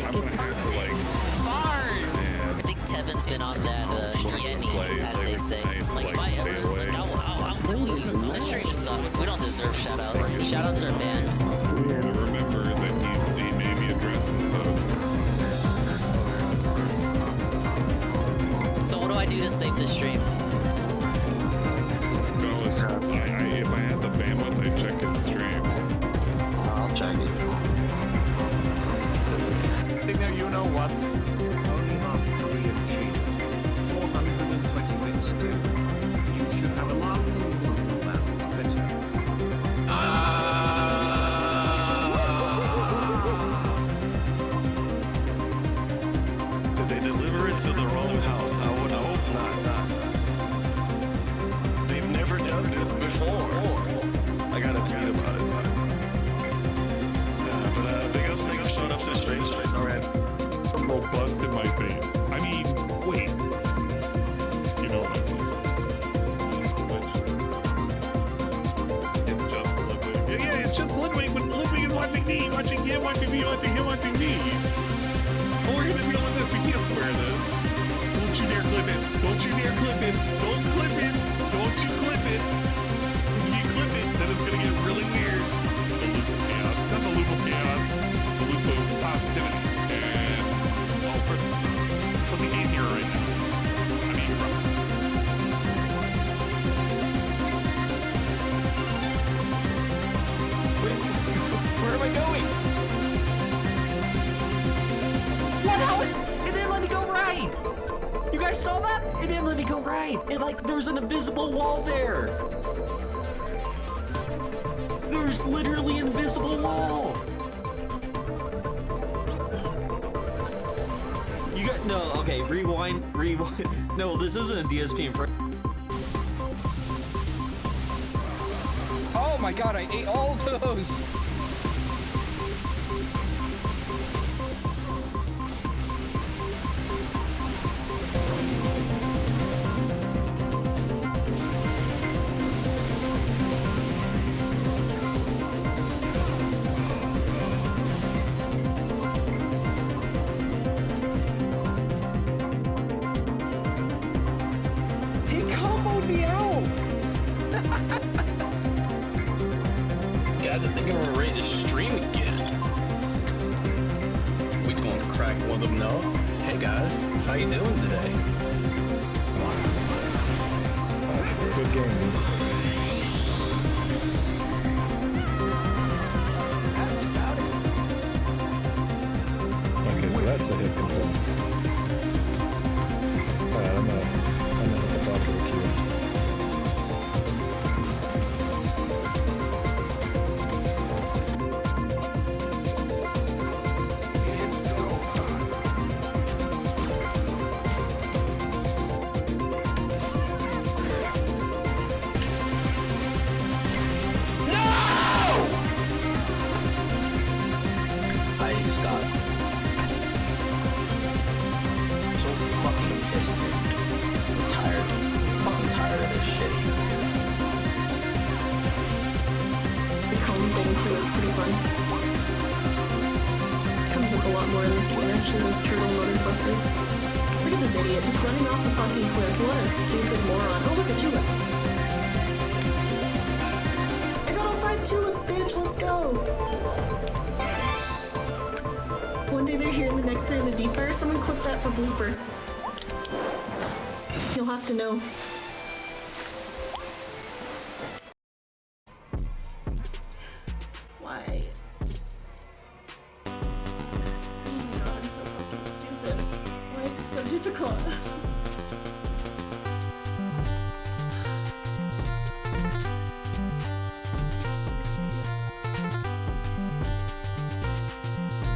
I'm gonna have to like bars. man, I think Tevin's been on that Yenny, as they say. Like if I ever, I'll tell you, this stream sucks. We don't deserve shoutouts. Shoutouts are banned. Remember that he made me address some folks. So what do I do to save this stream? If I had the bandwidth, I'd check his stream. I'll check it. Now you know what? Only half Korean cheap. 420 bits too. You should have a mild little one about better. Did they deliver it to the wrong house? I would hope not. They've never done this before. I gotta tweet about it. But big ups for showing up to the stream. Alright. Robust in my face. I mean, wait. You know what I mean? It's just Ludwig. Yeah, it's just Ludwig, but Ludwig is watching me, watching him, watching me, watching him, watching me. But we're gonna deal with this. We can't square this. Don't you dare clip it. Don't you dare clip it. Don't clip it. Don't you clip it. If you clip it, then it's gonna get really weird. The loop of chaos. It's not the loop of chaos. It's the loop of positivity. And all sorts of stuff. What's a game hero right now? I mean, bro. Wait, where am I going? What? How? It didn't let me go right! You guys saw that? It didn't let me go right! It like, there's an invisible wall there! There's literally an invisible wall! You got, no, okay, rewind. No, this isn't a DSP in front. Oh my god, I ate all those! He comboed me out! Guys, I think I'm ready to stream again. We just gonna crack one of them know. Hey guys, how you doing today? Good game. Okay, so that's a hit confirm. Alright, I'm at the top of the queue. I just got so fucking pissed, dude. I'm tired. Fucking tired of this shit. The cone thing too is pretty fun. Comes up a lot more in this game, actually, those turtle motherfuckers. Look at this idiot, just running off the fucking cliff. What a stupid moron. Oh, look, a tulip. I got all 5 tulips, bitch, let's go! One day they're here and the next they're in the deep fire. Someone clip that for Blooper. You'll have to know. Why? Oh my god, I'm so fucking stupid. Why is this so difficult?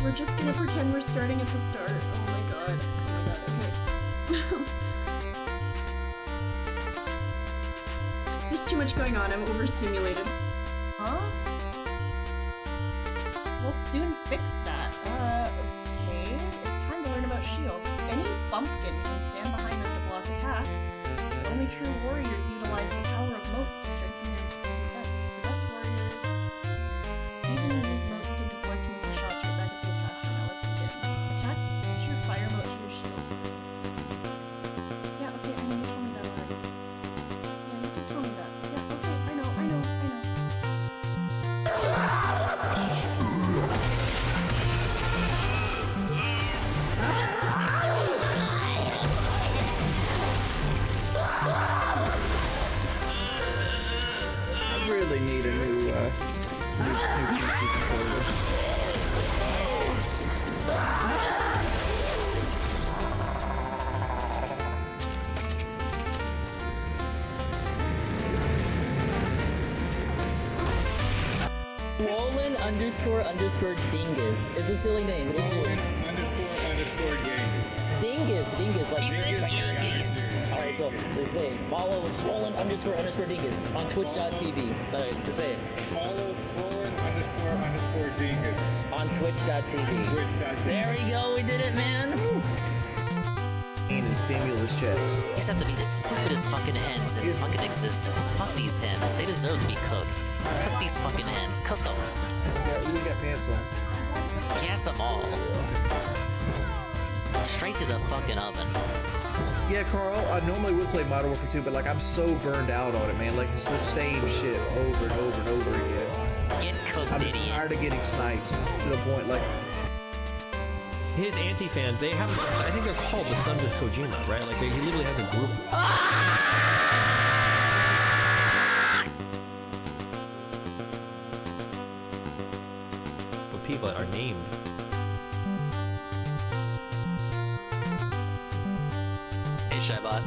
We're just gonna pretend we're starting at the start. Oh my god. Oh my god, okay. There's too much going on, I'm overstimulated. Huh? We'll soon fix that. Okay. It's time to learn about shields. Any bumpkin can stand behind them to block attacks. Only true warriors utilize the power of moats to strengthen their defense. The best warriors even use moats to deflect missile shots right back at the attacker. Now let's begin. Attack new PC controllers. Swollen underscore dingus. It's a silly name. Swollen underscore dingus. Dingus, like dingus. Alright, so let's say it. Follow swollen underscore dingus on twitch.tv. Alright, let's say it. Follow swollen underscore dingus. On twitch.tv. There we go, we did it, man. And stimulus checks. These have to be the stupidest fucking hens in fucking existence. Fuck these hens. They deserve to be cooked. Cook these fucking hens. Cook them. Yeah, you got pants on. Gas them all. Straight to the fucking oven. Yeah, Carl, I normally would play Modern Warfare 2, but like I'm so burned out on it, man. Like it's the same shit over and over and over again. Get cooked, I'm idiot. just tired of getting sniped to the point like his anti-fans, they have, I think they're called the Sons of Kojima, right? Like, he literally has a group. Of people that are named. Hey, Shybot.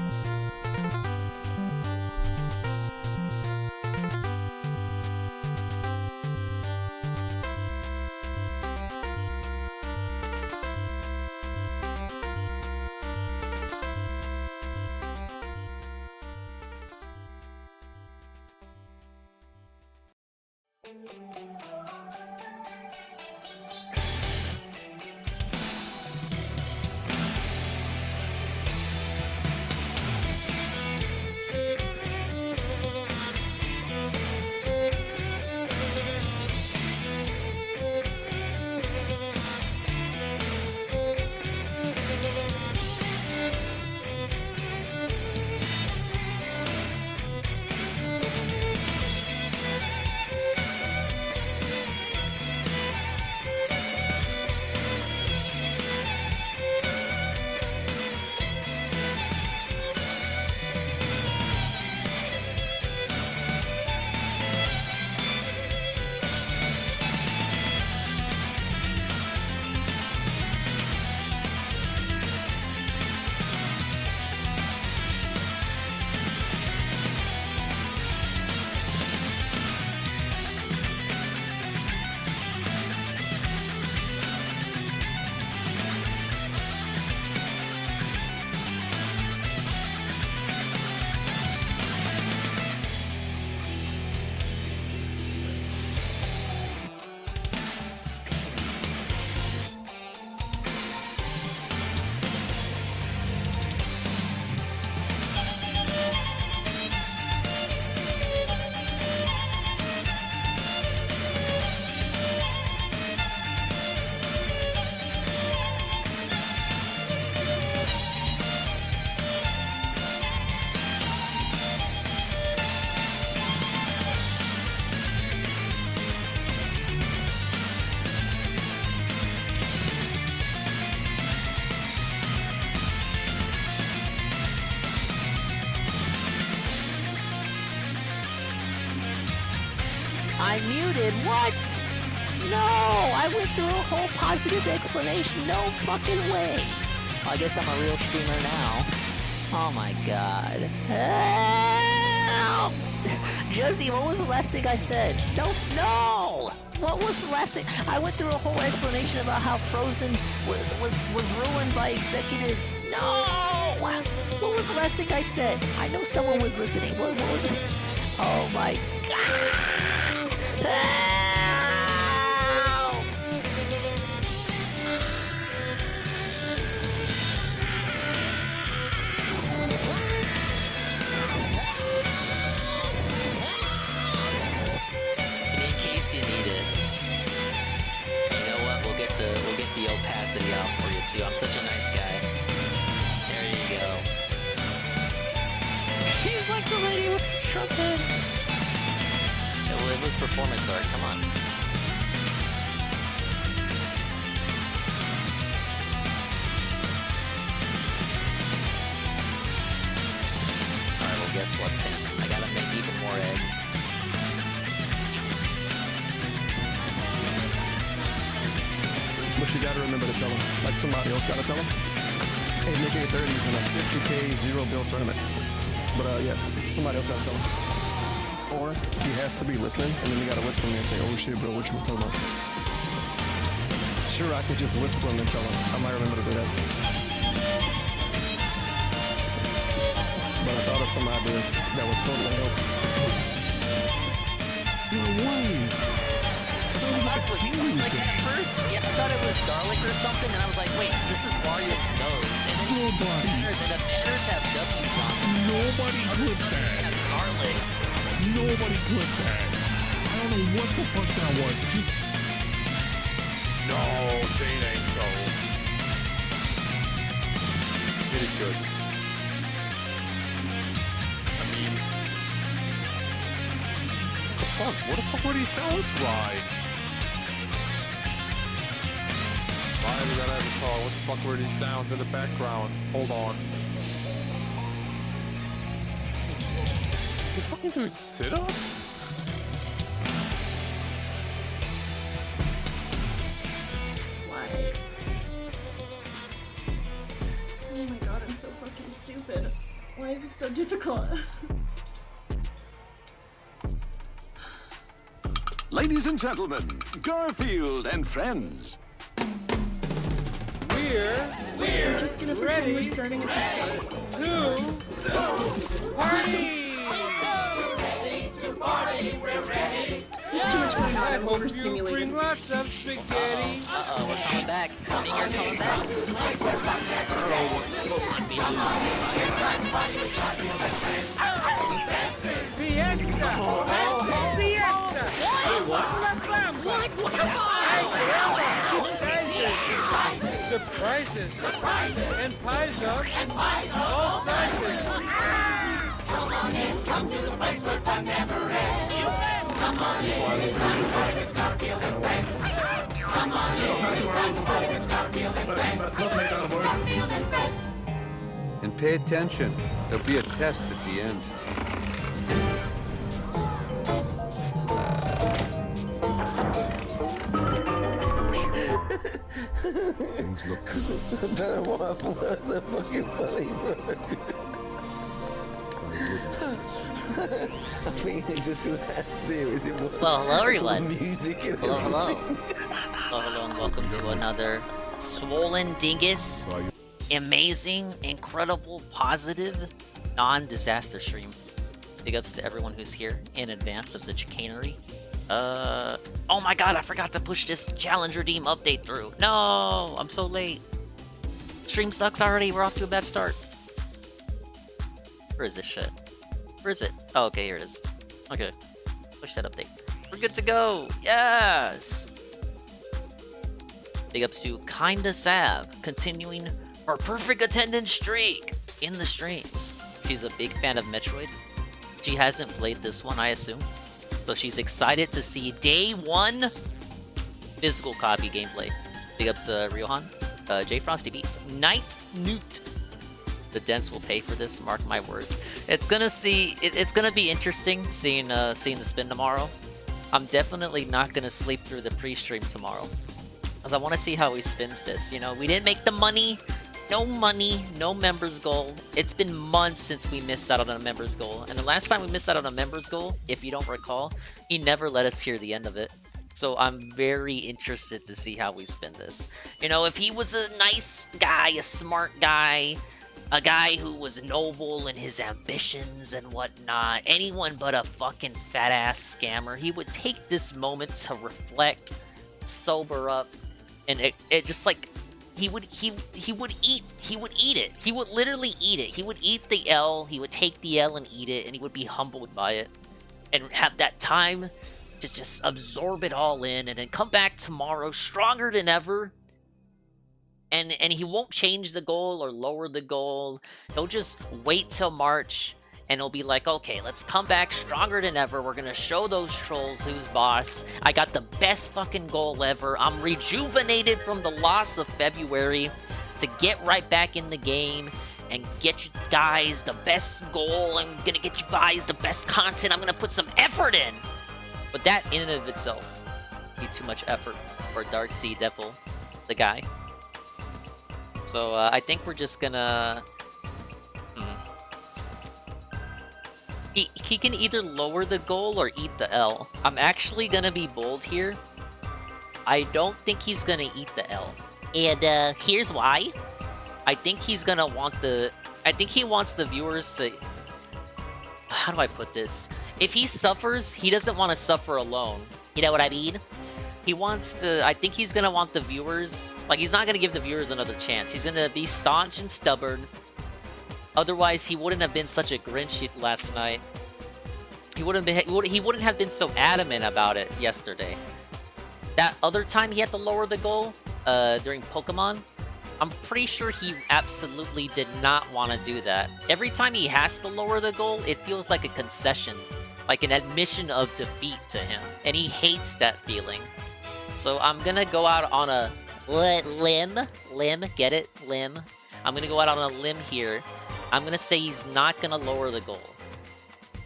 I muted. What? No! I went through a whole positive explanation. No fucking way. Well, I guess I'm a real streamer now. Oh my god. Help! Josie, what was the last thing I said? No! What was the last thing? I went through a whole explanation about how Frozen was ruined by executives. No! What was the last thing I said? I know someone was listening. What was it? Oh my god! Help! In case you need it, you know what? We'll get the opacity out for you too. I'm such a nice guy. There you go. He's like the lady with the trumpet. It was performance art. Come on. Alright, well guess what, Pimp? I gotta make even more eggs. gotta remember to tell him. Like somebody else gotta tell him. Hey, making it 30s in a 50K zero bill tournament. But yeah, somebody else gotta tell him. Or he has to be listening, and then you gotta whisper me and say, oh shit, bro, what you talking about? Sure, I could just whisper him and tell him. I might remember to do that. But I thought of some ideas that would totally help. No way. Like at first, yeah, I thought it was garlic or something, and I was like, wait, this is Wario's nose. And then the banners have W's on them. Nobody clipped that. Have garlics. Nobody clipped that. I don't know what the fuck that was. Just... No, Shane ain't so. It is good. I mean... What the fuck were these sounds right? Why did that ever call? What the fuck were these sounds in the background? Hold on. You fucking doing sit-ups? Why? Oh my god, I'm so fucking stupid. Why is this so difficult? Ladies and gentlemen, Garfield and friends. We're just gonna pretend we're starting at the start. There's too much going on. I'm overstimulated. Lots of spaghetti. Uh-oh, we're coming back. Coming here, coming back. Surprises. And pies up. All sizes. Come on in, come to the place where fun never ends. Come on in, it's time to party with Garfield and friends. Come on in, it's time to party with Garfield and friends. Garfield and friends. And pay attention. There'll be a test at the end. Things look good. That wasn't fucking funny, bro. I mean, it's just because that's there. Is it Well, hello everyone. Music and hello, hello. Hello, and welcome to another Swollen Dingus, amazing, incredible, positive, non-disaster stream. Big ups to everyone who's here in advance of the chicanery. Oh my god, I forgot to push this challenge redeem update through. No, I'm so late. Stream sucks already, we're off to a bad start. Where is this shit? Where is it? Oh, okay, here it is. Okay, push that update. We're good to go, yes! Big ups to Kinda Sav, continuing her perfect attendance streak in the streams. She's a big fan of Metroid. She hasn't played this one, I assume. So she's excited to see day one physical copy gameplay. Big ups to Riohan, J Frosty Beats, Night Newt. The dents will pay for this. Mark my words. It's gonna be interesting seeing the spin tomorrow. I'm definitely not gonna sleep through the pre-stream tomorrow, because I want to see how he spins this. You know, we didn't make the money. No money, no members goal. It's been months since we missed out on a members goal. And the last time we missed out on a members goal, if you don't recall, he never let us hear the end of it. So I'm very interested to see how we spin this. You know, if he was a nice guy, a smart guy, a guy who was noble in his ambitions and whatnot, anyone but a fucking fat-ass scammer, he would take this moment to reflect, sober up, and it just like... He would eat it. He would literally eat it. He would eat the L, he would take the L and eat it, and he would be humbled by it. And have that time to just absorb it all in, and then come back tomorrow stronger than ever. And he won't change the goal or lower the goal. He'll just wait till March, and he'll be like, okay, let's come back stronger than ever. We're gonna show those trolls who's boss. I got the best fucking goal ever. I'm rejuvenated from the loss of February to get right back in the game and get you guys the best goal. I'm gonna get you guys the best content. I'm gonna put some effort in. But that in and of itself, be too much effort for Dark Sea Devil. the guy. So I think we're just gonna... He can either lower the goal or eat the L. I'm actually gonna be bold here. I don't think he's gonna eat the L. And here's why. I think he's gonna want the... I think he wants the viewers to... How do I put this? If he suffers, he doesn't want to suffer alone. You know what I mean? He wants to... I think he's gonna want the viewers... Like, he's not gonna give the viewers another chance. He's gonna be staunch and stubborn. Otherwise, he wouldn't have been such a Grinch last night. He wouldn't have been so adamant about it yesterday. That other time he had to lower the goal, during Pokemon, I'm pretty sure he absolutely did not want to do that. Every time he has to lower the goal, it feels like a concession, like an admission of defeat to him, and he hates that feeling. So I'm gonna go out on a limb, get it? Limb. I'm gonna go out on a limb here. I'm gonna say he's not gonna lower the goal.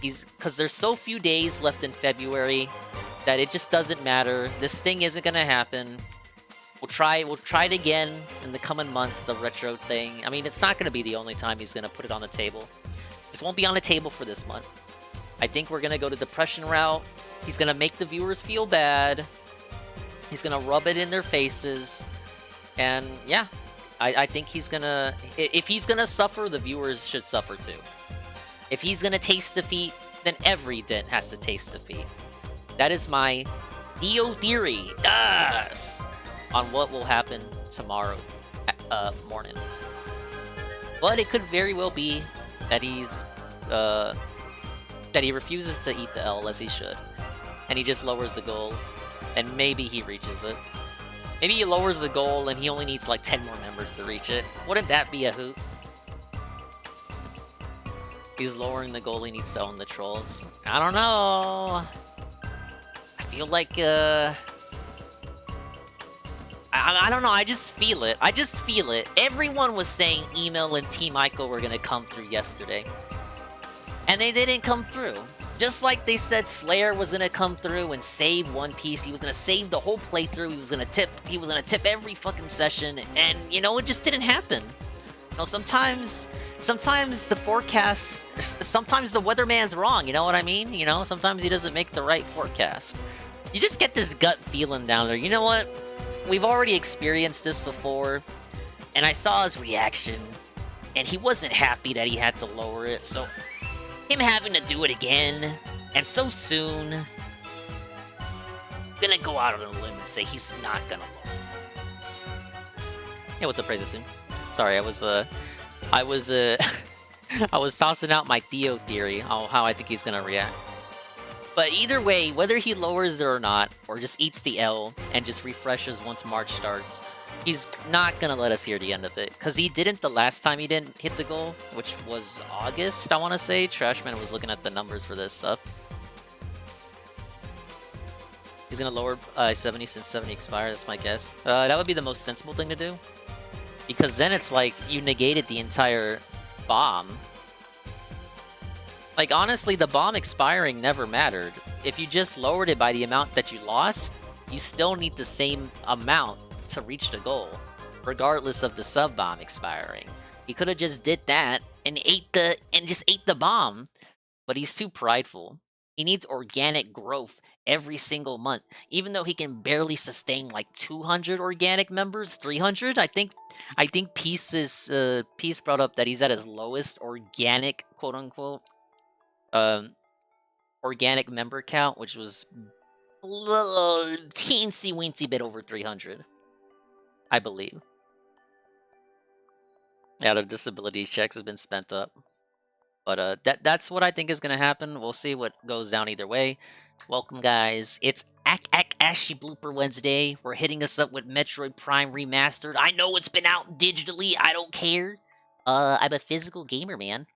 Because there's so few days left in February that it just doesn't matter. This thing isn't gonna happen. We'll try it again in the coming months, the retro thing. I mean, it's not gonna be the only time he's gonna put it on the table. This won't be on the table for this month. I think we're gonna go the depression route. He's gonna make the viewers feel bad. He's gonna rub it in their faces. And yeah, I think he's gonna... If he's gonna suffer, the viewers should suffer too. If he's gonna taste defeat, then every Dent has to taste defeat. That is my theory, yes, on what will happen tomorrow morning. But it could very well be that he's that he refuses to eat the L as he should, and he just lowers the goal, and maybe he reaches it. Maybe he lowers the goal and he only needs like 10 more members to reach it. Wouldn't that be a hoot? He's lowering the goal, he needs to own the trolls. I don't know. I feel like, I don't know, I just feel it. I just feel it. Everyone was saying Email and Team Ico were gonna come through yesterday. And they didn't come through. Just like they said Slayer was gonna come through and save One Piece. He was gonna save the whole playthrough. He was gonna tip every fucking session. And, you know, it just didn't happen. You know, sometimes the forecast, sometimes the weatherman's wrong, you know what I mean? You know, sometimes he doesn't make the right forecast. You just get this gut feeling down there. You know what? We've already experienced this before, and I saw his reaction, and he wasn't happy that he had to lower it, so him having to do it again, and so soon, I'm gonna go out on a limb and say he's not gonna lower it. Hey, what's up, Praisesoon? Sorry, I was I was tossing out my Theo theory on how I think he's gonna react. But either way, whether he lowers it or not, or just eats the L and just refreshes once March starts, he's not gonna let us hear the end of it. Because he didn't the last time he didn't hit the goal, which was August, I want to say. Trashman was looking at the numbers for this stuff. He's gonna lower 70 since 70 expired, that's my guess. That would be the most sensible thing to do. Because then it's like you negated the entire bomb. Like, honestly, the bomb expiring never mattered. If you just lowered it by the amount that you lost, you still need the same amount to reach the goal, regardless of the sub-bomb expiring. He could have just did that and just ate the bomb, but he's too prideful. He needs organic growth every single month, even though he can barely sustain like 200 organic members, 300. I think Peace brought up that he's at his lowest organic, quote unquote, organic member count, which was a little teensy weensy bit over 300, I believe. Yeah, the disability checks have been spent up. But that's what I think is gonna happen. We'll see what goes down either way. Welcome, guys. It's Ashy Blooper Wednesday. We're hitting us up with Metroid Prime Remastered. I know it's been out digitally. I don't care. I'm a physical gamer, man.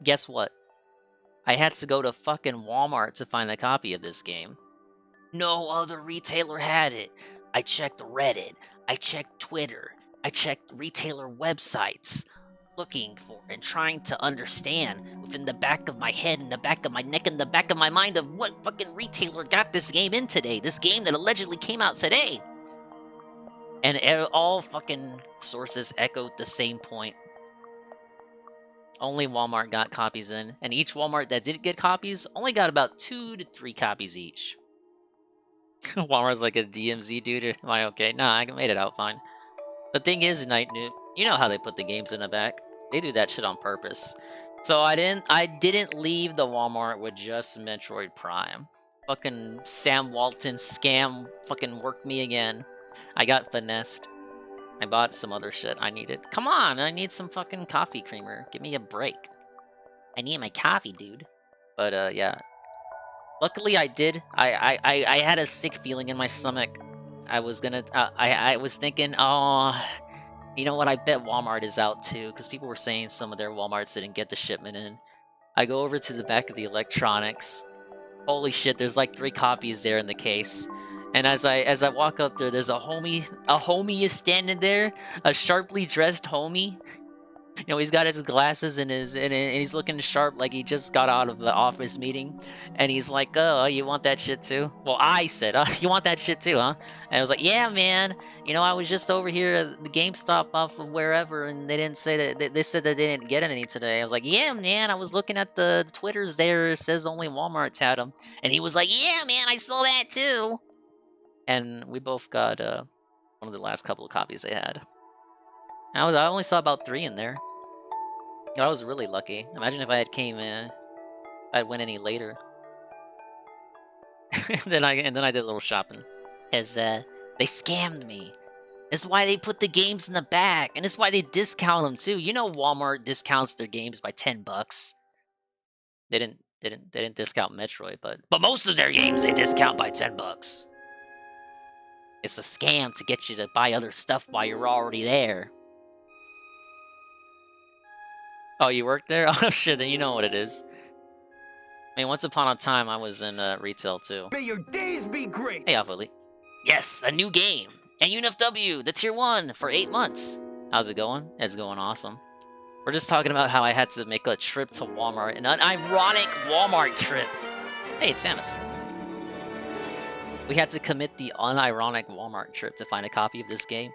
Guess what? I had to go to fucking Walmart to find a copy of this game. No other retailer had it. I checked Reddit. I checked Twitter. I checked retailer websites. Looking for and trying to understand within the back of my head, in the back of my neck, in the back of my mind of what fucking retailer got this game in today. This game that allegedly came out today. And all fucking sources echoed the same point. Only Walmart got copies in, and each Walmart that did get copies only got about 2 to 3 copies each. Walmart's like a DMZ dude. Am I okay? Nah, I made it out fine. The thing is, Night Noob, you know how they put the games in the back. They do that shit on purpose. So I didn't leave the Walmart with just Metroid Prime. Fucking Sam Walton scam fucking worked me again. I got finessed. I bought some other shit I needed. Come on, I need some fucking coffee creamer. Give me a break. I need my coffee, dude. But yeah. Luckily I did. I had a sick feeling in my stomach. I was gonna I was thinking, oh, you know what, I bet Walmart is out too, because people were saying some of their Walmarts didn't get the shipment in. I go over to the back of the electronics. Holy shit, there's like 3 copies there in the case. And as I walk up there, there's a homie is standing there, a sharply dressed homie. You know, he's got his glasses and he's looking sharp like he just got out of the office meeting. And he's like, oh, you want that shit too? Well, I said, you want that shit too, huh? And I was like, yeah, man. You know, I was just over here at the GameStop off of wherever, and they didn't say that, they said that they didn't get any today. I was like, yeah, man, I was looking at the Twitters there. It says only Walmart's had them. And he was like, yeah, man, I saw that too. And we both got one of the last couple of copies they had. I only saw about 3 in there. I was really lucky. Imagine if I had came in, I'd went any later. and then I did a little shopping. Cause they scammed me. That's why they put the games in the back, and it's why they discount them too. You know, Walmart discounts their games by $10. They didn't discount Metroid, but most of their games they discount by $10. It's a scam to get you to buy other stuff while you're already there. Oh, you work there? Oh shit, then you know what it is. I mean, once upon a time, I was in retail too. May your days be great! Hey, Awfully. Yes, a new game! And UNFW, the Tier 1, for 8 months. How's it going? It's going awesome. We're just talking about how I had to make a trip to Walmart, an ironic Walmart trip. Hey, it's Samus. We had to commit the unironic Walmart trip to find a copy of this game.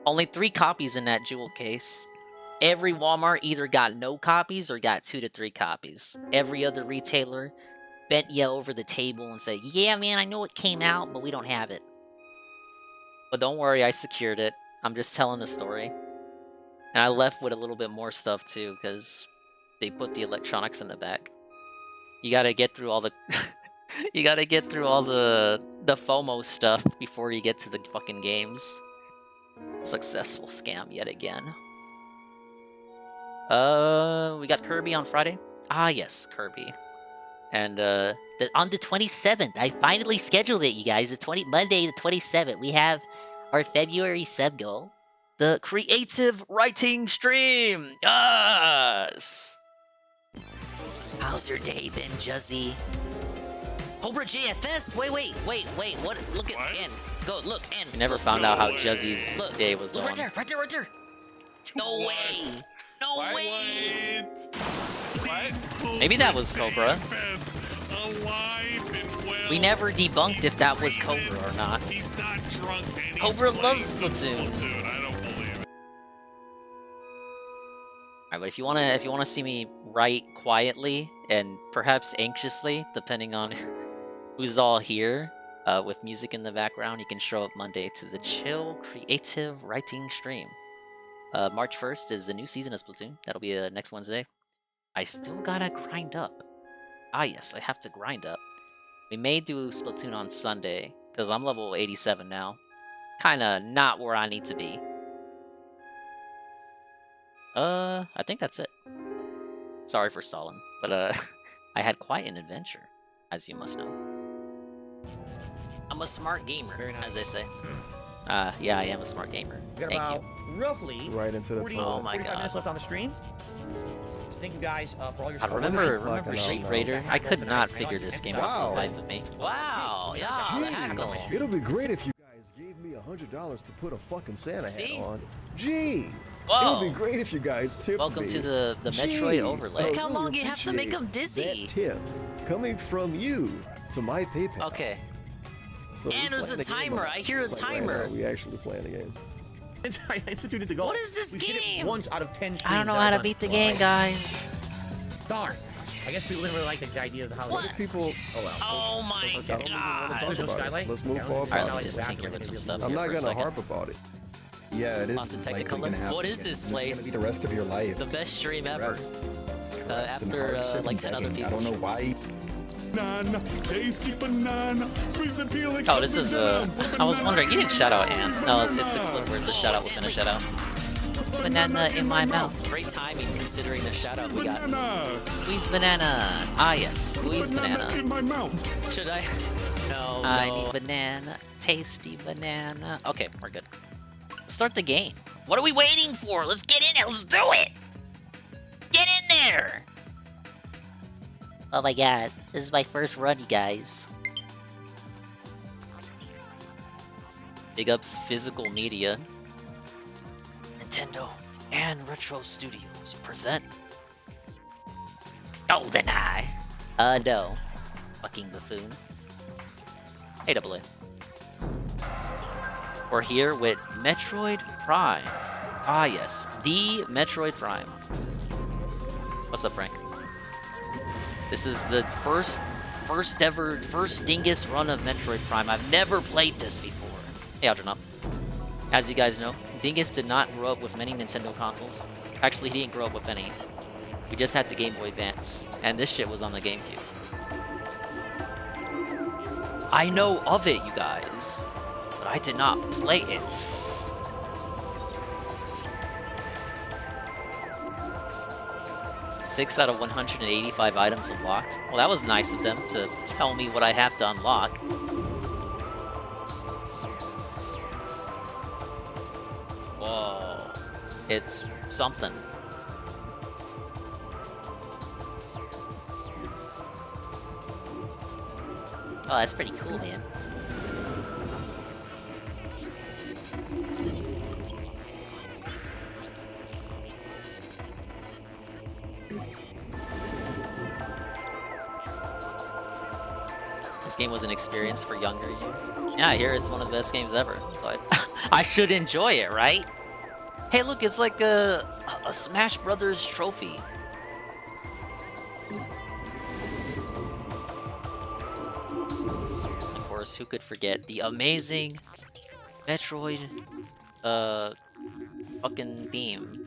Only 3 copies in that jewel case. Every Walmart either got no copies or got 2 to 3 copies. Every other retailer bent you over the table and said, yeah, man, I know it came out, but we don't have it. But don't worry, I secured it. I'm just telling the story. And I left with a little bit more stuff too, because they put the electronics in the back. You gotta get through all the... you gotta get through all the FOMO stuff before you get to the fucking games. Successful scam yet again. We got Kirby on Friday. Ah, yes, Kirby. And on the 27th, I finally scheduled it, you guys. Monday the 27th, we have our February sub goal, the creative writing stream. Yes. How's your day been, Juzzy? Cobra JFS. Wait. What? Look at N. Go look N. We never found out how Juzzy's day was going. Right there. No way. No way! Maybe that was Cobra. We never debunked if that was Cobra or not. He's not drunk. Cobra loves Splatoon. I don't believe it. Alright, but if you wanna see me write quietly and perhaps anxiously, depending on who's all here, with music in the background, you can show up Monday to the Chill Creative Writing stream. March 1st is the new season of Splatoon. That'll be next Wednesday. I still gotta grind up. Ah yes, I have to grind up. We may do Splatoon on Sunday, because I'm level 87 now. Kinda not where I need to be. I think that's it. Sorry for stalling, but I had quite an adventure, as you must know. I'm a smart gamer, as they say. Yeah, I am a smart gamer. We got Thank about you. roughly right into the 40, Oh my 45 god. minutes left on the stream. So thank you guys for all your I support. remember Street Raider? I could not figure this game out for the life of me. Wow, yeah, the hackle. It'll be great if you guys gave me $100 to put a fucking Santa See? hat on. Gee! Whoa. It would be great if you guys tipped Welcome me. to the Gee, Metroid overlay. Look I how really long you have to make appreciate him dizzy. That tip coming from you to my PayPal. Okay. So And we there's a playing the game timer. or I hear a like right timer. now, we actually playing the game. I instituted the goal. What is this we hit game? it once out of 10 streams. I don't know how to beat the game, guys. Darn. I guess people didn't really like the idea of the holiday. People. Oh well. Oh my god. There's no skylight. Let's move forward. Alright, let me just tinker with some stuff I'm here not for a gonna second. harp about it. Yeah, it is. Lost in likely Technicolor. gonna happen What is again. this This place? is gonna be the rest of your life. The best stream ever. Stress. After like 10 other people. I don't know why. Banana, tasty banana, squeeze and peel it. Oh, this is I was wondering, you didn't shout out Ann. No, it's a clip where it's a shout out within a shout out. Banana in my mouth. Great timing considering the shout out we got. Squeeze banana. Ah yes, squeeze banana. In my mouth. Should I? No. I need banana. Tasty banana. Okay, we're good. Let's start the game. What are we waiting for? Let's get in it. Let's do it. Get in there. Oh my god, this is my first run, you guys. Big ups Physical Media. Nintendo and Retro Studios present GoldenEye. No. Fucking buffoon. AAA. We're here with Metroid Prime. Ah yes, the Metroid Prime. What's up, Frank? This is the first dingus run of Metroid Prime. I've never played this before. Hey, Algernon. As you guys know, Dingus did not grow up with many Nintendo consoles. Actually, he didn't grow up with any. We just had the Game Boy Advance, and this shit was on the GameCube. I know of it, you guys, but I did not play it. Six out of 185 items unlocked. Well, that was nice of them to tell me what I have to unlock. Whoa. It's something. Oh, that's pretty cool, man. This game was an experience for younger you. Yeah, I hear it's one of the best games ever, so I should enjoy it, right? Hey, look, it's like a Smash Brothers trophy. Of course, who could forget the amazing Metroid, fucking theme.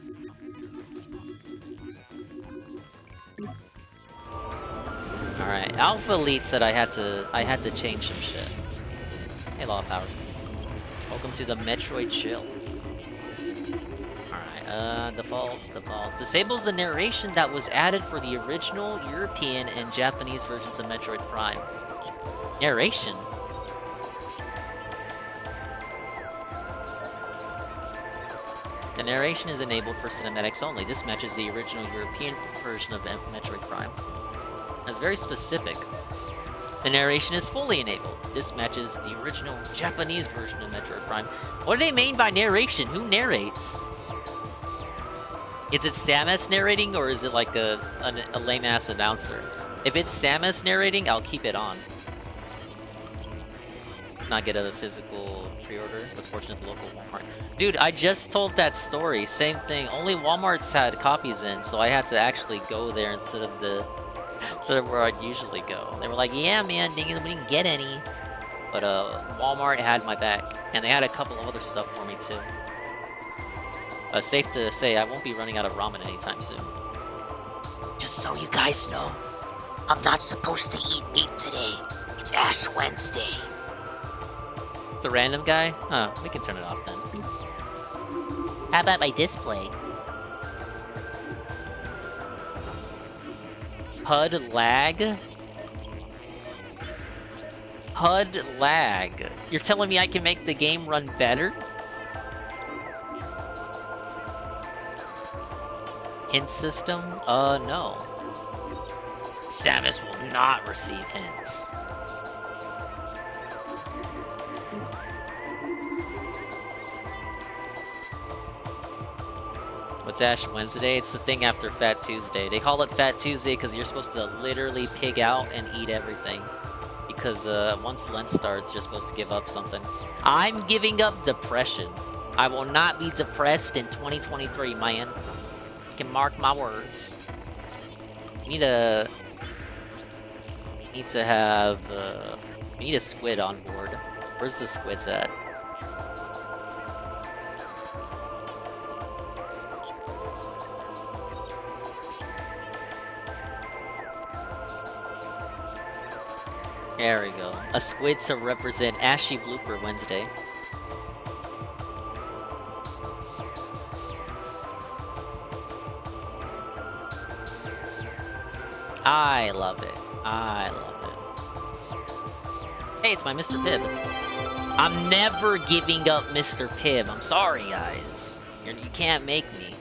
Alright, Alpha Elite said I had to change some shit. Hey, Law of Power. Welcome to the Metroid Chill. Alright, defaults. Disables the narration that was added for the original European and Japanese versions of Metroid Prime. Narration? The narration is enabled for cinematics only. This matches the original European version of Metroid Prime. That's very specific. The narration is fully enabled. This matches the original Japanese version of Metroid Prime. What do they mean by narration? Who narrates? Is it Samus narrating, or is it like a lame-ass announcer? If it's Samus narrating, I'll keep it on. Not get a physical pre-order. Was fortunate the local Walmart. Dude, I just told that story. Same thing. Only Walmart's had copies in, so I had to actually go there instead of where I'd usually go. They were like, yeah, man, we didn't get any. But Walmart had my back, and they had a couple of other stuff for me too. Safe to say, I won't be running out of ramen anytime soon. Just so you guys know, I'm not supposed to eat meat today. It's Ash Wednesday. It's a random guy? Oh, we can turn it off then. How about my display? HUD lag? HUD lag. You're telling me I can make the game run better? Hint system? No. Samus will not receive hints. What's Ash Wednesday? It's the thing after Fat Tuesday. They call it Fat Tuesday because you're supposed to literally pig out and eat everything. because once Lent starts, you're supposed to give up something. I'm giving up depression. I will not be depressed in 2023, man. You can mark my words. You need to... have... we need a squid on board. Where's the squids at? There we go. A squid to represent Ashy Blooper Wednesday. I love it. I love it. Hey, it's my Mr. Pibb. I'm never giving up Mr. Pibb. I'm sorry, guys. You can't make me.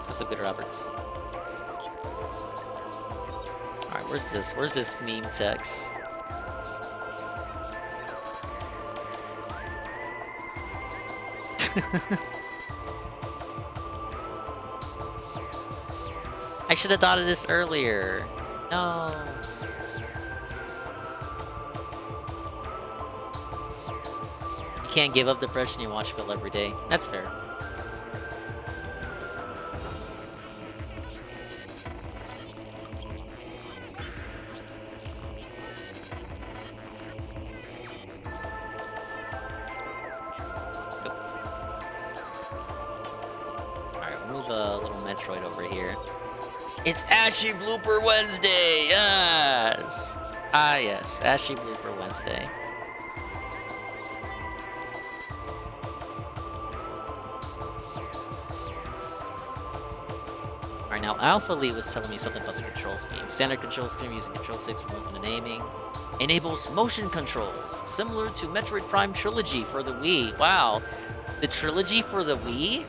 What's up, Good Roberts? Alright, where's this? Where's this meme text? I should have thought of this earlier. No. You can't give up depression, you watch Phil every day. That's fair. Metroid over here. It's Ashy Blooper Wednesday! Yes! Ah, yes. Ashy Blooper Wednesday. Alright, now Alpha Lee was telling me something about the control scheme. Standard control scheme using control sticks for movement and aiming. Enables motion controls, similar to Metroid Prime Trilogy for the Wii. Wow. The Trilogy for the Wii?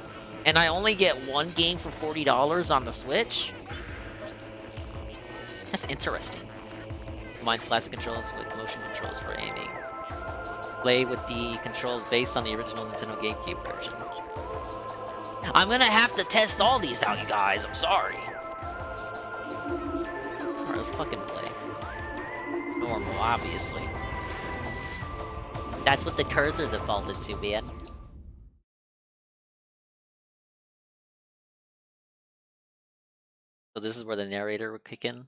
And I only get one game for $40 on the Switch? That's interesting. Combines classic controls with motion controls for aiming. Play with the controls based on the original Nintendo GameCube version. I'm gonna have to test all these out, you guys. I'm sorry. Alright, let's fucking play. Normal, obviously. That's what the cursor defaulted to, man. So this is where the narrator would kick in.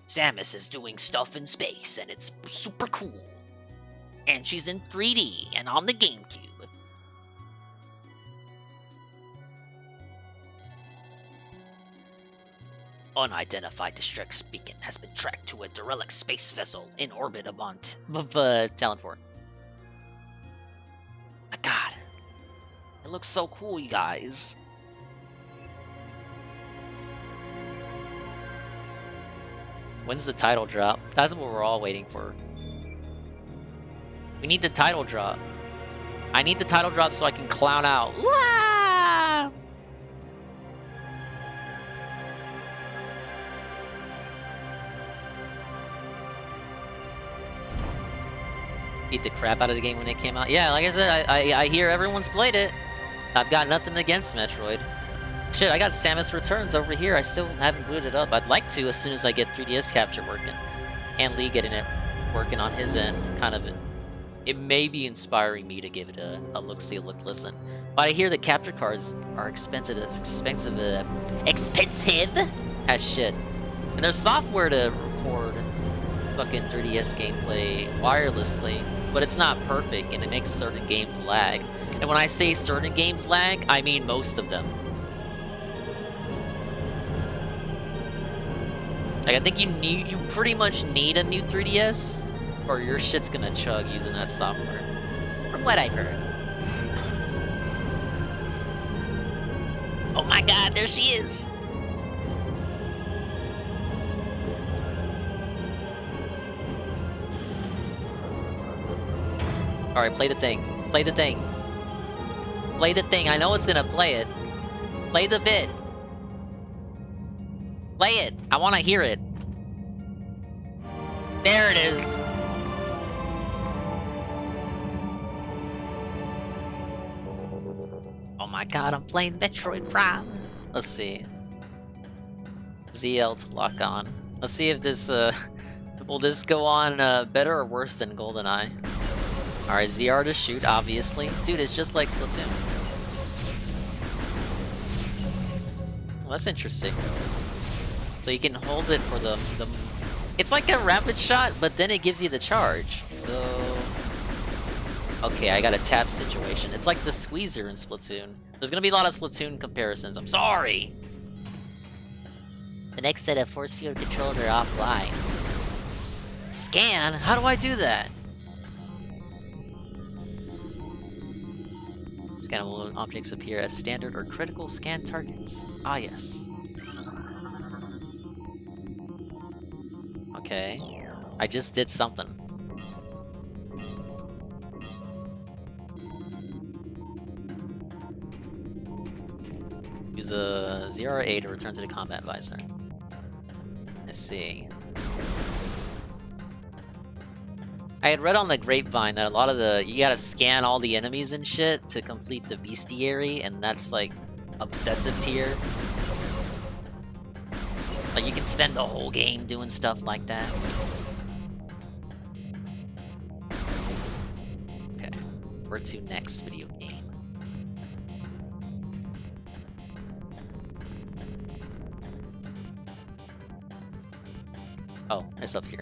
Samus is doing stuff in space, and it's super cool. And she's in 3D, and on the GameCube. Unidentified distress beacon has been tracked to a derelict space vessel in orbit above Talon 4. My god. It looks so cool, you guys. When's the title drop? That's what we're all waiting for. We need the title drop. I need the title drop so I can clown out. Wah! Beat the crap out of the game when it came out. Yeah, like I said, I hear everyone's played it. I've got nothing against Metroid. Shit, I got Samus Returns over here. I still haven't booted it up. I'd like to as soon as I get 3DS capture working. And Lee getting it working on his end. Kind of, it may be inspiring me to give it a look-see, look-listen. But I hear that capture cards are expensive as shit. And there's software to record fucking 3DS gameplay wirelessly, but it's not perfect and it makes certain games lag. And when I say certain games lag, I mean most of them. Like, I think you pretty much need a new 3DS, or your shit's gonna chug using that software. From what I've heard. Oh my god, there she is! Alright, play the thing. Play the thing. Play the thing. I know it's gonna play it. Play the bit. Play it. I want to hear it. There it is. Oh my god, I'm playing Metroid Prime. Let's see. ZL to lock on. Let's see if this, will this go on better or worse than GoldenEye? Alright, ZR to shoot, obviously. Dude, it's just like Splatoon. Well, that's interesting. So you can hold it for the... It's like a rapid shot, but then it gives you the charge. So... Okay, I got a tap situation. It's like the squeezer in Splatoon. There's gonna be a lot of Splatoon comparisons. I'm sorry! The next set of force field controls are offline. Scan? How do I do that? Scannable objects appear as standard or critical scan targets. Ah, yes. Okay. I just did something. Use a 0-8 to return to the combat visor. Let's see. I had read on the grapevine that a lot of you gotta scan all the enemies and shit to complete the bestiary, and that's like obsessive tier. Like you can spend the whole game doing stuff like that. Okay, where to next video game? Oh, it's up here.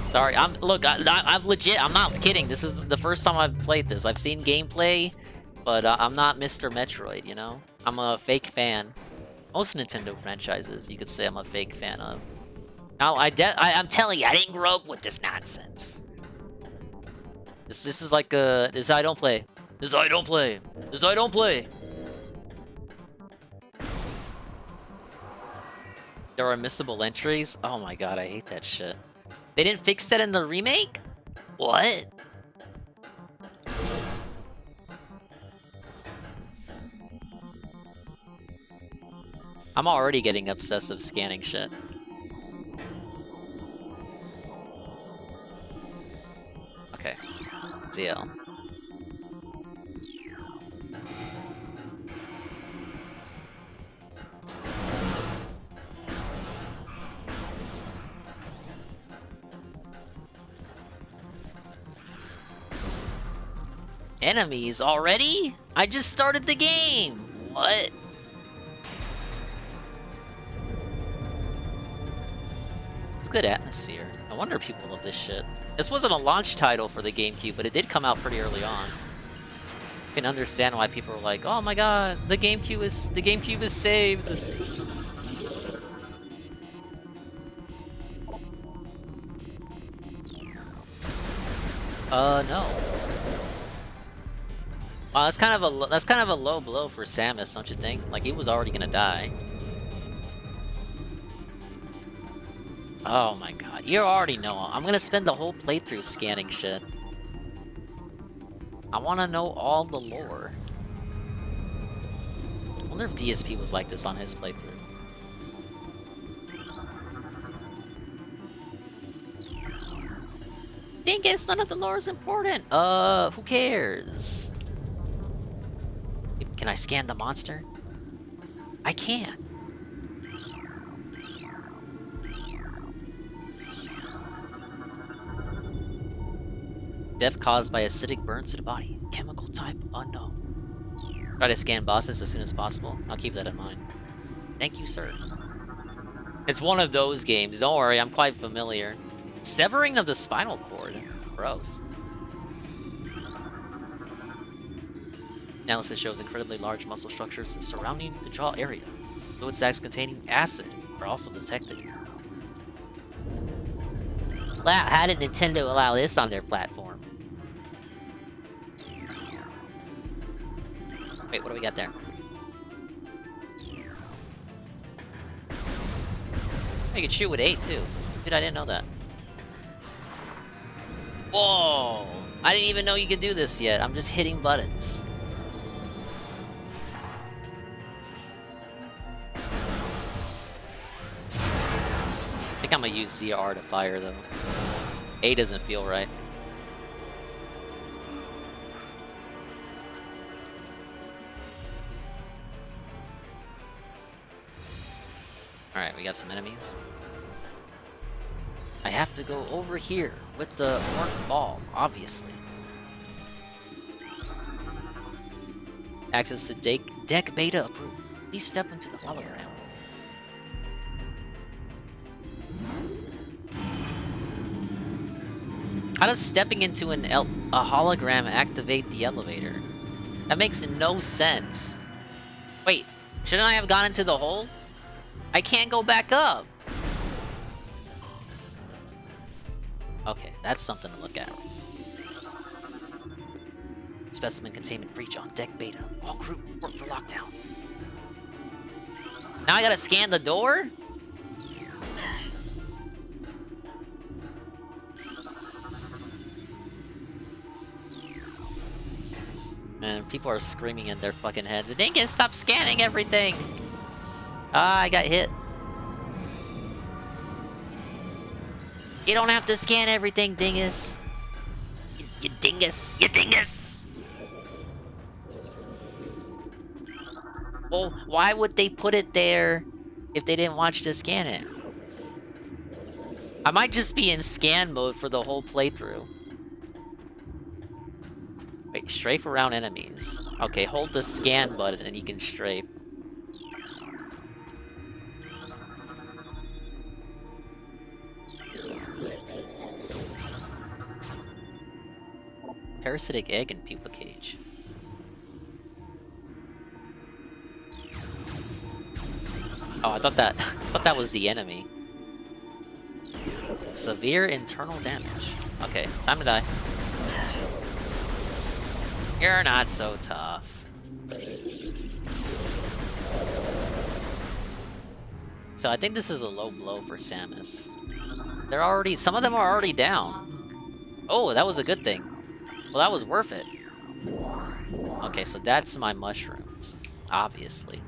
Sorry, I'm legit. I'm not kidding. This is the first time I've played this. I've seen gameplay, but I'm not Mr. Metroid. You know, I'm a fake fan. Most Nintendo franchises, you could say I'm a fake fan of. Now, I'm telling you, I didn't grow up with this nonsense. This is like this is how I don't play. This is how I don't play. This is how I don't play. There are missable entries. Oh my god, I hate that shit. They didn't fix that in the remake? What? I'm already getting obsessive scanning shit. Okay. ZL. Enemies already? I just started the game! What? It's good atmosphere. No wonder people love this shit. This wasn't a launch title for the GameCube, but it did come out pretty early on. I can understand why people are like, oh my god, the GameCube is saved! No. Wow, that's kind of a low blow for Samus, don't you think? Like he was already gonna die. Oh my god, you already know. I'm gonna spend the whole playthrough scanning shit. I wanna know all the lore. I wonder if DSP was like this on his playthrough. Dingus, none of the lore is important. Who cares? Can I scan the monster? I can't. Death caused by acidic burns to the body. Chemical type unknown. Try to scan bosses as soon as possible. I'll keep that in mind. Thank you, sir. It's one of those games. Don't worry, I'm quite familiar. Severing of the spinal cord. Gross. Analysis shows incredibly large muscle structures surrounding the jaw area. Fluid sacs containing acid are also detected. Wow, how did Nintendo allow this on their platform? Wait, what do we got there? You can shoot with 8 too. Dude, I didn't know that. Whoa! I didn't even know you could do this yet. I'm just hitting buttons. I think I'm gonna use ZR to fire though. A doesn't feel right. Alright, we got some enemies. I have to go over here with the morph ball, obviously. Access to deck beta approved. Please step into the hologram. How does stepping into a hologram activate the elevator? That makes no sense. Wait, shouldn't I have gone into the hole? I can't go back up. Okay, that's something to look at. Specimen containment breach on deck beta. All crew report for lockdown. Now I gotta scan the door? And people are screaming in their fucking heads. Dingus, stop scanning everything! Ah, I got hit. You don't have to scan everything, dingus. You dingus! You dingus! Well, why would they put it there if they didn't want you to scan it? I might just be in scan mode for the whole playthrough. Wait, strafe around enemies. Okay, hold the scan button and you can strafe. Parasitic egg and pupa cage. Oh, I thought that was the enemy. Severe internal damage. Okay, time to die. You're not so tough. So I think this is a low blow for Samus. Some of them are already down. Oh, that was a good thing. Well, that was worth it. Okay, so that's my mushrooms, obviously.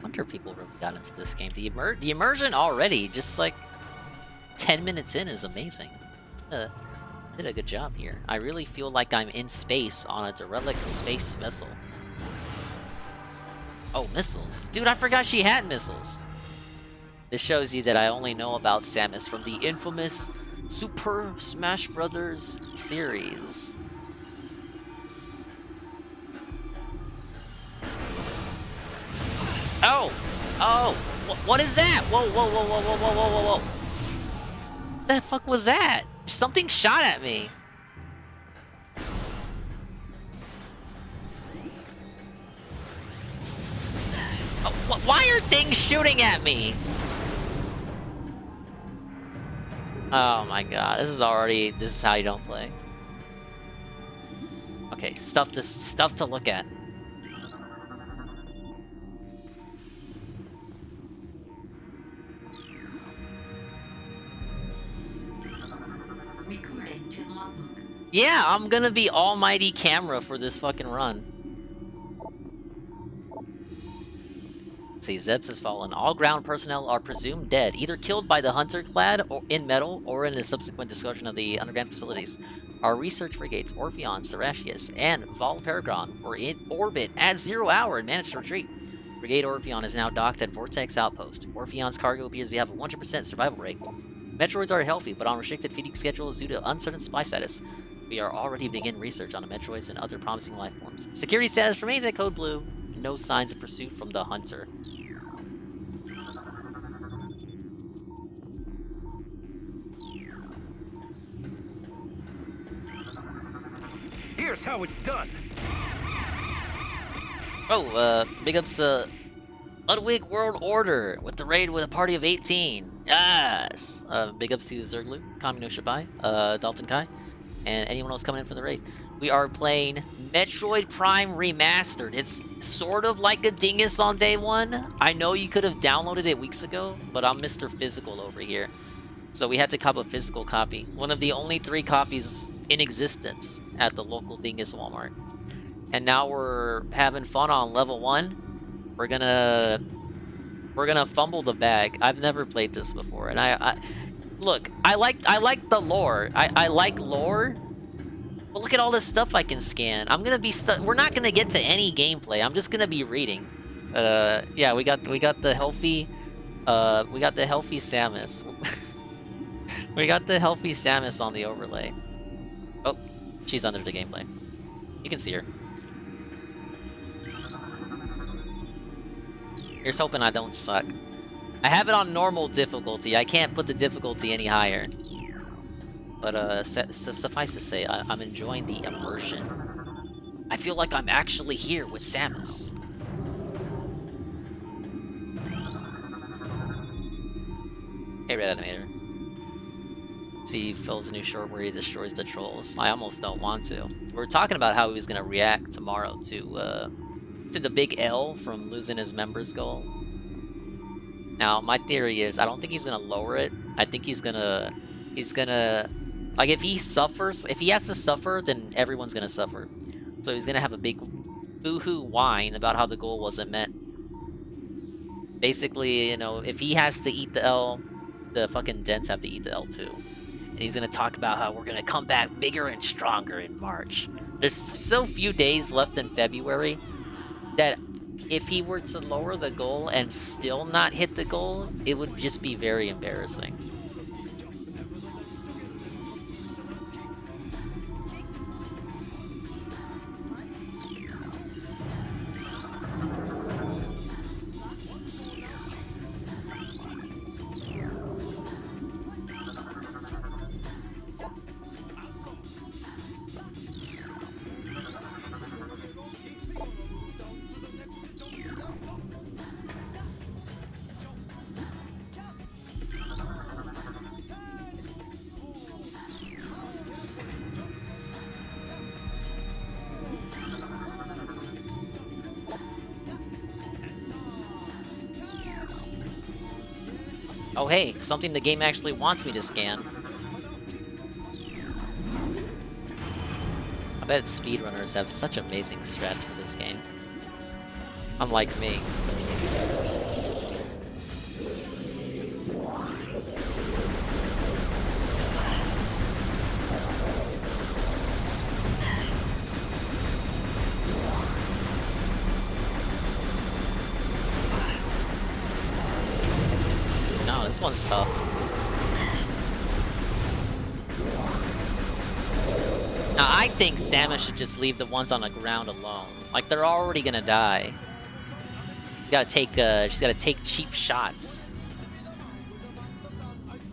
Wonder if people really got into this game. The immersion already, just like 10 minutes in, is amazing. Did a good job here. I really feel like I'm in space on a derelict space vessel. Oh, missiles. Dude, I forgot she had missiles. This shows you that I only know about Samus from the infamous Super Smash Bros. Series. Oh! Oh! What is that? Whoa, whoa, whoa, whoa, whoa, whoa, whoa, whoa, whoa. The fuck was that? Something shot at me. Oh, why are things shooting at me? Oh my god, this is how you don't play. Okay, stuff to look at. Yeah, I'm gonna be almighty camera for this fucking run. See, Zebs has fallen. All ground personnel are presumed dead, either killed by the hunter clad or in metal or in the subsequent destruction of the underground facilities. Our research brigades, Orpheon, Seratius, and Vol Paragon, were in orbit at 0 hour and managed to retreat. Brigade Orpheon is now docked at Vortex Outpost. Orpheon's cargo appears to have a 100% survival rate. Metroids are healthy, but on restricted feeding schedules due to uncertain supply status. We are already beginning research on the Metroids and other promising life forms. Security status remains at Code Blue. No signs of pursuit from the hunter. Here's how it's done. Oh, big ups, Ludwig World Order with the raid with a party of 18. Yes! Big ups to Zerglu, Kamino Shabai, Dalton Kai, and anyone else coming in for the raid. We are playing Metroid Prime Remastered. It's sort of like a dingus on day one. I know you could have downloaded it weeks ago, but I'm Mr. Physical over here. So we had to cop a physical copy. One of the only 3 copies in existence at the local dingus Walmart. and now we're having fun on level 1. We're gonna fumble the bag. I've never played this before, and I look, I like the lore. I like lore. But look at all this stuff I can scan. I'm gonna be stuck. We're not gonna get to any gameplay. I'm just gonna be reading. Yeah, we got the healthy Samus. We got the healthy Samus on the overlay. Oh, she's under the gameplay. You can see her. Here's hoping I don't suck. I have it on normal difficulty. I can't put the difficulty any higher. But suffice to say, I'm enjoying the immersion. I feel like I'm actually here with Samus. Hey, Red Animator. See Phil's new short where he destroys the trolls. I almost don't want to. We were talking about how he was gonna react tomorrow to the big L from losing his members goal. Now, my theory is I don't think he's gonna lower it. I think he's gonna like if he suffers, if he has to suffer, then everyone's gonna suffer. So he's gonna have a big boo-hoo whine about how the goal wasn't met. Basically, you know, if he has to eat the L, the fucking Dents have to eat the L too. And he's gonna talk about how we're gonna come back bigger and stronger in March. There's so few days left in February that if he were to lower the goal and still not hit the goal, it would just be very embarrassing. Oh hey, something the game actually wants me to scan. I bet speedrunners have such amazing strats for this game. Unlike me. No, this one's tough. Now, I think Samus should just leave the ones on the ground alone. Like, they're already gonna die. She's gotta take cheap shots.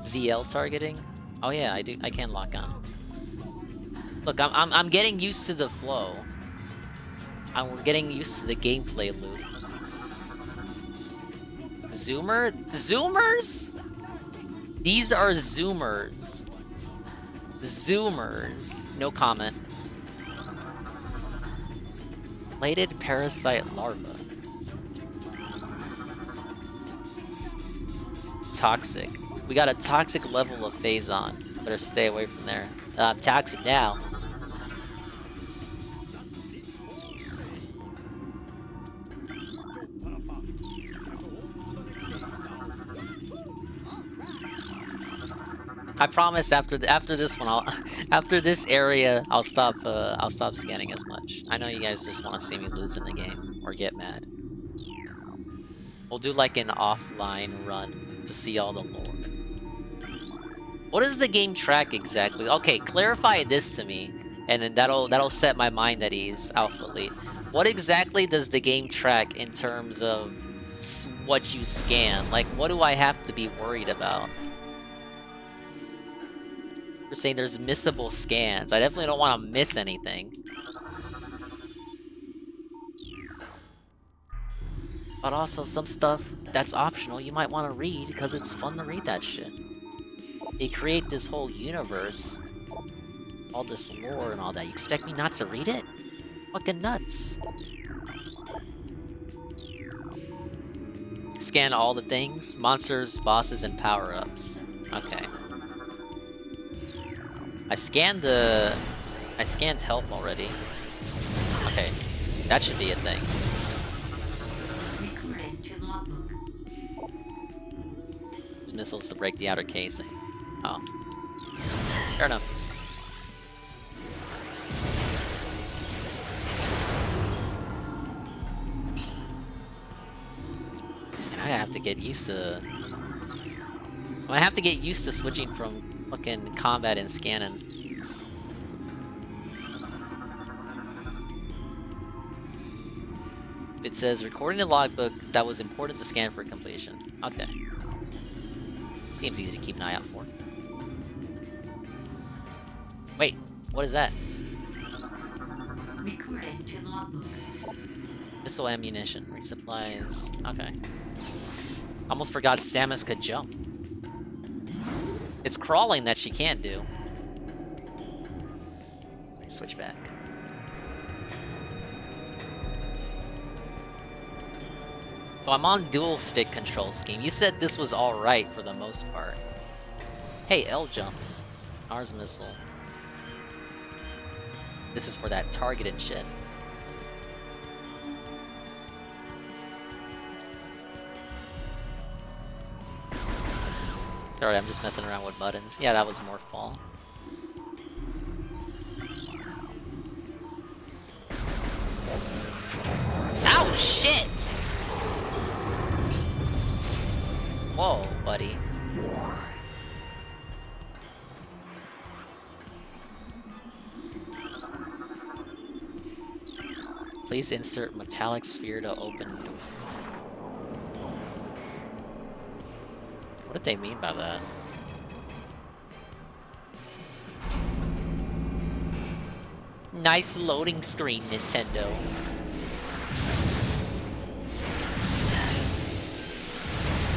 ZL targeting? Oh yeah, I can lock on. Look, I'm getting used to the flow. We're getting used to the gameplay loop. Zoomer? Zoomers? These are Zoomers. Zoomers. No comment. Plated parasite larva. Toxic. We got a toxic level of Phazon. Better stay away from there. I'm toxic now. I promise after this one, after this area, I'll stop scanning as much. I know you guys just want to see me lose in the game or get mad. We'll do like an offline run to see all the lore. What does the game track exactly? Okay, clarify this to me, and then that'll set my mind at ease, Alpha Elite. What exactly does the game track in terms of what you scan? Like, what do I have to be worried about? You're saying there's missable scans. I definitely don't want to miss anything. But also some stuff that's optional you might want to read because it's fun to read that shit. They create this whole universe, all this lore and all that. You expect me not to read it? Fucking nuts. Scan all the things. Monsters, bosses, and power-ups. Okay. I scanned help already. Okay. That should be a thing. Recording to logbook. Use missiles to break the outer casing. Oh. Fair enough. And I have to get used to... I have to get used to switching from fucking combat and scanning. It says recording a logbook that was important to scan for completion. Okay. Seems easy to keep an eye out for. Wait, what is that? Recording to logbook. Missile ammunition, resupplies. Okay. Almost forgot Samus could jump. It's crawling that she can't do. Let me switch back. So I'm on dual stick control scheme. You said this was alright for the most part. Hey, L jumps. Mars missile. This is for that target and shit. Alright, I'm just messing around with buttons. Yeah, that was more fall. Ow, shit! Whoa, buddy. Please insert metallic sphere to open door. What did they mean by that? Nice loading screen, Nintendo.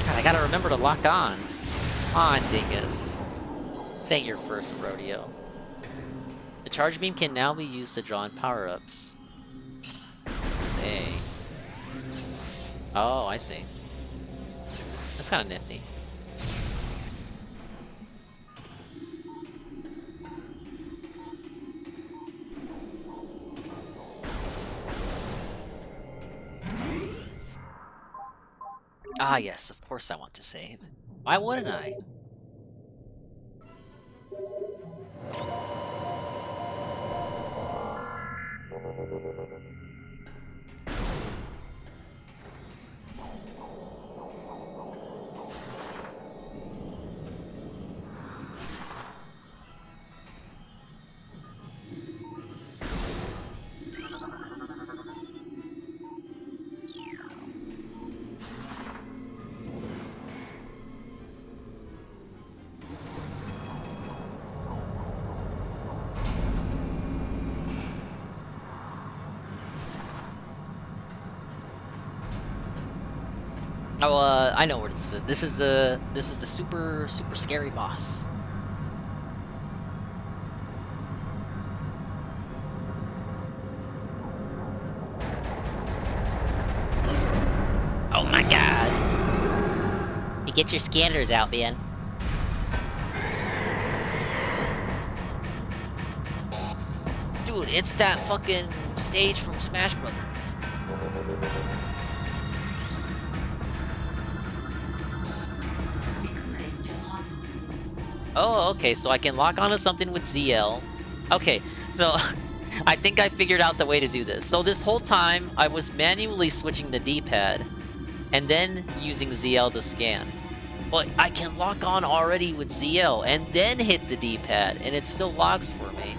God, I gotta remember to lock on. Come on, dingus. This ain't your first rodeo. The charge beam can now be used to draw in power-ups. Hey. Oh, I see. That's kind of nifty. Ah, yes, of course I want to save. Why wouldn't I? Oh, I know where this is. This is the super scary boss. Oh my god! You get your scanners out, man. Dude, it's that fucking stage from Smash Brothers. Oh, okay, so I can lock onto something with ZL. Okay, so I think I figured out the way to do this. So this whole time, I was manually switching the D-pad and then using ZL to scan. But I can lock on already with ZL and then hit the D-pad, and it still locks for me.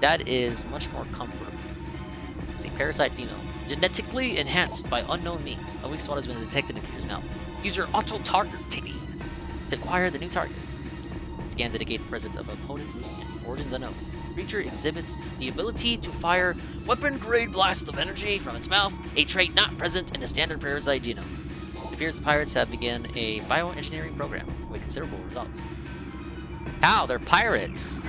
That is much more comfortable. Let's see, parasite female. Genetically enhanced by unknown means. A weak spot has been detected in the user's mouth. Use your auto-targeting to acquire the new target. Scans indicate the presence of opponent movement. Origins unknown. Creature exhibits the ability to fire weapon-grade blast of energy from its mouth, a trait not present in the standard parasite genome. It appears pirates have begun a bioengineering program with considerable results. How? They're pirates!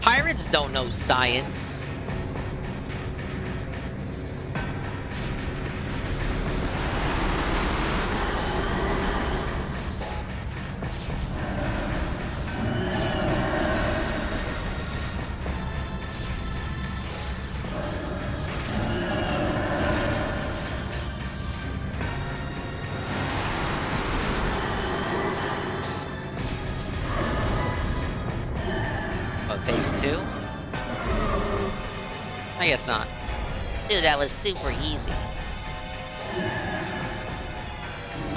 Pirates don't know science. Phase 2? I guess not. Dude, that was super easy.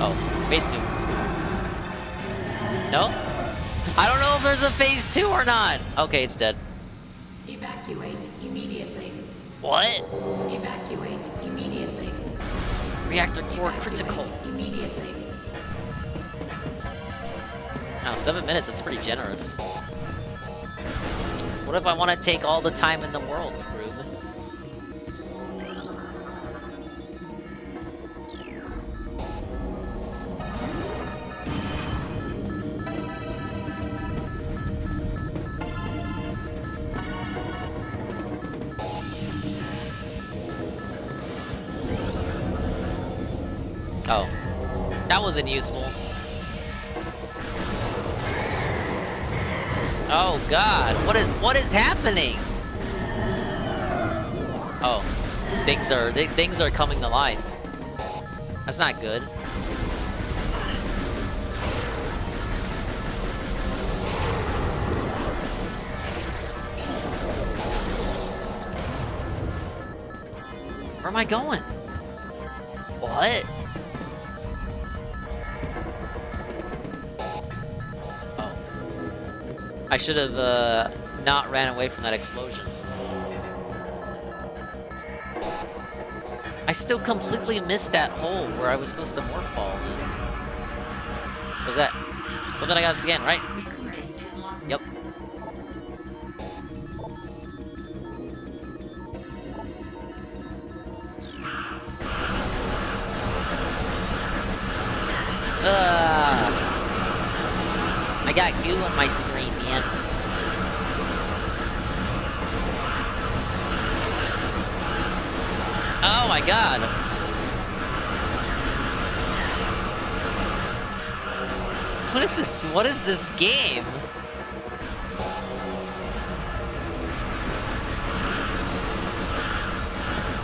Oh, Phase 2. No? I don't know if there's a Phase 2 or not. Okay, it's dead. Evacuate immediately. What? Evacuate immediately. Reactor core critical. Immediately. Now, 7 minutes, that's pretty generous. What if I want to take all the time in the world, Rube? Oh. That wasn't useful. Oh god, what is happening? Oh. Things are coming to life. That's not good. Where am I going? What? I should have not ran away from that explosion. I still completely missed that hole where I was supposed to morph ball in. Was that something I got scan, right? Yep. I got goo on my screen, man. Oh my god. What is this? What is this game?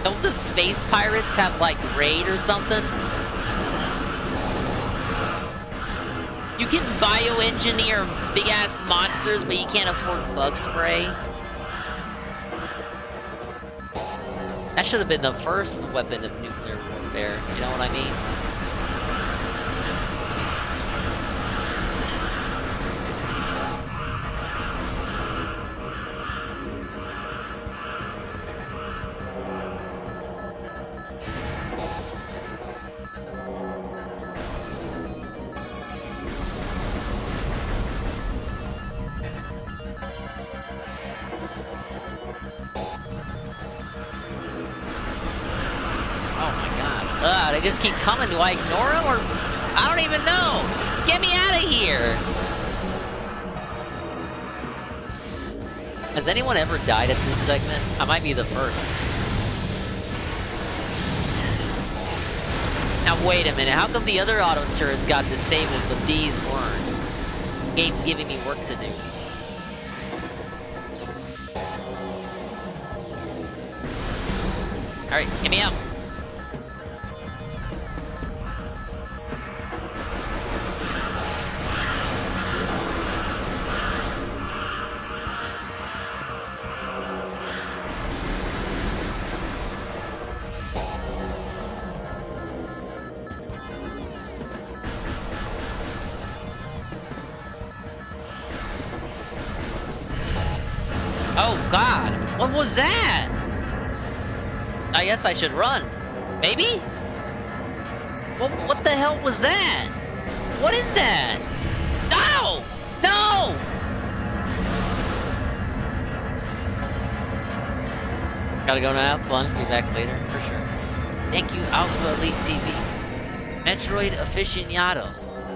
Don't the space pirates have like raid or something? You can bioengineer big ass monsters, but you can't afford bug spray. That should have been the first weapon of nuclear warfare, you know what I mean? They just keep coming. Do I ignore them or... I don't even know. Just get me out of here. Has anyone ever died at this segment? I might be the first. Now wait a minute. How come the other auto turrets got disabled but these weren't? Game's giving me work to do. Alright, get me out. Oh god, what was that? I guess I should run. Maybe? What the hell was that? What is that? No! No! Gotta go now, have fun, be back later, for sure. Thank you, Alpha Elite TV. Metroid aficionado,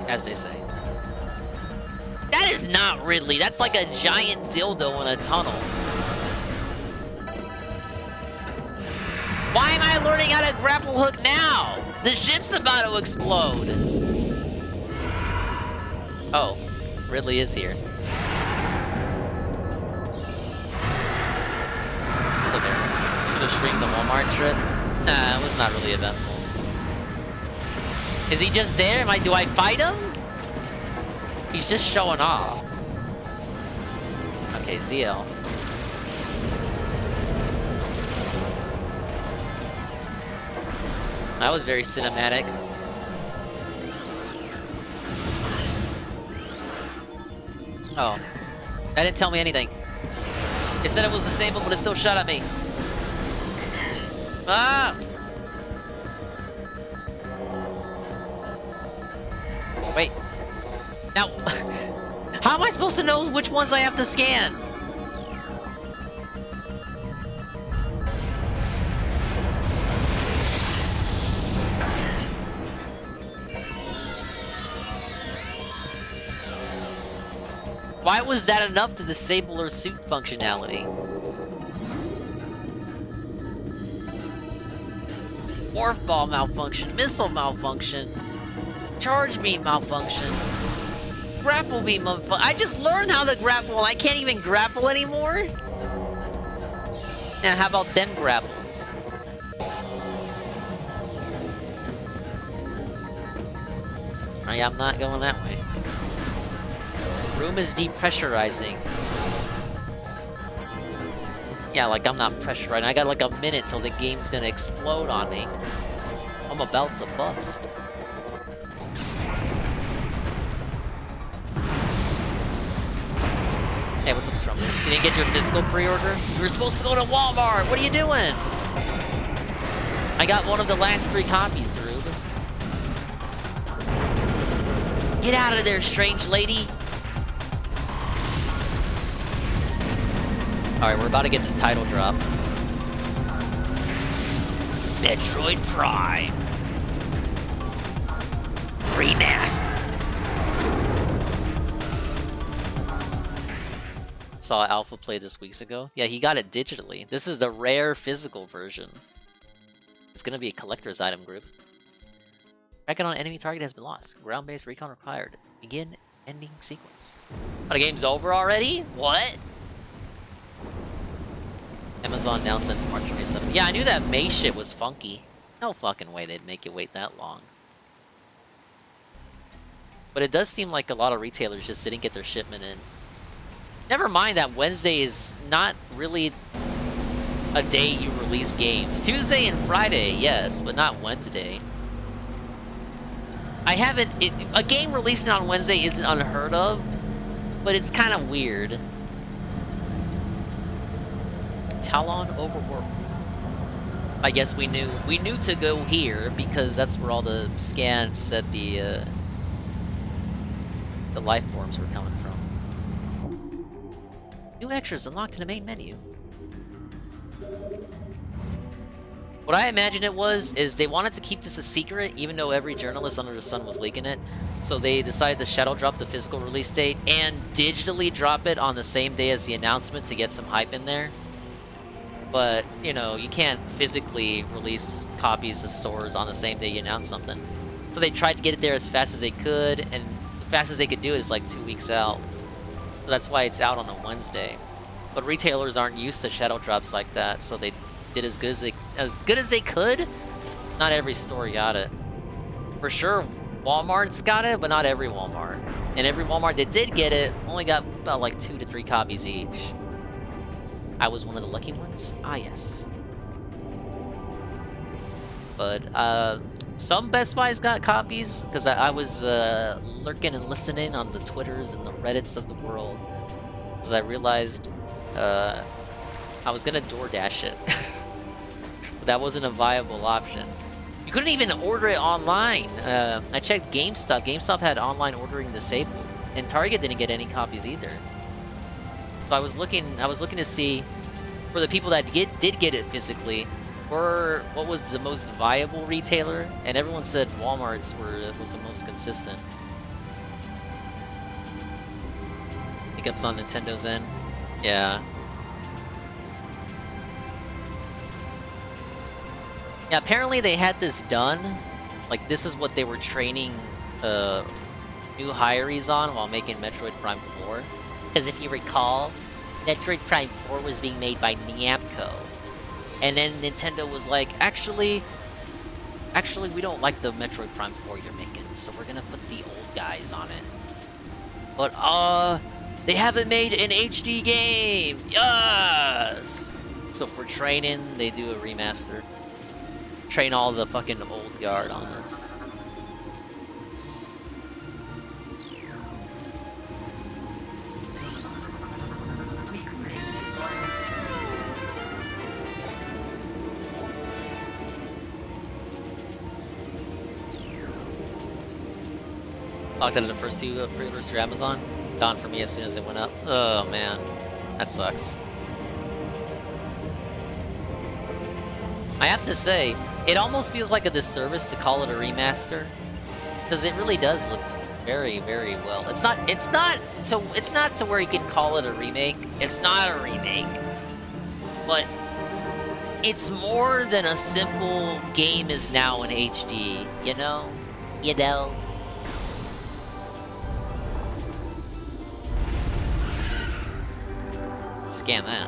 as they say. That is not Ridley. That's like a giant dildo in a tunnel. Why am I learning how to grapple hook now? The ship's about to explode. Oh, Ridley is here. It's okay. Should have streamed the Walmart trip. Nah, it was not really eventful. Is he just there? Do I fight him? He's just showing off. Okay. Okay, ZL. That was very cinematic. Oh. That didn't tell me anything. It said it was disabled, but it still shot at me. Ah! Wait. Now, how am I supposed to know which ones I have to scan? Why was that enough to disable her suit functionality? Morph ball malfunction, missile malfunction, charge beam malfunction, grapple beam malfunction. I just learned how to grapple and I can't even grapple anymore? Now how about them grapples? Oh, yeah, I'm not going that way. Room is depressurizing. Yeah, like I'm not pressurizing. I got like a minute till the game's gonna explode on me. I'm about to bust. Hey, what's up, Strumbles? You didn't get your physical pre-order? You were supposed to go to Walmart! What are you doing? I got one of the last 3 copies, Groove. Get out of there, strange lady! Alright, we're about to get the title drop. Metroid Prime. Remastered. Saw Alpha play this weeks ago. Yeah, he got it digitally. This is the rare physical version. It's gonna be a collector's item group. Tracking on enemy target has been lost. Ground-based recon required. Begin ending sequence. Oh, the game's over already? What? Amazon now sends March 27th. Yeah, I knew that May shit was funky. No fucking way they'd make you wait that long. But it does seem like a lot of retailers just didn't get their shipment in. Never mind that Wednesday is not really a day you release games. Tuesday and Friday, yes, but not Wednesday. I haven't... a game releasing on Wednesday isn't unheard of, but it's kind of weird. Talon overworked. I guess we knew to go here because that's where all the scans said the life forms were coming from. New extras unlocked in the main menu. What I imagine it was is they wanted to keep this a secret, even though every journalist under the sun was leaking it. So they decided to shadow drop the physical release date and digitally drop it on the same day as the announcement to get some hype in there. But, you know, you can't physically release copies to stores on the same day you announce something. So they tried to get it there as fast as they could, and the fastest they could do it is like 2 weeks out. So that's why it's out on a Wednesday. But retailers aren't used to shadow drops like that, so they did as good as they could. Not every store got it. For sure, Walmart's got it, but not every Walmart. And every Walmart that did get it only got about like 2 to 3 copies each. I was one of the lucky ones? Ah, yes. But, some Best Buys got copies, because I was lurking and listening on the Twitters and the Reddits of the world. Because I realized I was going to DoorDash it. But that wasn't a viable option. You couldn't even order it online. I checked GameStop. GameStop had online ordering disabled. And Target didn't get any copies either. So I was looking to see, for the people that did get it physically, what was the most viable retailer, and everyone said Walmart's was the most consistent. Hiccups on Nintendo's end. Yeah. Yeah, apparently they had this done. Like, this is what they were training new hirees on while making Metroid Prime 4. Because if you recall, Metroid Prime 4 was being made by Namco. And then Nintendo was like, actually, we don't like the Metroid Prime 4 you're making, so we're gonna put the old guys on it. But, They haven't made an HD game! Yes! So for training, they do a remaster. Train all the fucking old guard on this. Locked out of the first two pre-orders through Amazon. Gone for me as soon as it went up. Oh man, that sucks. I have to say, it almost feels like a disservice to call it a remaster, because it really does look very, very well. It's not to where you can call it a remake. It's not a remake, but it's more than a simple game is now in HD. You know. Scan that.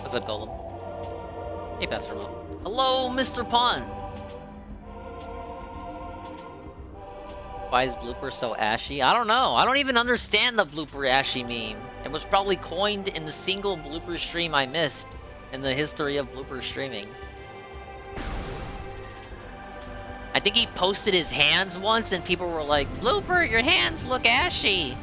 What's up, Golem? Hey, Pastor Mo. Hello, Mr. Pun! Why is Blooper so ashy? I don't know. I don't even understand the Blooper ashy meme. It was probably coined in the single Blooper stream I missed in the history of Blooper streaming. I think he posted his hands once and people were like, Blooper, your hands look ashy!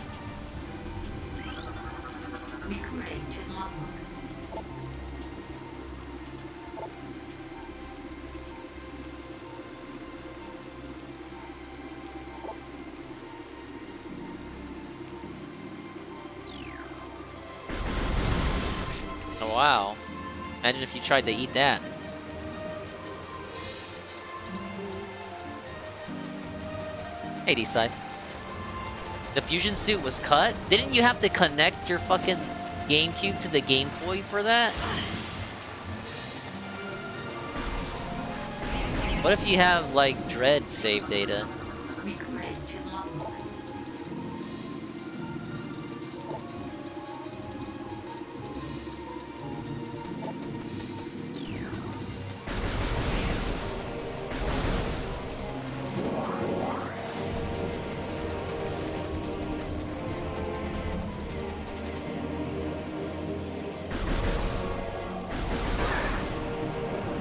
Wow. Imagine if you tried to eat that. Hey, D-Scythe. The fusion suit was cut? Didn't you have to connect your fucking GameCube to the Game Boy for that? What if you have, like, Dread save data?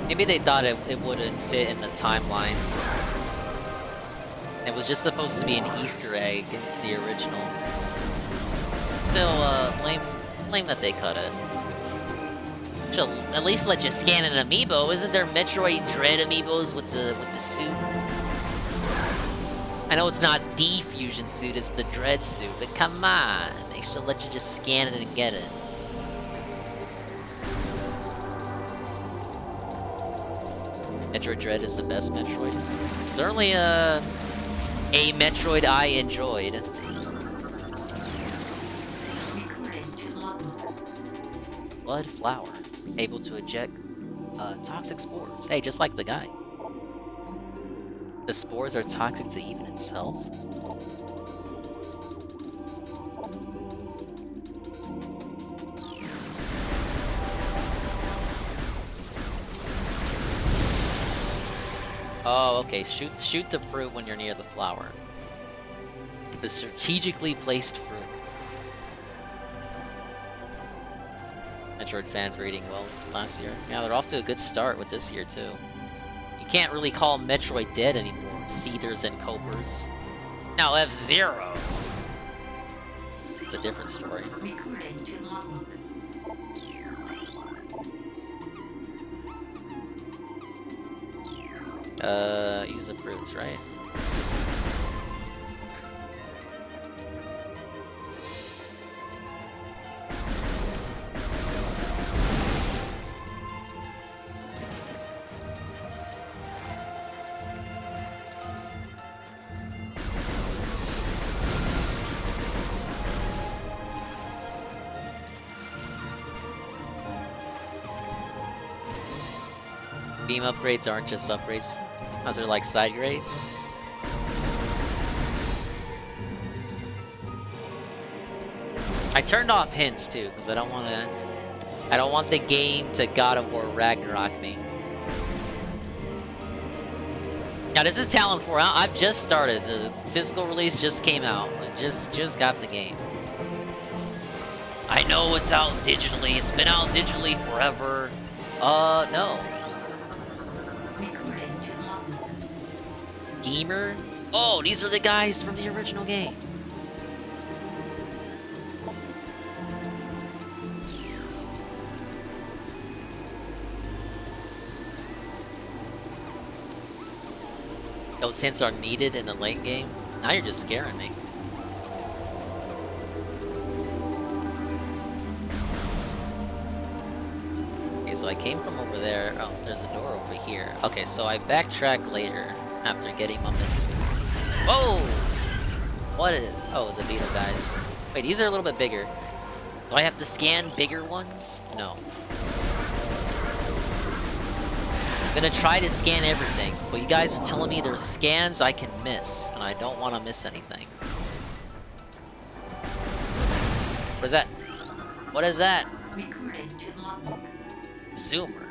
Maybe they thought it wouldn't fit in the timeline. It was just supposed to be an Easter egg in the original. Still, lame that they cut it. Should at least let you scan an amiibo. Isn't there Metroid Dread amiibos with the suit? I know it's not the fusion suit, it's the Dread suit, but come on, they should let you just scan it and get it. Metroid Dread is the best Metroid. It's certainly a Metroid I enjoyed. Blood flower, able to eject toxic spores. Hey, just like the guy. The spores are toxic to even itself. Oh, okay. Shoot the fruit when you're near the flower. The strategically placed fruit. Metroid fans rating well last year. Yeah, they're off to a good start with this year too. You can't really call Metroid dead anymore. Seethers and Copers. Now F-Zero. It's a different story. Use the fruits, right? Beam upgrades aren't just upgrades. Those are like side grades. I turned off hints too, because I don't want the game to God of War Ragnarok me. Now this is Talon 4. I've just started. The physical release just came out. I just got the game. I know it's out digitally. It's been out digitally forever. No. Gamer? Oh, these are the guys from the original game. Those hints are needed in the late game? Now you're just scaring me. Okay, so I came from over there. Oh, there's a door over here. Okay, so I backtrack later after getting my missiles. Whoa! What is... Oh, the beetle guys. Wait, these are a little bit bigger. Do I have to scan bigger ones? No. I'm gonna try to scan everything, but you guys are telling me there's scans I can miss, and I don't want to miss anything. What is that? What is that? Zoomer.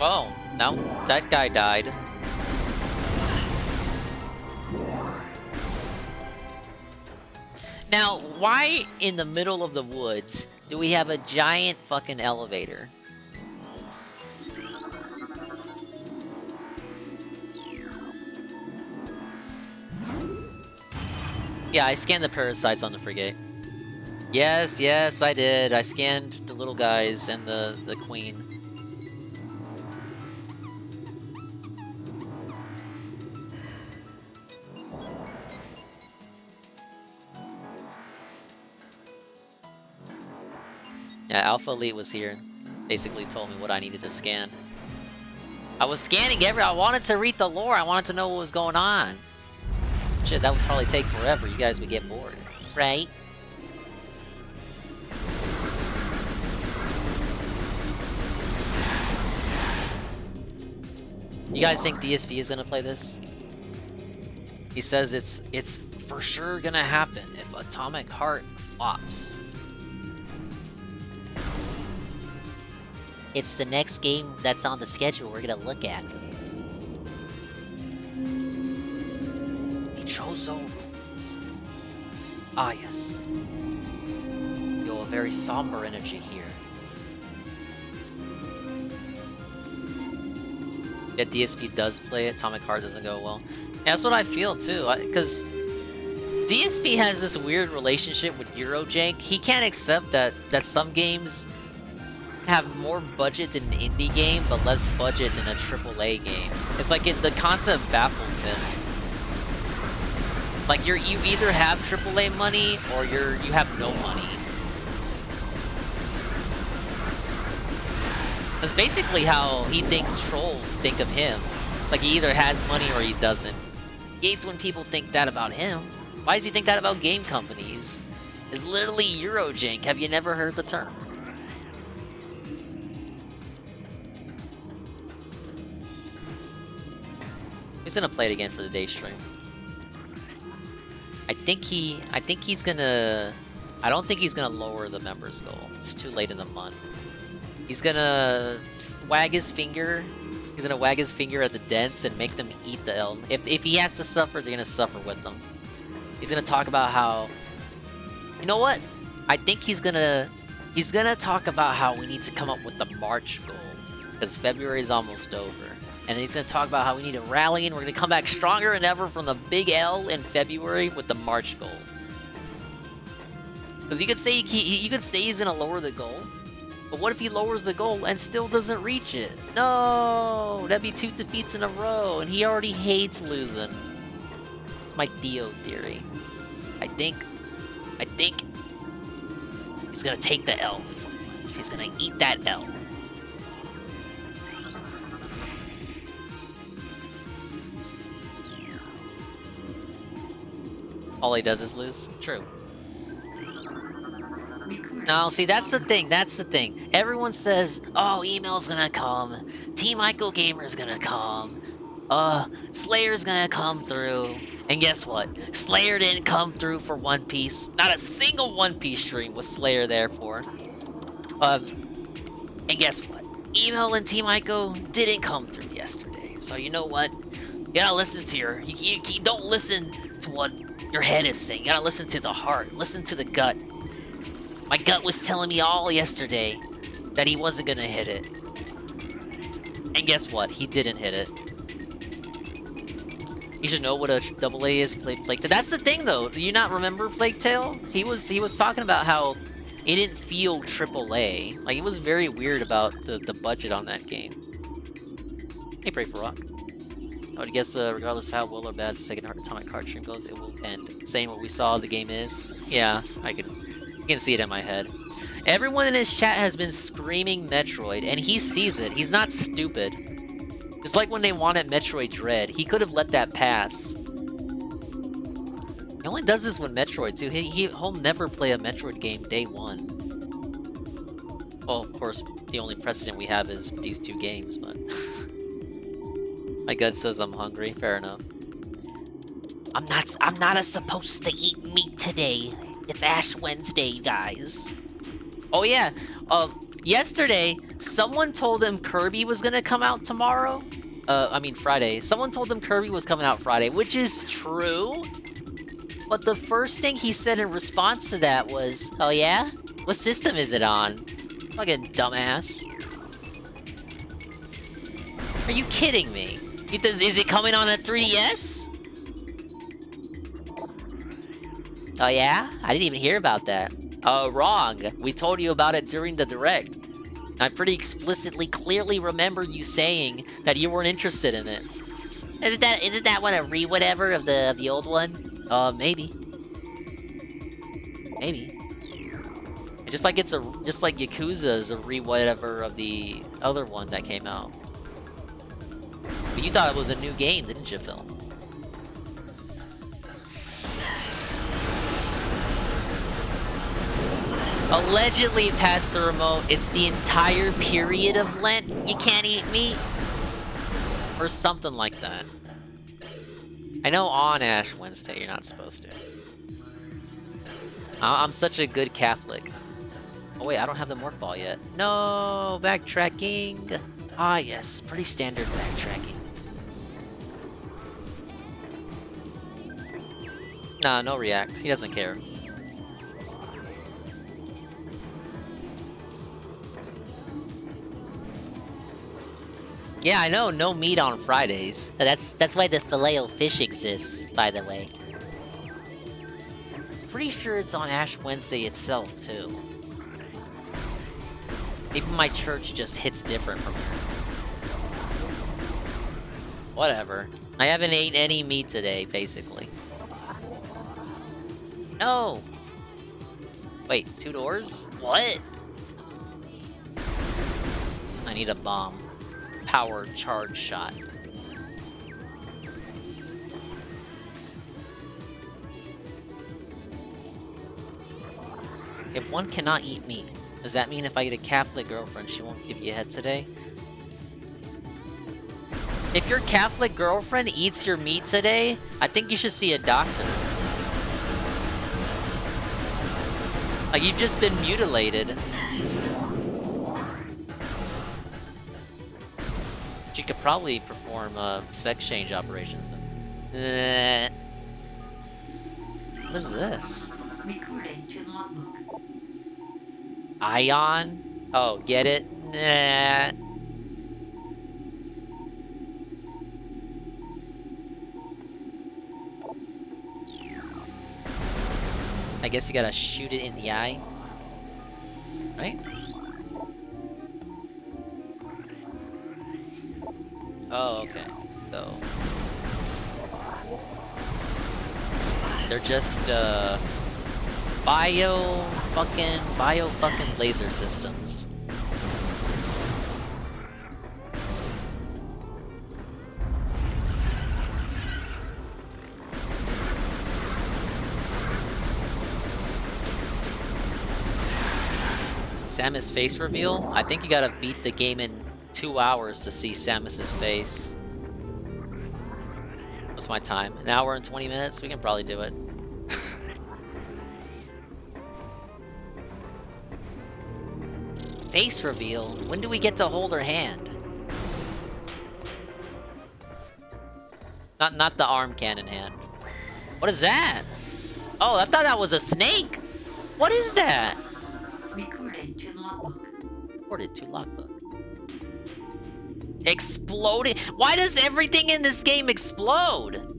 Oh, no, that guy died. Now, why in the middle of the woods do we have a giant fucking elevator? Yeah, I scanned the parasites on the frigate. Yes, yes, I did. I scanned the little guys and the queen. Yeah, Alpha Elite was here and basically told me what I needed to scan. I was scanning I wanted to read the lore. I wanted to know what was going on. Shit, that would probably take forever. You guys would get bored. Right? You guys think DSP is gonna play this? He says it's for sure gonna happen if Atomic Heart flops. It's the next game that's on the schedule we're gonna look at. Chozo ruins. Ah, yes. You have a very somber energy here. Yeah, DSP does play it. Atomic Heart doesn't go well. Yeah, that's what I feel too. Because DSP has this weird relationship with Eurojank. He can't accept that some games have more budget than an indie game, but less budget than a AAA game. It's like the concept baffles him. Like you either have AAA money or you have no money. That's basically how he thinks trolls think of him. Like he either has money or he doesn't. He hates when people think that about him. Why does he think that about game companies? It's literally Eurojank. Have you never heard the term? He's gonna play it again for the day stream. I don't think he's gonna lower the members goal. It's too late in the month. He's gonna wag his finger. He's gonna wag his finger at the dents and make them eat the L. If he has to suffer, they're gonna suffer with them. He's gonna talk about how, you know what? I think he's gonna talk about how we need to come up with the March goal because February is almost over. And then he's going to talk about how we need to rally and we're going to come back stronger than ever from the big L in February with the March goal. Because you could say he's going to lower the goal, but what if he lowers the goal and still doesn't reach it? No, that'd be 2 defeats in a row, and he already hates losing. It's my Dio theory. I think he's going to take the L. He's going to eat that L. All he does is lose? True. No, see, that's the thing. That's the thing. Everyone says, "Oh, email's gonna come. Team Ico Gamer's gonna come. Slayer's gonna come through." And guess what? Slayer didn't come through for One Piece. Not a single One Piece stream was Slayer there for. And guess what? Email and Team Ico didn't come through yesterday. So you know what? You gotta listen to you don't listen to what your head is saying. You gotta listen to the heart. Listen to the gut. My gut was telling me all yesterday that he wasn't gonna hit it. And guess what? He didn't hit it. You should know what a AA is, Plague Tale. That's the thing, though. Do you not remember Plague Tale? He was talking about how it didn't feel AAA. Like, it was very weird about the budget on that game. Hey, Pray for Rock. I would guess, regardless of how well or bad the second Atomic Heart stream goes, it will end. Saying what we saw the game is. Yeah, you can see it in my head. Everyone in his chat has been screaming Metroid, and he sees it. He's not stupid. Just like when they wanted Metroid Dread, he could have let that pass. He only does this with Metroid, too. He'll never play a Metroid game day one. Well, of course, the only precedent we have is these two games, but... My gut says I'm hungry. Fair enough. I'm not supposed to eat meat today. It's Ash Wednesday, guys. Oh yeah. Yesterday, someone told him Kirby was gonna come out tomorrow. I mean Friday. Someone told him Kirby was coming out Friday, which is true. But the first thing he said in response to that was, "Oh yeah? What system is it on?" Fucking dumbass. Are you kidding me? Is it coming on a 3DS? Oh yeah? I didn't even hear about that. Wrong. We told you about it during the Direct. I pretty explicitly, clearly remember you saying that you weren't interested in it. Isn't that what a whatever of the old one? Maybe. Maybe. Just like Yakuza is a whatever of the other one that came out. But you thought it was a new game, didn't you, Phil? Allegedly, past the remote, it's the entire period of Lent you can't eat meat? Or something like that. I know on Ash Wednesday you're not supposed to. I'm such a good Catholic. Oh wait, I don't have the morph ball yet. No, backtracking. Ah yes, pretty standard backtracking. Nah, no react. He doesn't care. Yeah, I know, no meat on Fridays. That's why the Filet-O-Fish exists, by the way. Pretty sure it's on Ash Wednesday itself, too. Maybe my church just hits different from yours. Whatever. I haven't ate any meat today, basically. No! Wait, 2 doors? What? I need a bomb. Power charge shot. If one cannot eat meat, does that mean if I get a Catholic girlfriend, she won't give you a head today? If your Catholic girlfriend eats your meat today, I think you should see a doctor. Like, you've just been mutilated. She could probably perform sex change operations then. What is this? Recording to logbook. Ion? Oh, get it? Nah. I guess you gotta shoot it in the eye. Right? Oh, okay. So... they're just, bio fucking laser systems. Samus face reveal? I think you gotta beat the game in 2 hours to see Samus's face. What's my time? An hour and 20 minutes? We can probably do it. Face reveal? When do we get to hold her hand? Not the arm cannon hand. What is that? Oh, I thought that was a snake. What is that? Recorded to logbook. Recorded to logbook. Exploded? Why does everything in this game explode?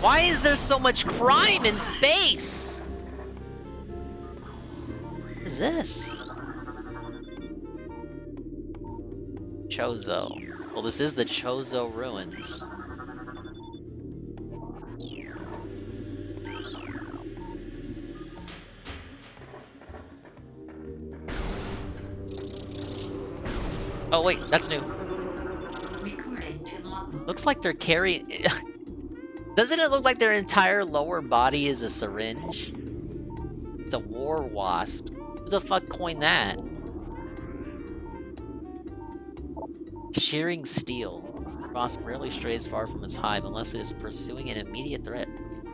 Why is there so much crime in space? What is this? Chozo. Well, this is the Chozo ruins. Oh wait, that's new. Looks like they're carrying... Doesn't it look like their entire lower body is a syringe? It's a war wasp. Who the fuck coined that? Shearing steel. The wasp rarely strays far from its hive unless it is pursuing an immediate threat.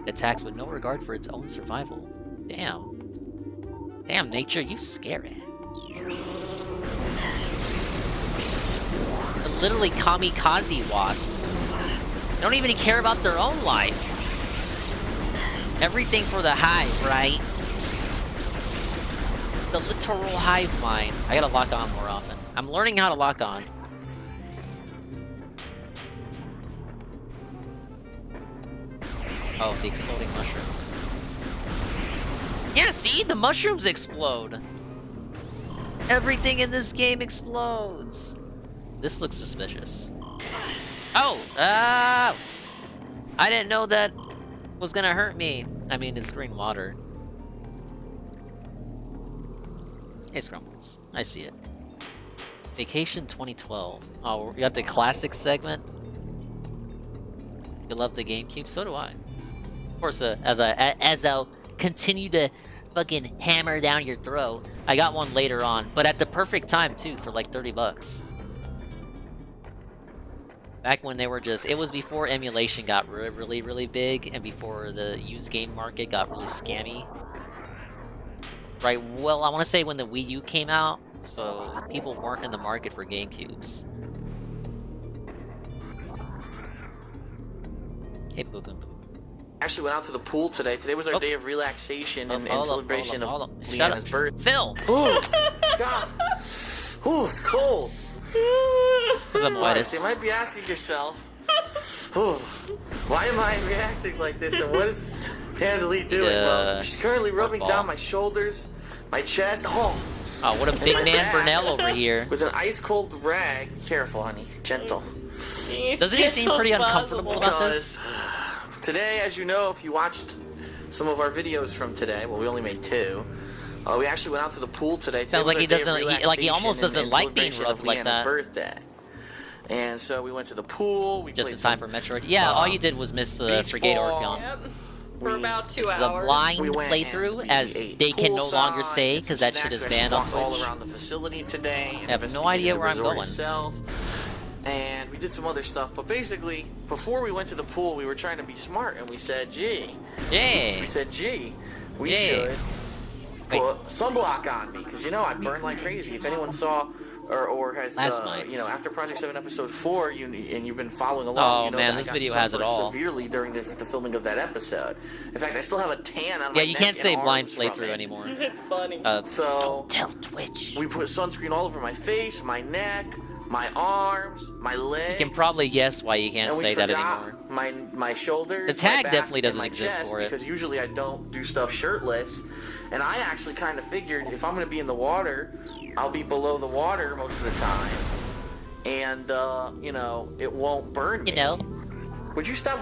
It attacks with no regard for its own survival. Damn. Damn, nature, you scary. They're literally kamikaze wasps. They don't even care about their own life. Everything for the hive, right? The literal hive mind. I gotta lock on more often. I'm learning how to lock on. Oh, the exploding mushrooms. Yeah, see? The mushrooms explode. Everything in this game explodes. This looks suspicious. Oh! I didn't know that was gonna hurt me. I mean, it's green water. Hey, Scrumbles. I see it. Vacation 2012. Oh, we got the classic segment. You love the GameCube? So do I. Of course, as I'll continue to fucking hammer down your throat, I got one later on, but at the perfect time too, for like $30. Back when they were just, it was before emulation got really, really big, and before the used game market got really scammy. Right, well, I want to say when the Wii U came out, so people weren't in the market for GameCubes. Hey, Boo Boo Boo. Actually went out to the pool today. Today was our day of relaxation and celebration of Leanna's birth. Phil! Ooh, God. Ooh, it's cold. You might be asking yourself, why am I reacting like this, and what is Pandalee doing? Well, she's currently rubbing down my shoulders, my chest. Oh, what a big man Burnell over here. With an ice cold rag. Careful, honey. Gentle. Doesn't he seem pretty uncomfortable about this? Today, as you know, if you watched some of our videos from today, well, we only made 2. We actually went out to the pool today. Sounds like he doesn't, he almost doesn't like being rubbed like that. Birthday. And so we went to the pool. We just in time for Metroid. Yeah, all you did was miss Frigate Orpheon. Yep. For about 2 hours. This is a blind playthrough, as they can no longer say, because that shit is banned on Twitch. All around the facility today. I have no idea where I'm going. And we did some other stuff, but basically, before we went to the pool, we were trying to be smart, and we said, gee. Yeah. We said, gee, we should put sunblock on me, because you know I burn like crazy. If anyone saw or has you know, after Project 7 episode 4, and you've been following along, you know man, that this I got video has it all severely during the filming of that episode. In fact, I still have a tan on my neck. Yeah, you can't say blind playthrough anymore. It's funny. So don't tell Twitch. We put sunscreen all over my face, my neck, my arms, my legs. You can probably guess why you can't say that anymore. My shoulders. The tag my back, definitely doesn't and my exist chest, for it. because usually I don't do stuff shirtless, and I actually kind of figured if I'm going to be in the water, I'll be below the water most of the time, and you know, it won't burn me. You know. Would you stop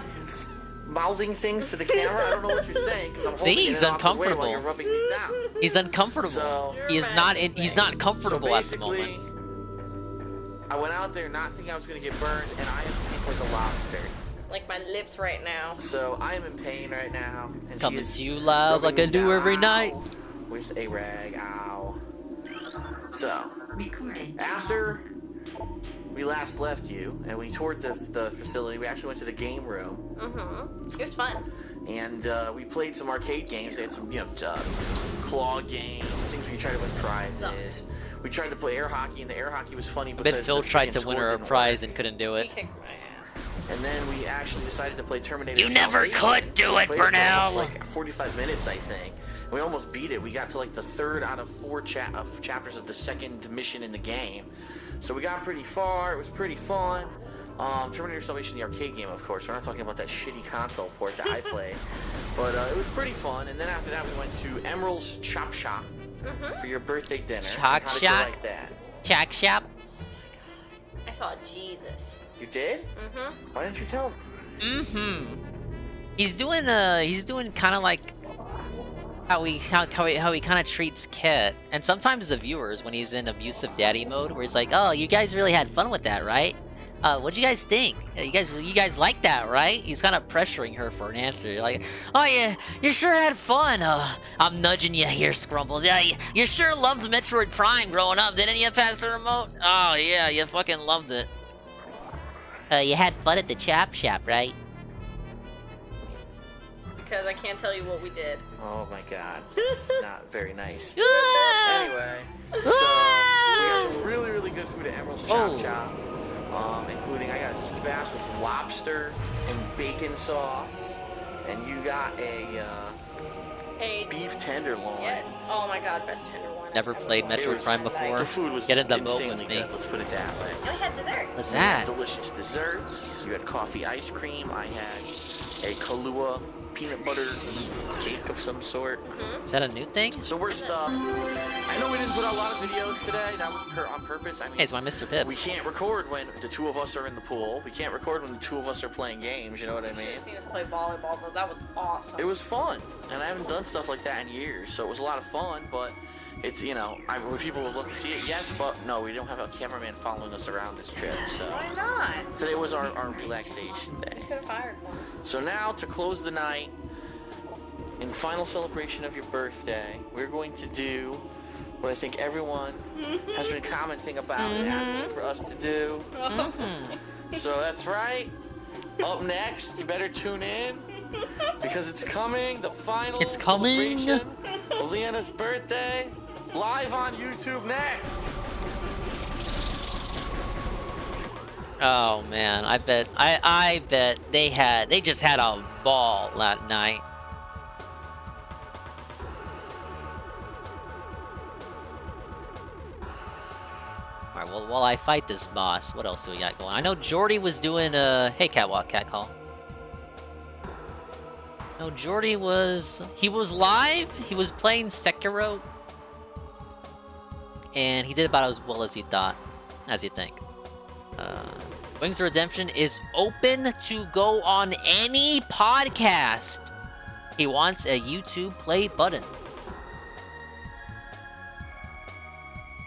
mouthing things to the camera? I don't know what you're saying, because I'm holding he's it off the way uncomfortable. while you're rubbing me down. He's uncomfortable. So, he's not comfortable at the moment. I went out there not thinking I was gonna get burned, and I am pink like a lobster. Like my lips right now. So I am in pain right now. And Coming she is to you live like I do every night. With a rag, ow. So, after we last left you, and we toured the facility, we actually went to the game room. Mm-hmm. It was fun. And we played some arcade games. They had some, claw games, things where you try to win prizes. We tried to play air hockey, and the air hockey was funny because Then Phil the tried freaking to win score her a didn't prize work. and couldn't do it. He kicked my ass. And then we actually decided to play Terminator. You never Salvation. could do it, We played for almost, Burnell. like 45 minutes, I think. And we almost beat it. We got to like the 3rd out of 4 chapters of the 2nd mission in the game. So we got pretty far. It was pretty fun. Terminator Salvation, the arcade game, of course. We're not talking about that shitty console port that I played. But it was pretty fun. And then after that, we went to Emerald's Chop Shop for your birthday dinner. Chop How did you Shop? like that? Shack Shop. I saw Jesus. You did? Mm-hmm. Why didn't you tell me? Mm-hmm. He's doing kind of like how he kind of treats Kit, and sometimes the viewers when he's in abusive daddy mode, where he's like, "Oh, you guys really had fun with that, right? What'd you guys think? You guys like that, right?" He's kind of pressuring her for an answer. You're like, "Oh yeah, you sure had fun." I'm nudging you here, Scrumbles. Yeah, you sure loved Metroid Prime growing up, didn't you, Pastor Remote? Oh yeah, you fucking loved it. You had fun at the Chop Shop, right? Because I can't tell you what we did. Oh my god. It's not very nice. Anyway, so we got some really, really good food at Emerald's Chop Shop. Including, I got a sea bass with lobster and bacon sauce. And you got a beef tenderloin. Yes. Oh my god, best tenderloin. Never played Metroid Prime before. The food was Get in the mode insanely with me. good, let's put it that way. And we had dessert. What's You had that? delicious desserts. You had coffee ice cream. I had a Kahlua peanut butter cake of some sort. Is that a new thing? So we're stuffed. I know we didn't put out a lot of videos today. That was on purpose. I mean, Hey, it's my Mr. Pip. we can't record when the 2 of us are in the pool. We can't record when the 2 of us are playing games. You know what I You should mean? have seen us play volleyball, though. That was awesome. It was fun, and I haven't done stuff like that in years. So it was a lot of fun. But it's would people look to see it? Yes, but no, we don't have a cameraman following us around this trip. So Why not? today was our relaxation day. You could have hired one. So now, to close the night, in final celebration of your birthday, we're going to do what I think everyone has been commenting about and asking for us to do. So that's right. Up next, you better tune in because it's coming. The final celebration of Leanna's birthday, live on YouTube next. Oh man, I bet they just had a ball that night. Alright, well, while I fight this boss, what else do we got going? I know Jordy was doing hey Catwalk, cat call. No, Jordy was live, he was playing Sekiro. And he did about as well as he thought, as you think. Wings of Redemption is open to go on any podcast. He wants a YouTube play button.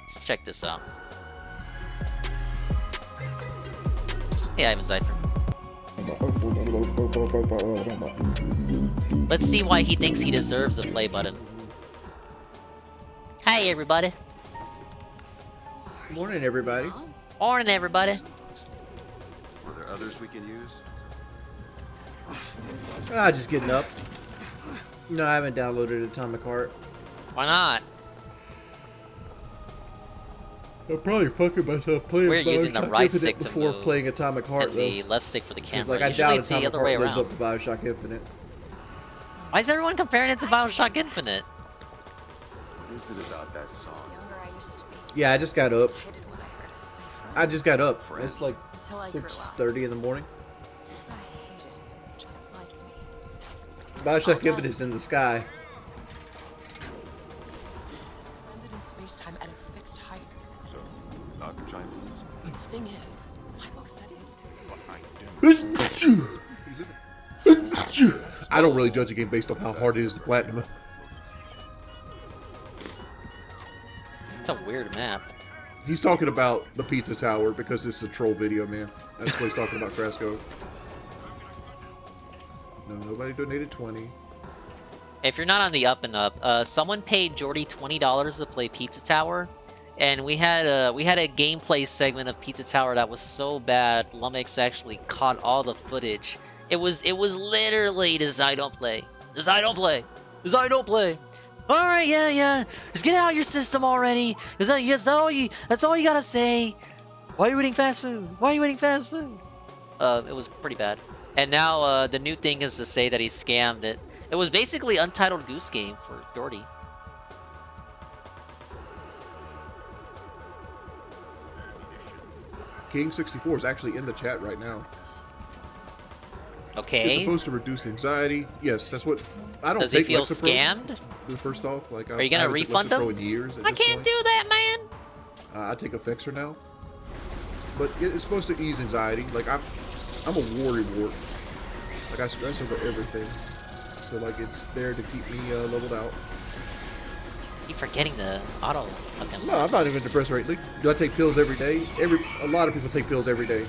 Let's check this out. Hey, Ivan Zypher. Let's see why he thinks he deserves a play button. Hey, everybody. Morning, everybody. Morning, everybody. Are there others we can use? Just getting up. No, I haven't downloaded Atomic Heart. Why not? I'm probably fucking myself playing. We're using the right stick to before move, playing Atomic Heart, and the left stick for the camera. Like, I Usually doubt it's the Atomic other Heart way lives around. up to Bioshock Infinite. Why is everyone comparing it to Bioshock Infinite? What is it about that song? Yeah, I just got up. It's like Until I grew up. 6:30 in the morning. I hated it, just like me. Bioshock Infinite is in the sky. Suspended in space-time at a fixed height. So, not Chinese. The thing is, my book said it. I don't really judge a game based on how hard it is to platinum it. It's a weird map. He's talking about the pizza tower because it's a troll video, man. That's what he's talking about, Crasco. No, nobody donated 20. If you're not on the up and up, someone paid Jordy $20 to play Pizza Tower, and we had a gameplay segment of Pizza Tower that was so bad. Lumix actually caught all the footage. It was literally Desai don't play. Desai don't play. Desai don't play. All right, yeah. Just get out your system already. That's all you gotta say. Why are you eating fast food? Why are you eating fast food? It was pretty bad. And now the new thing is to say that he scammed it. It was basically Untitled Goose Game for Jordy. King64 is actually in the chat right now. Okay. It's supposed to reduce anxiety. Yes, that's what. I don't. Does he take feel Lexapro. scammed? First off, like, are you gonna refund him? In years I can't do that, man. I take Effexor now, but it's supposed to ease anxiety. Like I'm a worrywart. Like I stress over everything, so like it's there to keep me leveled out. Keep forgetting the auto fucking. No, I'm not even depressed right. Like, do I take pills every day? A lot of people take pills every day.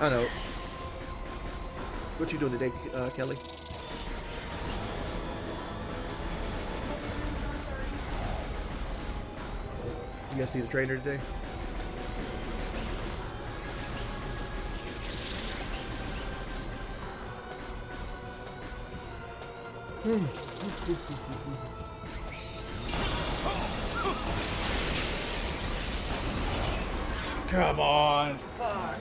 I know. What you doing today, Kelly? You guys see the trainer today? Come on. Fuck.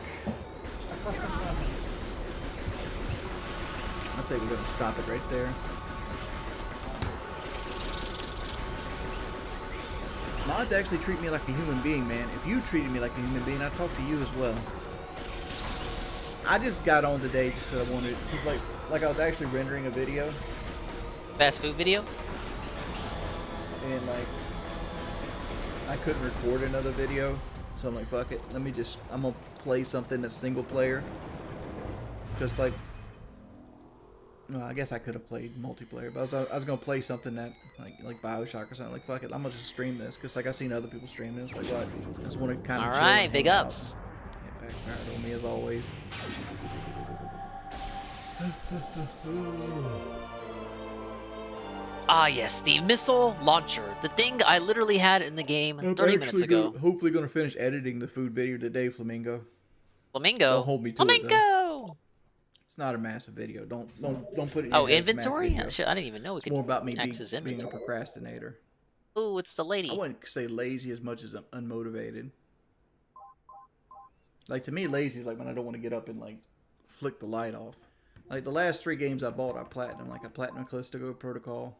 I think we're gonna stop it right there. Mods actually treat me like a human being, man. If you treated me like a human being, I'd talk to you as well. I just got on today just because I wanted, cause like I was actually rendering a video. Fast food video? And like, I couldn't record another video. So I'm like, fuck it. I'm gonna play something that's single player. Just like, well, I guess I could have played multiplayer, but I was gonna play something that like BioShock or something. Like, fuck it, I'm gonna just stream this because like I've seen other people stream this. Like, what? I just want to kind of. All right, big ups. Yeah, backfired on me as always. Ah, yes, the missile launcher. The thing I literally had in the game 30 minutes ago. Hopefully gonna finish editing the food video today, Flamingo. Flamingo? Don't hold me to Flamingo! It, it's not a massive video. Don't put it in your head it's a inventory? massive video. I didn't even know we could more about me access being a procrastinator. Ooh, it's the lady. I wouldn't say lazy as much as unmotivated. Like, to me, lazy is like when I don't want to get up and like flick the light off. Like the last 3 games I bought, I platinum. Like I platinum Callisto Protocol.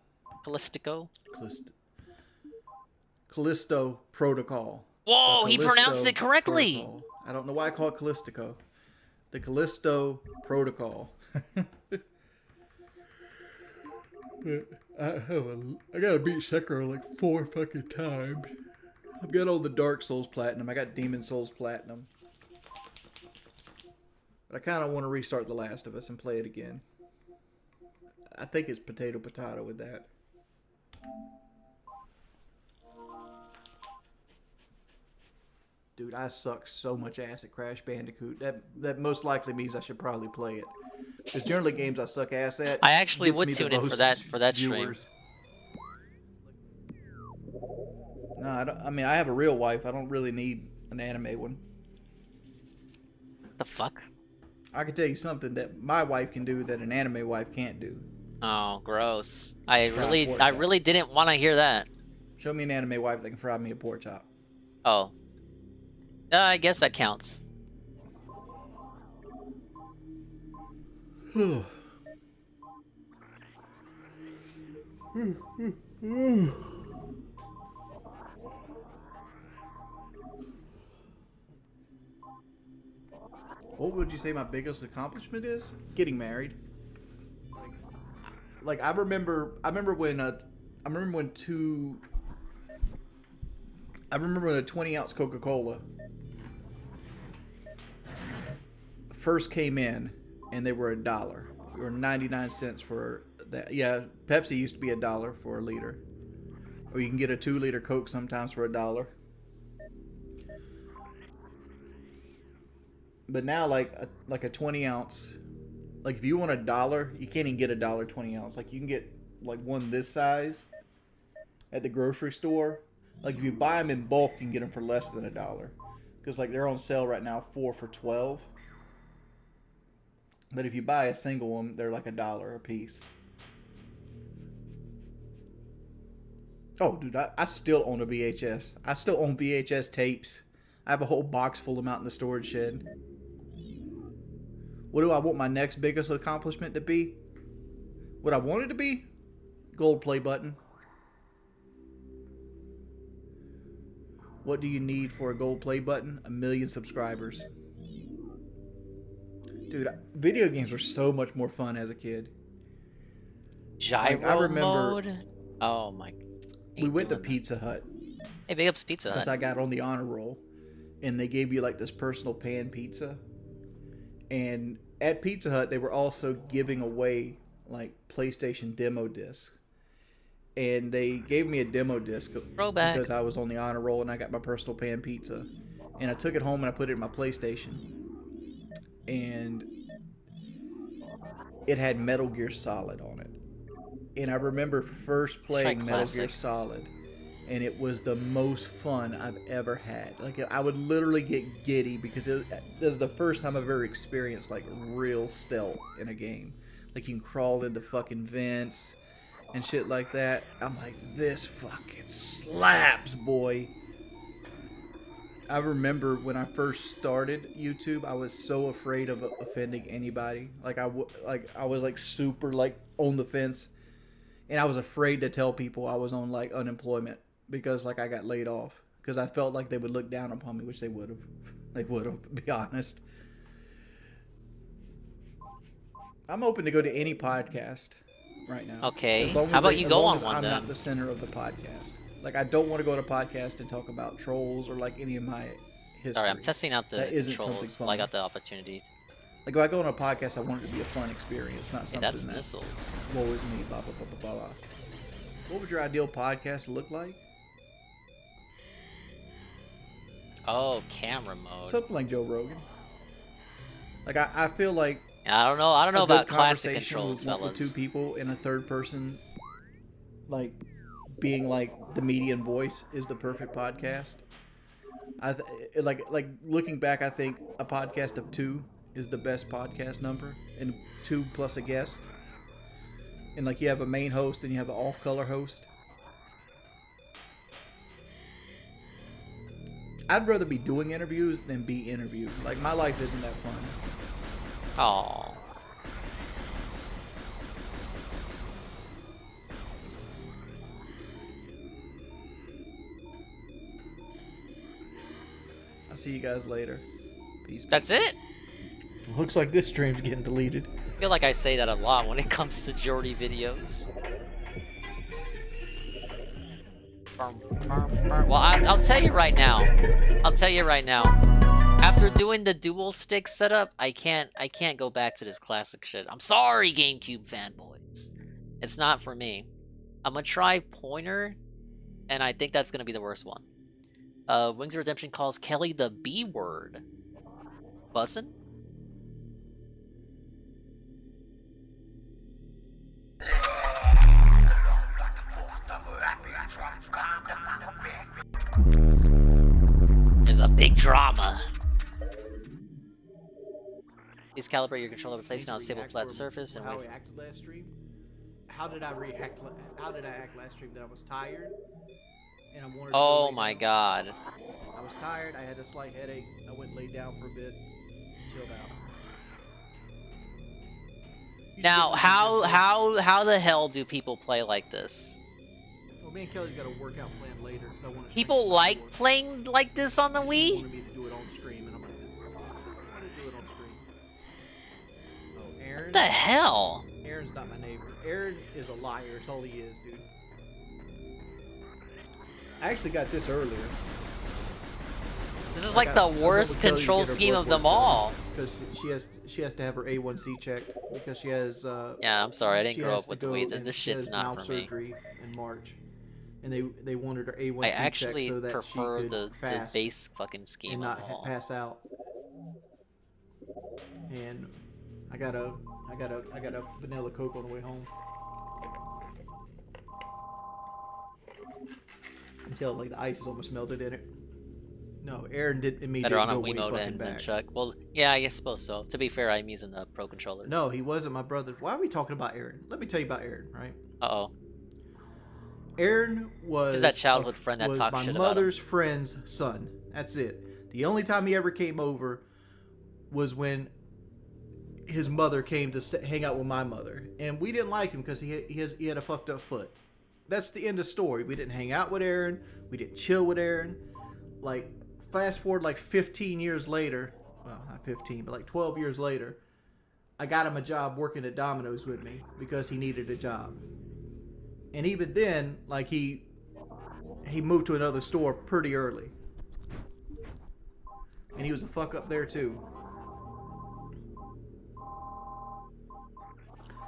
Callisto Protocol. Whoa, he pronounced it correctly. Protocol. I don't know why I call it Callistico. The Callisto Protocol. I gotta beat Sekiro like 4 fucking times. I've got all the Dark Souls Platinum. I got Demon Souls Platinum. But I kind of want to restart The Last of Us and play it again. I think it's potato with that. Dude, I suck so much ass at Crash Bandicoot. That most likely means I should probably play it. Because generally games I suck ass at. I actually would tune in for that stream. Viewers. No, I mean I have a real wife. I don't really need an anime one. The fuck? I can tell you something that my wife can do that an anime wife can't do. Oh, gross. I really didn't want to hear that. Show me an anime wife that can fry me a pork chop. Oh. I guess that counts. What would you say my biggest accomplishment is? Getting married. Like I remember when a 20-ounce Coca-Cola first came in, and they were $1 or 99 cents for Yeah, Pepsi used to be $1 for a liter, or you can get a 2-liter Coke sometimes for $1. But now, like a 20 ounce, like if you want $1, you can't even get $1 20 ounce. Like you can get like one this size at the grocery store. Like if you buy them in bulk, you can get them for less than $1, because like they're on sale right now, 4 for $12. But if you buy a single one, they're like $1 a piece. Oh, dude, I still own a VHS. I still own VHS tapes. I have a whole box full of them out in the storage shed. What do I want my next biggest accomplishment to be? What I want it to be? Gold play button. What do you need for a gold play button? 1 million subscribers. Dude, video games were so much more fun as a kid. Gyro I remember mode? Oh my. We went to Pizza Hut. Hey, big ups Pizza Hut. Because I got on the honor roll. And they gave you like this personal pan pizza. And at Pizza Hut, they were also giving away like PlayStation demo discs. And they gave me a demo disc because I was on the honor roll and I got my personal pan pizza. And I took it home and I put it in my PlayStation. And it had Metal Gear Solid on it. And I remember first playing Metal Gear Solid, and it was the most fun I've ever had. Like, I would literally get giddy because it was the first time I've ever experienced like real stealth in a game. Like you can crawl into fucking vents and shit like that. I'm like, this fucking slaps, boy. I remember when I first started YouTube, I was so afraid of offending anybody. Like I was like super like on the fence, and I was afraid to tell people I was on like unemployment because like I got laid off because I felt like they would look down upon me, which they would have. They would have, to be honest. I'm open to go to any podcast right now. Okay. How about you go on one then? I'm not the center of the podcast. Like, I don't want to go to a podcast and talk about trolls or, like, any of my history. Sorry, I'm testing out the trolls while I got the opportunity. Like, if I go on a podcast, I want it to be a fun experience, not something that's missiles. Woe is me, blah, blah, blah, blah, blah. What would your ideal podcast look like? Oh, camera mode. Something like Joe Rogan. Like, I feel like... I don't know about classic controls, fellas. With 2 people in a third person, like... being like the median voice is the perfect podcast. Like looking back, I think a podcast of 2 is the best podcast number, and 2 plus a guest. And like you have a main host and you have an off-color host. I'd rather be doing interviews than be interviewed. Like my life isn't that fun. Aww. See you guys later. Peace. That's it? Looks like this stream's getting deleted. I feel like I say that a lot when it comes to Jordy videos. Well, I'll tell you right now. After doing the dual stick setup, I can't go back to this classic shit. I'm sorry, GameCube fanboys. It's not for me. I'm gonna try pointer, and I think that's gonna be the worst one. Wings of Redemption calls Kelly the B word. Bussin'? There's a big drama. Please calibrate your controller by placing on a stable flat surface and how wait we acted last stream. How did I react? How did I act last stream? That I was tired. And I wanted oh my god. I was tired, I had a slight headache, I went and laid down for a bit, chilled out. Now, how the hell do people play like this? Well, me and Kelly's got a workout plan later, because I want to... People like playing like this on the Wii? wanted me to do it on stream, and I'm like, I want to do it on stream. Oh, Aaron? What the hell? Aaron's not my neighbor. Aaron is a liar, it's all he is, dude. I actually got this earlier. This is like the worst control scheme of them all. because she has to have her A1C checked because she has. Yeah, I'm sorry, I didn't she grow has up with to the go weed. and This she shit's has not mouth for me. surgery in March, and they wanted her A1C I checked actually so that prefer she could the fast base fucking scheme and of not all. pass out. And I got a vanilla Coke on the way home. Until like the ice is almost melted in it. No, Aaron did immediately Better on a go way Wiimote fucking than back. Chuck. Well, yeah, I suppose so. To be fair, I'm using the Pro controllers. No, he wasn't my brother. Why are we talking about Aaron? Let me tell you about Aaron, right? Uh-oh. Aaron was that childhood friend that was talks my shit about him. mother's friend's son. That's it. The only time he ever came over was when his mother came to hang out with my mother, and we didn't like him because he had a fucked up foot. That's the end of the story. We didn't hang out with Aaron. We didn't chill with Aaron. Like, fast forward like 15 years later, well, not 15, but like 12 years later, I got him a job working at Domino's with me because he needed a job. And even then, like, he moved to another store pretty early. And he was a fuck up there too.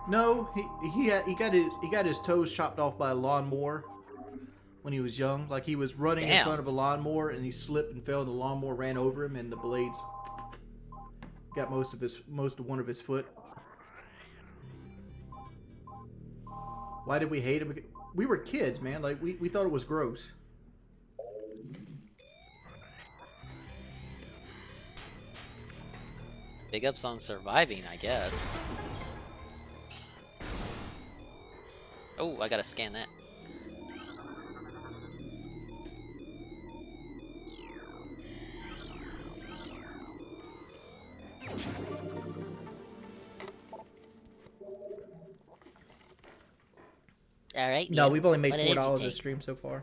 No, he got his toes chopped off by a lawnmower when he was young. Like, he was running in front of a lawnmower and he slipped and fell and the lawnmower ran over him and the blades got most of one of his foot. Why did we hate him? We were kids, man. Like, we thought it was gross. Big ups on surviving, I guess. Oh, I gotta scan that. Alright. No, we've only made what energy $4 a tank? stream so far.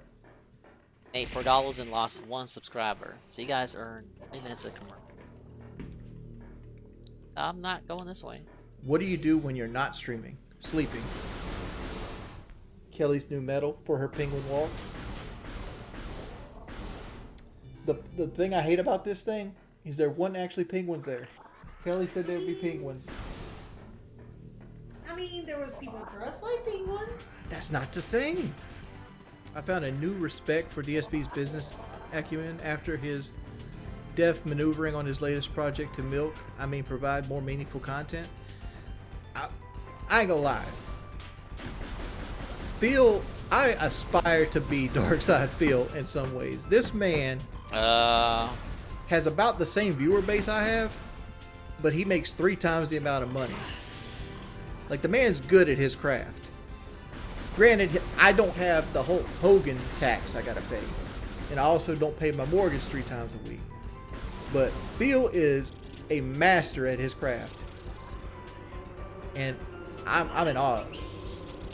Made $4 and lost 1 subscriber. So you guys earned 3 minutes of commercial. I'm not going this way. What do you do when you're not streaming? Sleeping. Kelly's new medal for her penguin walk. The thing I hate about this thing is there wasn't actually penguins there. Kelly said there would be penguins. I mean, there was people dressed like penguins. That's not the same. I found a new respect for DSP's business acumen after his deft maneuvering on his latest project to provide more meaningful content. I ain't gonna lie. I aspire to be Darkside Phil in some ways. This man has about the same viewer base I have, but he makes 3 times the amount of money. Like, the man's good at his craft. Granted, I don't have the whole Hogan tax I gotta pay, and I also don't pay my mortgage 3 times a week. But Phil is a master at his craft, and I'm in awe.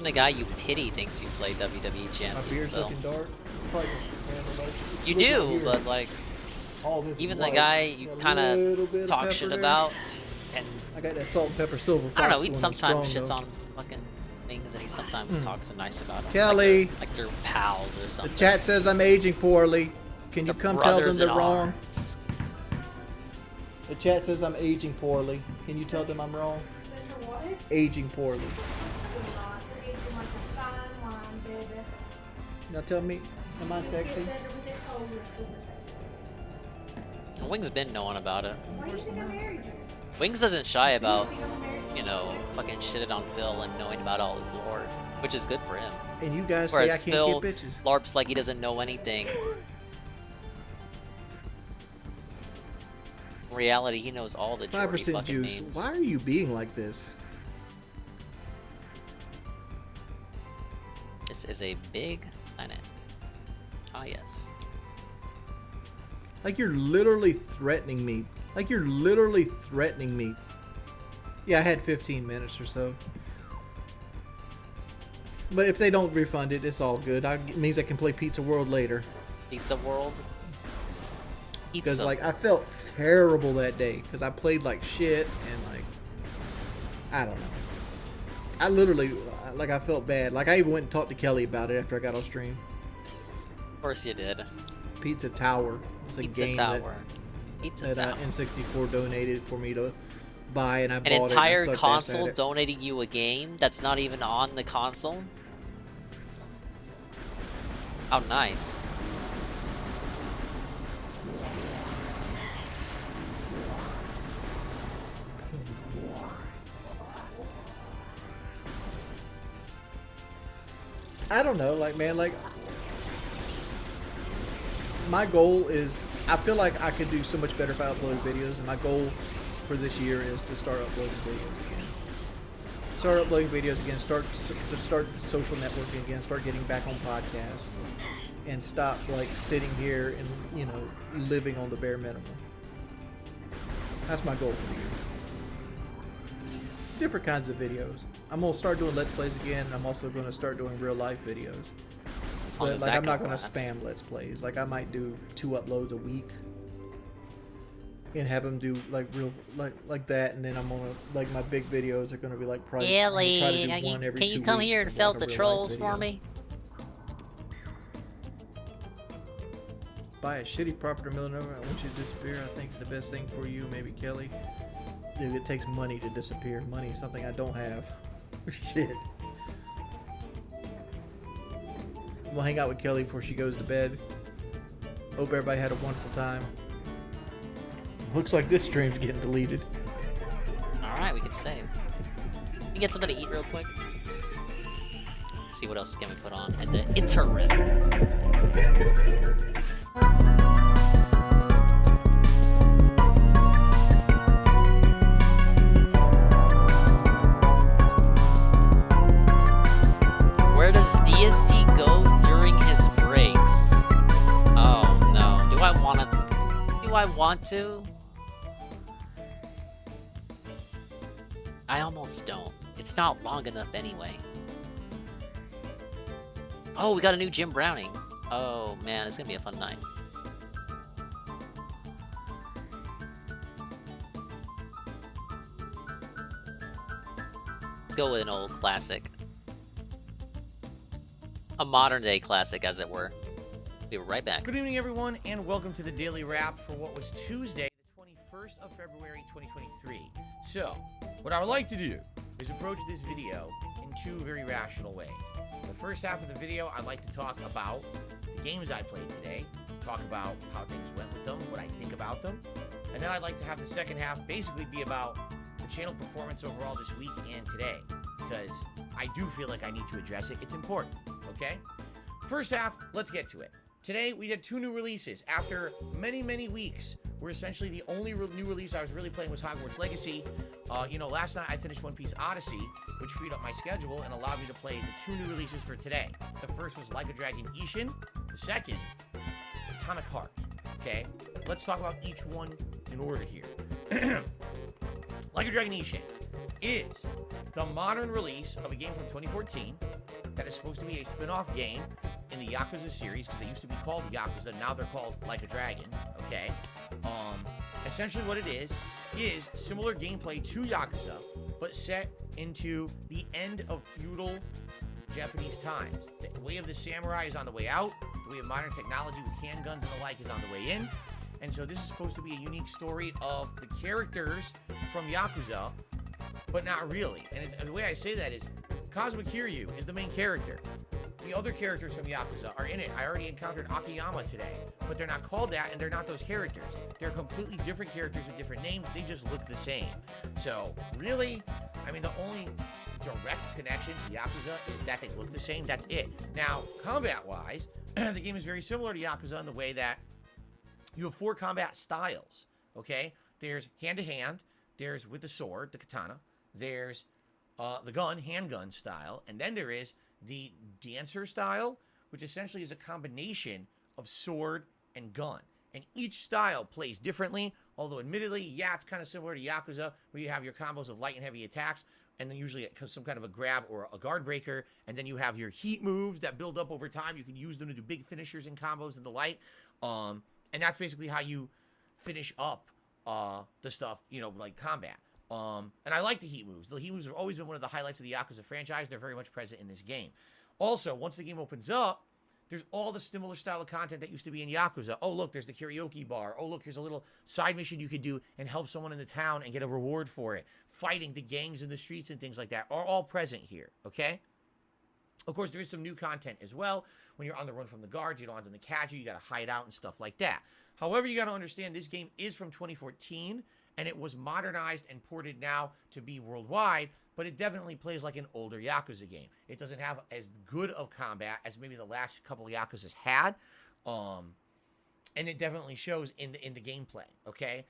The guy you pity thinks you play WWE My Champions, beard's Phil. looking dark. Probably just, man, You look do, right here. but like, All this even the white. guy you Got a kind little of bit of talk pepper shit there. about, and I got that salt and pepper silver. I don't know, fox he going sometimes strong, shits though. on fucking things, and he sometimes talks nice about them. Kelly. Like they're pals or The something. chat says I'm aging poorly. Can you come tell them Brothers they're in wrong? arms. The chat says I'm aging poorly. Can you tell them I'm wrong? Aging poorly. Now tell me, am I sexy? Wings been knowing about it. Why do you think I married you? Wings doesn't shy about, fucking shitting on Phil and knowing about all his lore, which is good for him. And you guys say I Whereas can't Phil get bitches. LARPs like he doesn't know anything. In reality, he knows all the Jordy 5% fucking juice. names. Why are you being like this? This is a big planet. Ah, yes. Like, you're literally threatening me. Yeah, I had 15 minutes or so. But if they don't refund it, it's all good. It means I can play Pizza World later. Pizza World? Because, like, I felt terrible that day. Because I played like shit and, like, I don't know. I literally, like, I felt bad. Like, I even went and talked to Kelly about it after I got off stream. Of course you did. Pizza Tower. It's a Pizza game Tower. Pizza that Town. N64 donated for me to buy, and I bought An entire it. And I sucked ass console at it. donating you a game that's not even on the console? How nice. I don't know, like, man, like, my goal is, I feel like I could do so much better if I upload videos, and my goal for this year is to start uploading videos again. Start uploading videos again, start social networking again, start getting back on podcasts, and stop, like, sitting here and, you know, living on the bare minimum. That's my goal for the year. Different kinds of videos. I'm gonna start doing Let's Plays again. I'm also gonna start doing real life videos. But like, I'm not gonna spam Let's Plays. Like, I might do 2 uploads a week and have them do like real like that, and then I'm gonna, like, my big videos are gonna be like probably Ellie, try to do one every can 2 you come weeks here and of, felt like, the a real life trolls for video. me? Buy a shitty property in Villanova. I want you to disappear. I think it's the best thing for you. Maybe Kelly. Dude, it takes money to disappear. Money is something I don't have. Shit. I'm gonna hang out with Kelly before she goes to bed. Hope everybody had a wonderful time. Looks like this stream's getting deleted. Alright, we can save. You get something to eat real quick. See what else can we put on at the interim. Where does DSP go during his breaks? Oh no. Do I want to? I almost don't. It's not long enough anyway. Oh, we got a new Jim Browning. Oh man, it's gonna be a fun night. Let's go with an old classic. A modern day classic, as it were. Be right back. Good evening, everyone, and welcome to the Daily Wrap for what was Tuesday, the 21st of February, 2023. So, what I would like to do is approach this video in 2 very rational ways. The first half of the video, I'd like to talk about the games I played today, talk about how things went with them, what I think about them, and then I'd like to have the second half basically be about the channel performance overall this week and today, because I do feel like I need to address it. It's important, okay? First half, let's get to it. Today, we did 2 new releases. After many, many weeks, where essentially the only new release I was really playing was Hogwarts Legacy. You know, last night I finished One Piece Odyssey, which freed up my schedule and allowed me to play the 2 new releases for today. The first was Like a Dragon Ishin. The second, Atomic Heart. Okay? Let's talk about each one in order here. Like a Dragon Ishin is the modern release of a game from 2014 that is supposed to be a spin-off game in the Yakuza series, because they used to be called Yakuza, now they're called Like a Dragon, okay? Essentially what it is similar gameplay to Yakuza, but set into the end of feudal Japanese times. The way of the samurai is on the way out, the way of modern technology with handguns and the like is on the way in, and so this is supposed to be a unique story of the characters from Yakuza, but not really. And the way I say that is, Cosmic Kiryu is the main character. The other characters from Yakuza are in it. I already encountered Akiyama today, but they're not called that, and they're not those characters. They're completely different characters with different names. They just look the same. So, really, I mean, the only direct connection to Yakuza is that they look the same. That's it. Now, combat-wise, the game is very similar to Yakuza in the way that you have 4 combat styles, okay? There's hand-to-hand, there's with the sword, the katana, there's the gun, handgun style, and then there is the dancer style, which essentially is a combination of sword and gun. And each style plays differently, although admittedly, yeah, it's kind of similar to Yakuza, where you have your combos of light and heavy attacks, and then usually some kind of a grab or a guard breaker, and then you have your heat moves that build up over time. You can use them to do big finishers and combos and the like. And that's basically how you finish up the stuff, you know, like combat. And I like the heat moves. The heat moves have always been one of the highlights of the Yakuza franchise. They're very much present in this game. Also, once the game opens up, there's all the similar style of content that used to be in Yakuza. Oh, look, there's the karaoke bar. Oh, look, here's a little side mission you could do and help someone in the town and get a reward for it. Fighting the gangs in the streets and things like that are all present here, okay? Of course, there is some new content as well. When you're on the run from the guards, you don't want them to catch you. You got to hide out and stuff like that. However, you got to understand this game is from 2014, and it was modernized and ported now to be worldwide, but it definitely plays like an older Yakuza game. It doesn't have as good of combat as maybe the last couple of Yakuzas had, and it definitely shows in the gameplay, okay?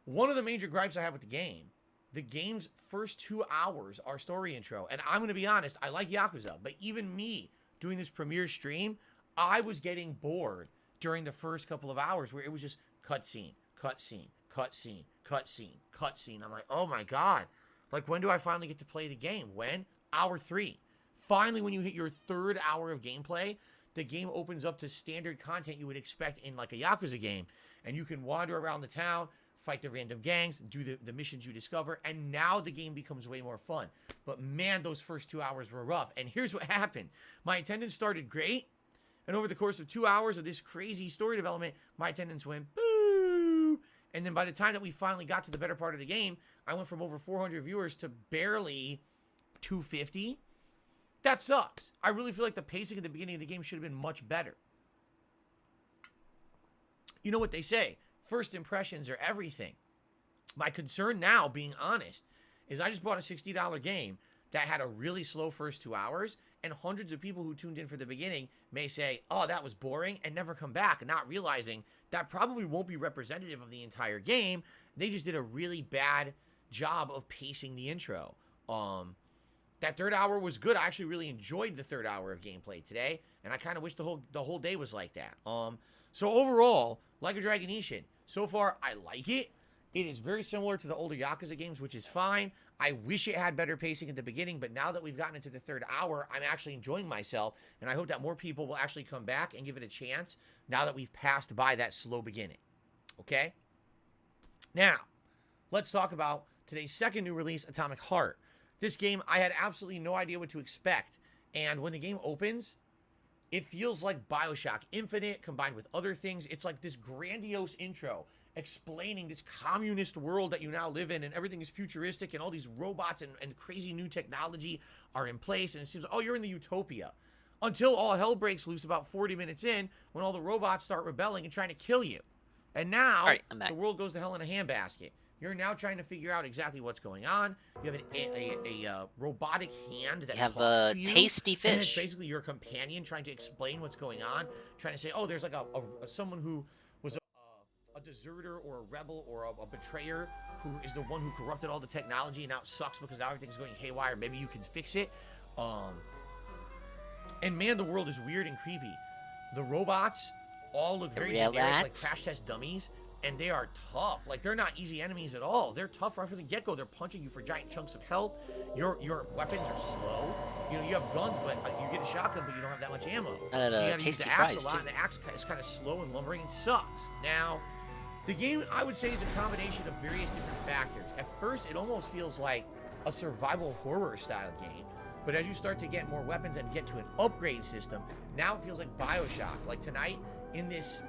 One of the major gripes I have with the game's first 2 hours are story intro, and I'm going to be honest, I like Yakuza, but even me doing this premiere stream, I was getting bored during the first couple of hours where it was just cutscene, cutscene, cutscene, cutscene, cutscene. I'm like, oh my God. Like, when do I finally get to play the game? When? Hour 3. Finally, when you hit your 3rd hour of gameplay, the game opens up to standard content you would expect in like a Yakuza game. And you can wander around the town, fight the random gangs, do the missions you discover, and now the game becomes way more fun. But man, those first 2 hours were rough. And here's what happened. My attendance started great. And over the course of 2 hours of this crazy story development, my attendance went boo. And then by the time that we finally got to the better part of the game, I went from over 400 viewers to barely 250. That sucks. I really feel like the pacing at the beginning of the game should have been much better. You know what they say, first impressions are everything. My concern now, being honest, is I just bought a $60 game that had a really slow first 2 hours, and hundreds of people who tuned in for the beginning may say, oh, that was boring, and never come back, not realizing that probably won't be representative of the entire game. They just did a really bad job of pacing the intro. That 3rd hour was good. I actually really enjoyed the 3rd hour of gameplay today, and I kind of wish the whole day was like that. So overall, Like a Dragon Ishin, so far I like it. It is very similar to the older Yakuza games, which is fine. I wish it had better pacing at the beginning, but now that we've gotten into the 3rd hour, I'm actually enjoying myself, and I hope that more people will actually come back and give it a chance now that we've passed by that slow beginning. Okay? Now, let's talk about today's second new release, Atomic Heart. This game, I had absolutely no idea what to expect, and when the game opens, it feels like BioShock Infinite combined with other things. It's like this grandiose intro explaining this communist world that you now live in, and everything is futuristic, and all these robots and crazy new technology are in place, and it seems, oh, you're in the utopia. Until all hell breaks loose about 40 minutes in, when all the robots start rebelling and trying to kill you. And now, the world goes to hell in a handbasket. You're now trying to figure out exactly what's going on. You have a robotic hand that talks to you. Tasty fish. And it's basically your companion trying to explain what's going on, trying to say, oh, there's like someone who was a deserter or a rebel or a betrayer who is the one who corrupted all the technology, and now it sucks because now everything's going haywire. Maybe you can fix it. And man, the world is weird and creepy. The robots all look very generic, like crash test dummies, and they are tough. Like, they're not easy enemies at all. They're tough right from the get-go. They're punching you for giant chunks of health. Your weapons are slow. You know, you have guns, but you get a shotgun, but you don't have that much ammo. So you gotta use the axe a lot, and the axe is kind of slow and lumbering and sucks. Now, the game, I would say, is a combination of various different factors. At first, it almost feels like a survival horror style game. But as you start to get more weapons and get to an upgrade system, now it feels like BioShock. Like tonight, in this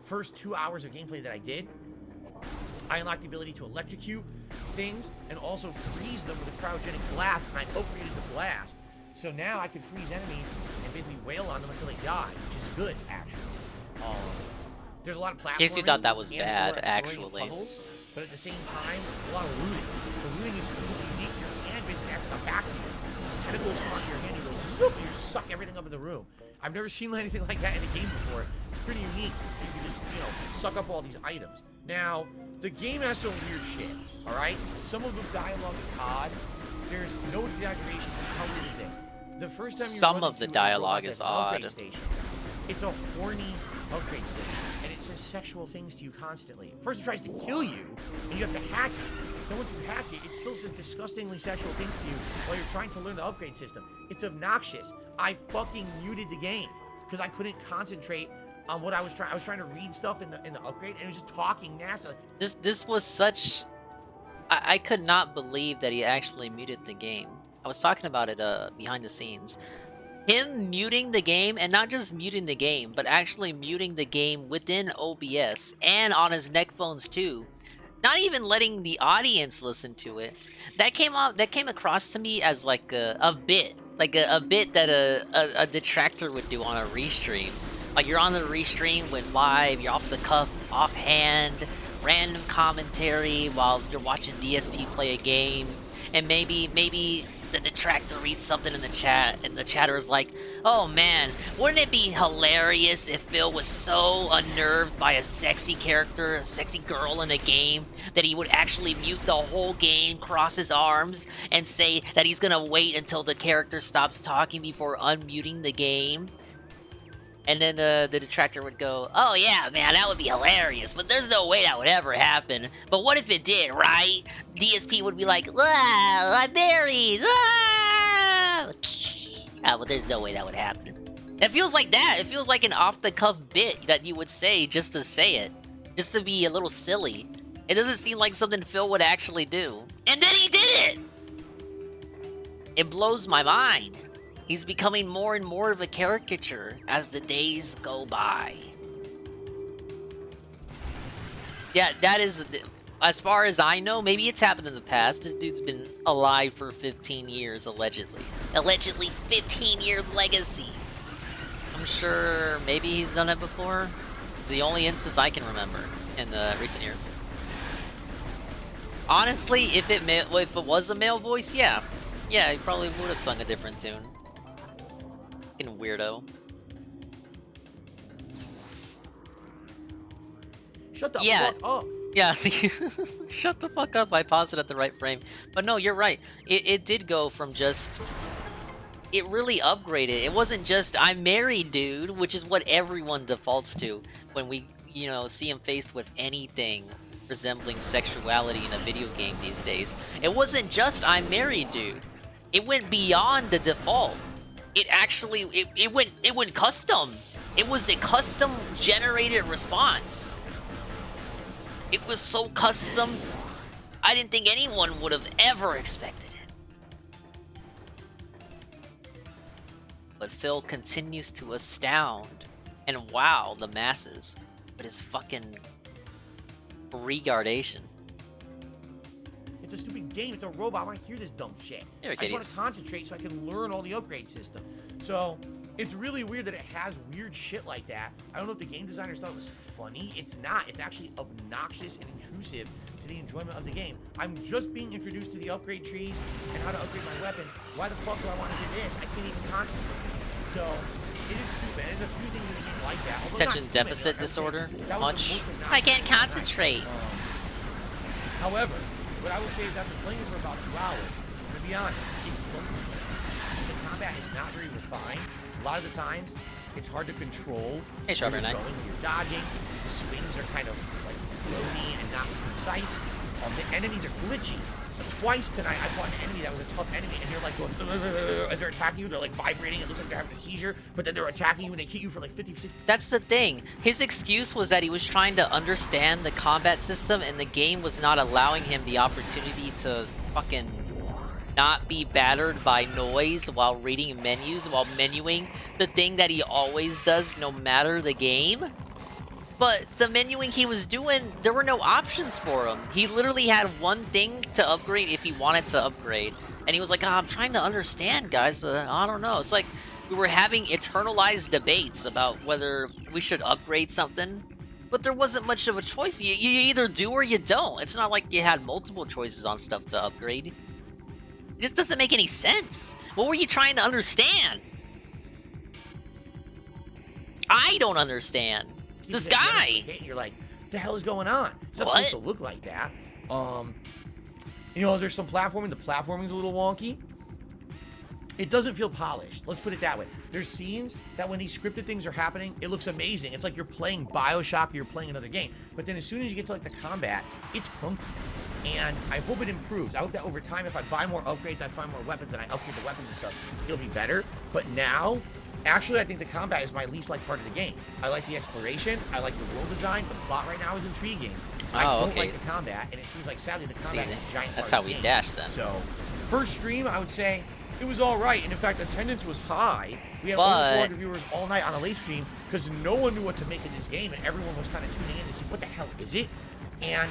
first 2 hours of gameplay that I did, I unlocked the ability to electrocute things and also freeze them with a cryogenic blast, and I upgraded the blast. So now I can freeze enemies and basically wail on them until they die, which is good, actually. There's a lot of platforming. In case you thought that was bad, actually. Puzzles, but at the same time, a lot of looting. The looting is unique. Your hand basically has to come back to you. These tentacles come onto your hand, and you go, whoop, and you suck everything up in the room. I've never seen anything like that in a game before. It's pretty unique. You can just, suck up all these items. Now, the game has some weird shit, alright? Some of the dialogue is odd. There's no exaggeration. How weird is this? The first time some of the dialogue is odd. Station, it's a horny upgrade station, and it says sexual things to you constantly. First it tries to kill you, and you have to hack it. Then once you hack it, it still says disgustingly sexual things to you while you're trying to learn the upgrade system. It's obnoxious. I fucking muted the game because I couldn't concentrate on what I was trying. I was trying to read stuff in the upgrade, and it was just talking NASA. This was such. I could not believe that he actually muted the game. I was talking about it behind the scenes. him muting the game, and not just muting the game, but actually muting the game within OBS and on his neck phones too. Not even letting the audience listen to it. That came across to me as like a bit, like a bit that a detractor would do on a restream. Like you're on the restream when live, you're off the cuff, offhand, random commentary while you're watching DSP play a game, and maybe the detractor reads something in the chat, and the chatter's like, "Oh man, wouldn't it be hilarious if Phil was so unnerved by a sexy character, a sexy girl in a game, that he would actually mute the whole game, cross his arms, and say that he's gonna wait until the character stops talking before unmuting the game?" And then the detractor would go, "Oh yeah, man, that would be hilarious, but there's no way that would ever happen. But what if it did, right?" DSP would be like, "Ah, I'm married. Ah, well, there's no way that would happen." It feels like that. It feels like an off-the-cuff bit that you would say just to say it. Just to be a little silly. It doesn't seem like something Phil would actually do. And then he did it! It blows my mind. He's becoming more and more of a caricature as the days go by. Yeah, that is, as far as I know, maybe it's happened in the past. This dude's been alive for 15 years, allegedly. Allegedly 15 years legacy. I'm sure maybe he's done it before. It's the only instance I can remember in the recent years. Honestly, if it was a male voice, yeah. Yeah, he probably would have sung a different tune. Fucking weirdo. Shut the fuck up. Yeah, see, shut the fuck up. I paused it at the right frame. But no, you're right. It did go from just... It really upgraded. It wasn't just, "I'm married, dude," which is what everyone defaults to when we, you know, see him faced with anything resembling sexuality in a video game these days. It wasn't just, "I'm married, dude." It went beyond the default. It actually, it went custom. It was a custom generated response. It was so custom, I didn't think anyone would have ever expected it. But Phil continues to astound and wow the masses with his fucking regardation. It's a stupid game. It's a robot. I want to hear this dumb shit. Here, I just want to concentrate so I can learn all the upgrade system. So it's really weird that it has weird shit like that. I don't know if the game designers thought it was funny. It's not. It's actually obnoxious and intrusive to the enjoyment of the game. I'm just being introduced to the upgrade trees and how to upgrade my weapons. Why the fuck do I want to do this? I can't even concentrate. So it is stupid. There's a few things in the game like that. Attention deficit disorder? Much? I can't concentrate. However, what I will say is after playing it for about 2 hours, to be honest, it's clunky. The combat is not very refined. A lot of the times, it's hard to control. Hey, Strawberry Knight. You're dodging. The swings are kind of like floaty and not precise. The enemies are glitchy. Twice tonight, I fought an enemy that was a tough enemy, and they're like going, as they're attacking you, they're like vibrating. It looks like they're having a seizure, but then they're attacking you and they hit you for like 50, 60. That's the thing. His excuse was that he was trying to understand the combat system, and the game was not allowing him the opportunity to fucking not be battered by noise while reading menus, while menuing the thing that he always does no matter the game. But the menuing he was doing, there were no options for him. He literally had one thing to upgrade if he wanted to upgrade. And he was like, I'm trying to understand, guys. I don't know. It's like we were having eternalized debates about whether we should upgrade something. But there wasn't much of a choice. You either do or you don't. It's not like you had multiple choices on stuff to upgrade. It just doesn't make any sense. What were you trying to understand? I don't understand. This guy! You're like, what the hell is going on? It's not supposed to look like that. You know, there's some platforming. The platforming's a little wonky. It doesn't feel polished. Let's put it that way. There's scenes that when these scripted things are happening, it looks amazing. It's like you're playing Bioshock or you're playing another game. But then as soon as you get to like the combat, it's clunky. And I hope it improves. I hope that over time, if I buy more upgrades, I find more weapons, and I upgrade the weapons and stuff, it'll be better. But now, actually, I think the combat is my least liked part of the game. I like the exploration. I like the world design. The plot right now is intriguing. I don't like the combat, and it seems like, sadly, the combat is a giant part That's how of the we game. dash then. So, first stream, I would say it was all right. And in fact, attendance was high. We had But- over 400 viewers all night on a late stream because no one knew what to make of this game, and everyone was kind of tuning in to see what the hell is it. And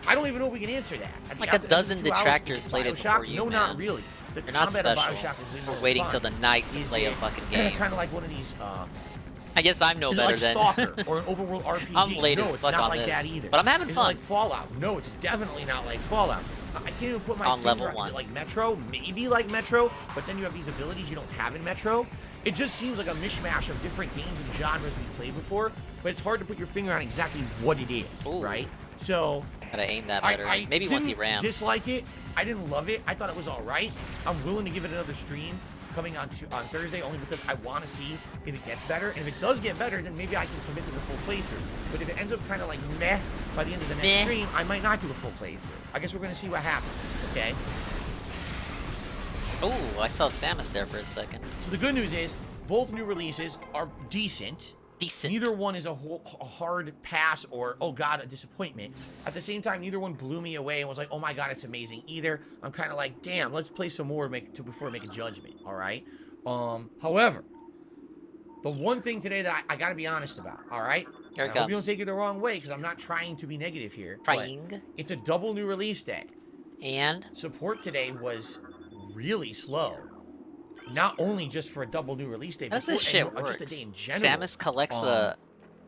I don't even know if we can answer that. Like a dozen detractors played it before you, No, man. not really. The You're not combat of special. Bioshock is way more We're waiting fun. till the night to play a fucking game. Kind of like one of these. I guess I'm no is it better like than. Stalker or an open world RPG? I'm late no, as it's fuck not on like this, that either. but I'm having is fun. It like Fallout? No, it's definitely not like Fallout. I can't even put my On finger level on. Is one. it like Metro? Maybe like Metro, but then you have these abilities you don't have in Metro. It just seems like a mishmash of different games and genres we played before, but it's hard to put your finger on exactly what it is, right? So Gotta aim that better. I Maybe once he didn't rams. dislike it. I didn't love it. I thought it was all right. I'm willing to give it another stream coming on Thursday only because I want to see if it gets better. And if it does get better, then maybe I can commit to the full playthrough. But if it ends up kind of like meh by the end of the next stream, I might not do a full playthrough. I guess we're going to see what happens, okay? Oh, I saw Samus there for a second. So the good news is both new releases are decent. Neither one is a hard pass or, oh god, a disappointment. At the same time, neither one blew me away and was like, oh my god, it's amazing either. I'm kind of like, damn, let's play some more before I make a judgment, all right? However, the one thing today that I got to be honest about, all right? Here it I hope you don't comes. take it the wrong way because I'm not trying to be negative here. Trying. but It's a double new release day. And? Support today was really slow. Not only just for a double new release day, How does before- this shit and work? just a day in general. Samus collects a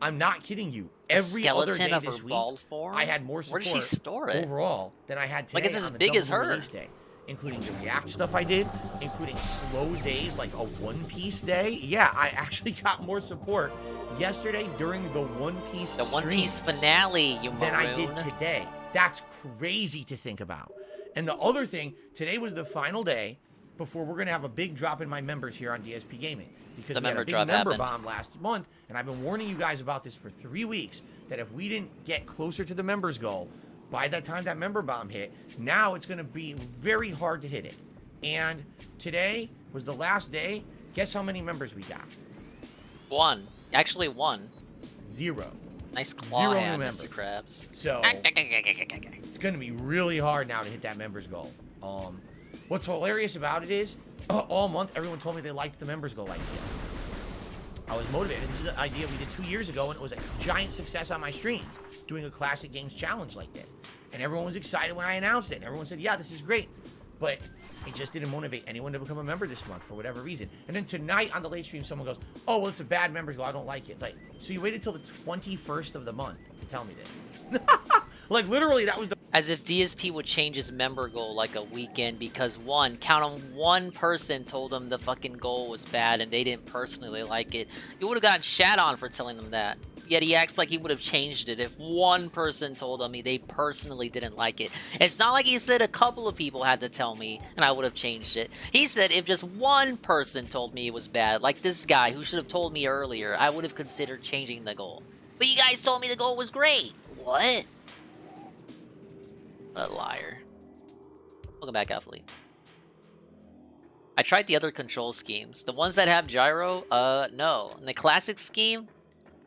I'm not kidding you. a Every other skeleton day of this her week, bald form? I had more Where support does she store it? overall than I had today. Like, it's as on the big as double her. release day, including the React stuff I did, including slow days like a One Piece day. Yeah, I actually got more support yesterday during the One Piece The One stream Piece finale, you than I did maroon. today. That's crazy to think about. And the other thing, today was the final day before we're going to have a big drop in my members here on DSP Gaming. Because The we had member a big drop member happened. bomb last month, and I've been warning you guys about this for 3 weeks, that if we didn't get closer to the members goal, by the time that member bomb hit, now it's going to be very hard to hit it. And today was the last day. Guess how many members we got? One. Actually, one. 0. Nice claw 0 new hand, members. Mr. Krabs. So it's going to be really hard now to hit that members goal. What's hilarious about it is all month everyone told me they liked the members goal idea. I was motivated. This is an idea we did 2 years ago, and it was a giant success on my streams, doing a classic games challenge like this. And everyone was excited when I announced it. And everyone said, yeah, this is great. But it just didn't motivate anyone to become a member this month for whatever reason. And then tonight on the late stream, someone goes, oh, well, it's a bad members goal. I don't like it. It's like, so you waited till the 21st of the month to tell me this. Like, literally, that was the... As if DSP would change his member goal like a weekend because count on one person told him the fucking goal was bad and they didn't personally like it. You would have gotten shat on for telling them that. Yet he acts like he would have changed it if one person told him they personally didn't like it. It's not like he said a couple of people had to tell me and I would have changed it. He said if just one person told me it was bad, like this guy who should have told me earlier, I would have considered changing the goal. But you guys told me the goal was great. What? What a liar. Welcome back, Athlete. I tried the other control schemes. The ones that have gyro, no. In the classic scheme,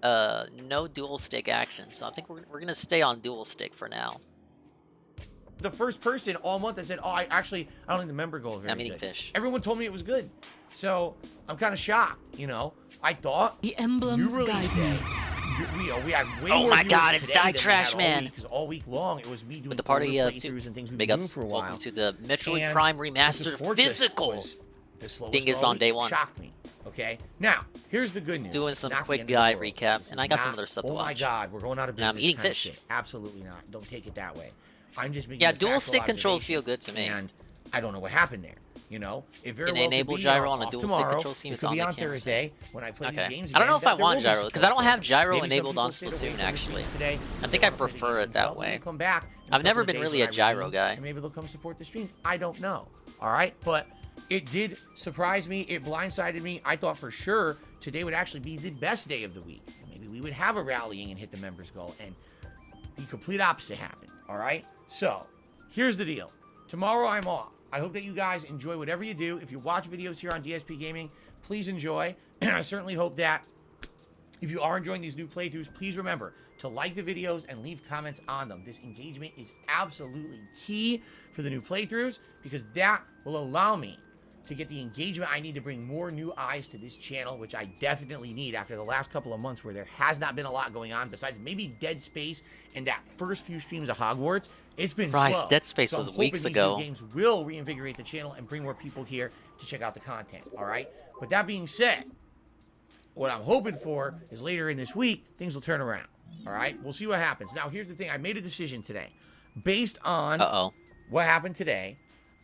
no dual stick action. So I think we're gonna stay on dual stick for now. The first person all month that said, oh, I don't think the member goal is very I'm eating good. fish. Everyone told me it was good. So I'm kind of shocked, you know. I thought the emblems guide me. We had way Oh more my viewers God, it's today Die than we Trash had all Man. week, 'cause all week long it was me doing With the party older too. playthroughs and things we've Big been doing ups. for a while. Welcome to the Metroid And Prime to Remastered support this physical. was the slowest Dingus all on week. day one. Shocked me. Okay. Now here's the good news. Doing some Not the quick end of the guy world. recap, This and is I got some not, other stuff to oh my watch. God, we're going out of And I'm business. eating kind of fish. shit. Absolutely not. Don't take it that way. I'm just making Yeah, a dual factual stick controls observation, feel good to me. And I don't know what happened there. You know, it very Can well enable could be gyro on a off dual stick tomorrow. control scheme? It It's could on be the on camera. Thursday when I play these games I don't know again, if I that there want will be gyro support because I don't for have it. gyro Maybe some enabled people on stayed away Splatoon from the actually. streams today. I think I prefer it that way. Come back I've never because been of the really days a when I gyro resume, guy. and maybe they'll come support the streams. I don't know. All right, but it did surprise me. It blindsided me. I thought for sure today would actually be the best day of the week. Maybe we would have a rallying and hit the members goal, and the complete opposite happened. All right, so here's the deal. Tomorrow I'm off. I hope that you guys enjoy whatever you do. If you watch videos here on DSP Gaming, please enjoy. And I certainly hope that if you are enjoying these new playthroughs, please remember to like the videos and leave comments on them. This engagement is absolutely key for the new playthroughs because that will allow me to get the engagement I need to bring more new eyes to this channel, which I definitely need after the last couple of months where there has not been a lot going on besides maybe Dead Space and that first few streams of Hogwarts. It's been Christ, slow. Dead Space So was I'm weeks hoping ago. These new games will reinvigorate the channel and bring more people here to check out the content, all right? But that being said, what I'm hoping for is later in this week, things will turn around, all right? We'll see what happens. Now, here's the thing. I made a decision today. Based on what happened today,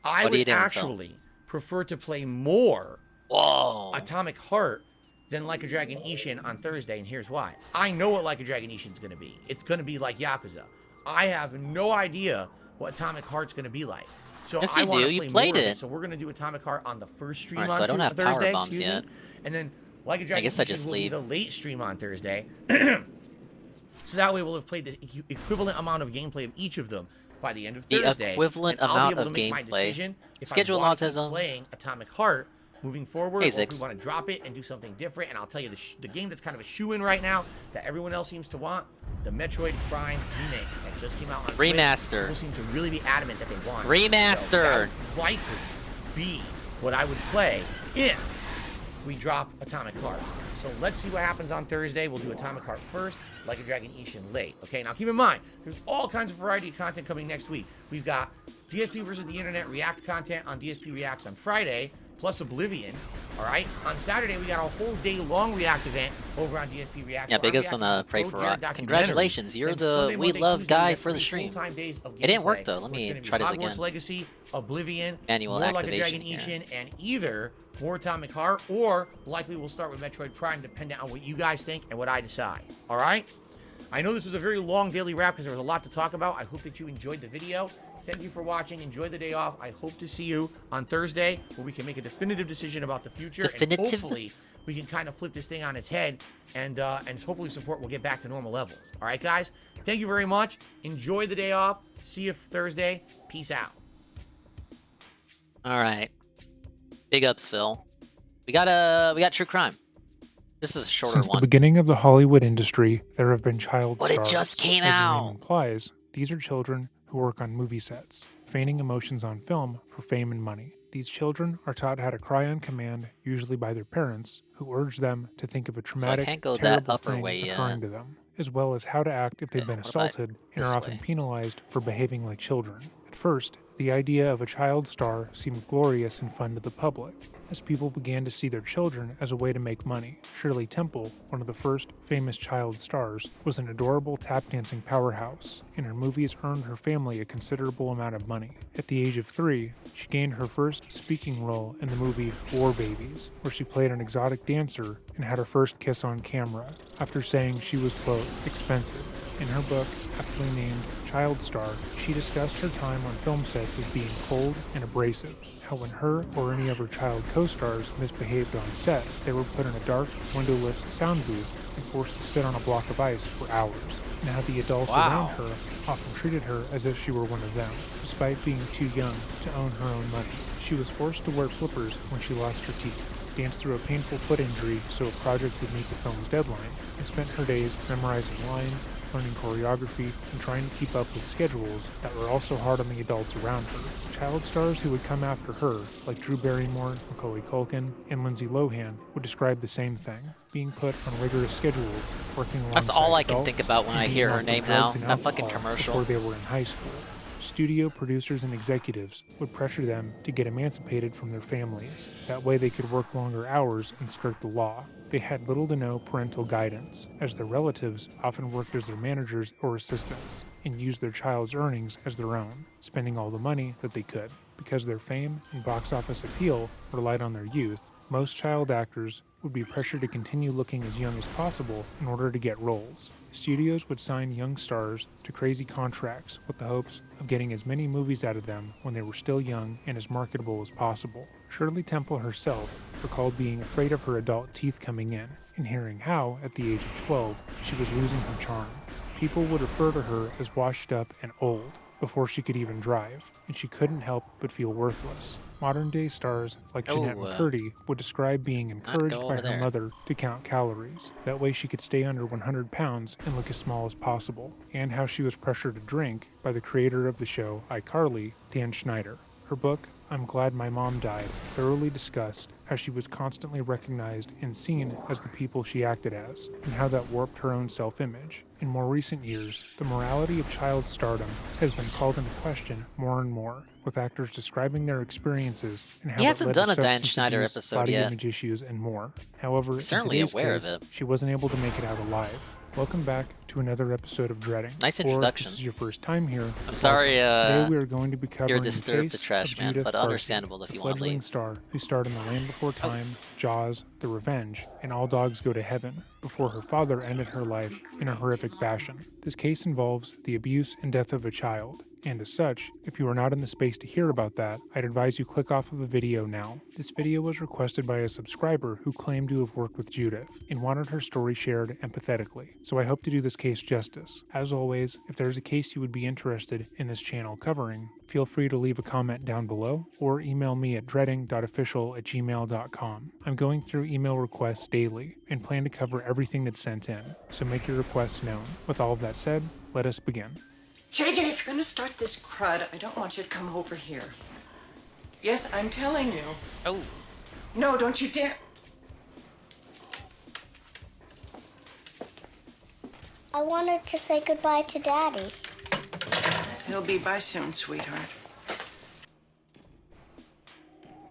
I would actually prefer to play more Atomic Heart than Like a Dragon Ishin on Thursday, and here's why. I know what Like a Dragon Ishin is going to be. It's going to be like Yakuza. I have no idea what Atomic Heart's going to be like. So Yes, I you want do. to You play played more of it. So we're going to do Atomic Heart on the first stream Alright, on so I don't have power Thursday. bombs yet. And then Like a Dragon guess I Ishin just will be leave. the late stream on Thursday. So that way we'll have played the equivalent amount of gameplay of each of them by the end of Thursday. The equivalent and I'll amount be able of to make my gameplay. decision if Schedule I want to keep autism. playing Atomic Heart moving forward, Hey, or if Zix. we want to drop it and do something different. And I'll tell you the game that's kind of a shoe-in right now that everyone else seems to want, the Metroid Prime remake that just came out on Switch. Remastered. People seem to really be adamant that they want it. Remastered. So that would likely be what I would play if we drop Atomic Heart. So let's see what happens on Thursday. We'll do Atomic Heart first, Like a Dragon Ishin late. Okay, now keep in mind, there's all kinds of variety of content coming next week. We've got DSP versus the Internet React content on DSP Reacts on Friday, plus Oblivion. All right, on Saturday, we got a whole day-long React event over on DSP Reacts. Yeah, So big I'm ups on reacting the to Pray Pro for Jared Rock. documentary. Congratulations, you're Then the Sunday, We Monday, Love Tuesday, we guy have for the 3 stream. full-time days of It didn't work gameplay, though. Let where me it's gonna be try this Hogwarts again. Legacy, Oblivion, Manual more Like a activation Dragon here. Ishin, and either more Atomic Heart, or likely we'll start with Metroid Prime, depending on what you guys think and what I decide. All right? I know this was a very long daily wrap because there was a lot to talk about. I hope that you enjoyed the video. Thank you for watching. Enjoy the day off. I hope to see you on Thursday where we can make a definitive decision about the future. Definitive? And hopefully we can kind of flip this thing on its head and hopefully support will get back to normal levels. All right, guys? Thank you very much. Enjoy the day off. See you Thursday. Peace out. All right. Big ups, Phil. We got true crime. This is a shorter Since one. the beginning of the Hollywood industry, there have been child But it stars. just came As the out. name implies, these are children who work on movie sets, feigning emotions on film for fame and money. These children are taught how to cry on command, usually by their parents, who urge them to think of a traumatic, can't go that terrible upper thing way yet. occurring to them, as well as how to act if they've been what about assaulted and this are often way? penalized for behaving like children. At first, the idea of a child star seemed glorious and fun to the public, as people began to see their children as a way to make money. Shirley Temple, one of the first famous child stars, was an adorable tap dancing powerhouse, and her movies earned her family a considerable amount of money. At the age of 3, she gained her first speaking role in the movie War Babies, where she played an exotic dancer and had her first kiss on camera, after saying she was, quote, expensive. In her book, aptly named Child Star, she discussed her time on film sets as being cold and abrasive, how when her or any of her child co-stars misbehaved on set, they were put in a dark, windowless sound booth and forced to sit on a block of ice for hours, and how the adults around her often treated her as if she were one of them, despite being too young to own her own money. She was forced to wear flippers when she lost her teeth, danced through a painful foot injury so a project would meet the film's deadline, and spent her days memorizing lines, learning choreography, and trying to keep up with schedules that were also hard on the adults around her. Child stars who would come after her, like Drew Barrymore, Macaulay Culkin, and Lindsay Lohan, would describe the same thing, being put on rigorous schedules, working alongside That's all I can adults, think about when I and hear being her offered name drugs now. and That fucking alcohol commercial. before they were in high school. Studio producers and executives would pressure them to get emancipated from their families. That way they could work longer hours and skirt the law. They had little to no parental guidance, as their relatives often worked as their managers or assistants, and used their child's earnings as their own, spending all the money that they could. Because their fame and box office appeal relied on their youth, most child actors would be pressured to continue looking as young as possible in order to get roles. Studios would sign young stars to crazy contracts with the hopes of getting as many movies out of them when they were still young and as marketable as possible. Shirley Temple herself recalled being afraid of her adult teeth coming in and hearing how, at the age of 12, she was losing her charm. People would refer to her as washed up and old before she could even drive, and she couldn't help but feel worthless. Modern-day stars like Jeanette McCurdy would describe being encouraged by her mother to count calories. That way she could stay under 100 pounds and look as small as possible. And how she was pressured to drink by the creator of the show iCarly, Dan Schneider. Her book, I'm glad my mom died thoroughly discussed how she was constantly recognized and seen as the people she acted as, and how that warped her own self-image. In more recent years, the morality of child stardom has been called into question more and more, with actors describing their experiences and how He it hasn't led done to a Dan substance Schneider abuse, episode body yet. image issues, and more. However, in Certainly today's aware case, of it. she wasn't able to make it out alive. Welcome back to another episode of Dreading. Nice Or introduction. if this is your first time here, I'm sorry, welcome. Today we are going to be covering you're the disturbed, case the trash of man, Judith but Barcy, understandable if the you want to fledgling leave. star who starred in The Land Before Time, Jaws, The Revenge, and All Dogs Go to Heaven, before her father ended her life in a horrific fashion. This case involves the abuse and death of a child, and as such, if you are not in the space to hear about that, I'd advise you click off of the video now. This video was requested by a subscriber who claimed to have worked with Judith and wanted her story shared empathetically, so I hope to do this case justice. As always, if there's a case you would be interested in this channel covering, feel free to leave a comment down below or email me at dreading.official@gmail.com. I'm going through email requests daily and plan to cover everything that's sent in, so make your requests known. With all of that said, let us begin. JJ, if you're gonna start this crud, I don't want you to come over here. Yes, I'm telling you. Oh. No, don't you dare. I wanted to say goodbye to Daddy. He'll be by soon, sweetheart.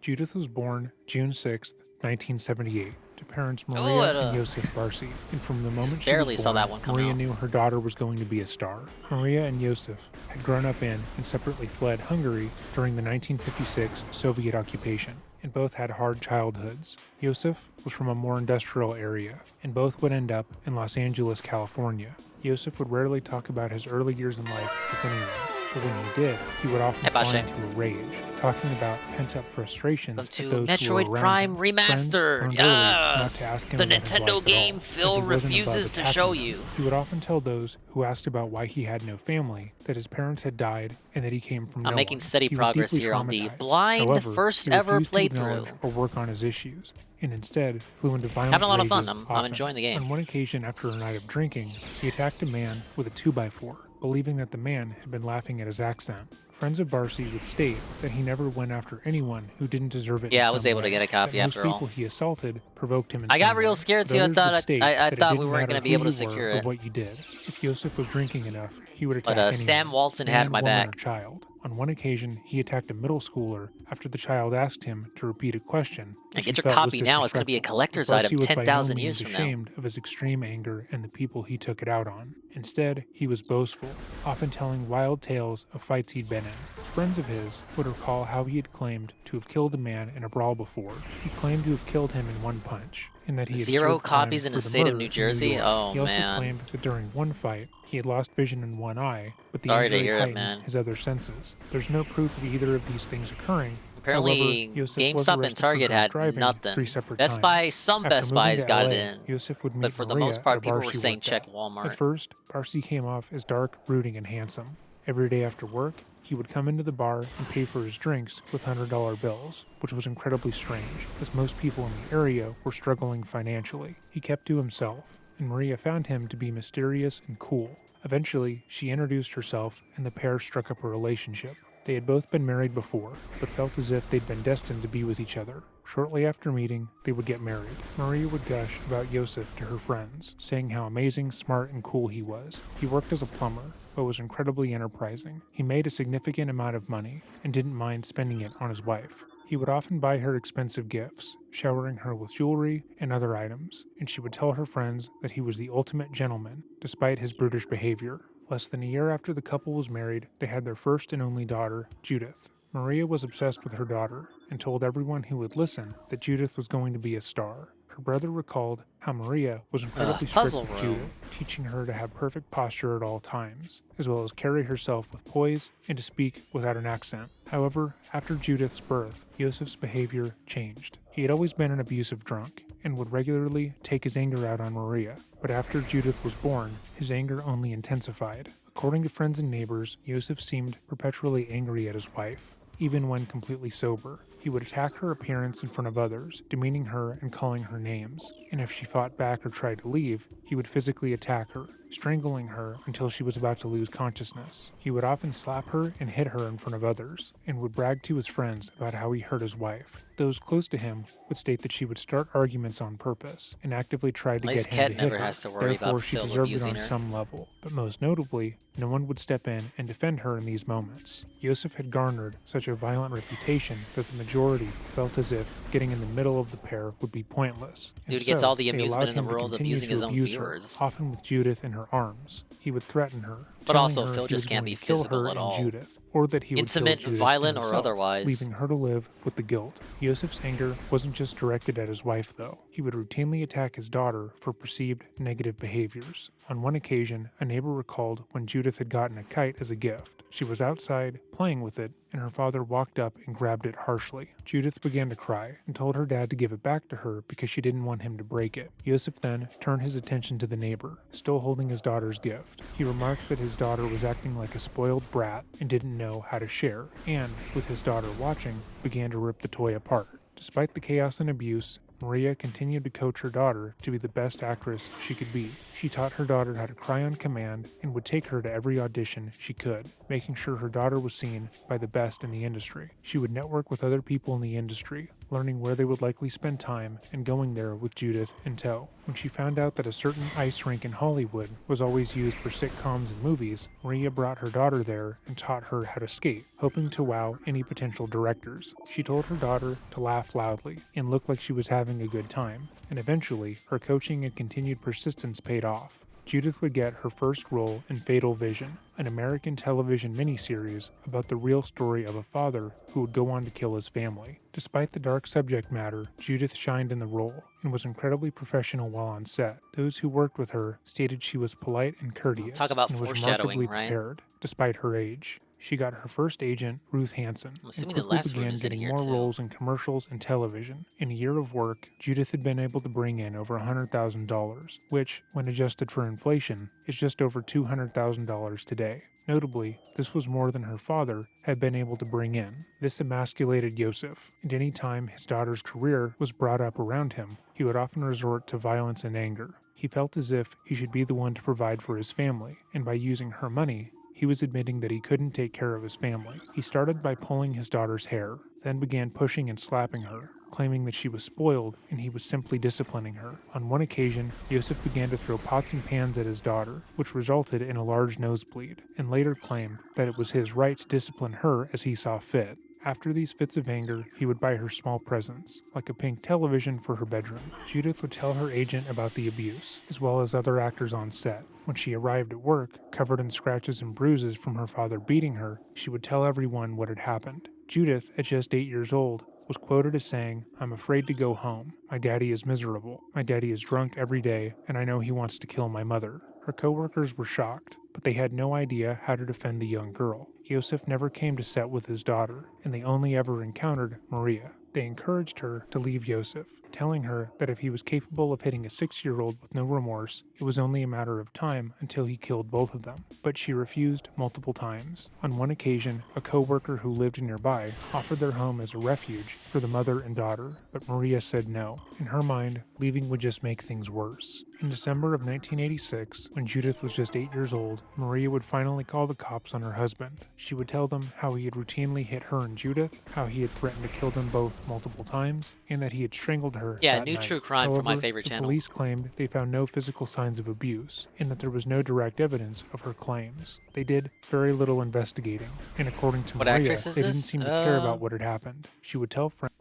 Judith was born June 6th, 1978, to parents Maria and Joseph Barcy, and from the moment she barely was saw born, that one come Maria out. knew her daughter was going to be a star. Maria and Joseph had grown up in and separately fled Hungary during the 1956 Soviet occupation, and both had hard childhoods. Joseph was from a more industrial area, and both would end up in Los Angeles, California. Joseph would rarely talk about his early years in life with anyone, but when he did, he would often fall into a rage, talking about pent-up frustrations Welcome at to those who Metroid were around Prime him. Remastered. Friends learned early not Yes! to ask him The about his Nintendo life at game all, Phil as he wasn't above refuses to attacking show them. you. He would often tell those who asked about why he had no family that his parents had died and that he came from I'm no making one. steady He was progress deeply here on the traumatized. blind However, first he ever refused to acknowledge playthrough. or work on his issues, and instead flew into violent Having a lot of fun. rages I'm often. enjoying the game. On one occasion, after a night of drinking, he attacked a man with a 2x4, believing that the man had been laughing at his accent. Friends of Barcy would state that he never went after anyone who didn't deserve it. Yeah, in I was some able to way, get a copy that most after all. people he assaulted provoked him in I got some real way. scared But too. I others thought would state I that it thought we didn't weren't matter going to be who able to you secure were or it. what you did. If Joseph was drinking enough, he would attack But anyone, Sam Walton man, had my woman, back. or child. On one occasion, he attacked a middle schooler after the child asked him to repeat a question. And which get he your felt was copy now. It's going to be a disrespectful. collector's Barcy item was by no 10,000 means years from now. ashamed of his extreme anger and the people he took it out on. Instead, he was boastful, often telling wild tales of fights he'd been in. Friends of his would recall how he had claimed to have killed a man in a brawl before. He claimed to have killed him in one punch, and that he had 0 served time copies in for the the state of murder New in Jersey? York. Oh, He also man. claimed that during one fight, he had lost vision in one eye, but the Sorry to injury hear it, heightened man. his other senses. There's no proof of either of these things occurring. Apparently, However, Joseph was GameStop and arrested for Target drunk had driving nothing. 3 separate Best times. Buy, some After Best moving Buys to got LA, it in. Joseph would meet But for the Maria most part, at a people bar were she saying worked check at. Walmart. At first, Barcy came off as dark, brooding, and handsome. Every day after work, he would come into the bar and pay for his drinks with $100 bills, which was incredibly strange, as most people in the area were struggling financially. He kept to himself, and Maria found him to be mysterious and cool. Eventually, she introduced herself, and the pair struck up a relationship. They had both been married before, but felt as if they'd been destined to be with each other. Shortly after meeting, they would get married. Maria would gush about Joseph to her friends, saying how amazing, smart, and cool he was. He worked as a plumber, but was incredibly enterprising. He made a significant amount of money, and didn't mind spending it on his wife. He would often buy her expensive gifts, showering her with jewelry and other items, and she would tell her friends that he was the ultimate gentleman, despite his brutish behavior. Less than a year after the couple was married, they had their first and only daughter, Judith. Maria was obsessed with her daughter, and told everyone who would listen that Judith was going to be a star. Her brother recalled how Maria was incredibly strict puzzle with room. Judith, teaching her to have perfect posture at all times, as well as carry herself with poise and to speak without an accent. However, after Judith's birth, Joseph's behavior changed. He had always been an abusive drunk, and would regularly take his anger out on Maria, but after Judith was born, his anger only intensified. According to friends and neighbors, Joseph seemed perpetually angry at his wife, even when completely sober. He would attack her appearance in front of others, demeaning her and calling her names. And if she fought back or tried to leave, he would physically attack her, strangling her until she was about to lose consciousness. He would often slap her and hit her in front of others, and would brag to his friends about how he hurt his wife. Those close to him would state that she would start arguments on purpose and actively try to get him Cat to hit never her. has to worry Therefore, about she Phil deserved it abusing on her. some level. But most notably, no one would step in and defend her in these moments. Yosef had garnered such a violent reputation that the majority felt as if getting in the middle of the pair would be pointless. And Dude gets all the they amusement allowed in the him to world continue abusing to his own abuse her, viewers. often with Judith in her arms. He would threaten her, But telling also, her Phil he was just can't going be to kill physical her at and all. Judith, or that he would Intimate, kill Judith violent, and or himself, otherwise. leaving her to live with the guilt. Yosef's anger wasn't just directed at his wife, though. He would routinely attack his daughter for perceived negative behaviors. On one occasion, a neighbor recalled when Judith had gotten a kite as a gift. She was outside, playing with it, and her father walked up and grabbed it harshly. Judith began to cry and told her dad to give it back to her because she didn't want him to break it. Yosef then turned his attention to the neighbor, still holding his daughter's gift. He remarked that his daughter was acting like a spoiled brat and didn't know how to share, and, with his daughter watching, began to rip the toy apart. Despite the chaos and abuse, Maria continued to coach her daughter to be the best actress she could be. She taught her daughter how to cry on command and would take her to every audition she could, making sure her daughter was seen by the best in the industry. She would network with other people in the industry, learning where they would likely spend time and going there with Judith in tow. When she found out that a certain ice rink in Hollywood was always used for sitcoms and movies, Maria brought her daughter there and taught her how to skate, hoping to wow any potential directors. She told her daughter to laugh loudly and look like she was having a good time, and eventually her coaching and continued persistence paid off. Judith would get her first role in Fatal Vision, an American television miniseries about the real story of a father who would go on to kill his family. Despite the dark subject matter, Judith shined in the role and was incredibly professional while on set. Those who worked with her stated she was polite and courteous Talk about and was foreshadowing, remarkably right? prepared, despite her age. She got her first agent, Ruth Hansen, I'm and assuming the quickly last room began is in getting here, more too. roles in commercials and television. In a year of work, Judith had been able to bring in over $100,000, which, when adjusted for inflation, is just over $200,000 today. Notably, this was more than her father had been able to bring in. This emasculated Yosef, and any time his daughter's career was brought up around him, he would often resort to violence and anger. He felt as if he should be the one to provide for his family, and by using her money, he was admitting that he couldn't take care of his family. He started by pulling his daughter's hair, then began pushing and slapping her, claiming that she was spoiled and he was simply disciplining her. On one occasion, Yosef began to throw pots and pans at his daughter, which resulted in a large nosebleed, and later claimed that it was his right to discipline her as he saw fit. After these fits of anger, he would buy her small presents, like a pink television for her bedroom. Judith would tell her agent about the abuse, as well as other actors on set. When she arrived at work, covered in scratches and bruises from her father beating her, she would tell everyone what had happened. Judith, at just 8 years old, was quoted as saying, "I'm afraid to go home. My daddy is miserable. My daddy is drunk every day, and I know he wants to kill my mother." Her co-workers were shocked, but they had no idea how to defend the young girl. Yosef never came to set with his daughter, and they only ever encountered Maria. They encouraged her to leave Yosef, telling her that if he was capable of hitting a 6-year-old with no remorse, it was only a matter of time until he killed both of them. But she refused multiple times. On one occasion, a co-worker who lived nearby offered their home as a refuge for the mother and daughter, but Maria said no. In her mind, leaving would just make things worse. In December of 1986, when Judith was just 8 years old, Maria would finally call the cops on her husband. She would tell them how he had routinely hit her and Judith, how he had threatened to kill them both multiple times, and that he had strangled her Yeah, that new night. true crime for my However, favorite the channel. Police claimed they found no physical signs of abuse, and that there was no direct evidence of her claims. They did very little investigating, and according to What Maria, actress is they didn't this? seem to care about what had happened. She would tell friends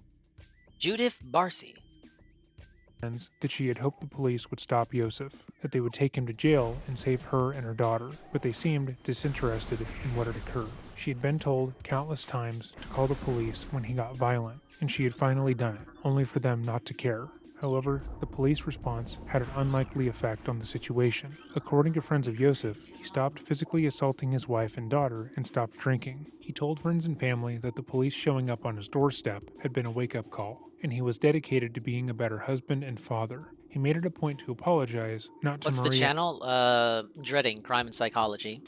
Judith Barcy. that she had hoped the police would stop Yosef, that they would take him to jail and save her and her daughter, but they seemed disinterested in what had occurred. She had been told countless times to call the police when he got violent, and she had finally done it, only for them not to care. However, the police response had an unlikely effect on the situation. According to friends of Yosef, he stopped physically assaulting his wife and daughter and stopped drinking. He told friends and family that the police showing up on his doorstep had been a wake-up call, and he was dedicated to being a better husband and father. He made it a point to apologize, not to What's Maria. the channel? Dreading Crime and Psychology.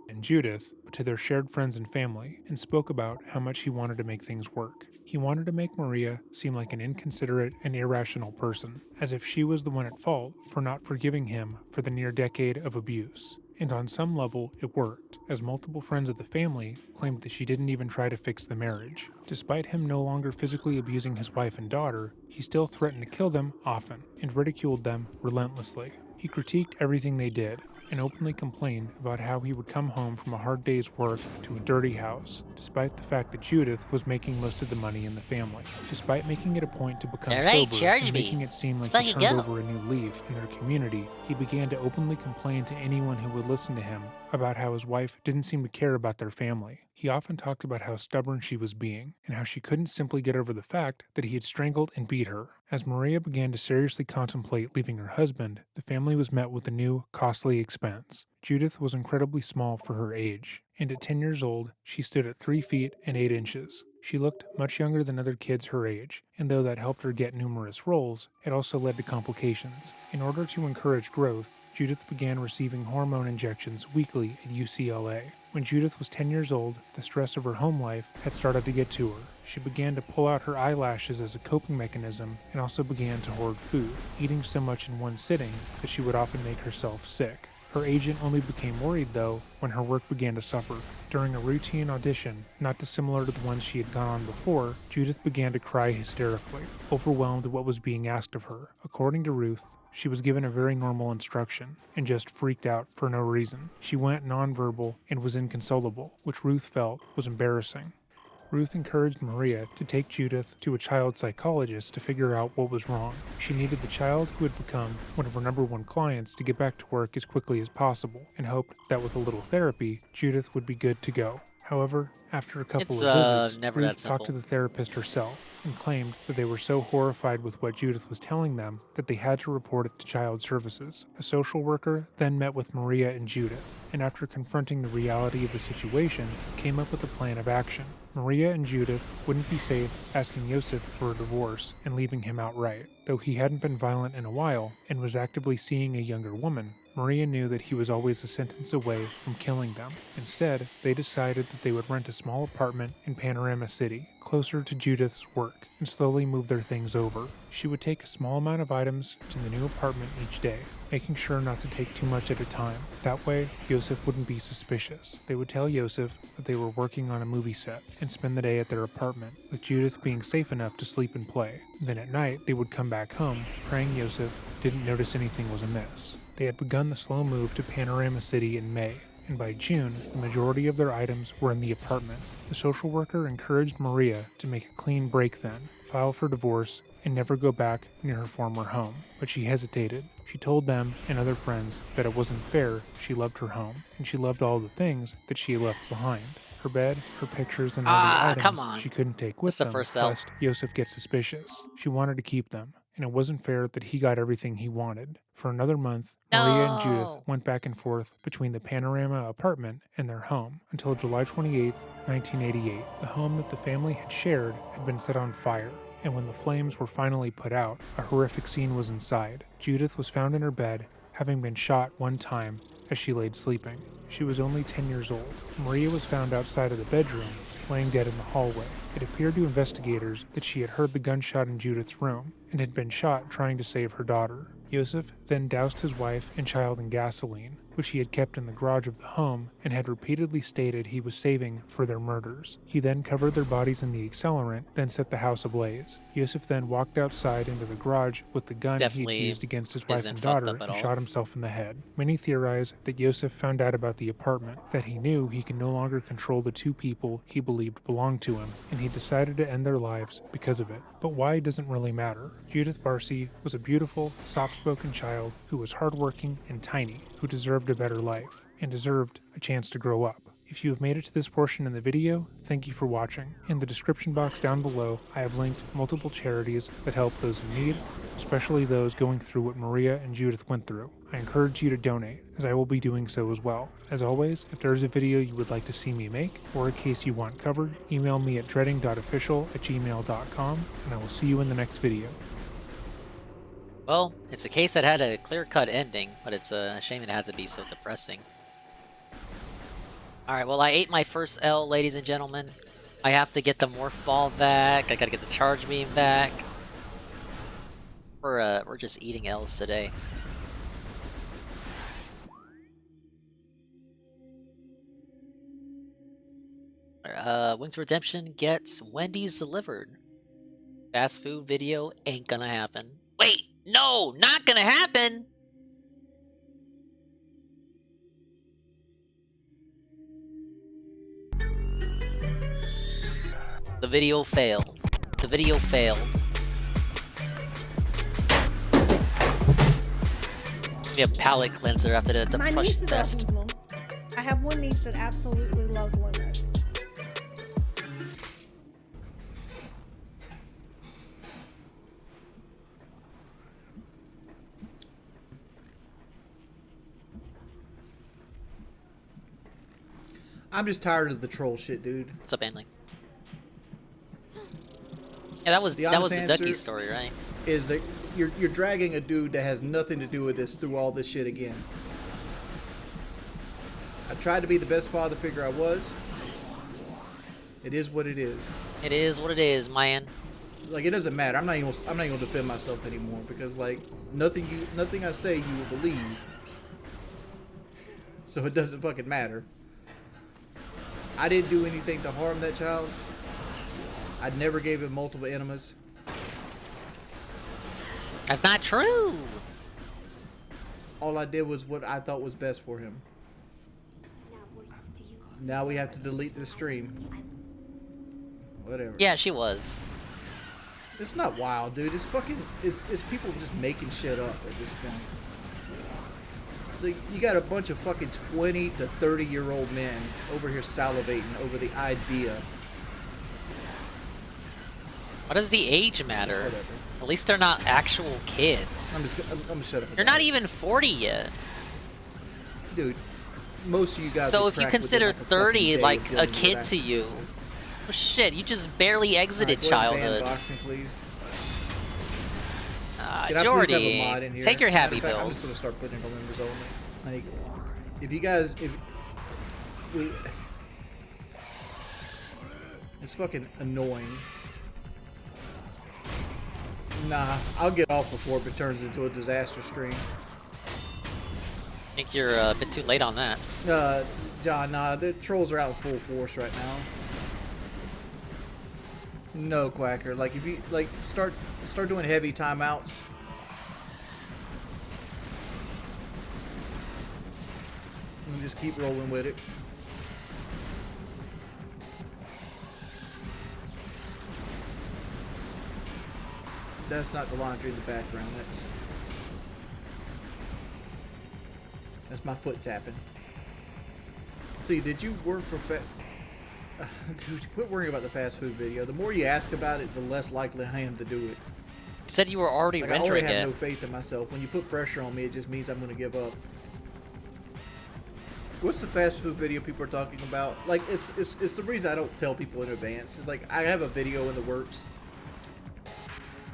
And Judith, but to their shared friends and family, and spoke about how much he wanted to make things work. He wanted to make Maria seem like an inconsiderate and irrational person, as if she was the one at fault for not forgiving him for the near decade of abuse. And on some level, it worked, as multiple friends of the family claimed that she didn't even try to fix the marriage. Despite him no longer physically abusing his wife and daughter, he still threatened to kill them often, and ridiculed them relentlessly. He critiqued everything they did, and openly complained about how he would come home from a hard day's work to a dirty house, despite the fact that Judith was making most of the money in the family. Despite making it a point to become Alright, sober charge and me. making it seem Let's like he fucking turned go. over a new leaf in their community, he began to openly complain to anyone who would listen to him about how his wife didn't seem to care about their family. He often talked about how stubborn she was being, and how she couldn't simply get over the fact that he had strangled and beat her. As Maria began to seriously contemplate leaving her husband, the family was met with a new, costly expense. Judith was incredibly small for her age, and at 10 years old, she stood at 3 feet and 8 inches. She looked much younger than other kids her age, and though that helped her get numerous roles, it also led to complications. In order to encourage growth, Judith began receiving hormone injections weekly at UCLA. When Judith was 10 years old, the stress of her home life had started to get to her. She began to pull out her eyelashes as a coping mechanism and also began to hoard food, eating so much in one sitting that she would often make herself sick. Her agent only became worried, though, when her work began to suffer. During a routine audition, not dissimilar to the ones she had gone on before, Judith began to cry hysterically, overwhelmed at what was being asked of her. According to Ruth, she was given a very normal instruction, and just freaked out for no reason. She went nonverbal and was inconsolable, which Ruth felt was embarrassing. Ruth encouraged Maria to take Judith to a child psychologist to figure out what was wrong. She needed the child who had become one of her #1 clients to get back to work as quickly as possible, and hoped that with a little therapy, Judith would be good to go. However, after a couple It's, of visits, never that Ruth talked to simple. the therapist herself and claimed that they were so horrified with what Judith was telling them that they had to report it to Child Services. A social worker then met with Maria and Judith, and after confronting the reality of the situation, came up with a plan of action. Maria and Judith wouldn't be safe asking Yosef for a divorce and leaving him outright. Though he hadn't been violent in a while and was actively seeing a younger woman, Maria knew that he was always a sentence away from killing them. Instead, they decided that they would rent a small apartment in Panorama City, closer to Judith's work, and slowly move their things over. She would take a small amount of items to the new apartment each day, making sure not to take too much at a time. That way, Yosef wouldn't be suspicious. They would tell Yosef that they were working on a movie set and spend the day at their apartment, with Judith being safe enough to sleep and play. Then at night, they would come back home, praying Yosef didn't notice anything was amiss. They had begun the slow move to Panorama City in May, and by June, the majority of their items were in the apartment. The social worker encouraged Maria to make a clean break then, file for divorce, and never go back near her former home. But she hesitated. She told them and other friends that it wasn't fair. She loved her home, and she loved all the things that she had left behind. Her bed, her pictures, and other items come on. she couldn't take with That's the them, first L. lest Yosef get suspicious. She wanted to keep them, and it wasn't fair that he got everything he wanted. For another month, Maria and Judith went back and forth between the Panorama apartment and their home until July 28, 1988. The home that the family had shared had been set on fire, and when the flames were finally put out, a horrific scene was inside. Judith was found in her bed, having been shot one time as she laid sleeping. She was only 10 years old. Maria was found outside of the bedroom, laying dead in the hallway. It appeared to investigators that she had heard the gunshot in Judith's room and had been shot trying to save her daughter. Yosef then doused his wife and child in gasoline, which he had kept in the garage of the home and had repeatedly stated he was saving for their murders. He then covered their bodies in the accelerant, then set the house ablaze. Yosef then walked outside into the garage with the gun he had used against his wife and daughter and shot himself in the head. Many theorize that Yosef found out about the apartment, that he knew he could no longer control the two people he believed belonged to him, and he decided to end their lives because of it. But why doesn't really matter. Judith Barcy was a beautiful, soft-spoken child who was hardworking and tiny, who deserved a better life, and deserved a chance to grow up. If you have made it to this portion in the video, thank you for watching. In the description box down below, I have linked multiple charities that help those in need, especially those going through what Maria and Judith went through. I encourage you to donate, as I will be doing so as well. As always, if there is a video you would like to see me make, or a case you want covered, email me at dreading.official@gmail.com, and I will see you in the next video. Well, it's a case that had a clear-cut ending, but it's a shame it had to be so depressing. Alright, well I ate my first L, ladies and gentlemen. I have to get the morph ball back. I gotta get the charge beam back. We're just eating L's today. Wings Redemption gets Wendy's delivered. Fast food video ain't gonna happen. Wait, no, not gonna happen! The video failed. The video failed. Give me a palate cleanser after the My Depression nieces Fest. are hoodlums. I have one niece that absolutely loves limos. I'm just tired of the troll shit, dude. What's up, Anling? Yeah, that was the Ducky story, right? Is that you're dragging a dude that has nothing to do with this through all this shit again. I tried to be the best father figure I was. It is what it is. It is what it is, man. Like, it doesn't matter. I'm not even gonna defend myself anymore because like nothing I say you will believe. So it doesn't fucking matter. I didn't do anything to harm that child. I never gave him multiple enemas. That's not true. All I did was what I thought was best for him. Now we have to delete the stream. Whatever. Yeah, she was. It's not wild, dude. It's fucking. It's people just making shit up at this point. Like, you got a bunch of fucking 20 to 30-year-old men over here salivating over the idea. What does the age matter? Whatever. At least they're not actual kids. I'm gonna shut up. You're not even 40 yet. Dude, most of you guys. So are if you cracked consider within, like, a 30 fucking day like of a dealing kid with to that. you, well, shit, you just barely exited Alright, go ahead and ban childhood. boxing, please. Can I please have a Jordy, mod in here? take your happy Matter of fact, I'm pills. just gonna start putting in members only. Like, if you guys, it's fucking annoying. Nah, I'll get off before it turns into a disaster stream. I think you're a bit too late on that. John, nah, the trolls are out in full force right now. No, Quacker. Like, if you like start doing heavy timeouts. And just keep rolling with it. That's not the laundry in the background. That's my foot tapping. See, did you work for dude, quit worrying about the fast food video. The more you ask about it, the less likely I am to do it. You said you were already Like, rendering I already have it. no faith in myself. When you put pressure on me, it just means I'm going to give up. What's the fast food video people are talking about? Like, it's the reason I don't tell people in advance. It's like, I have a video in the works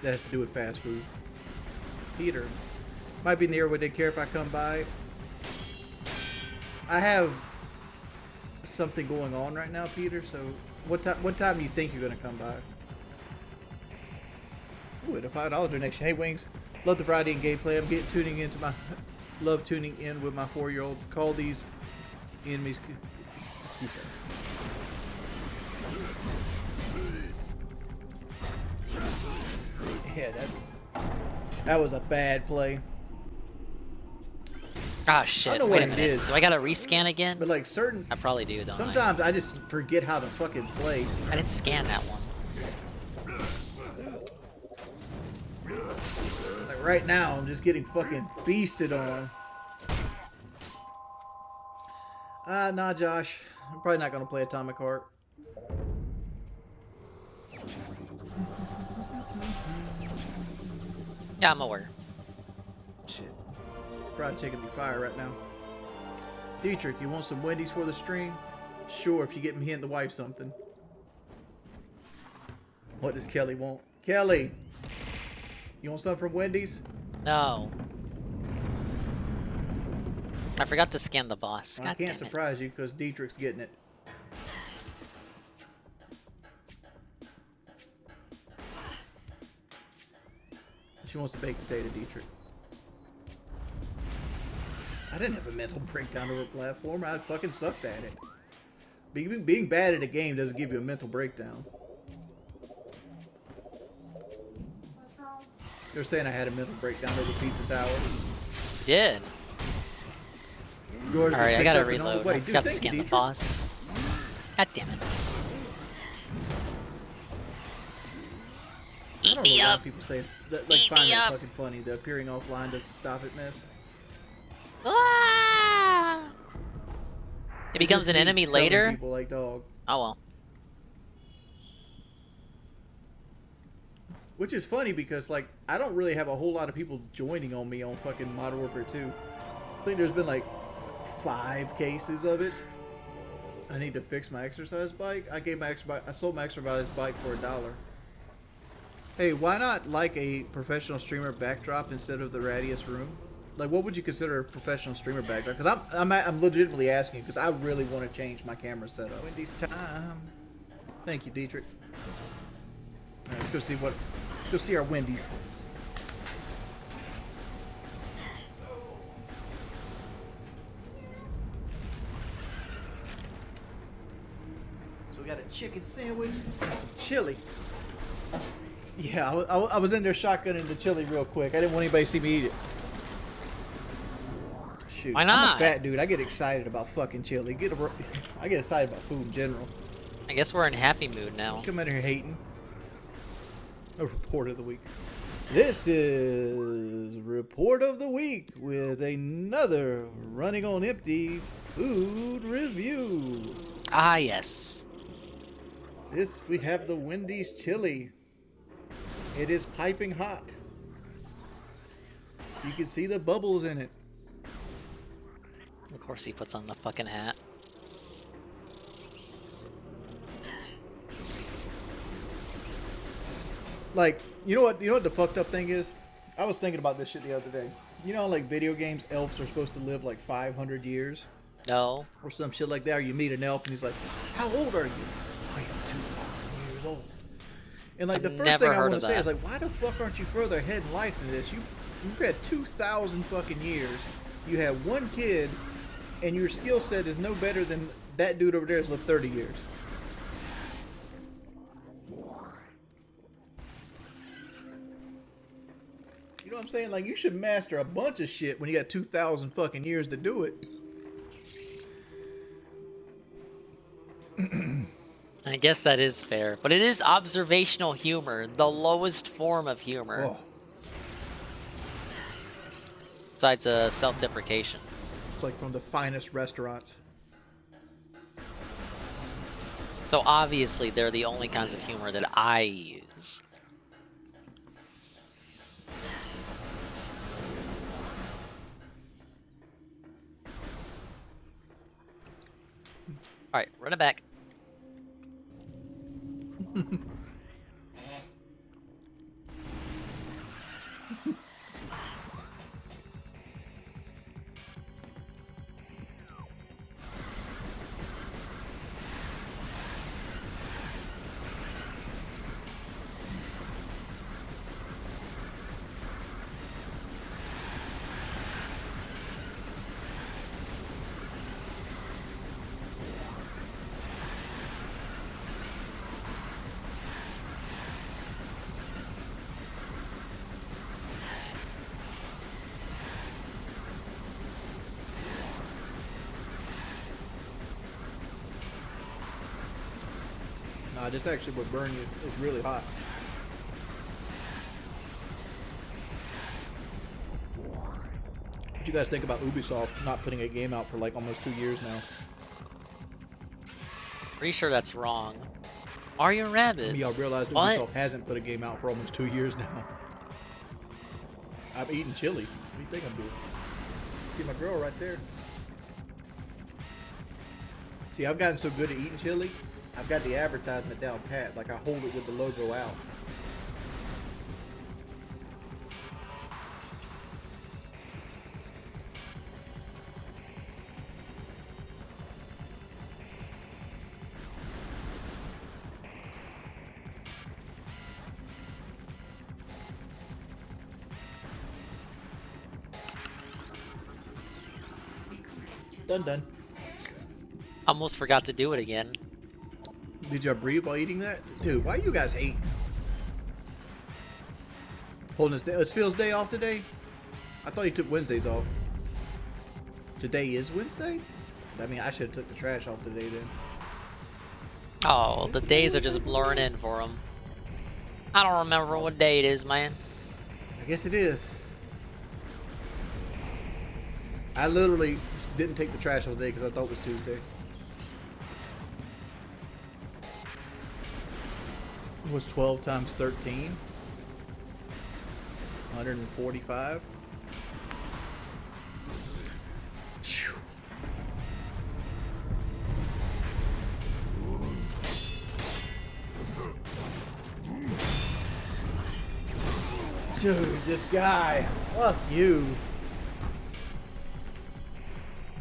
that has to do with fast food. Peter, might be near. Would they care if I come by? I have something going on right now, Peter. So, what time do you think you're gonna come by? Ooh, at a $5 donation. Hey, Wings, love the Friday and gameplay. I'm tuning into my love tuning in with my 4-year-old. Call these enemies. Yeah, that was a bad play. Ah, shit. I don't know Wait what a it minute. is. Do I gotta rescan again? But like certain, I probably do, don't sometimes I just forget how to fucking play. I didn't scan that one. Like right now, I'm just getting fucking beasted on. Nah, Josh. I'm probably not gonna play Atomic Heart. Yeah, I'm aware. Shit. Fried chicken be fire right now. Dietrich, you want some Wendy's for the stream? Sure, if you get me and the wife something. What does Kelly want? Kelly! You want something from Wendy's? No. I forgot to scan the boss. I God can't damn it. surprise you because Dietrich's getting it. She wants to bake potato, Dietrich. I didn't have a mental breakdown over a platform. I fucking sucked at it. Being bad at a game doesn't give you a mental breakdown. They're saying I had a mental breakdown over Pizza Tower. You did. Alright, I gotta reload. I forgot to scan the boss. God damn it. Eat me up. People say that, like, find that fucking funny. The appearing offline doesn't stop it mess. Ah! It becomes an enemy later? People like dog. Oh well. Which is funny because, like, I don't really have a whole lot of people joining on me on fucking Modern Warfare 2. I think there's been like 5 cases of it. I need to fix my exercise bike. I sold my exercise bike for $1. Hey, why not like a professional streamer backdrop instead of the rattiest room? Like, what would you consider a professional streamer backdrop? Because I'm legitimately asking because I really want to change my camera setup. Wendy's time. Thank you, Dietrich. All right, let's go see what. Let's go see our Wendy's. So we got a chicken sandwich and some chili. Yeah, I was in there shotgunning the chili real quick. I didn't want anybody to see me eat it. Shoot, why not? I'm a fat dude. I get excited about fucking chili. I get excited about food in general. I guess we're in happy mood now. Come in here hating. A report of the week. This is report of the week with another running on empty food review. Ah, yes. We have the Wendy's chili. It is piping hot. You can see the bubbles in it. Of course he puts on the fucking hat. Like, you know what the fucked up thing is? I was thinking about this shit the other day. You know, like video games, elves are supposed to live like 500 years? No. Or some shit like that. Or you meet an elf and he's like, how old are you? I am 2,000 years old. And like, the first thing I want to say is like, why the fuck aren't you further ahead in life than this? You've had 2,000 fucking years. You have one kid, and your skill set is no better than that dude over there has lived 30 years. You know what I'm saying? Like, you should master a bunch of shit when you got 2,000 fucking years to do it. I guess that is fair, but it is observational humor, the lowest form of humor. Oh. Besides self-deprecation. It's like from the finest restaurants. So obviously they're the only kinds of humor that I use. Alright, run it back. Nah, this actually would burn you. It's really hot. What you guys think about Ubisoft not putting a game out for like almost 2 years now? Pretty sure that's wrong. Mario & Rabbids. Y'all realize What? Ubisoft hasn't put a game out for almost 2 years now. I'm eating chili. What do you think I'm doing? See my girl right there. See, I've gotten so good at eating chili, I've got the advertisement down pat. Like, I hold it with the logo out. Done. Almost forgot to do it again. Did y'all breathe while eating that? Dude, why you guys hate? Holding his day. Is Phil's day off today? I thought he took Wednesdays off. Today is Wednesday? I mean, I should have took the trash off today then. Oh, the days are just blurring in for him. I don't remember what day it is, man. I guess it is. I literally didn't take the trash all day because I thought it was Tuesday. It was 12 times 13. 145. Phew. Dude, this guy. Fuck you.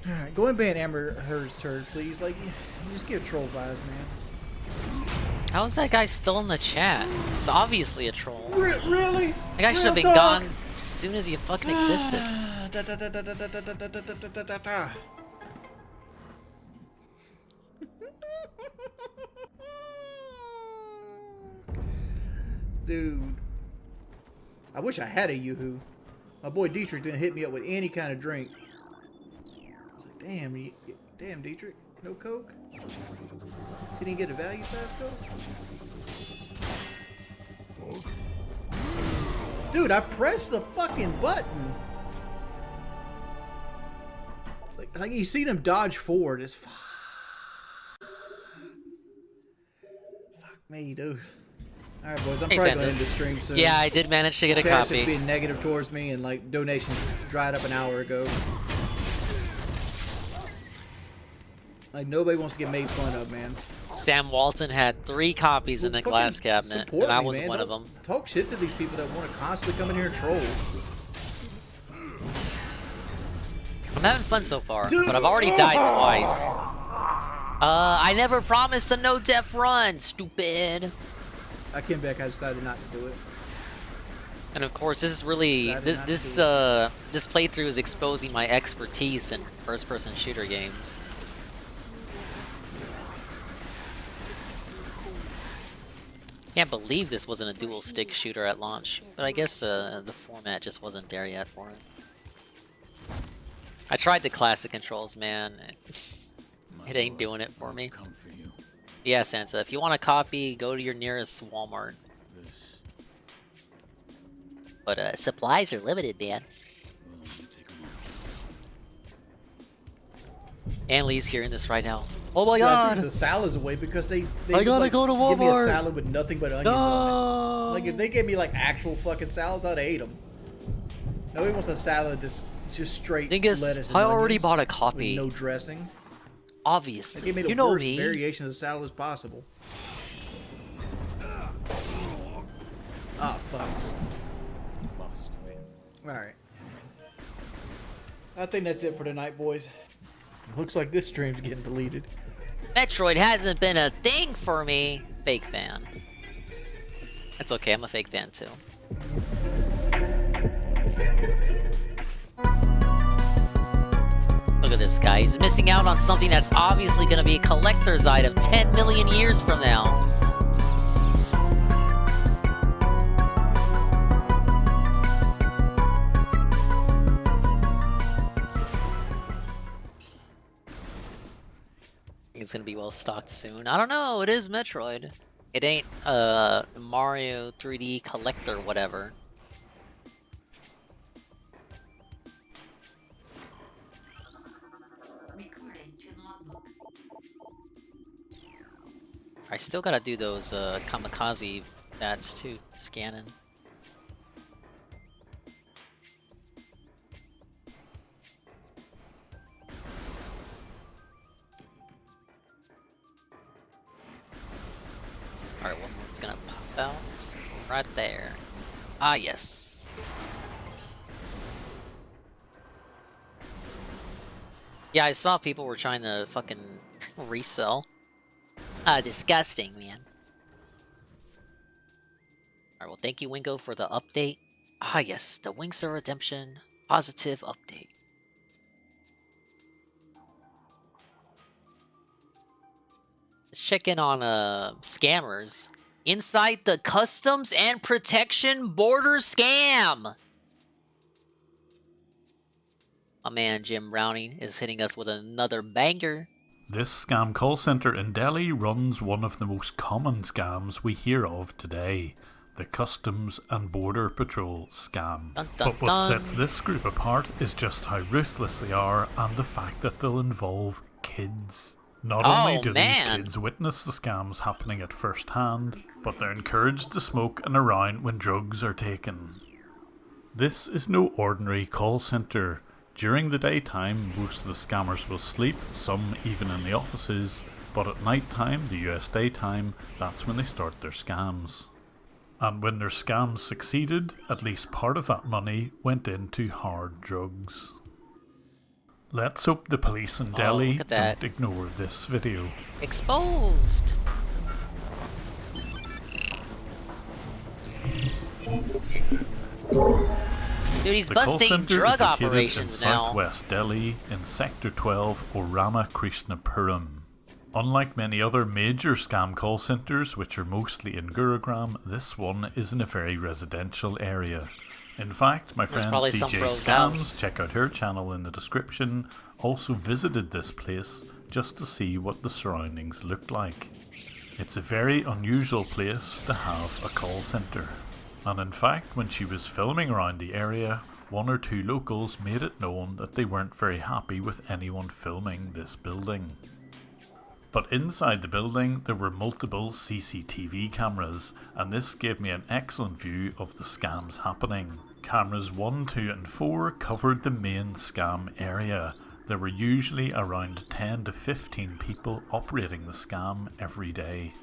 Alright, go and ban Amber Heard's turd, please. Like, you just give troll vibes, man. How is that guy still in the chat? It's obviously a troll. Really? That guy should have been gone as soon as he fucking existed. Dude. I wish I had a Yoo-hoo. My boy Dietrich didn't hit me up with any kind of drink. I was like, damn Dietrich, no Coke? Didn't he get a value size Coke? Dude, I pressed the fucking button. Like you see them dodge forward. It's fuck me, dude. All right, boys. I'm probably going to end the stream soon. Yeah, I did manage to get a Chat's copy. just being negative towards me, and like donations dried up an hour ago. Like nobody wants to get made fun of, man. Sam Walton had 3 copies in the glass cabinet, and I was one of them. Talk shit to these people that want to constantly come in here and troll. I'm having fun so far, but I've already died twice. I never promised a no-death run, stupid. I came back, I decided not to do it. And of course, this is really this playthrough is exposing my expertise in first-person shooter games. Can't believe this wasn't a dual-stick shooter at launch, but I guess the format just wasn't there yet for it. I tried the classic controls, man. It ain't doing it for me. Yeah, Sansa, if you want a copy, go to your nearest Walmart. But supplies are limited, man. And Lee's hearing this right now. Oh my god! The salad's away because they I gotta like, go to give me a Walmart. salad with nothing but onions on it. Like if they gave me like actual fucking salads, I'd ate them. Nobody wants a salad just straight lettuce and I already onions bought a copy. with no dressing. Obviously, They gave me the you know worst me. variation of the salad as possible. Ah, fuck. Alright. I think that's it for tonight, boys. Looks like this stream's getting deleted. Metroid hasn't been a thing for me. Fake fan. That's okay, I'm a fake fan too. Look at this guy, he's missing out on something that's obviously going to be a collector's item 10 million years from now. It's gonna be well stocked soon. I don't know, it is Metroid. It ain't Mario 3D collector whatever. I still gotta do those kamikaze bats too, scanning. Alright, one more is gonna pop out. Right there. Ah, yes. Yeah, I saw people were trying to fucking resell. Disgusting, man. Alright, well, thank you, Wingo, for the update. Ah, yes, the Wings of Redemption positive update. check in on scammers inside the Customs and Protection Border scam. My man Jim Browning is hitting us with another banger. This scam call center in Delhi runs one of the most common scams we hear of today, the Customs and Border Patrol scam. Dun, dun, but what sets this group apart is just how ruthless they are and the fact that they'll involve kids. Not only do these kids witness the scams happening at first hand, but they're encouraged to smoke and around when drugs are taken. This is no ordinary call center. During the daytime, most of the scammers will sleep, some even in the offices, but at night time, the US daytime, that's when they start their scams. And when their scams succeeded, at least part of that money went into hard drugs. Let's hope the police in Delhi don't ignore this video. Exposed! Dude, he's busting drug operations now. Southwest Delhi in Sector 12 or Ramakrishnapuram. Unlike many other major scam call centers, which are mostly in Gurugram, this one is in a very residential area. In fact, my friend CJ Scams, check out her channel in the description, also visited this place just to see what the surroundings looked like. It's a very unusual place to have a call center. And in fact, when she was filming around the area, one or two locals made it known that they weren't very happy with anyone filming this building. But inside the building, there were multiple CCTV cameras, and this gave me an excellent view of the scams happening. Cameras 1, 2 and 4 covered the main scam area. There were usually around 10 to 15 people operating the scam every day.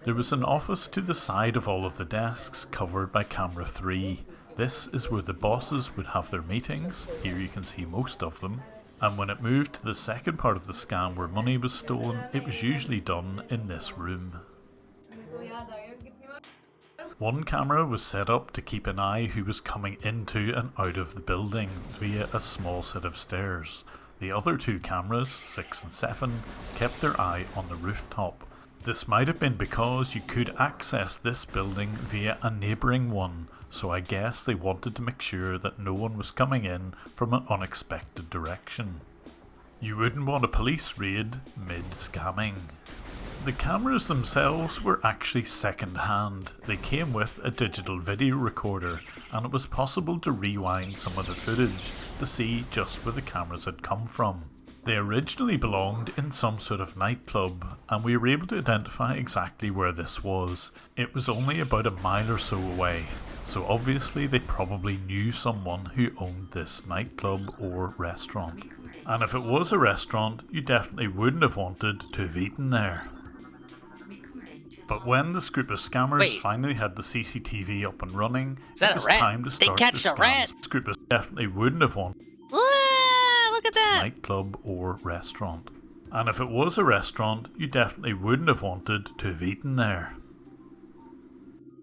There was an office to the side of all of the desks covered by camera 3. This is where the bosses would have their meetings. Here you can see most of them. And when it moved to the second part of the scam where money was stolen, it was usually done in this room. One camera was set up to keep an eye who was coming into and out of the building via a small set of stairs. The other two cameras, 6 and 7, kept their eye on the rooftop. This might have been because you could access this building via a neighbouring one, so I guess they wanted to make sure that no one was coming in from an unexpected direction. You wouldn't want a police raid mid-scamming. The cameras themselves were actually second-hand. They came with a digital video recorder, and it was possible to rewind some of the footage to see just where the cameras had come from. They originally belonged in some sort of nightclub, and we were able to identify exactly where this was. It was only about a mile or so away, so obviously they probably knew someone who owned this nightclub or restaurant. And if it was a restaurant, you definitely wouldn't have wanted to have eaten there. But when this group of scammers finally had the CCTV up and running, it was time to start the scams. This group of definitely wouldn't have wanted look at that nightclub or restaurant. And if it was a restaurant, you definitely wouldn't have wanted to have eaten there.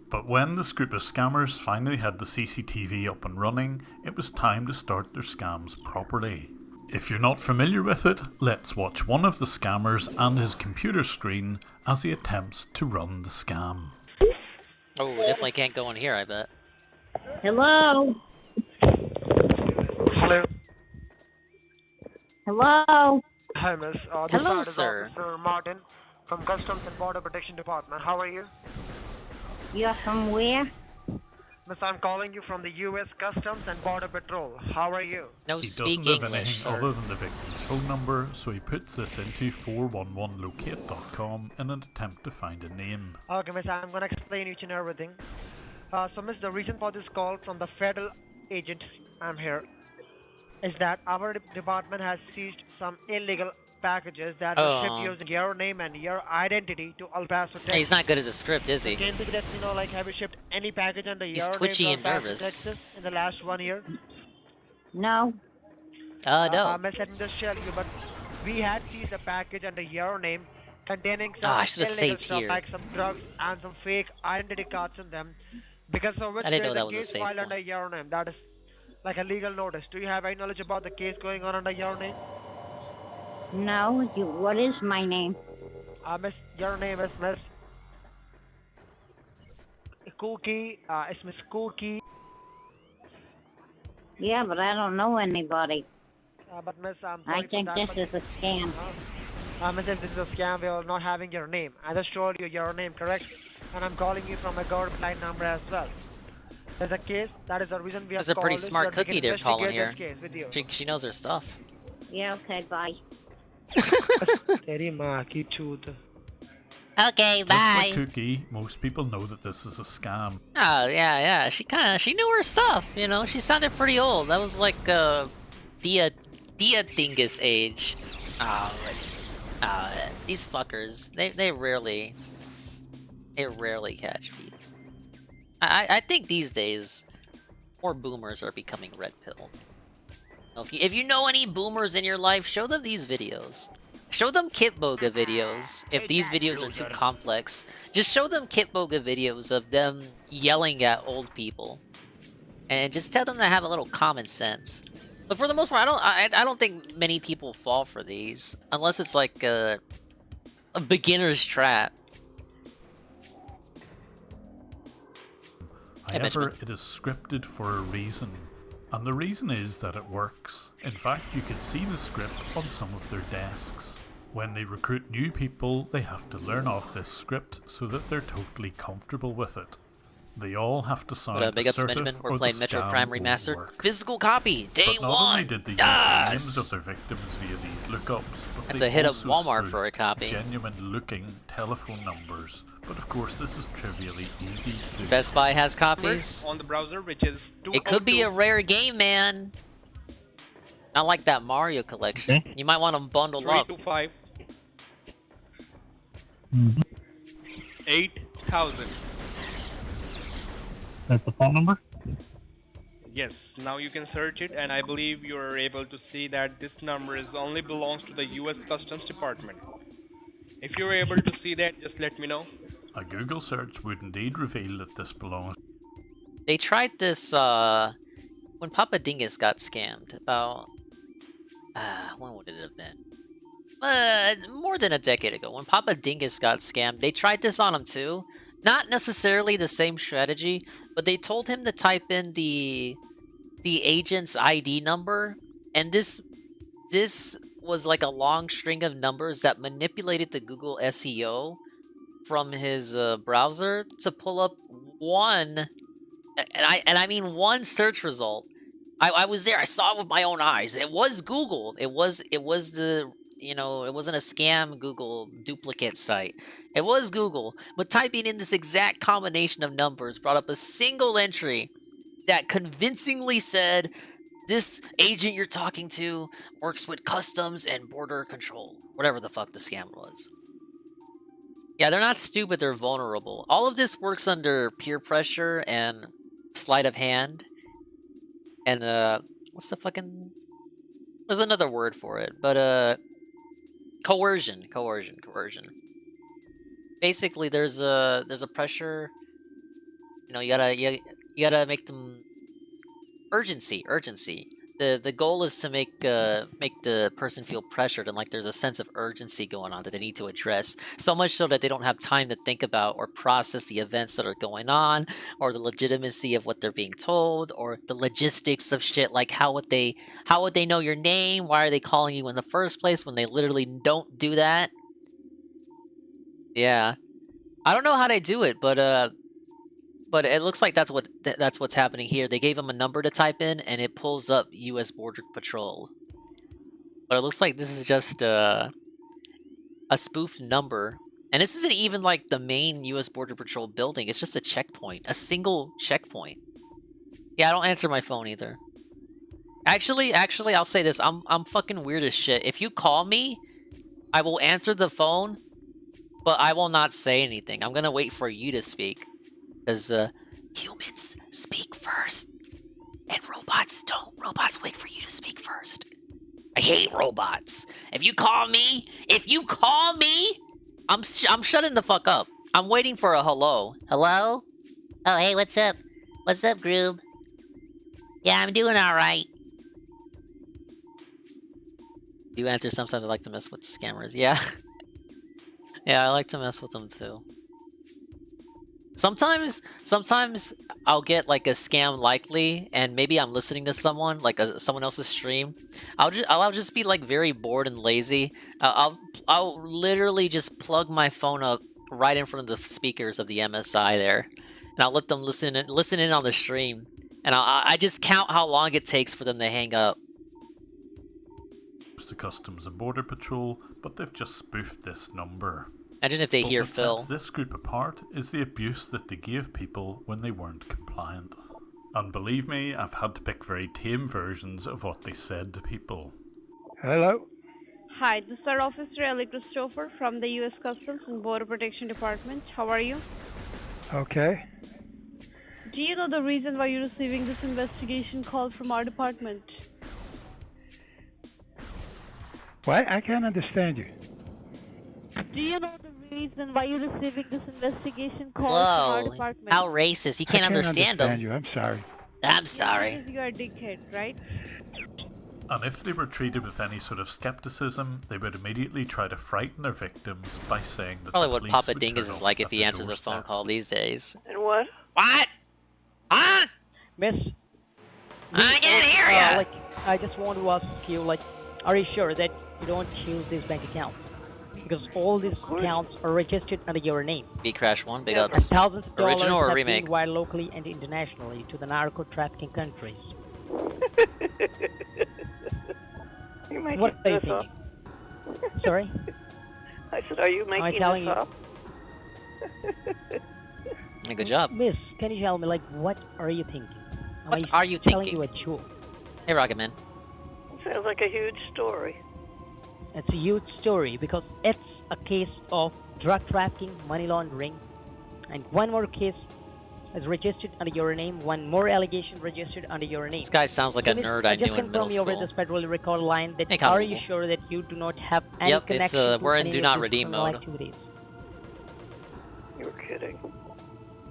But when this group of scammers finally had the CCTV up and running, it was time to start their scams properly. If you're not familiar with it, let's watch one of the scammers and his computer screen as he attempts to run the scam. Oh, definitely can't go in here, I bet. Hello? Hello. Hello? Hi, miss. Hello, sir. Officer Martin from Customs and Border Protection Department. How are you? You're from where? Miss, I'm calling you from the U.S. Customs and Border Patrol. How are you? No, he doesn't have anything other than the victim's phone number, so he puts this into 411locate.com in an attempt to find a name. Okay, miss, I'm going to explain each and everything. So, miss, the reason for this call from the federal agent I'm here is that our department has seized some illegal packages that were shipped using your name and your identity to El Paso, Texas. Hey, he's not good at the script, is he? Can you let me know, like, have you shipped any package under he's your twitchy name and to El Paso, nervous. Texas in the last 1 year? No. No. Miss, let me just tell you, but we had seized a package under your name containing some I should have illegal saved stuff here. like some drugs and some fake identity cards in them, because of which I didn't know there's that a was a case safe filed one. under your name. That is like a legal notice. Do you have any knowledge about the case going on under your name? No. What is my name? Miss, your name is Miss Cookie. It's Miss Cookie. Yeah, but I don't know anybody. But Miss, I'm I sorry for think that, this but- is a scam. Miss, if this is a scam, we are not having your name. I just told you your name, correct? And I'm calling you from a government line number as well. There's a case. That is the reason we have That's a pretty called you, smart so that we cookie can they're calling investigate here. this case with you. She knows her stuff. Yeah, okay, bye. तेरी माँ की चूत. Okay, Just like bye. Cookie, most people know that this is a scam. Oh, yeah. She knew her stuff, you know? She sounded pretty old. That was like, Dia Dingus age. These fuckers, they rarely catch me. I think these days, more boomers are becoming red pilled. If you know any boomers in your life, show them these videos. Show them Kitboga videos if these videos are too complex. Just show them Kitboga videos of them yelling at old people. And just tell them to have a little common sense. But for the most part, I don't think many people fall for these. Unless it's like a beginner's trap. However, it is scripted for a reason. And the reason is that it works. In fact, you can see the script on some of their desks. When they recruit new people, they have to learn off this script so that they're totally comfortable with it. They all have to sound Big ups, assertive Benjamin. or We're playing the Metroid scam Prime won't Remastered. work. Physical copy, day But not one. only did they use Yes! the names of their victims via these lookups, but That's they a hit of also Walmart spoofed for a copy. genuine-looking telephone numbers. But of course, this is trivially easy to do. Best Buy has copies. On the browser, which is It could be a rare game, man. Not like that Mario collection. You might want them bundled up. 325 8000. That's the phone number? Yes, now you can search it, and I believe you are able to see that this number is only belongs to the US Customs Department. If you're able to see that, just let me know. A Google search would indeed reveal that this belongs. They tried this when Papa Dingus got scammed about when would it have been? More than a decade ago. When Papa Dingus got scammed, they tried this on him too. Not necessarily the same strategy, but they told him to type in the agent's ID number, and this was like a long string of numbers that manipulated the Google SEO from his browser to pull up one, and I mean one search result. I was there. I saw it with my own eyes. It was Google. It was the, you know, it wasn't a scam Google duplicate site. It was Google. But typing in this exact combination of numbers brought up a single entry that convincingly said, this agent you're talking to works with customs and border control. Whatever the fuck the scam was. Yeah, they're not stupid, they're vulnerable. All of this works under peer pressure and sleight of hand. And, what's the fucking... There's another word for it, but, coercion. Basically, there's a pressure... You know, you gotta make them... Urgency. The goal is to make the person feel pressured and like there's a sense of urgency going on that they need to address. So much so that they don't have time to think about or process the events that are going on, or the legitimacy of what they're being told, or the logistics of shit like how would they know your name? Why are they calling you in the first place when they literally don't do that? Yeah. I don't know how they do it, but it looks like that's what's happening here. They gave him a number to type in, and it pulls up U.S. Border Patrol. But it looks like this is just a spoofed number. And this isn't even like the main U.S. Border Patrol building. It's just a checkpoint. A single checkpoint. Yeah, I don't answer my phone either. Actually, I'll say this. I'm fucking weird as shit. If you call me, I will answer the phone, but I will not say anything. I'm gonna wait for you to speak. Because humans speak first, and robots don't. Robots wait for you to speak first. I hate robots. If you call me, I'm shutting the fuck up. I'm waiting for a hello. Hello? Oh, hey, what's up? What's up, Groob? Yeah, I'm doing alright. You answer sometimes I like to mess with scammers. Yeah. Yeah, I like to mess with them too. Sometimes I'll get like a scam likely, and maybe I'm listening to someone like someone else's stream. I'll just be like very bored and lazy. I'll literally just plug my phone up right in front of the speakers of the MSI there, and I'll let them listen in on the stream, and I just count how long it takes for them to hang up. To Customs and Border Patrol, but they've just spoofed this number. Imagine if they But hear what Phil. sets this group apart is the abuse that they gave people when they weren't compliant. And believe me, I've had to pick very tame versions of what they said to people. Hello? Hi, this is our Officer Ellie Christopher from the U.S. Customs and Border Protection Department. How are you? Okay. Do you know the reason why you're receiving this investigation call from our department? What? I can't understand you. Do you know the reason why you're receiving this investigation call from our Whoa, department? how racist. You I can't can't understand them. you. I'm sorry. I'm sorry. Because you're a dickhead, right? And if they were treated with any sort of skepticism, they would immediately try to frighten their victims by saying that Probably the what police Papa would Dingus turn is up like at if he their answers a phone doorstep. call these days. And what? What? Huh? Miss? I can't hear ya! Like, I just want to ask you, like, are you sure that you don't use these bank accounts? Because all these accounts are registered under your name. B-Crash 1, big And ups. thousands of Original dollars or have remake? been wired locally and internationally to the narco-trafficking countries. You're making What are you this up. thinking? Sorry? I said, are you Am I making telling this you? up? Good job. Miss, can you tell me, like, what are you thinking? What are you telling thinking? you a joke? Hey, Rocketman. Sounds like a huge story. It's a huge story because it's a case of drug trafficking, money laundering, and one more case is registered under your name, one more allegation registered under your name. This guy sounds like a Miss, nerd I just knew in middle confirm me over school. this federally recorded line that Hey, are you Common. sure that you do not have any Yep, it's, connection to we're in any do of not these redeem criminal mode. activities? You're kidding.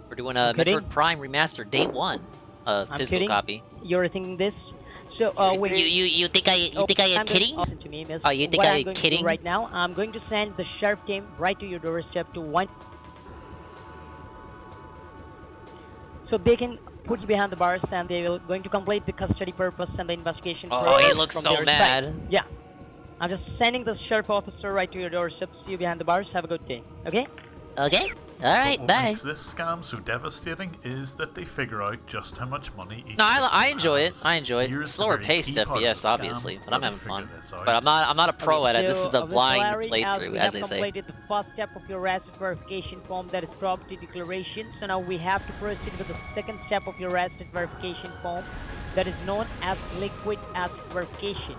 We're doing a kidding? Metroid Prime Remastered Day 1. I'm Physical kidding. copy. You're thinking this? So, wait. You think I am I'm kidding? Listen to me, miss. Oh, you think What I'm I'm going to kidding? do right now, I'm going to send the sheriff team right to your doorstep to one. So they can put you behind the bars and they will going to complete the custody purpose and the investigation. Oh, process he looks from so their mad. side. Yeah. I'm just sending the sheriff officer right to your doorstep. See you behind the bars. Have a good day. Okay? Okay. Alright, What bye. makes this scam so devastating is that they figure out just how much money each No, I victim enjoy it. has. I enjoy it. Here's the Slower very paced key part of FPS, the scam, obviously, but I'm where having they fun. figure this out. But I'm not a pro at it. This is a Mr. blind Larry, playthrough, we as have they say. completed the first step of your asset verification form, that is property declaration. So now we have to proceed with the second step of your asset verification form, that is known as liquid asset verification.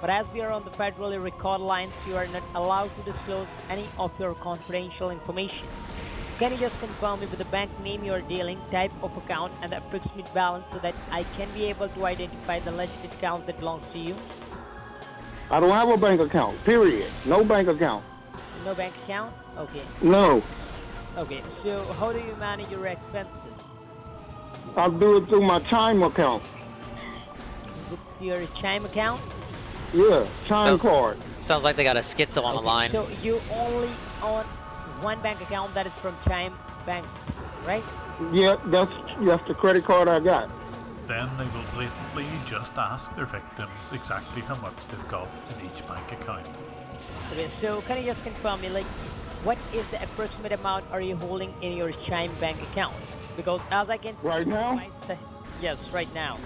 But as we are on the federally recorded lines, you are not allowed to disclose any of your confidential information. Can you just confirm me with the bank name you are dealing, type of account, and the approximate balance so that I can be able to identify the legit account that belongs to you? I don't have a bank account, period. No bank account. No bank account? Okay. No. Okay, so how do you manage your expenses? I'll do it through my Chime account. With your Chime account? Yeah, Chime card. Sounds like they got a schizo on the line. So you only own one bank account that is from Chime Bank, right? Yeah, that's the credit card I got. Then they will blatantly just ask their victims exactly how much they've got in each bank account. Okay, so can you just confirm me, like, what is the approximate amount are you holding in your Chime Bank account? Because as I can... Right now? Yes, right now.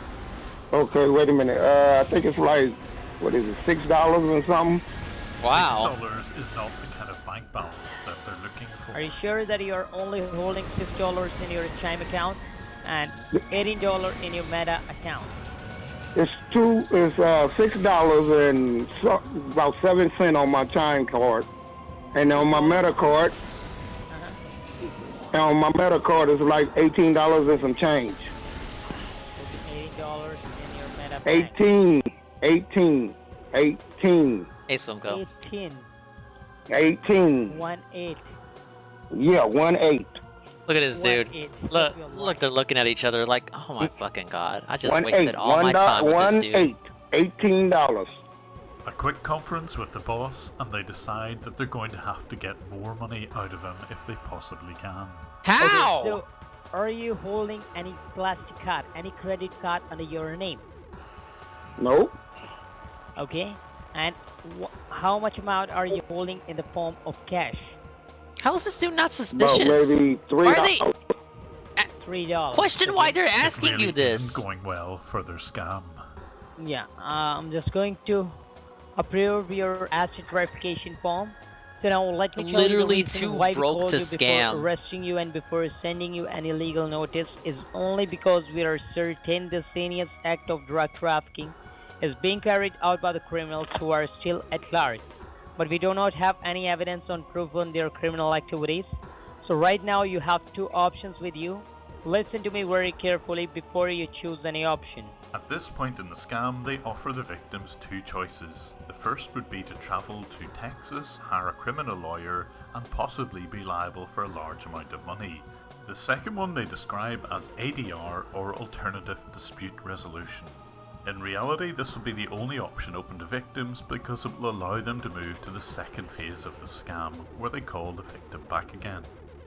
Okay, wait a minute. I think it's like, what is it, $6 or something? Wow. $6 is not the kind of bank balance that they're looking for. Are you sure that you're only holding $6 in your Chime account and $18 in your Meta account? It's $6 and about 7 cents on my Chime card, and on my Meta card. And on my Meta card is like $18 and some change. $18 in your Meta. 18. Hey, Swimco. 18. 18. 1-8. Yeah, 1-8. Look at this dude. Look, they're looking at each other like, oh my fucking god. I just 1-8. wasted all my time with this dude. 18. $18. A quick conference with the boss, and they decide that they're going to have to get more money out of him if they possibly can. How? Okay, so, are you holding any plastic card, any credit card under your name? No. Okay, and how much amount are you holding in the form of cash? How is this dude not suspicious? Maybe Why are they? $3. Question why they're asking it really you this. Isn't going well for their scam. Yeah, I'm just going to approve your asset verification form. So now let me tell Literally you the reason too why we broke called to you scam. before arresting you and before sending you any legal notice is only because we are certain this heinous act of drug trafficking is being carried out by the criminals who are still at large. But we do not have any evidence on proof on their criminal activities. So right now you have two options with you. Listen to me very carefully before you choose any option. At this point in the scam, they offer the victims two choices. The first would be to travel to Texas, hire a criminal lawyer, and possibly be liable for a large amount of money. The second one they describe as ADR, or Alternative Dispute Resolution. In reality, this will be the only option open to victims because it will allow them to move to the second phase of the scam, where they call the victim back again.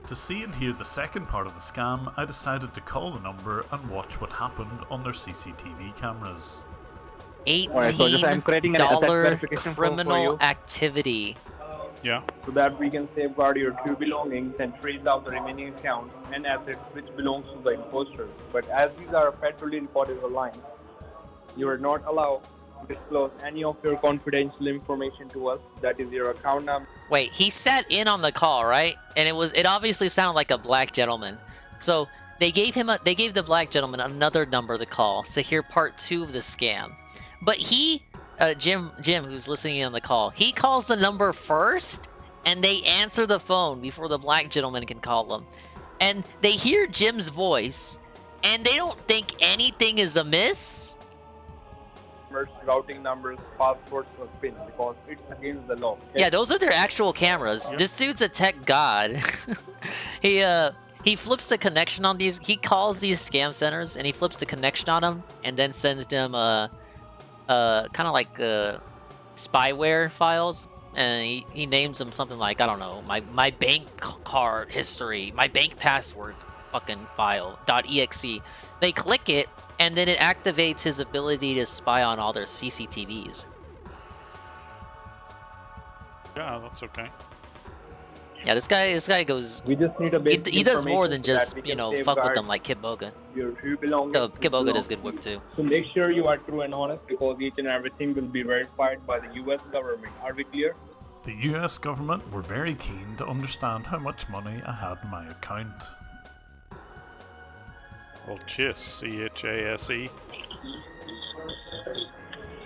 To see and hear the second part of the scam, I decided to call the number and watch what happened on their CCTV cameras. $18 criminal activity. Yeah. So that we can safeguard your true belongings and trace out the remaining accounts and assets which belongs to the imposters. But as these are federally reported lines, you are not allowed to disclose any of your confidential information to us. That is your account number. Wait, he sat in on the call, right? And it obviously sounded like a black gentleman. So they gave the black gentleman another number to call to hear part 2 of the scam. But Jim, who's listening in on the call, he calls the number first, and they answer the phone before the black gentleman can call them. And they hear Jim's voice, and they don't think anything is amiss. Routing numbers, passports, or PIN because it's against the law. Okay? Yeah, those are their actual cameras. Yep. This dude's a tech god. He flips the connection on these. He calls these scam centers and he flips the connection on them and then sends them kind of like spyware files. And he names them something like, I don't know, my bank card history, my bank password fucking file .exe. They click it, and then it activates his ability to spy on all their CCTVs. Yeah, that's okay. Yeah, this guy goes. We just need a bit. He does more than just fuck with them like Kid Boga. Your true belongings. Kid Boga does good work too. So make sure you are true and honest because each and everything will be verified by the U.S. government. Are we clear? The US government were very keen to understand how much money I had in my account. Well, Chase, C-H-A-S-E.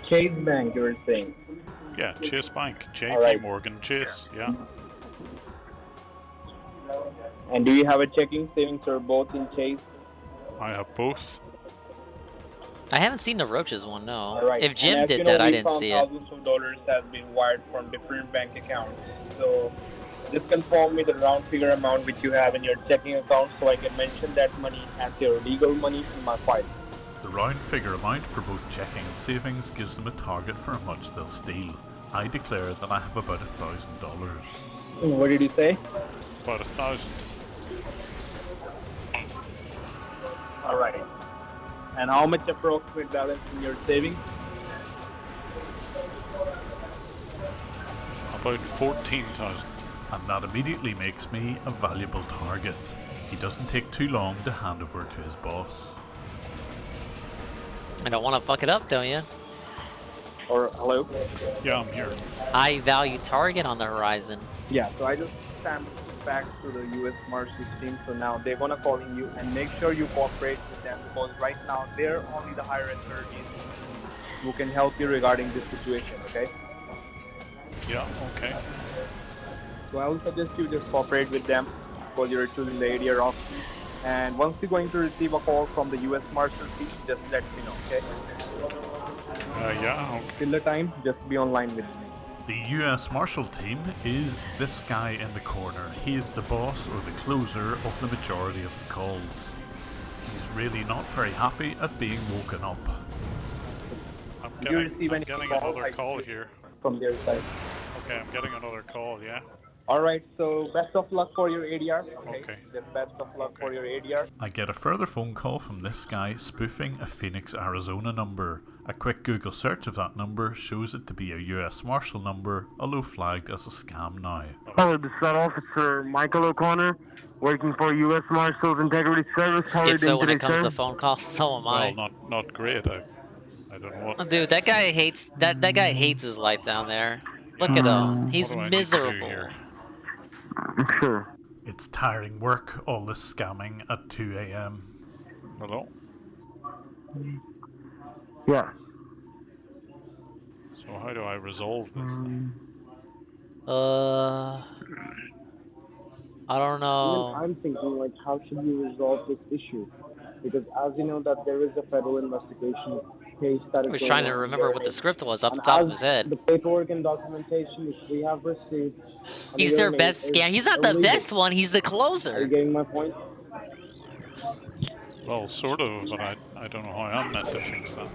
Chase Bank, you were saying? Yeah, Chase Bank. J.P. Right. Morgan Chase, yeah. And do you have a checking, savings, or both in Chase? I have both. I haven't seen the Roaches one, no. All right. If Jim did that, I didn't see it. Thousands of dollars has been wired from different bank accounts. So just confirm me the round figure amount which you have in your checking account so I can mention that money as your legal money in my file. The round figure amount for both checking and savings gives them a target for how much they'll steal. I declare that I have about $1,000. What did you say? About 1,000. Alright. And how much approximate balance in your savings? About 14,000. And that immediately makes me a valuable target. He doesn't take too long to hand over to his boss. I don't want to fuck it up, don't you? Or hello? Yeah, I'm here. High value target on the horizon. Yeah, so I just stamped back to the US Marshals team, so now they're gonna call you and make sure you cooperate with them because right now they're only the higher authorities who can help you regarding this situation, okay? Yeah, okay. So I will suggest you just cooperate with them because you're choosing the area of. And once you're going to receive a call from the US Marshals team, just let me know, okay? Yeah, okay. Till the time, just be online with me. The US Marshal team is this guy in the corner. He is the boss or the closer of the majority of the calls. He's really not very happy at being woken up. I'm getting another call here. from their side. Okay, I'm getting another call, yeah? All right, so best of luck for your ADR. Okay. Just best of luck for your ADR. I get a further phone call from this guy spoofing a Phoenix, Arizona number. A quick Google search of that number shows it to be a US Marshal number, although flagged as a scam now. Hello, this is Officer Michael O'Connor, working for U.S. Marshals Integrity Service. How are you Schizo doing when today, it comes sir? to phone calls, so am I. Well, not great. I don't know what. Oh, dude, that guy hates that guy hates his life down there. Look at him. He's What do I need to do miserable. here? Sure. It's tiring work, all this scamming at 2 a.m. Hello? Yeah. So how do I resolve this then? I don't know. I'm thinking, like, how should we resolve this issue? Because as you know that there is a federal investigation case that He is was going trying to on remember here, what the and script was off the top of his head. the paperwork and documentation which we have received. He's their best scam. He's not the best one. He's the Are you closer. getting my point? Well, sort of, but I don't know how I'm meant to fix that.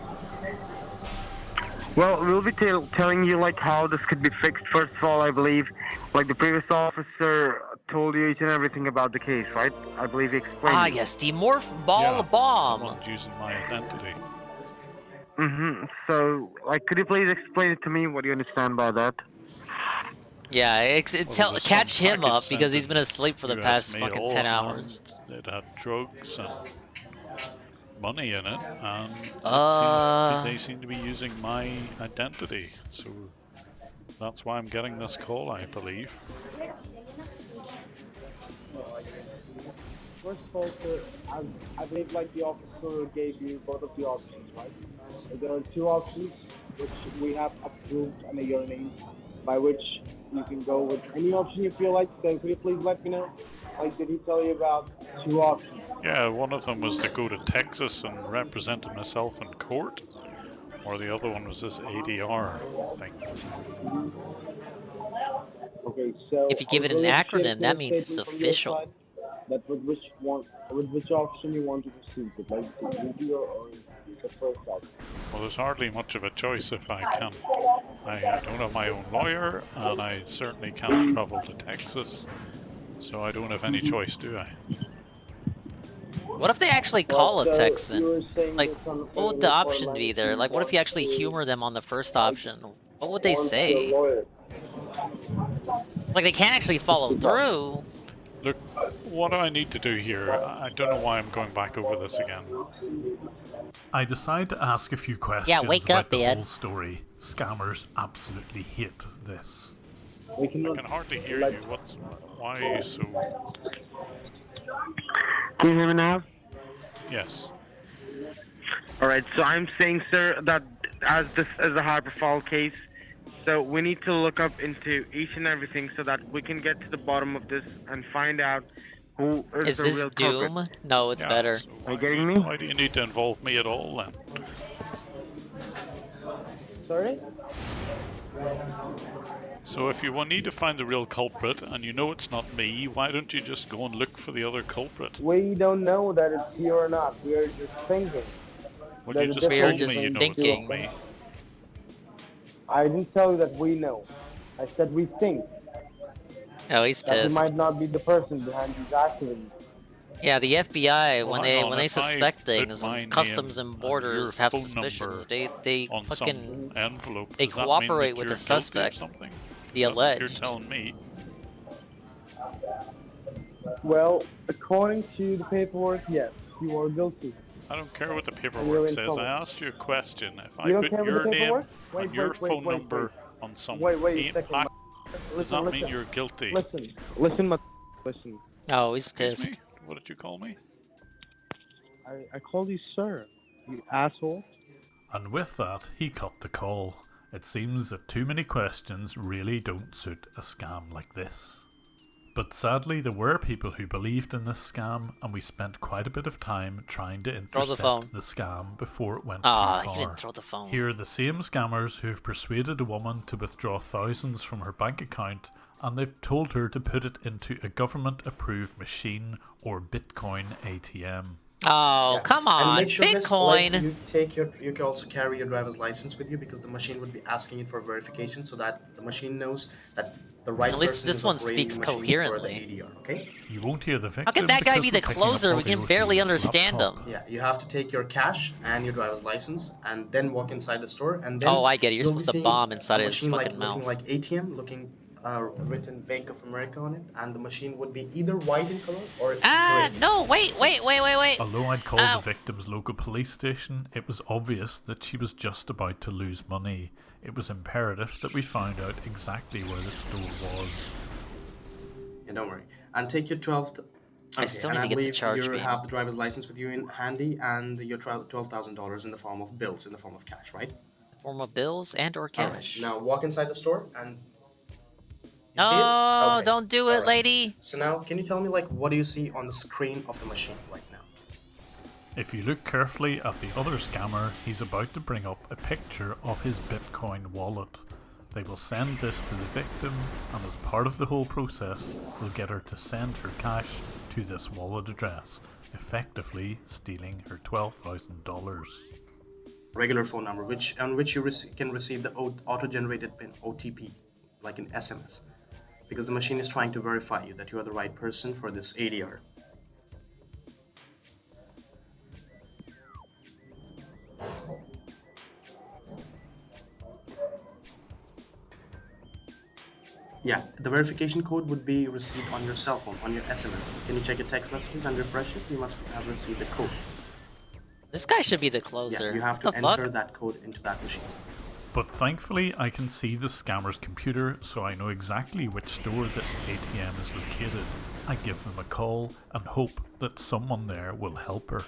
Well, we'll be telling you like how this could be fixed. First of all, I believe, like the previous officer told you each and everything about the case, right? I believe he explained. Ah, yes, demorph ball the bomb. Someone's using my identity. So, like, could you please explain it to me? What do you understand by that? Yeah, catch him up package because sent he's been asleep for the US past mail, fucking 10 hours. and It had drugs and money in it, and they seem to be using my identity. So that's why I'm getting this call, I believe. First of all, sir, I believe like the officer gave you both of the options, right? There are two options which we have approved under your name, by which you can go with any option you feel like. So could you please let me know? Like, did he tell you about two options? Yeah, one of them was to go to Texas and represent myself in court, or the other one was this ADR thing. Okay, so If you give it an acronym, that means it's official. That with which option you want to proceed with, like the video or the first option? Well, there's hardly much of a choice if I can. I don't have my own lawyer, and I certainly can't travel to Texas, so I don't have any choice, do I? What if they actually call a Texan? Like, what would the option be there? Like, what if you actually humor them on the first option? What would they say? Like, they can't actually follow through. Look, what do I need to do here? I don't know why I'm going back over this again. I decide to ask a few questions wake about up, the Ed. whole story. Scammers absolutely hate this. I can hardly hear you. Why are you so... Can you hear me now? Yes. Alright, so I'm saying, sir, that as this is a high-profile case, so we need to look up into each and everything so that we can get to the bottom of this and find out who is Is the this real Doom? culprit. No, it's better. So Are you getting me? Why do you need to involve me at all then? Sorry? So if you need to find the real culprit and you know it's not me, why don't you just go and look for the other culprit? We don't know that it's you or not. We are just thinking. Well, you just told me you know it's not me. I didn't tell you that we know. I said we think. Oh, he's that pissed. he might not be the person behind these activities. Yeah, the FBI, Well, when they if suspect I things, put my when Customs name and Borders your have phone suspicions, number they on fucking some envelope, they does that mean cooperate that with you're the guilty or suspect, something? the Is that what alleged. You're telling me. Well, according to the paperwork, yes, you are guilty. I don't care what the You're paperwork in says. trouble. I asked you a question. If I You don't put care what your the name paperwork? and your phone number on some Wait a paint second. pack, does that Listen. mean you're guilty? Listen. Oh, he's Excuse pissed. me? What did you call me? I called you sir, you asshole. And with that, he cut the call. It seems that too many questions really don't suit a scam like this. But sadly, there were people who believed in this scam, and we spent quite a bit of time trying to Throw the phone. intercept the scam before it went Ah, too far. he didn't throw the phone. Here are the same scammers who have persuaded a woman to withdraw thousands from her bank account, and they've told her to put it into a government-approved machine or Bitcoin ATM. Oh, come And on, make sure this, like, Bitcoin. you can also carry your driver's license with you because the machine would be asking it for verification so that the machine knows that the right At least person this is one operating speaks the machine for the coherently. ADR. Okay. You won't hear the victim. How could that guy because be we're the picking up closer? We audio can to barely his understand laptop. him. Yeah, you have to take your cash and your driver's license and then walk inside the store, and then Oh, I get it. You're you'll be supposed to seeing bomb a inside his machine fucking looking mouth. like ATM, looking written Bank of America on it, and the machine would be either white in color or Ah, gray. no, wait. Although I'd called the victim's local police station, it was obvious that she was just about to lose money. It was imperative that we found out exactly where the store was. Yeah, don't worry. And take your 12. I still need and to get the believe charge you beam. have the driver's license with you in handy, and your $12,000 in the form of bills, in the form of cash, right? Form of bills and or All right. cash. Now walk inside the store and. You No, see it? Okay. don't do it, All right. lady. So now, can you tell me, like, what do you see on the screen of the machine right now? If you look carefully at the other scammer, he's about to bring up a picture of his Bitcoin wallet. They will send this to the victim, and as part of the whole process, will get her to send her cash to this wallet address, effectively stealing her $12,000. Regular phone number, on which you can receive the auto-generated PIN, OTP, like an SMS, because the machine is trying to verify you that you are the right person for this ADR. Yeah, the verification code would be received on your cell phone, on your SMS. Can you check your text messages and refresh it? You must have received the code. This guy should be the closer. Yeah, you have to What the enter fuck? that code into that machine. But thankfully I can see the scammer's computer, so I know exactly which store this ATM is located. I give them a call and hope that someone there will help her.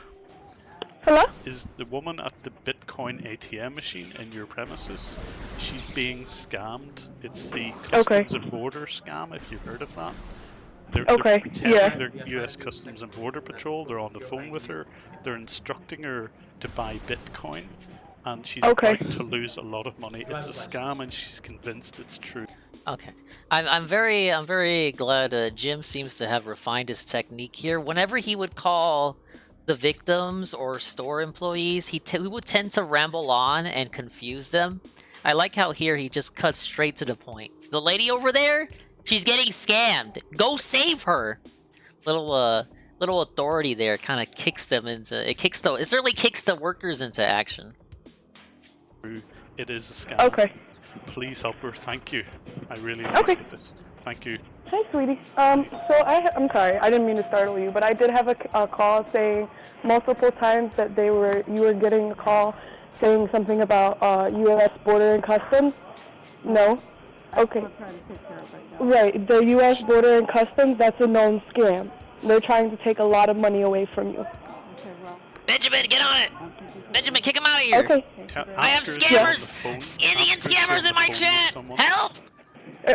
Hello? Is the woman at the Bitcoin ATM machine in your premises? She's being scammed. It's the Customs and Border scam, if you've heard of that. They're pretending they're US Customs and Border Patrol. They're on the phone with her. They're instructing her to buy Bitcoin, and she's about to lose a lot of money. It's a scam, and she's convinced it's true. Okay, I'm very glad Jim seems to have refined his technique here. Whenever he would call the victims or store employees, he would tend to ramble on and confuse them. I like how here he just cuts straight to the point. The lady over there, she's getting scammed. Go save her. Little authority there kind of kicks them into it certainly kicks the workers into action. It is a scam. Okay. Please help her. Thank you. I really appreciate this. Thank you. Hey, sweetie. So I'm sorry, I didn't mean to startle you, but I did have a call saying multiple times that you were getting a call saying something about U.S. Border and Customs. No? Okay. Right, the U.S. Border and Customs, that's a known scam. They're trying to take a lot of money away from you. Benjamin, get on it! Benjamin, kick him out of here! Okay. I have scammers! Indian scammers in my chat! Help!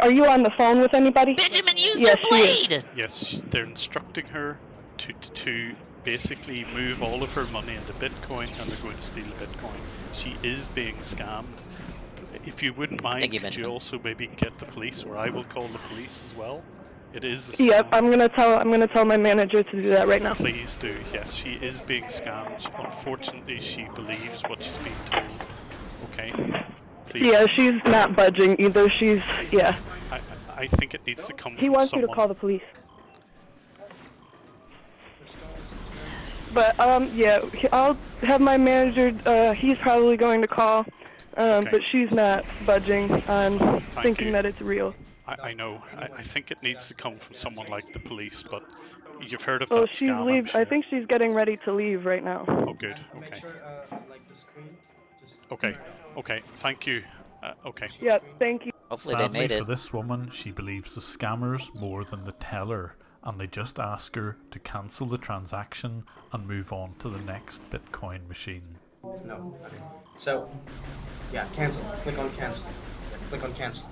Are you on the phone with anybody? Benjamin, use your blade! Yes, they're instructing her to basically move all of her money into Bitcoin, and they're going to steal Bitcoin. She is being scammed. If you wouldn't mind, could you also maybe get the police, or I will call the police as well? It is a scam. Yep, I'm gonna tell my manager to do that right now. Please do. Yes, she is being scammed. Unfortunately, she believes what she's being told. Okay. Please. Yeah, she's not budging either. I think it needs to come He from wants someone. you to call the police. But yeah, I'll have my manager. He's probably going to call. But she's not budging on thinking that it's real. I know. I think it needs to come from someone like the police, but you've heard of Oh, that she's scam, I'm leave. sure. I think she's getting ready to leave right now. Oh, good. Okay. Okay. Okay. Thank you. Okay. Yeah. Thank you. Hopefully Sadly for this woman, she believes the scammers more than the teller, and they just ask her to cancel the transaction and move on to the next Bitcoin machine. No. Okay. So, yeah, cancel. Click on cancel. Yeah, click on cancel.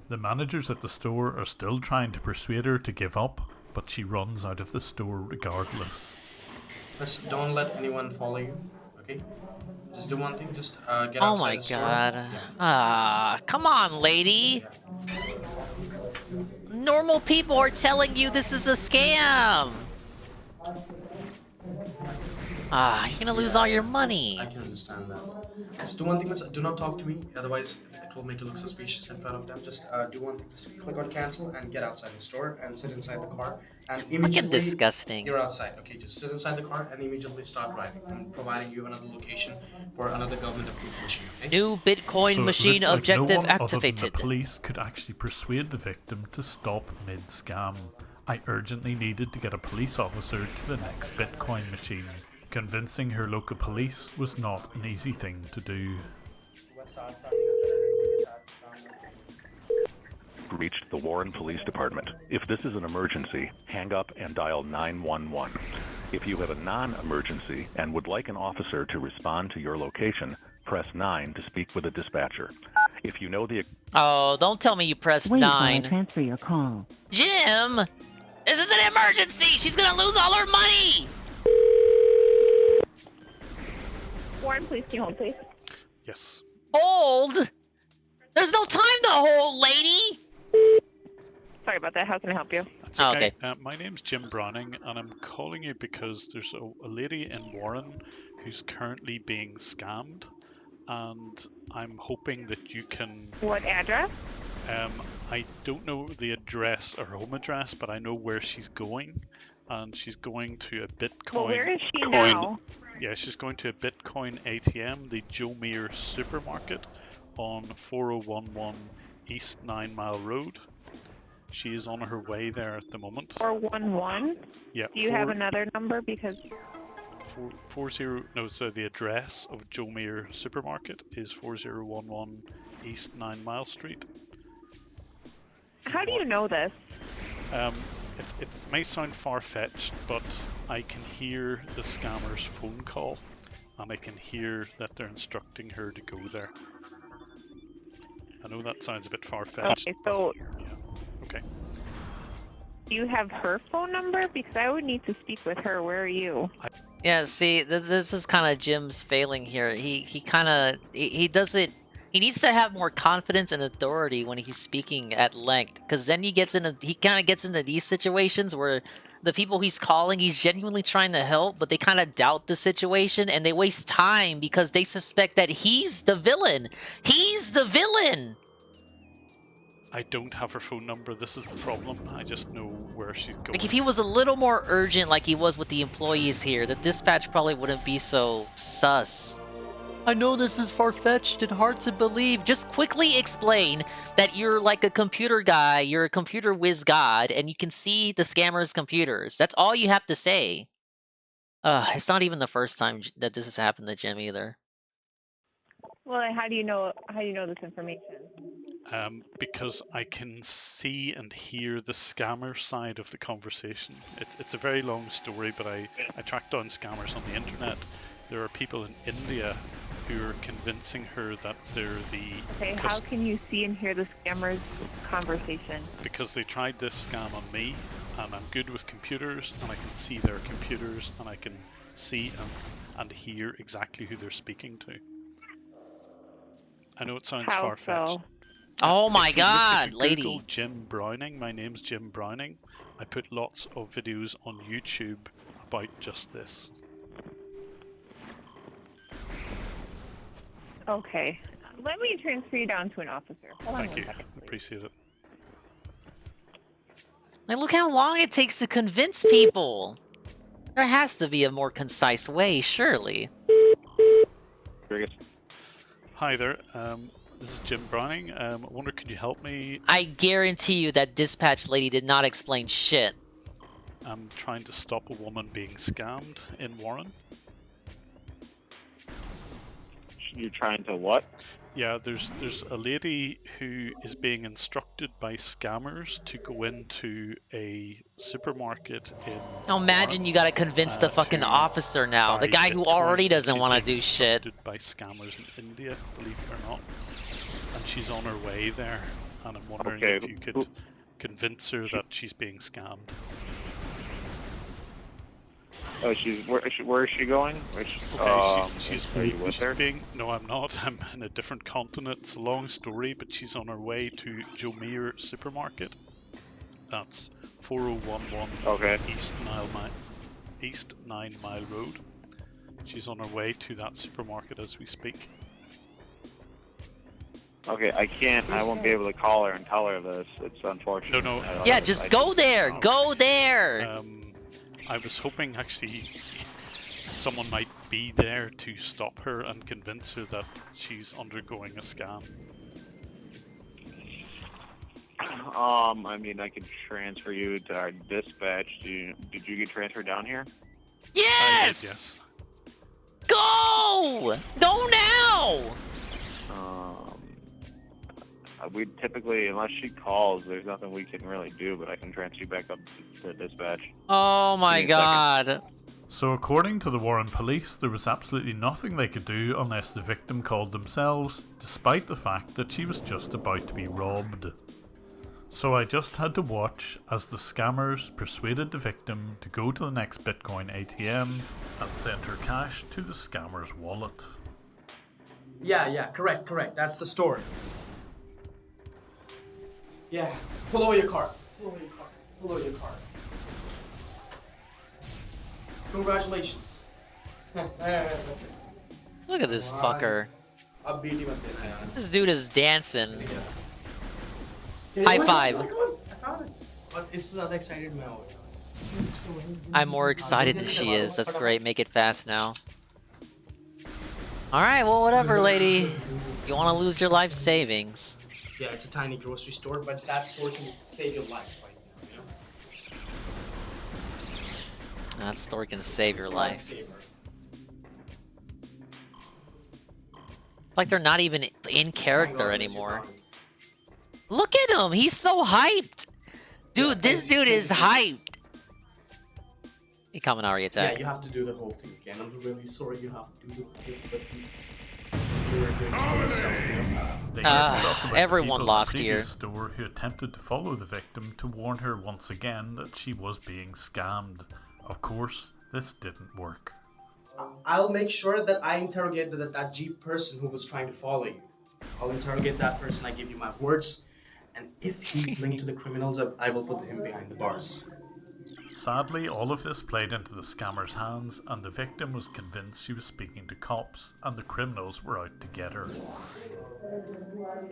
The managers at the store are still trying to persuade her to give up, but she runs out of the store regardless. Just don't let anyone follow you, okay? Just do one thing, just get Oh outside my the store. god. Come on, lady. Normal people are telling you this is a scam. Ah, you're gonna lose all your money. I can understand that. Just do one thing, miss. Do not talk to me, otherwise it will make you look suspicious in front of them. Just do one thing. Just click on cancel and get outside the store and sit inside the car. And Fucking immediately disgusting. you're outside. Okay, just sit inside the car and immediately start driving. I'm providing you another location for another government-approved machine. Okay? New Bitcoin So it machine looked like objective no one activated. Other than the police could actually persuade the victim to stop mid-scam. I urgently needed to get a police officer to the next Bitcoin machine. Convincing her local police was not an easy thing to do. Reached the Warren Police Department. If this is an emergency, hang up and dial 911. If you have a non-emergency and would like an officer to respond to your location, press 9 to speak with a dispatcher. If you know the... Oh, don't tell me you pressed 9. transfer your call. Jim! This is an emergency! She's gonna lose all her money! Warren, please, can you hold, please? Yes. Hold? There's no time to hold, lady! Sorry about that. How can I help you? That's okay. My name's Jim Browning, and I'm calling you because there's a lady in Warren who's currently being scammed, and I'm hoping that you can... What address? I don't know the address or home address, but I know where she's going, and she's going to a Bitcoin... Well, where is she now? Yeah, she's going to a Bitcoin ATM, the Joe Meir supermarket, on 4011 East 9 Mile Road. She is on her way there at the moment. 411? Yeah. Do you have another number? Because... 40... No, so the address of Joe Meir supermarket is 4011 East 9 Mile Street. How do you know this? It may sound far-fetched, but I can hear the scammer's phone call, and I can hear that they're instructing her to go there. I know that sounds a bit far-fetched. Okay, so... Yeah. Okay. Do you have her phone number? Because I would need to speak with her. Where are you? Yeah, see, this is kind of Jim's failing here. He kind of... He does it... He needs to have more confidence and authority when he's speaking at length, because then he kind of gets into these situations where the people he's calling, he's genuinely trying to help, but they kind of doubt the situation and they waste time because they suspect that he's the villain. He's the villain! I don't have her phone number. This is the problem. I just know where she's going. Like, if he was a little more urgent like he was with the employees here, the dispatch probably wouldn't be so sus. I know this is far-fetched and hard to believe. Just quickly explain that you're like a computer guy, you're a computer whiz god, and you can see the scammer's computers. That's all you have to say. It's not even the first time that this has happened to Jim either. Well, how do you know this information? Because I can see and hear the scammer side of the conversation. It's a very long story, but I tracked down scammers on the internet. There are people in India who are convincing her that they're the... Okay, how can you see and hear the scammer's conversation? Because they tried this scam on me, and I'm good with computers, and I can see their computers, and I can see and hear exactly who they're speaking to. I know it sounds far-fetched. So? Oh my god, if you lady. Google Jim Browning, my name's Jim Browning. I put lots of videos on YouTube about just this. Okay. Let me transfer you down to an officer. Hold on Thank you. 1 second, please. Appreciate it. Like, look how long it takes to convince people. There has to be a more concise way, surely. Hi there. This is Jim Browning. I wonder, could you help me? I guarantee you that dispatch lady did not explain shit. I'm trying to stop a woman being scammed in Warren. You're trying to what? Yeah, there's a lady who is being instructed by scammers to go into a supermarket in... Now imagine you gotta convince the fucking officer now, the guy who already doesn't want to do shit. By scammers in India, believe it or not. And she's on her way there, and I'm wondering if you could convince her that she's being scammed. Oh, where is she going? She's are you with her? No, I'm not. I'm in a different continent. It's a long story, but she's on her way to Joe Meir supermarket. That's 4011 East 9 Mile Road. She's on her way to that supermarket as we speak. Okay, I won't be able to call her and tell her this. It's unfortunate. No. Yeah, just go there. Go there. I was hoping actually someone might be there to stop her and convince her that she's undergoing a scam. I mean, I could transfer you to our dispatch. Did you get transferred down here? Yes! Go! Go now! We typically, unless she calls, there's nothing we can really do, but I can transfer you back up to dispatch. Oh my god. So according to the Warren police, there was absolutely nothing they could do unless the victim called themselves, despite the fact that she was just about to be robbed. So I just had to watch as the scammers persuaded the victim to go to the next Bitcoin ATM and send her cash to the scammer's wallet. Yeah, correct. That's the story. Yeah, pull over your car. Pull over your car. Congratulations. Look at this fucker. This dude is dancing. High five. But this is not excited now. I'm more excited than she is. That's great. Make it fast now. Alright, well, whatever, lady. You want to lose your life savings. Yeah, it's a tiny grocery store, but that store can save your life right now, you know? That store can save your life. Like they're not even in character anymore. Look at him! He's so hyped! Dude, this dude is hyped! He Kaminari attack. Yeah, you have to do the whole thing again. I'm really sorry you have to do the whole thing. You were doing it for yourself, you know? Everyone lost here. here. Store who attempted to follow the victim to warn her once again that she was being scammed. Of course, this didn't work. I'll make sure that I interrogate that Jeep person who was trying to follow you. I'll interrogate that person. I give you my words. And if he's linked to the criminals, I will put him behind the bars. Sadly, all of this played into the scammer's hands, and the victim was convinced she was speaking to cops, and the criminals were out to get her.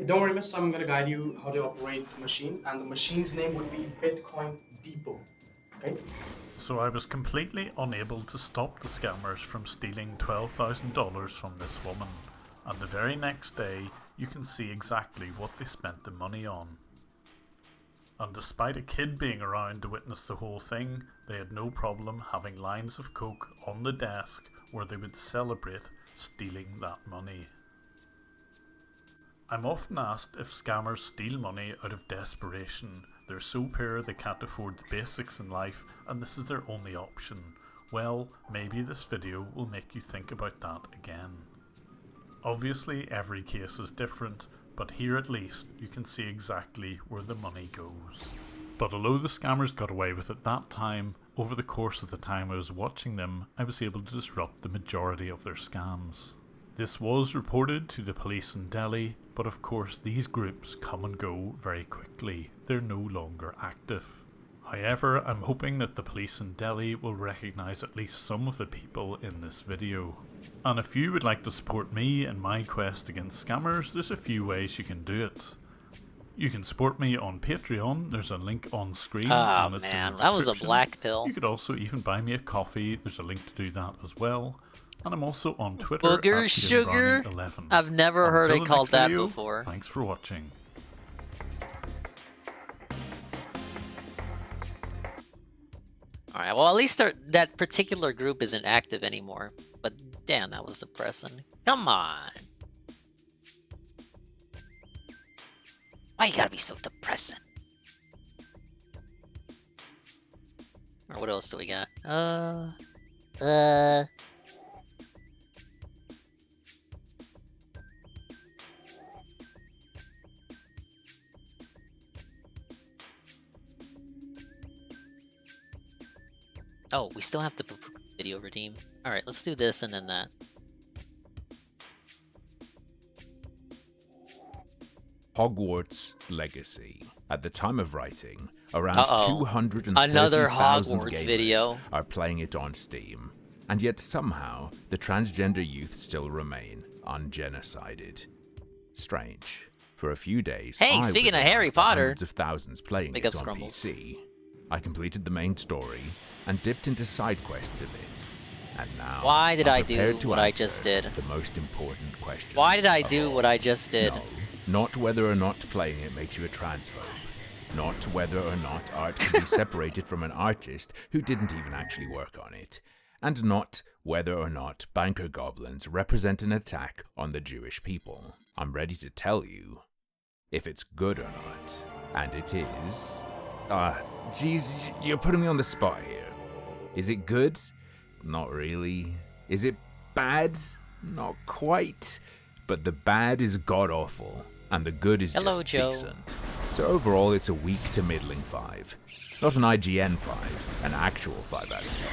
Don't worry, miss, I'm gonna guide you how to operate the machine, and the machine's name would be Bitcoin Depot. Okay? So I was completely unable to stop the scammers from stealing $12,000 from this woman, and the very next day, you can see exactly what they spent the money on. And despite a kid being around to witness the whole thing, they had no problem having lines of coke on the desk where they would celebrate stealing that money. I'm often asked if scammers steal money out of desperation. They're so poor they can't afford the basics in life and this is their only option. Well, maybe this video will make you think about that again. Obviously every case is different, but here at least you can see exactly where the money goes. But although the scammers got away with it that time, over the course of the time I was watching them, I was able to disrupt the majority of their scams. This was reported to the police in Delhi, but of course these groups come and go very quickly. They're no longer active. However, I'm hoping that the police in Delhi will recognise at least some of the people in this video. And if you would like to support me in my quest against scammers, there's a few ways you can do it. You can support me on Patreon, there's a link on screen. Oh and it's man, in the that was a description. black pill. You could also even buy me a coffee, there's a link to do that as well. And I'm also on Twitter Booger at sugar? IanBrowning11. I've never heard Until it the called next that video, before. Thanks for watching. Alright, well at least that particular group isn't active anymore. But damn, that was depressing. Come on! Why you gotta be so depressing? Or what else do we got? Oh, we still have the video redeem. Alright, let's do this and then that. Hogwarts Legacy. At the time of writing, around Uh-oh. 230,000 Another gamers Hogwarts video. are playing it on Steam. and yet somehow the transgender youth still remain ungenocided. Strange. For a few days, Hey, I speaking was of Harry among the Potter, hundreds of thousands playing pick it up on Scrumbles. PC. I completed the main story and dipped into side quests a bit. And now, Why did I'm I do prepared to what I answer just did? the most important question. Why did I of do all. what I just did? No, not whether or not playing it makes you a transphobe. Not whether or not art can be separated from an artist who didn't even actually work on it. And not whether or not banker goblins represent an attack on the Jewish people. I'm ready to tell you if it's good or not. And it is. Geez, you're putting me on the spot here. Is it good? Not really. Is it bad? Not quite. But the bad is god-awful, and the good is Hello, just Joe. decent. So overall, it's a weak to middling 5. Not an IGN 5, an actual 5 out of 10.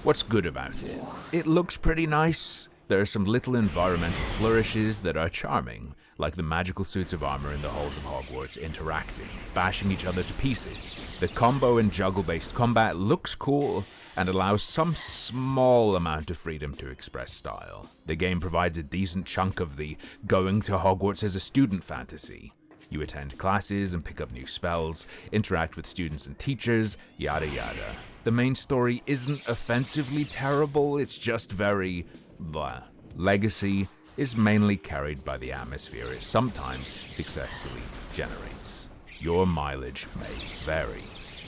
What's good about it? It looks pretty nice. There are some little environmental flourishes that are charming, like the magical suits of armor in the halls of Hogwarts interacting, bashing each other to pieces. The combo and juggle-based combat looks cool and allows some small amount of freedom to express style. The game provides a decent chunk of the going to Hogwarts as a student fantasy. You attend classes and pick up new spells, interact with students and teachers, yada yada. The main story isn't offensively terrible, it's just very blah. Legacy is mainly carried by the atmosphere it sometimes successfully generates. Your mileage may vary.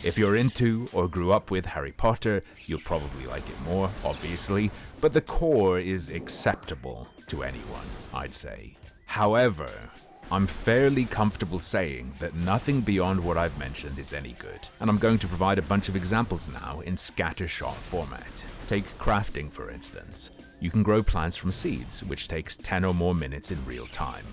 If you're into or grew up with Harry Potter, you'll probably like it more, obviously, but the core is acceptable to anyone, I'd say. However, I'm fairly comfortable saying that nothing beyond what I've mentioned is any good, and I'm going to provide a bunch of examples now in scattershot format. Take crafting, for instance. You can grow plants from seeds, which takes 10 or more minutes in real time.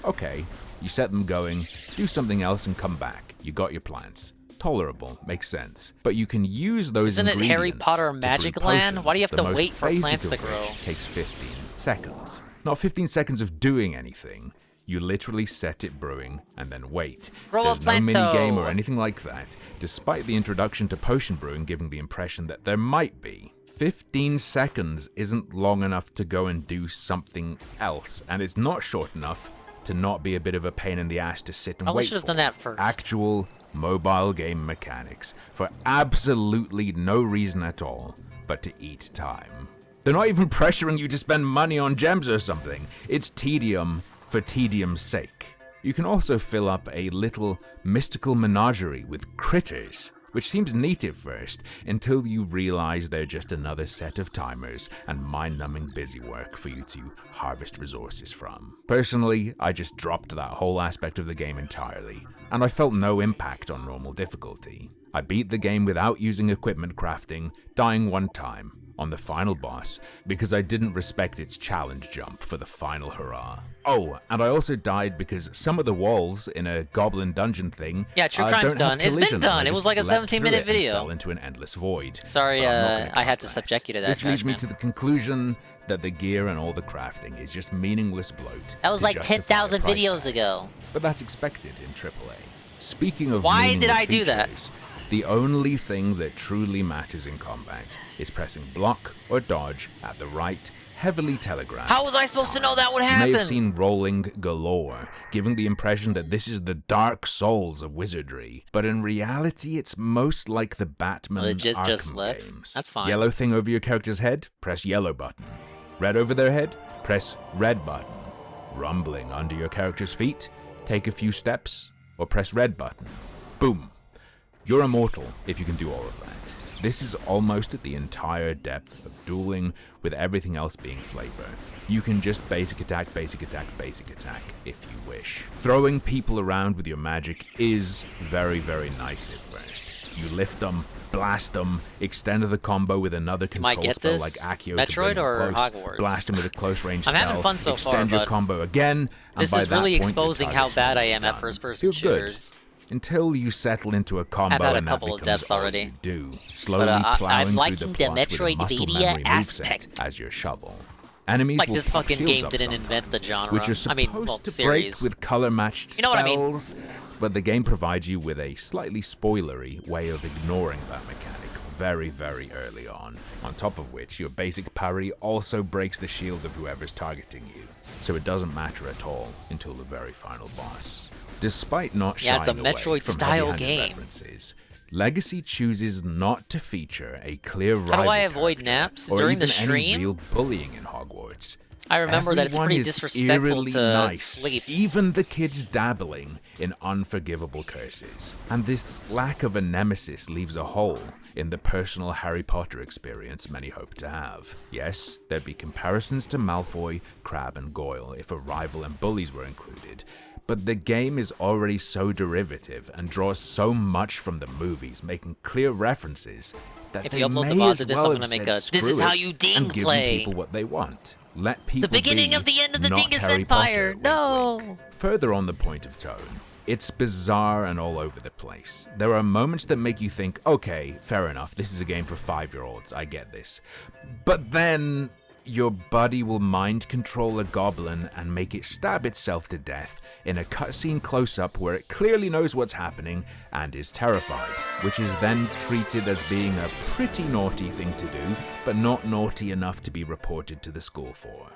Okay, you set them going, do something else and come back. You got your plants. Tolerable, makes sense. But you can use those Isn't it ingredients Harry Potter to brew Magic Land? potions, Why do you have the to most wait for basic plants of to which grow? Takes 15 seconds. Not 15 seconds of doing anything. You literally set it brewing and then wait. Grow a There's no planto. mini-game or anything like that, despite the introduction to potion brewing giving the impression that there might be. 15 seconds isn't long enough to go and do something else, and it's not short enough to not be a bit of a pain in the ass to sit and Probably wait should have for. done that first. Actual mobile game mechanics for absolutely no reason at all but to eat time. They're not even pressuring you to spend money on gems or something. It's tedium for tedium's sake. You can also fill up a little mystical menagerie with critters, which seems neat at first, until you realize they're just another set of timers and mind-numbing busy work for you to harvest resources from. Personally, I just dropped that whole aspect of the game entirely, and I felt no impact on normal difficulty. I beat the game without using equipment crafting, dying one time on the final boss because I didn't respect its challenge jump for the final hurrah. Oh, and I also died because some of the walls in a goblin dungeon thing Yeah, True Crime's don't have done. It's been collision, and done. I It was just like a leapt 17-minute through it and video. fell into an endless void. Sorry, But I'm not gonna I had count to that. subject you to that. This leads me judgment. to the conclusion that the gear and all the crafting is just meaningless bloat. That was to like justify 10,000 a price videos tag. ago. But that's expected in AAA. Speaking of Why did meaningless I do that? features, the only thing that truly matters in combat is pressing block or dodge at the right, heavily telegraphed. How was I supposed to know that would You happen? may have seen rolling galore, giving the impression that this is the Dark Souls of wizardry. But in reality, it's most like the Batman Legit Arkham just slip. games. That's fine. Yellow thing over your character's head? Press yellow button. Red over their head? Press red button. Rumbling under your character's feet? Take a few steps, or press red button. Boom. You're immortal if you can do all of that. This is almost at the entire depth of dueling, with everything else being flavor. You can just basic attack, basic attack, basic attack if you wish. Throwing people around with your magic is very, very nice at first. You lift them, blast them, extend the combo with another Am I control get spell this? like Accio Metroid to bring them or close, Hogwarts? blast them with a close range I'm spell, having fun so far, extend your but combo again, and this by is that really point, your exposing how target's bad I really am at done. first-person Feels good. shooters. Until you settle into a combo I've had a and couple that of becomes deaths all already. you do, slowly But, plowing I'm liking through the the plot with a muscle Metroidvania memory aspect. moveset as your shovel. Enemies Like will this pop fucking shields game up didn't sometimes, invent the genre. which are I supposed mean, well, to series. break with color-matched You know what I mean? spells, but the game provides you with a slightly spoilery way of ignoring that mechanic very, very early on top of which your basic parry also breaks the shield of whoever's targeting you, so it doesn't matter at all until the very final boss. Despite not shying it's a away Metroid from style heavy-handed game. references, Legacy chooses not to feature a clear rival How do I avoid character naps or during even the any stream? real bullying in Hogwarts. I remember that it's Everyone pretty is disrespectful eerily to nice, sleep. even the kids dabbling in unforgivable curses. And this lack of a nemesis leaves a hole in the personal Harry Potter experience many hope to have. Yes, there'd be comparisons to Malfoy, Crabbe, and Goyle if a rival and bullies were included, but the game is already so derivative and draws so much from the movies, making clear references that If they you upload the may VOD as to this, well I'm have gonna make said, a, this is "Screw how it," you ding and give play. people what they want. Let people The beginning be, of the end of the not Dingus Harry Empire. Potter, No. wink, wink. Further on the point of tone, it's bizarre and all over the place. There are moments that make you think, okay, fair enough, this is a game for 5-year-olds, I get this. But then your buddy will mind control a goblin and make it stab itself to death in a cutscene close-up where it clearly knows what's happening and is terrified, which is then treated as being a pretty naughty thing to do, but not naughty enough to be reported to the school for.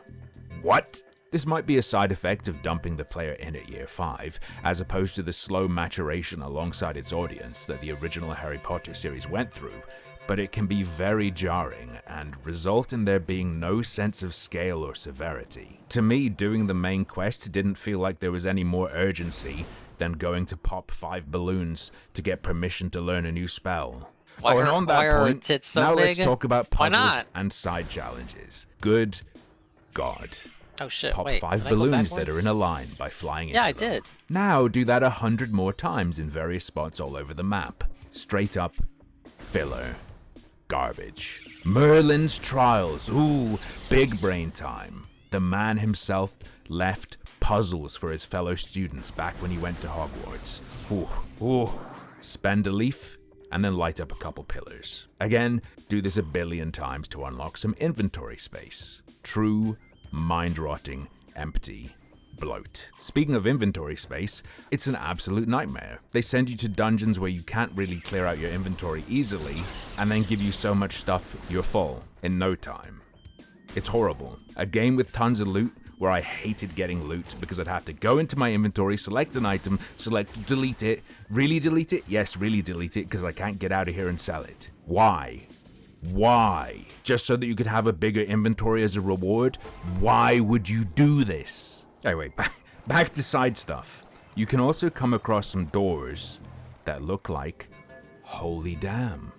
What? This might be a side effect of dumping the player in at year 5, as opposed to the slow maturation alongside its audience that the original Harry Potter series went through, but it can be very jarring and result in there being no sense of scale or severity. To me, doing the main quest didn't feel like there was any more urgency than going to pop 5 balloons to get permission to learn a new spell. Why and are- on why that are point, tits so now big? let's talk about Why puzzles not? and side challenges. Good God. Oh shit, Pop wait. 5 did I go balloons that backwards? are in a line by flying into Yeah, I them. did. Now do that 100 more times in various spots all over the map. Straight up filler. Garbage. Merlin's Trials. Ooh, big brain time. The man himself left puzzles for his fellow students back when he went to Hogwarts. Ooh. Spend a leaf and then light up a couple pillars. Again, do this a billion times to unlock some inventory space. True, mind-rotting, empty bloat. Speaking of inventory space, it's an absolute nightmare. They send you to dungeons where you can't really clear out your inventory easily, and then give you so much stuff you're full in no time. It's horrible. A game with tons of loot where I hated getting loot because I'd have to go into my inventory, select an item, select delete it, really delete it? Yes, really delete it because I can't get out of here and sell it. Why? Why? Just so that you could have a bigger inventory as a reward? Why would you do this? Anyway, back to side stuff. You can also come across some doors that look like, holy damn,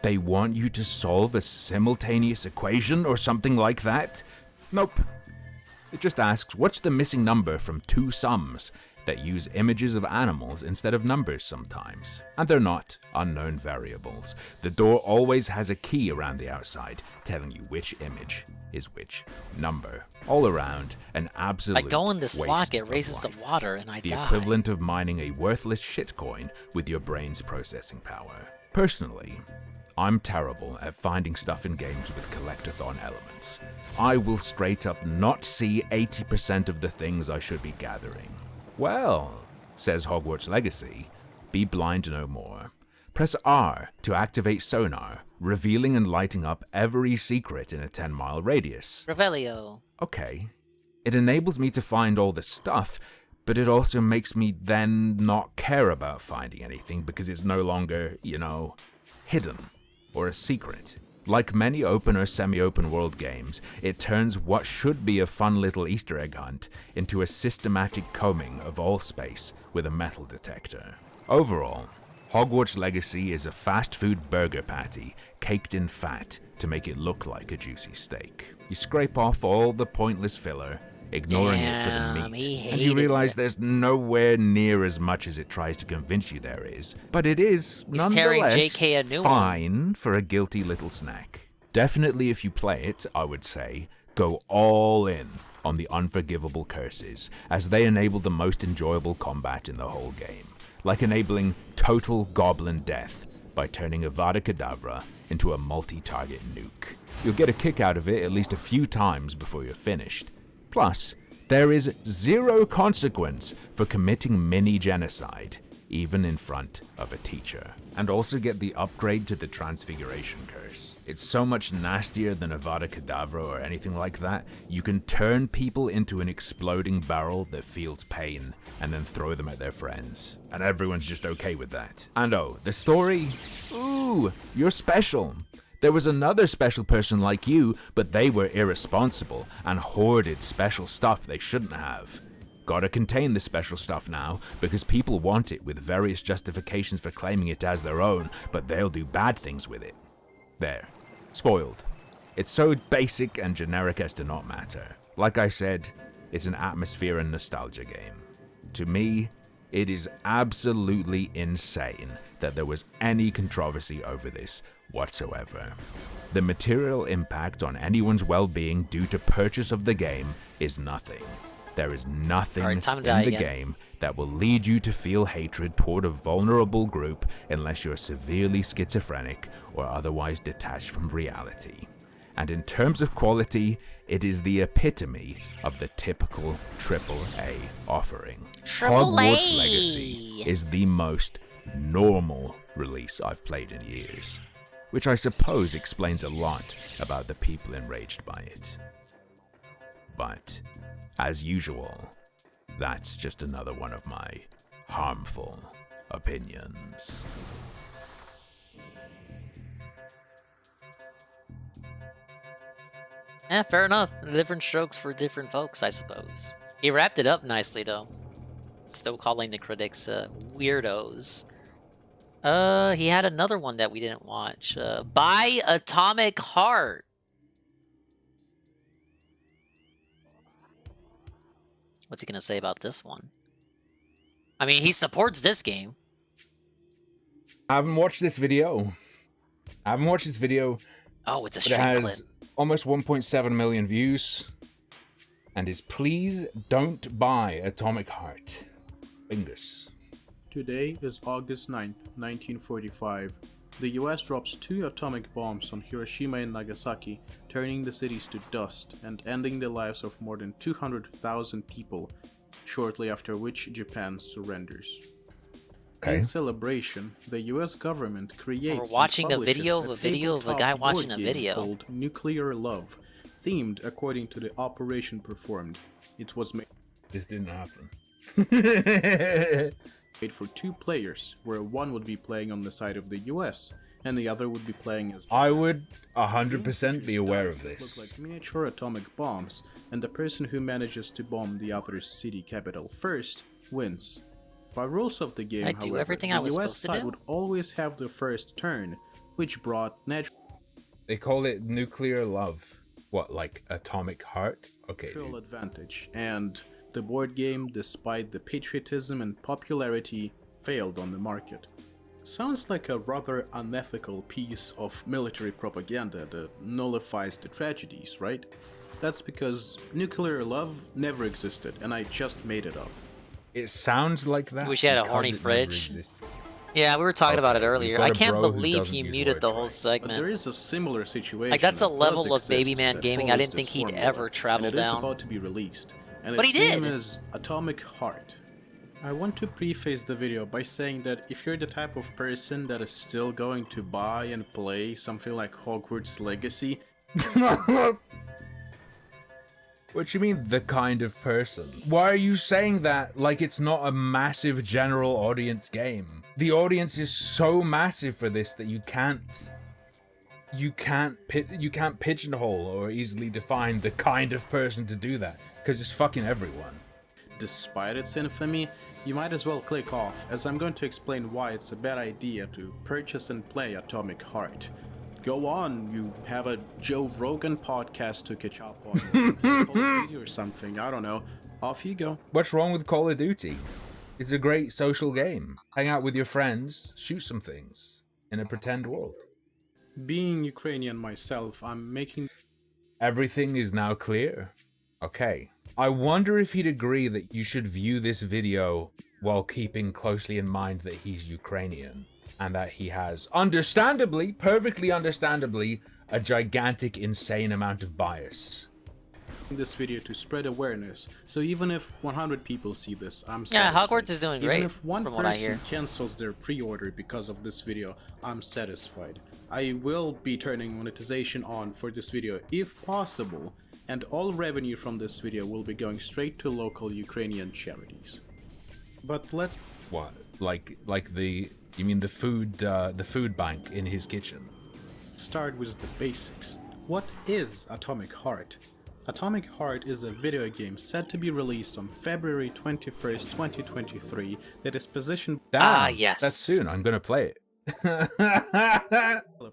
they want you to solve a simultaneous equation or something like that? Nope. It just asks, what's the missing number from 2 sums that use images of animals instead of numbers sometimes? And they're not unknown variables. The door always has a key around the outside telling you which image is which number. All around, an absolute By going this waste lock, it of raises the life. water and I The die. equivalent of mining a worthless shitcoin with your brain's processing power. Personally, I'm terrible at finding stuff in games with collectathon elements. I will straight up not see 80% of the things I should be gathering. Well, says Hogwarts Legacy, be blind no more. Press R to activate sonar, revealing and lighting up every secret in a 10-mile radius. Revelio. Okay, it enables me to find all the stuff, but it also makes me then not care about finding anything because it's no longer, hidden or a secret. Like many open or semi-open world games, it turns what should be a fun little Easter egg hunt into a systematic combing of all space with a metal detector. Overall, Hogwarts Legacy is a fast food burger patty caked in fat to make it look like a juicy steak. You scrape off all the pointless filler, ignoring it for the meat, and you realize there's nowhere near as much as it tries to convince you there is, but it is He's tearing nonetheless JK a new one. fine for a guilty little snack. Definitely if you play it, I would say, go all in on the unforgivable curses, as they enable the most enjoyable combat in the whole game, like enabling total goblin death by turning Avada Kedavra into a multi-target nuke. You'll get a kick out of it at least a few times before you're finished. Plus, there is zero consequence for committing mini-genocide. even in front of a teacher. And also get the upgrade to the Transfiguration Curse. It's so much nastier than Avada Kedavra or anything like that. You can turn people into an exploding barrel that feels pain and then throw them at their friends. And everyone's just okay with that. And oh, the story? Ooh, you're special. There was another special person like you, but they were irresponsible and hoarded special stuff they shouldn't have. Gotta contain the special stuff now, because people want it with various justifications for claiming it as their own, but they'll do bad things with it. There. Spoiled. It's so basic and generic as to not matter. Like I said, it's an atmosphere and nostalgia game. To me, it is absolutely insane that there was any controversy over this whatsoever. The material impact on anyone's well-being due to purchase of the game is nothing. There is nothing in the game that will lead you to feel hatred toward a vulnerable group unless you're severely schizophrenic or otherwise detached from reality. And in terms of quality, it is the epitome of the typical AAA offering. Hogwarts Legacy is the most normal release I've played in years, which I suppose explains a lot about the people enraged by it. But as usual, that's just another one of my harmful opinions. Yeah, fair enough. Different strokes for different folks, I suppose. He wrapped it up nicely, though. Still calling the critics weirdos. He had another one that we didn't watch. Buy Atomic Heart. What's he gonna say about this one? I mean, he supports this game. I haven't watched this video. Oh, it's a but stream it has clip. almost 1.7 million views. And is please don't buy Atomic Heart. Bingus. Today is August 9th, 1945. The US drops 2 atomic bombs on Hiroshima and Nagasaki, turning the cities to dust and ending the lives of more than 200,000 people, shortly after which Japan surrenders. Okay. In celebration, the US government creates We're watching and a video publishes of a video of a guy tabletop watching board a game video. called Nuclear Love, themed according to the operation performed. It was made. This didn't happen. Made for 2 players, where one would be playing on the side of the US and the other would be playing as Japan. I would 100% be aware of this. Look like miniature atomic bombs, and the person who manages to bomb the other's city capital first wins. By rules of the game, I do however, everything the I was US supposed to side do? would always have the first turn, which brought They call it Nuclear Love. What, like Atomic Heart? Okay. natural advantage, and the board game, despite the patriotism and popularity, failed on the market. Sounds like a rather unethical piece of military propaganda that nullifies the tragedies, right? That's because Nuclear Love never existed, and I just made it up. It sounds like that. Wish he had a because horny it never fridge. existed. Yeah, we were talking about it Okay, earlier. we've got I a can't bro who believe doesn't he use muted words the whole But segment. there is a similar situation. Like, that's a that does level of exist baby man that gaming I follows didn't think this he'd formula, ever travel and it is down. about to be released, and But its he did. name is Atomic Heart. I want to preface the video by saying that if you're the type of person that is still going to buy and play something like Hogwarts Legacy, What you mean, the kind of person? Why are you saying that like it's not a massive general audience game? The audience is so massive for this that you can't pigeonhole or easily define the kind of person to do that, because it's fucking everyone. despite its infamy, you might as well click off, as I'm going to explain why it's a bad idea to purchase and play Atomic Heart. Go on, you have a Joe Rogan podcast to catch up on, or Call of Duty or something, I don't know. Off you go. What's wrong with Call of Duty? It's a great social game. Hang out with your friends, shoot some things in a pretend world. Being Ukrainian myself, I'm making... Everything is now clear. Okay. I wonder if he'd agree that you should view this video while keeping closely in mind that he's Ukrainian and that he has, perfectly understandably, a gigantic, insane amount of bias. this video to spread awareness, so even if 100 people see this, I'm Yeah, satisfied. Hogwarts is doing great, Even if one from what I person hear. cancels their pre-order because of this video, I'm satisfied. I will be turning monetization on for this video if possible, and all revenue from this video will be going straight to local Ukrainian charities. But let's... What? Like you mean the food bank in his kitchen? Start with the basics. What is Atomic Heart? Atomic Heart is a video game set to be released on February 21st, 2023 that is positioned... Damn, yes. That's soon. I'm gonna play it.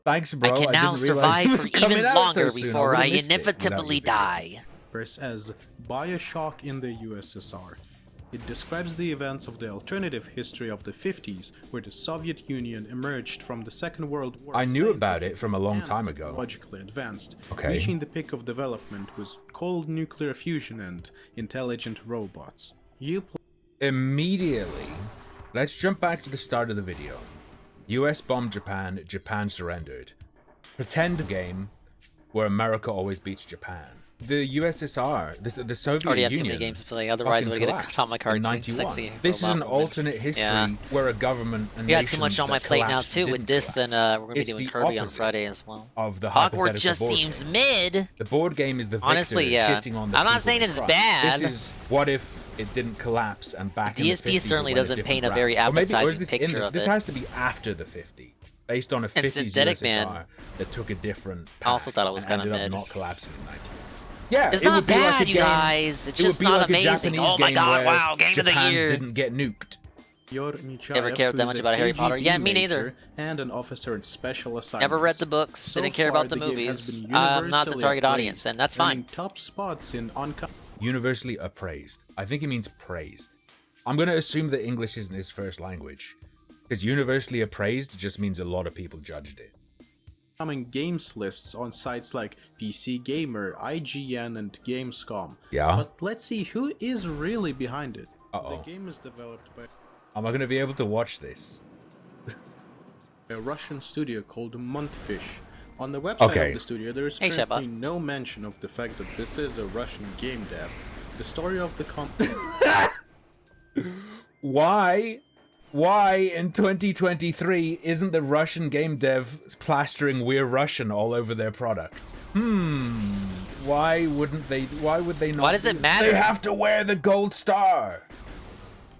Thanks, bro. I can now didn't realize survive it was for coming even out so longer soon. before would've I missed it without inevitably your video. die. As Bioshock in the USSR. It describes the events of the alternative history of the 50s, where the Soviet Union emerged from the Second World War. I knew about it from a long time ago. Logically advanced, Okay. reaching the peak of development with cold nuclear fusion and intelligent robots. Immediately, let's jump back to the start of the video. US bombed Japan, Japan surrendered. Pretend game where America always beats Japan. The USSR, the Soviet Already have Union, too many games to play, otherwise fucking we're gonna collapsed Atomic Heart in too 91. sexy. This is an robot woman. alternate history Yeah. where a government and We got too much on my plate now too with this, and we're gonna be It's doing the Kirby on opposite Friday as well. of the Hogwarts hypothetical just board seems game. mid. The board game is the victor Honestly, yeah. shitting on the I'm not people saying they it's crush. bad. This is what if it didn't collapse and back in the DSP 50s certainly it went doesn't different paint a very route. Or maybe- or is appetizing this in picture the- of This it. has to be after the 50, based on a 50s synthetic, USSR man. that took a different I also path thought it was and kinda ended up mid. not collapsing in 90. Yeah, It's it not would be like bad, a you game- guys. It's it would just be not like a amazing. Japanese Oh my game god, where wow, game of the Japan year. didn't get nuked. Ever cared that much about Harry Potter? Yeah, me neither. And an officer in special assignments. Never read the books, So didn't care far, about the game has movies. been I'm not the universally target acclaimed, audience, and that's earning fine. top spots in Universally appraised. I think he means praised. I'm going to assume that English isn't his first language. Because universally appraised just means a lot of people judged it. Coming games lists on sites like PC Gamer, IGN, and Gamescom. Yeah. But let's see who is really behind it. Uh-oh. The game is developed by Am I going to be able to watch this? a Russian studio called Montfish. On the website Okay. of the studio, there is Hey, currently no mention of the fact that this is a Russian game dev. The story of the company... Why in 2023 isn't the Russian game dev plastering "We're Russian" all over their products? Why would they not? Why does it matter? They have to wear the gold star.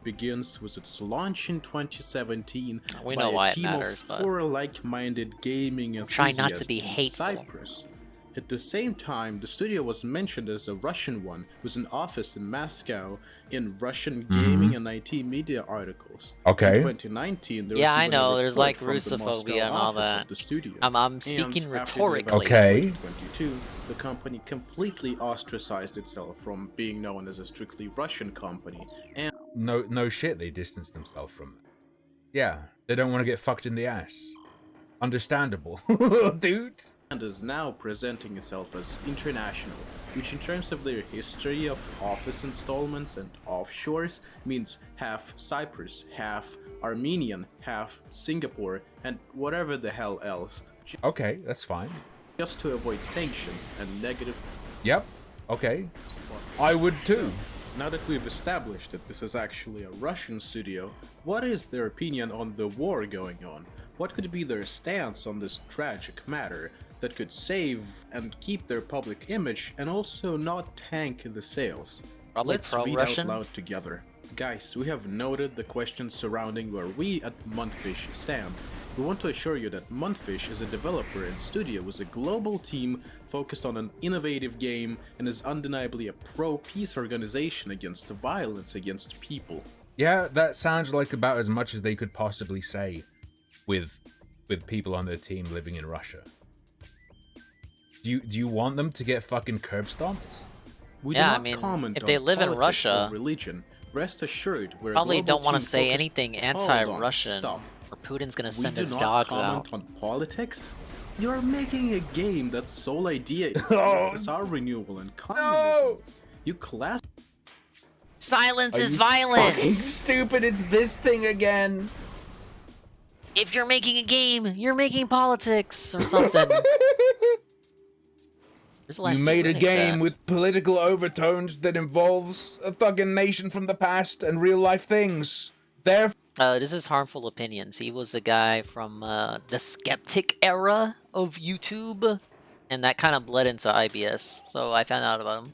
begins with its launch in 2017 We by know why a it team matters, of but 4 like-minded gaming enthusiasts try not to be in hateful. Cyprus. At the same time, the studio was mentioned as a Russian one, with an office in Moscow in Russian gaming and IT media articles. Okay. In 2019, there Yeah, was I even a know, there's report like from the Moscow Russophobia and all office of that. the studio. I'm speaking And after the rhetorically. Okay. In 2022, the company completely ostracized itself from being known as a strictly Russian company, and No shit, they distanced themselves from it. Yeah, they don't want to get fucked in the ass. Understandable, dude. and is now presenting itself as international, which in terms of their history of office installments and offshores means half Cyprus, half Armenian, half Singapore, and whatever the hell else. Okay, that's fine. Just to avoid sanctions and negative... Yep, okay. I would too. Now that we've established that this is actually a Russian studio, what is their opinion on the war going on? What could be their stance on this tragic matter that could save and keep their public image and also not tank the sales? Probably Let's read out pro-Russian. loud together. Guys, we have noted the questions surrounding where we at Montfish stand. We want to assure you that Montfish is a developer and studio with a global team focused on an innovative game and is undeniably a pro-peace organization against violence against people. Yeah, that sounds like about as much as they could possibly say with people on their team living in Russia. Do you want them to get fucking curb stomped? We Yeah, do I not mean, comment if on they live in politics Russia, or religion. Rest assured, we're a Probably global don't want to team say focused- anything Hold on, anti-Russian, stop. or Putin's gonna We send do his not dogs comment out. on politics. You're making a game that's sole idea is Oh, USSR renewal and communism. You class. Silence Are is you fucking violence! stupid, it's this thing again. If you're making a game, you're making politics or something. Where's the last You two made a running game set? with political overtones that involves a fucking nation from the past and real life things. Therefore, This is Harmful Opinions. He was a guy from the skeptic era of YouTube, and that kind of bled into IBS, so I found out about him.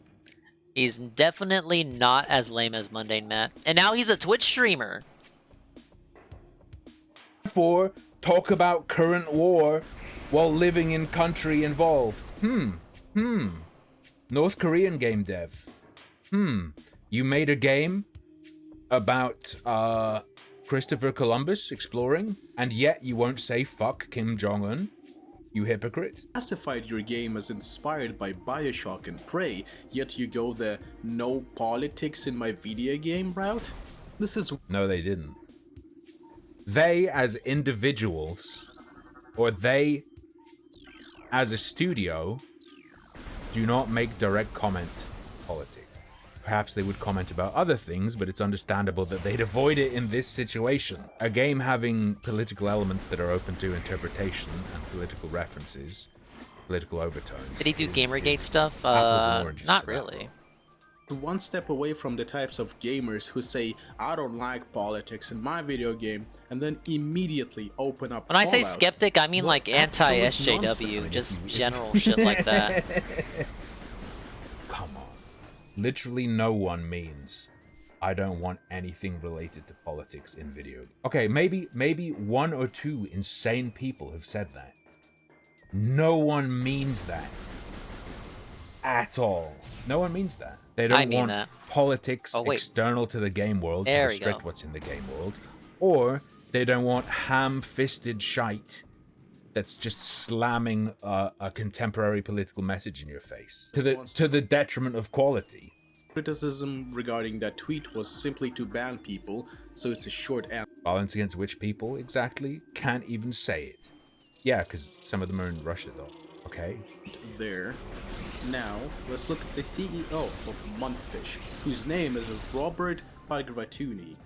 He's definitely not as lame as Mundane Matt. And now he's a Twitch streamer. talk about current war while living in country involved. North Korean game dev. You made a game about Christopher Columbus exploring, and yet you won't say fuck Kim Jong-un? You hypocrite. Classified your game as inspired by Bioshock and Prey, yet you go the no politics in my video game route? This is... No, they didn't. They, as individuals, or they, as a studio, do not make direct comment politics. Perhaps they would comment about other things, but it's understandable that they'd avoid it in this situation. A game having political elements that are open to interpretation and political references, political overtones. Did he do Gamergate stuff? Apples and oranges Not to that. really. one step away from the types of gamers who say, I don't like politics in my video game, and then immediately open up When I say Fallout. skeptic, I mean What like absolute anti-SJW, nonsense. just general shit like that. Come on. Literally no one means I don't want anything related to politics in video. Okay, maybe one or two insane people have said that. No one means that. At all. No one means that. They don't mean want that. politics Oh, wait. external to the game world There to we restrict go. what's in the game world. Or they don't want ham-fisted shite that's just slamming a contemporary political message in your face to the detriment of quality. Criticism regarding that tweet was simply to ban people, so it's a short answer. Violence against which people exactly? Can't even say it. Yeah, because some of them are in Russia though. Okay. There. Now, let's look at the CEO of Montfish, whose name is Robert Bagratuni.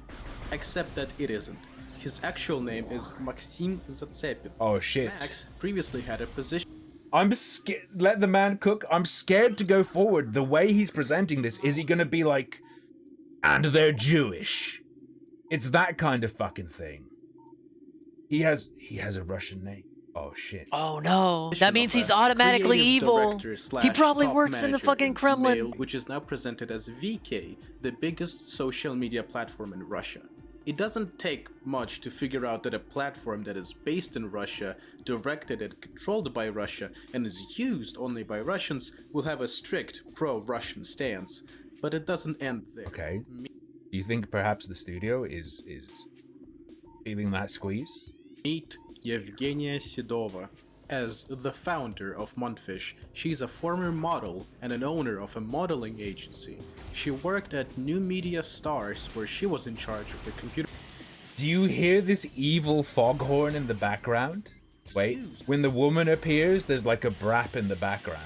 Except that it isn't. His actual name is Maxim Zatsepin. Oh shit. Max previously had a position. I'm scared. Let the man cook. I'm scared to go forward. The way he's presenting this, is he gonna be like, and they're Jewish? It's that kind of fucking thing. He has a Russian name. Oh shit. Oh no, that means he's automatically evil. He probably works in the fucking Kremlin. Mail, which is now presented as VK, the biggest social media platform in Russia. It doesn't take much to figure out that a platform that is based in Russia, directed and controlled by Russia, and is used only by Russians will have a strict pro-Russian stance. But it doesn't end there. Okay. Do you think perhaps the studio is feeling that squeeze? Meet Yevgenia Sidova. As the founder of Montfish, she's a former model and an owner of a modeling agency. She worked at New Media Stars, where she was in charge of the computer. Do you hear this evil foghorn in the background? Wait, when the woman appears, there's like a brap in the background.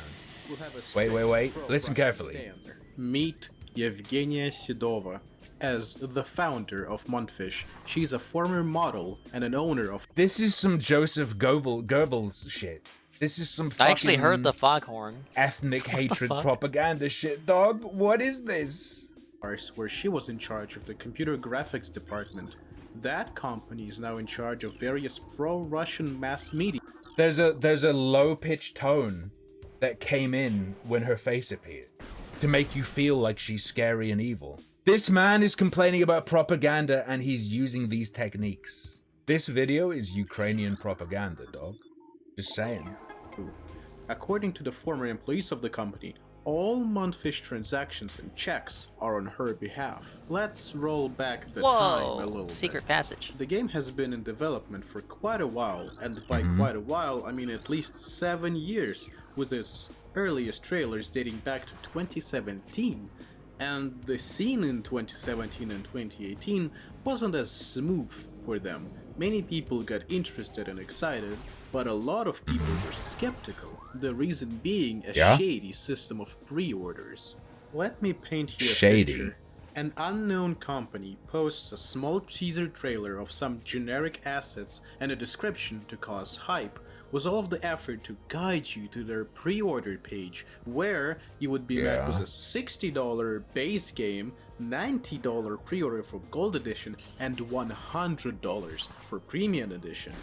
Wait. Listen carefully. Meet Yevgenia Sidova. As the founder of Montfish, she's a former model and an owner of... This is some Joseph Goebbels shit. This is some fucking... I actually heard the foghorn. Ethnic hatred fuck? propaganda shit, dog. What is this? Where she was in charge of the computer graphics department. That company is now in charge of various pro-Russian mass media. There's a low-pitched tone that came in when her face appeared to make you feel like she's scary and evil. This man is complaining about propaganda and he's using these techniques. This video is Ukrainian propaganda, dog. Just saying. According to the former employees of the company, all Montfish transactions and checks are on her behalf. Let's roll back the time a little Secret bit. passage. The game has been in development for quite a while, and by quite a while, I mean at least 7 years, with its earliest trailers dating back to 2017. And the scene in 2017 and 2018 wasn't as smooth for them. Many people got interested and excited, but a lot of people were skeptical. The reason being a shady system of pre-orders. Let me paint you a picture. An unknown company posts a small teaser trailer of some generic assets and a description to cause hype, was all of the effort to guide you to their pre-order page, where you would be met with a $60 base game, $90 pre-order for Gold Edition, and $100 for Premium Edition.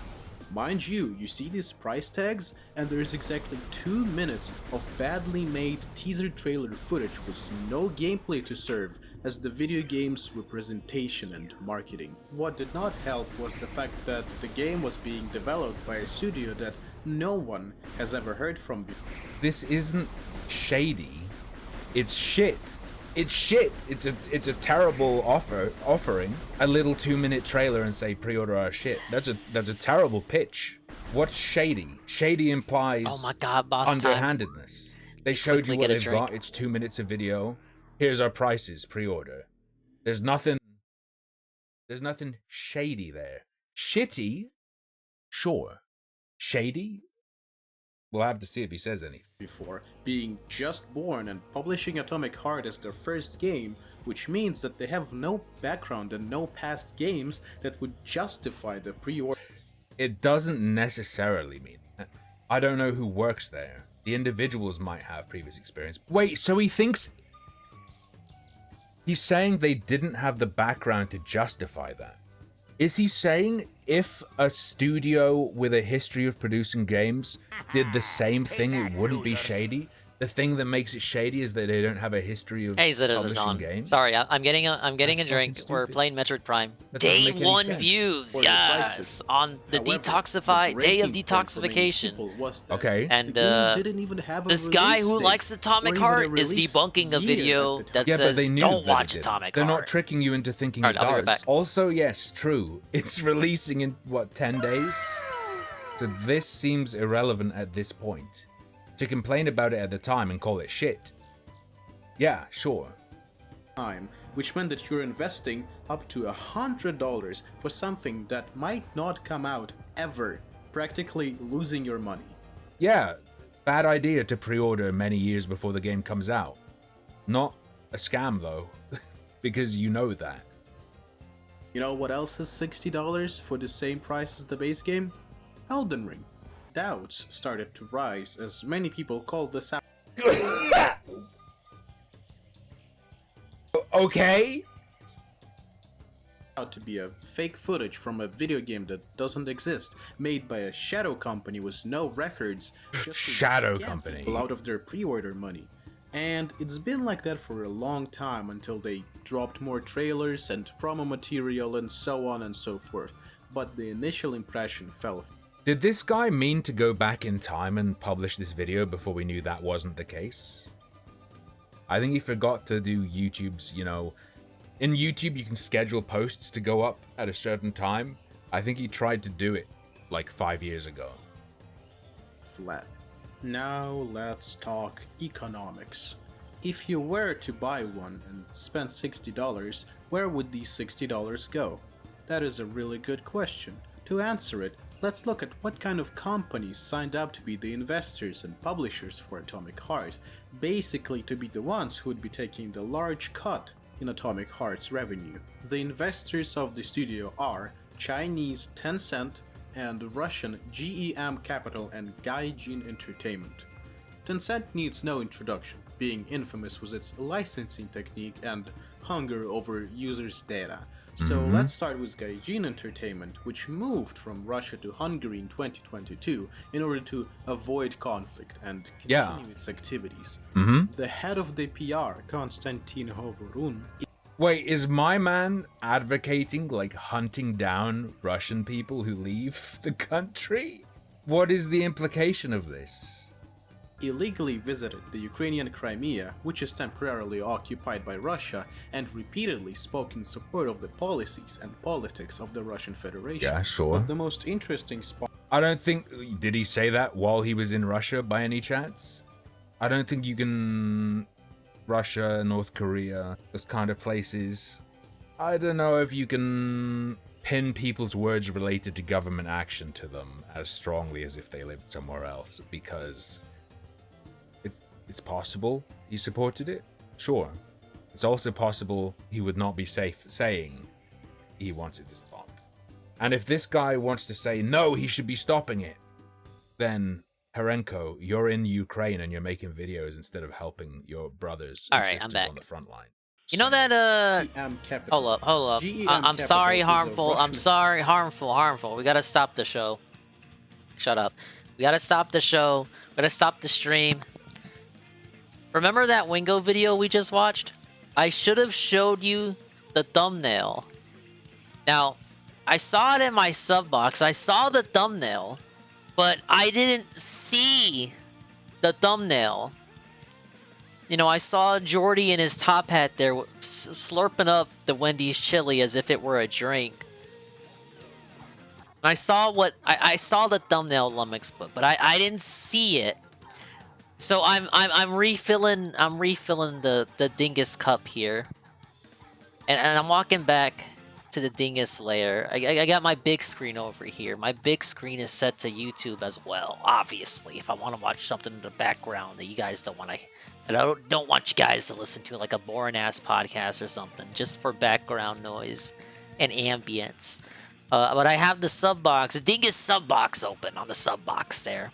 Mind you, you see these price tags, and there's exactly 2 minutes of badly made teaser trailer footage with no gameplay to serve as the video game's representation and marketing. What did not help was the fact that the game was being developed by a studio that no one has ever heard from before. This isn't shady. It's shit. It's shit. It's a terrible offering a little 2-minute trailer and say pre-order our shit. That's a terrible pitch. What's shady? Shady implies Oh my god, boss underhandedness. They showed Quickly you what get a they've drink. got. It's 2 minutes of video. Here's our prices, pre-order. There's nothing shady there. Shitty? Sure. Shady? We'll have to see if he says anything. Before being just born and publishing Atomic Heart as their first game, which means that they have no background and no past games that would justify the pre-order. It doesn't necessarily mean that. I don't know who works there. The individuals might have previous experience. Wait, so he thinks... He's saying they didn't have the background to justify that. Is he saying if a studio with a history of producing games did the same thing, it wouldn't be shady? The thing that makes it shady is that they don't have a history of Hey, Citizen publishing on. games? Sorry, I'm getting a That's drink. fucking We're stupid. playing Metroid Prime. That doesn't Day make any 1 sense. views, Or the yes, prices. on the However, detoxify the day of breaking point for many detoxification. people was that Okay. And the game didn't even have a this guy release who date, likes or Atomic even a Heart is release debunking a year video at the that time. Yeah, but says they knew don't that it watch did. Atomic They're Heart. not tricking you into thinking Alright, it I'll be right does. back. Also, yes, true. It's releasing in, what, 10 days? So this seems irrelevant at this point. To complain about it at the time and call it shit. Yeah, sure. time, which meant that you're investing up to $100 for something that might not come out ever, practically losing your money. Yeah, bad idea to pre-order many years before the game comes out. Not a scam, though, because you know that. You know what else is $60 for the same price as the base game? Elden Ring. Doubts started to rise as many people called this out. Okay. Out to be a fake footage from a video game that doesn't exist, made by a shadow company with no records, just to Shadow scam company. people out of their pre-order money. And it's been like that for a long time until they dropped more trailers and promo material and so on and so forth. But the initial impression fell. Did this guy mean to go back in time and publish this video before we knew that wasn't the case? I think he forgot to do YouTube's, in YouTube you can schedule posts to go up at a certain time. I think he tried to do it like 5 years ago. Flat. Now let's talk economics. If you were to buy one and spend $60, where would these $60 go? That is a really good question. To answer it, let's look at what kind of companies signed up to be the investors and publishers for Atomic Heart, basically to be the ones who would be taking the large cut in Atomic Heart's revenue. The investors of the studio are Chinese Tencent and Russian GEM Capital and Gaijin Entertainment. Tencent needs no introduction, being infamous with its licensing technique and hunger over users' data. So let's start with Gaijin Entertainment, which moved from Russia to Hungary in 2022 in order to avoid conflict and continue its activities. The head of the PR, Konstantin Hovorun, Wait, is my man advocating like hunting down Russian people who leave the country? What is the implication of this? illegally visited the Ukrainian Crimea, which is temporarily occupied by Russia, and repeatedly spoke in support of the policies and politics of the Russian Federation. Yeah, sure. But the most interesting spot. I don't think... Did he say that while he was in Russia by any chance? I don't think you can... Russia, North Korea, those kind of places. I don't know if you can pin people's words related to government action to them as strongly as if they lived somewhere else, because it's possible he supported it. Sure. It's also possible he would not be safe saying he wants it to stop. And if this guy wants to say, no, he should be stopping it, then Herenko, you're in Ukraine and you're making videos instead of helping your brothers All and right, I'm sisters back. on the front line. You know that, hold up. I'm sorry, harmful. I'm sorry, harmful. We gotta stop the show. Shut up. We gotta stop the show. We gotta stop the stream. Remember that Wingo video we just watched? I should have showed you the thumbnail. Now, I saw it in my sub box. I saw the thumbnail, but I didn't see the thumbnail. You know, I saw Jordy in his top hat there slurping up the Wendy's chili as if it were a drink. I saw what I saw the thumbnail, Lummox, but I didn't see it. So I'm refilling the dingus cup here, and I'm walking back to the dingus layer. I got my big screen over here. My big screen is set to YouTube as well. Obviously, if I want to watch something in the background that you guys don't want to, and I don't want you guys to listen to, like a boring ass podcast or something, just for background noise and ambience. But I have the sub box, the dingus sub box open on the sub box there.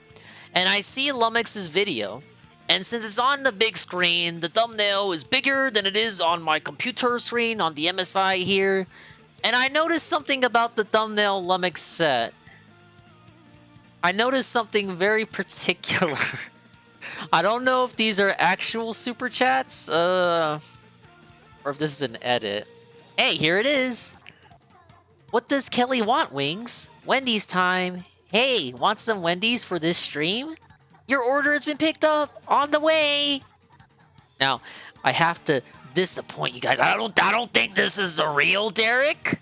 And I see Lummox's video, and since it's on the big screen, the thumbnail is bigger than it is on my computer screen on the MSI here. And I noticed something about the thumbnail Lummox set. I noticed something very particular. I don't know if these are actual super chats, or if this is an edit. Hey, here it is. What does Kelly want, Wings? Wendy's time. Hey, want some Wendy's for this stream? Your order has been picked up. On the way. Now, I have to disappoint you guys. I don't think this is the real Derek.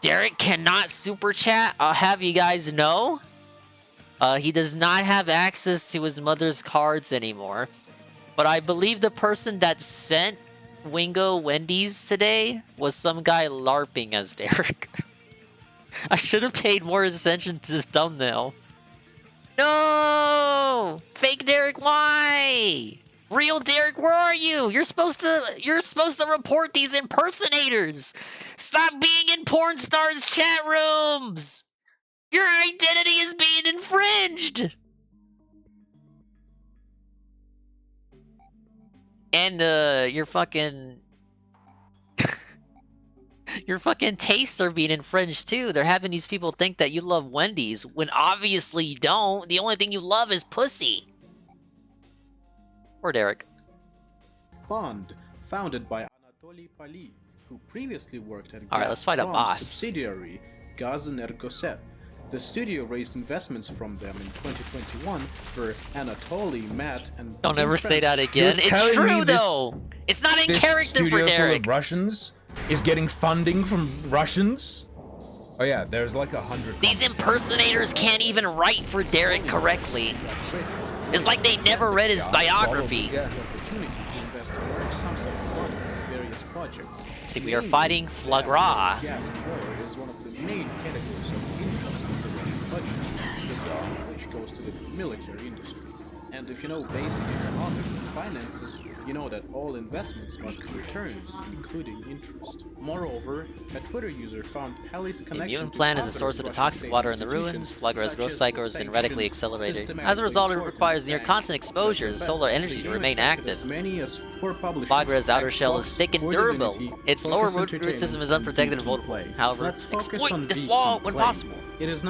Derek cannot super chat. I'll have you guys know. He does not have access to his mother's cards anymore. But I believe the person that sent Wingo Wendy's today was some guy LARPing as Derek. I should have paid more attention to this thumbnail. No! Fake Derek, why? Real Derek, where are you? You're supposed to report these impersonators. Stop being in porn stars' chat rooms. Your identity is being infringed. And your fucking your fucking tastes are being infringed too. They're having these people think that you love Wendy's when obviously you don't. The only thing you love is pussy. Or Derek. Fund, founded by Anatoly Pali, who previously worked at Alright, let's find a boss. Subsidiary Gazenergoset. The studio raised investments from them in 2021 for Anatoly, Matt, and... Don't ever say that again. It's true, though! It's not in character for Derek! Full of Russians is getting funding from Russians? Oh yeah, there's like 100... These impersonators can't even write for Derek correctly. It's like they never read his biography. See, we are fighting Flagra. Gas and oil is one of the main categories of income in the Russian budget, which goes to the military industry. And if you know basic economics and finances, you know that all investments must be returned, including interest. Moreover, a Twitter user found Pali's The connection immune to plant is a other source of the Russian toxic water in the ruins. Flagra's growth cycle has been radically accelerated. As a result, it requires near constant exposure to solar energy to remain active. Flagra's outer shell is thick and durable. Its lower root system is unprotected and vulnerable. However, exploit this flaw when possible.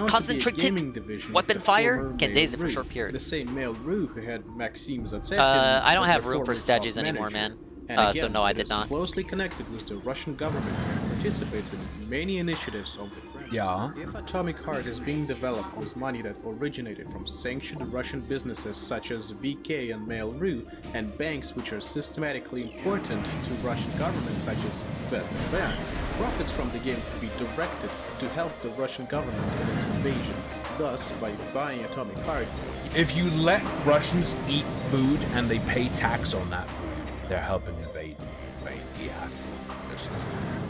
Concentrated weapon fire can daze it for a short period. The same male Rue who had Maxim Zatsevkin I don't as have the room for former statues top anymore, manager. man. And again, So no, I it did is not. Closely connected with the Russian government and participates in many initiatives of the Kremlin. Yeah. If Atomic Heart is being developed with money that originated from sanctioned Russian businesses such as VK and Mail.ru, and banks which are systematically important to Russian government such as VTB, profits from the game could be directed to help the Russian government in its invasion. Thus, by buying Atomic Heart, if you let Russians eat food and they pay tax on that food, they're helping invade. Right? You have to just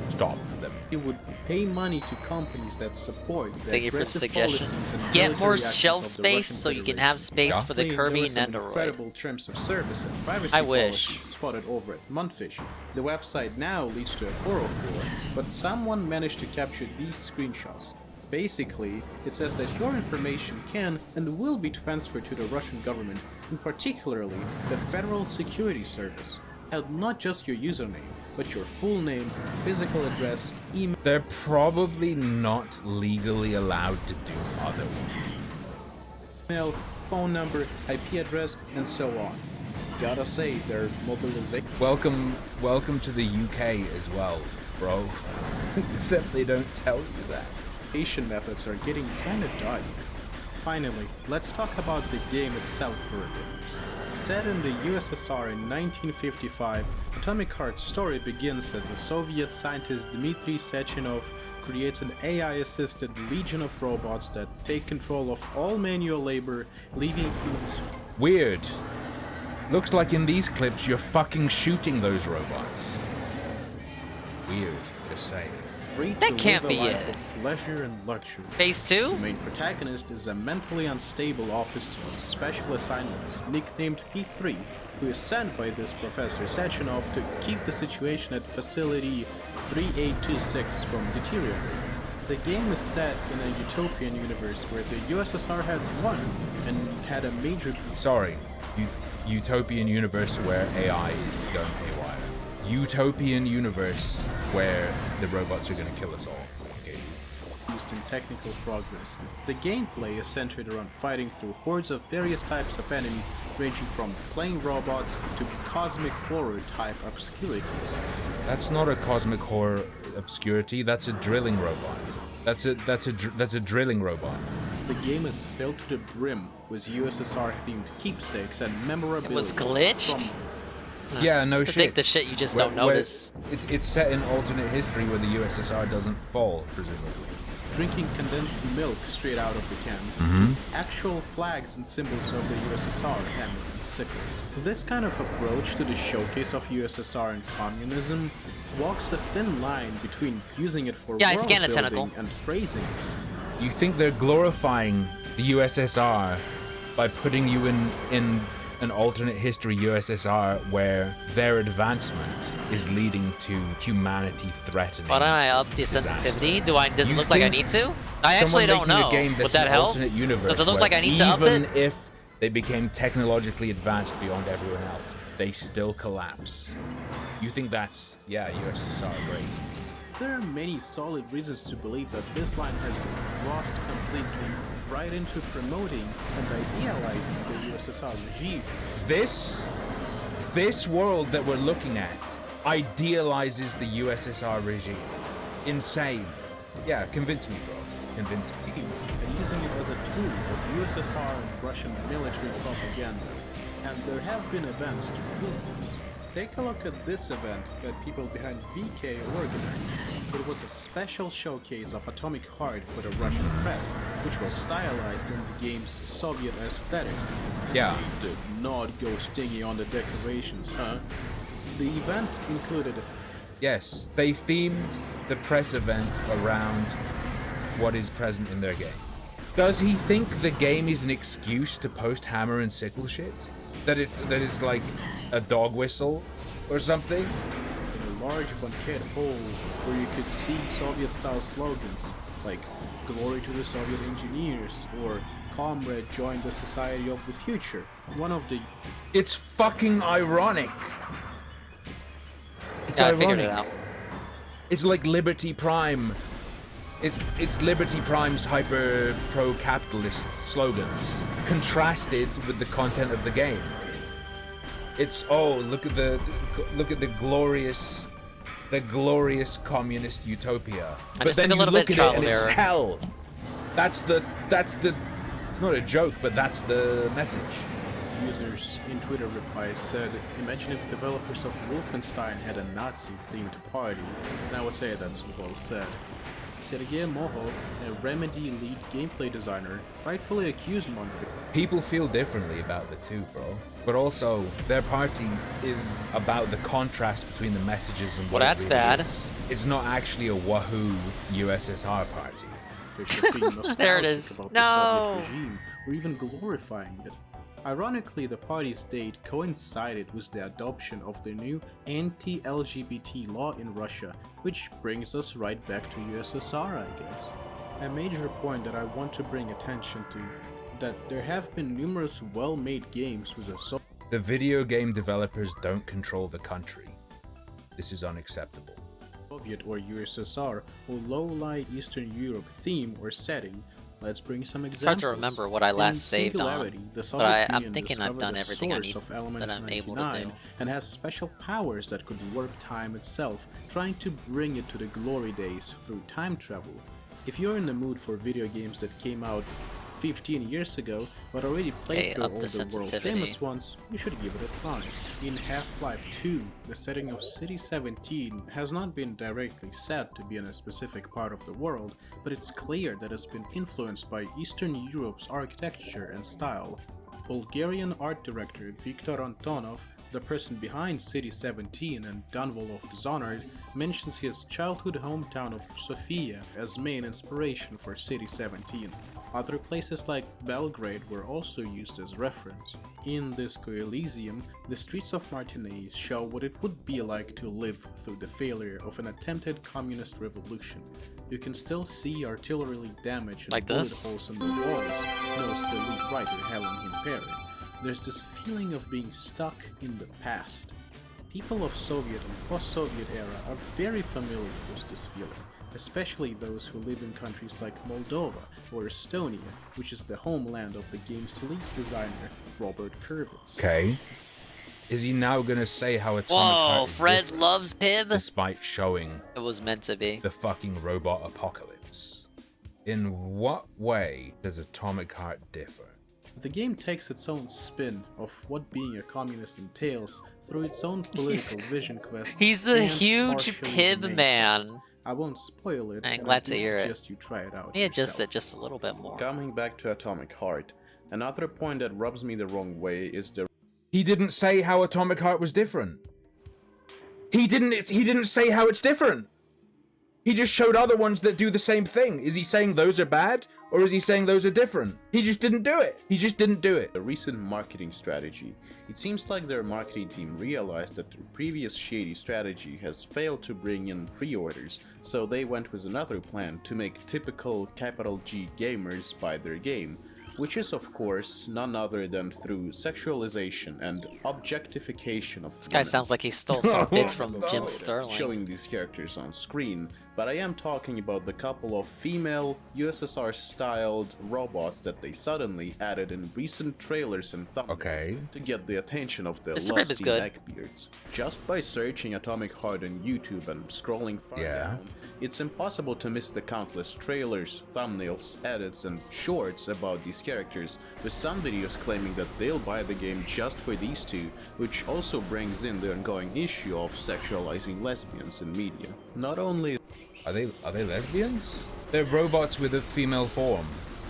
stop them. you would pay money to companies that support the Thank you for the aggressive suggestion. policies and Get more military actions shelf of the space Russian so you can have Federation. space for the There Kirby were some Nendoroid. incredible terms of service and privacy I wish. policies spotted over at Munfish. The website now leads to a 404, but someone managed to capture these screenshots. Basically, it says that your information can and will be transferred to the Russian government, and particularly the Federal Security Service, and not just your username, but your full name, physical address, email. They're probably not legally allowed to do otherwise. Email, phone number, IP address, and so on. Gotta say, their mobilization. Welcome to the UK as well, bro. Except they don't tell you that. Methods are getting kinda dodgy. Finally, let's talk about the game itself for a bit. Set in the USSR in 1955, Atomic Heart's story begins as the Soviet scientist Dmitry Sechenov creates an AI-assisted legion of robots that take control of all manual labor, leaving humans. Weird. Looks like in these clips you're fucking shooting those robots. Weird, just saying. That can't be it. Of leisure and luxury. Phase 2? The main protagonist is a mentally unstable officer on special assignments, nicknamed P3, who is sent by this Professor Sechenov to keep the situation at Facility 3826 from deteriorating. The game is set in a utopian universe where the USSR had won and had a major... Sorry, utopian universe where AI is going haywire. Utopian universe where the robots are going to kill us all. Okay. Used in technical progress. The gameplay is centered around fighting through hordes of various types of enemies, ranging from plain robots to cosmic horror type obscurities. That's not a cosmic horror obscurity. That's a drilling robot. That's a drilling robot. The game is filled to the brim with USSR themed keepsakes and memorabilia. It was glitched? Yeah, no to shit. take the shit you just don't notice. It's set in alternate history where the USSR doesn't fall, presumably. Drinking condensed milk straight out of the can. Mm-hmm. Actual flags and symbols of the USSR hammered and sickle. This kind of approach to the showcase of USSR and communism walks a thin line between using it for world building and praising it. You think they're glorifying the USSR by putting you in an alternate history USSR where their advancement is leading to humanity threatening. Why don't I up the sensitivity? Does it look like I need to? I actually don't know. Would that help? Does it look like I need to up it? Even if they became technologically advanced beyond everyone else, they still collapse. You think that's, yeah, USSR, great. There are many solid reasons to believe that this line has been crossed completely right into promoting and idealizing the USSR regime. This world that we're looking at idealizes the USSR regime. Insane. Yeah, convince me, bro. Convince me. And using it as a tool of USSR and Russian military propaganda. And there have been events to prove this. Take a look at this event that people behind VK organized. It was a special showcase of Atomic Heart for the Russian press, which was stylized in the game's Soviet aesthetics. Yeah. They did not go stingy on the decorations, huh? The event included... Yes, they themed the press event around what is present in their game. Does he think the game is an excuse to post hammer and sickle shit? That it's like a dog whistle or something? In a large banquet hall where you could see Soviet-style slogans like "Glory to the Soviet engineers" or "Comrade, join the society of the future." One of the... It's fucking ironic. It's yeah, ironic. I figured it out. It's like Liberty Prime. It's Liberty Prime's hyper pro-capitalist slogans contrasted with the content of the game. It's look at the glorious communist utopia. But then you look at it and it's hell. That's the it's not a joke, but that's the message. Users in Twitter replies said, "Imagine if developers of Wolfenstein had a Nazi-themed party." And I would say that's well said. Sergei Mohov, a Remedy lead gameplay designer, rightfully accused Monfort. People feel differently about the two, bro. But also, their party is about the contrast between the messages and what that's it really bad. is. It's not actually a wahoo USSR party. There it is. About No. the Soviet regime, or even glorifying it. Ironically, the party's date coincided with the adoption of the new anti-LGBT law in Russia, which brings us right back to USSR, I guess. A major point that I want to bring attention to, that there have been numerous well-made games with a The video game developers don't control the country. This is unacceptable. Soviet or USSR or low-lie Eastern Europe theme or setting. Let's bring some examples. It's hard to remember what I last saved on, the but Soviet I'm Union thinking I've discovered done the everything I source need of element that I'm able to 99 do. and has special powers that could warp time itself, trying to bring it to the glory days through time travel. If you're in the mood for video games that came out 15 years ago, but already played through all the world-famous ones, you should give it a try. In Half-Life 2, the setting of City 17 has not been directly said to be in a specific part of the world, but it's clear that it's been influenced by Eastern Europe's architecture and style. Bulgarian art director Viktor Antonov, the person behind City 17 and Dunwall of Dishonored, mentions his childhood hometown of Sofia as main inspiration for City 17. Other places like Belgrade were also used as reference. In Disco Elysium, the streets of Martinez show what it would be like to live through the failure of an attempted communist revolution. You can still see artillery damage and bullet holes in the walls, notes the lead writer Helen Himperi. There's this feeling of being stuck in the past. People of Soviet and post-Soviet era are very familiar with this feeling, especially those who live in countries like Moldova or Estonia, which is the homeland of the game's lead designer, Robert Kurvitz. Okay. Is he now gonna say how Atomic Whoa, Heart is Fred different, loves Pib? despite showing it was meant to be the fucking robot apocalypse? In what way does Atomic Heart differ? The game takes its own spin of what being a communist entails through its own political vision quest. He's a and huge partially Pib the main man. quest. I won't spoil it. I'm and glad I to do hear it. suggest you try it out. Yeah, just yourself. just a little bit more. Coming back to Atomic Heart, another point that rubs me the wrong way is the. He didn't say how Atomic Heart was different. He didn't say how it's different. He just showed other ones that do the same thing. Is he saying those are bad? Or is he saying those are different? He just didn't do it. He just didn't do it. The recent marketing strategy. It seems like their marketing team realized that their previous shady strategy has failed to bring in pre-orders, so they went with another plan to make typical capital G gamers buy their game, which is of course none other than through sexualization and objectification of This guy sounds like he stole some bits from Jim Sterling. Showing these characters on screen, but I am talking about the couple of female USSR-styled robots that they suddenly added in recent trailers and thumbnails to get the attention of the Mr. Rib is lusty good. neckbeards. Just by searching Atomic Heart on YouTube and scrolling far down, it's impossible to miss the countless trailers, thumbnails, edits, and shorts about these characters, with some videos claiming that they'll buy the game just for these two, which also brings in the ongoing issue of sexualizing lesbians in media. Not only are they lesbians? They're robots with a female form.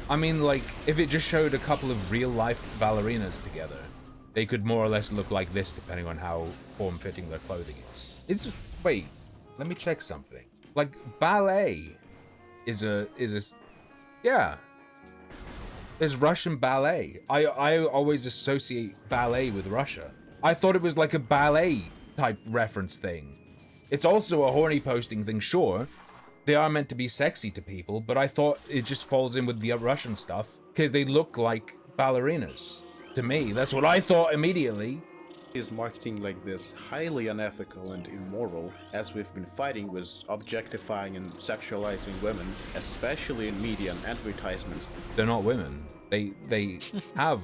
I mean, like, if it just showed a couple of real-life ballerinas together, they could more or less look like this, depending on how form-fitting their clothing is. Wait, let me check something. Like, ballet is a yeah. There's Russian ballet. I always associate ballet with Russia. I thought it was like a ballet type reference thing. It's also a horny posting thing, sure. They are meant to be sexy to people, but I thought it just falls in with the Russian stuff because they look like ballerinas. To me, that's what I thought immediately. Is marketing like this highly unethical and immoral, as we've been fighting with objectifying and sexualizing women, especially in media and advertisements. They're not women. They have.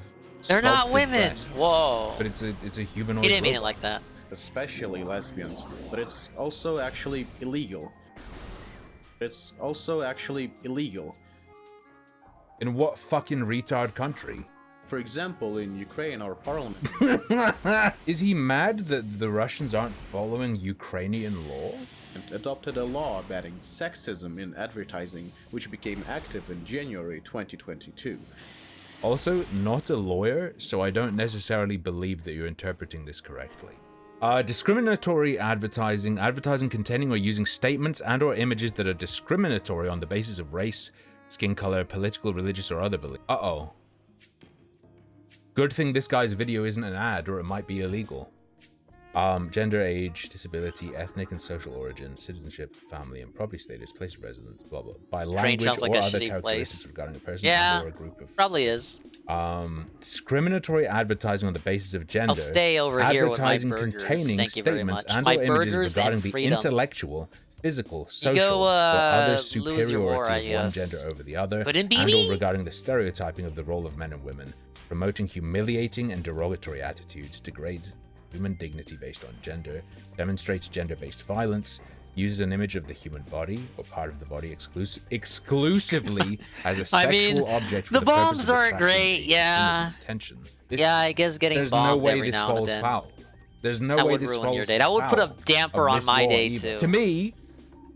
They're not sculpted women. breasts, Whoa. But it's a humanoid. He didn't mean it robot. like that. Especially lesbians, but it's also actually illegal. It's also actually illegal. In what fucking retard country? For example, in Ukraine, our parliament. Is he mad that the Russians aren't following Ukrainian law? Adopted a law banning sexism in advertising, which became active in January 2022. Also, not a lawyer, so I don't necessarily believe that you're interpreting this correctly. Discriminatory advertising containing or using statements and or images that are discriminatory on the basis of race, skin color, political, religious, or other belief. Uh-oh. Good thing this guy's video isn't an ad, or it might be illegal. Gender, age, disability, ethnic and social origin, citizenship, family and property status, place of residence, blah blah. By Crane language sounds like or a other shitty characteristics place. regarding a person Yeah, or a group of. probably is. Discriminatory advertising on the basis of gender. I'll stay over here with my advertising burgers. containing Thank you very statements much. and My or images burgers regarding and the freedom. intellectual, physical, You social, go, or other lose your superiority war, I of one guess. gender over the other, Put in and beanie? or regarding the stereotyping of the role of men and women, promoting humiliating and derogatory attitudes, degrades human dignity based on gender, demonstrates gender-based violence, uses an image of the human body or part of the body exclusively as a I sexual mean, object for the the purpose bombs of aren't attracting great, the yeah. image and attention. Yeah, I guess getting There's no bombed way every this now and falls then. foul. There's no That way would this ruin falls your day. That would put a foul damper of on this my law day, either. too. To me,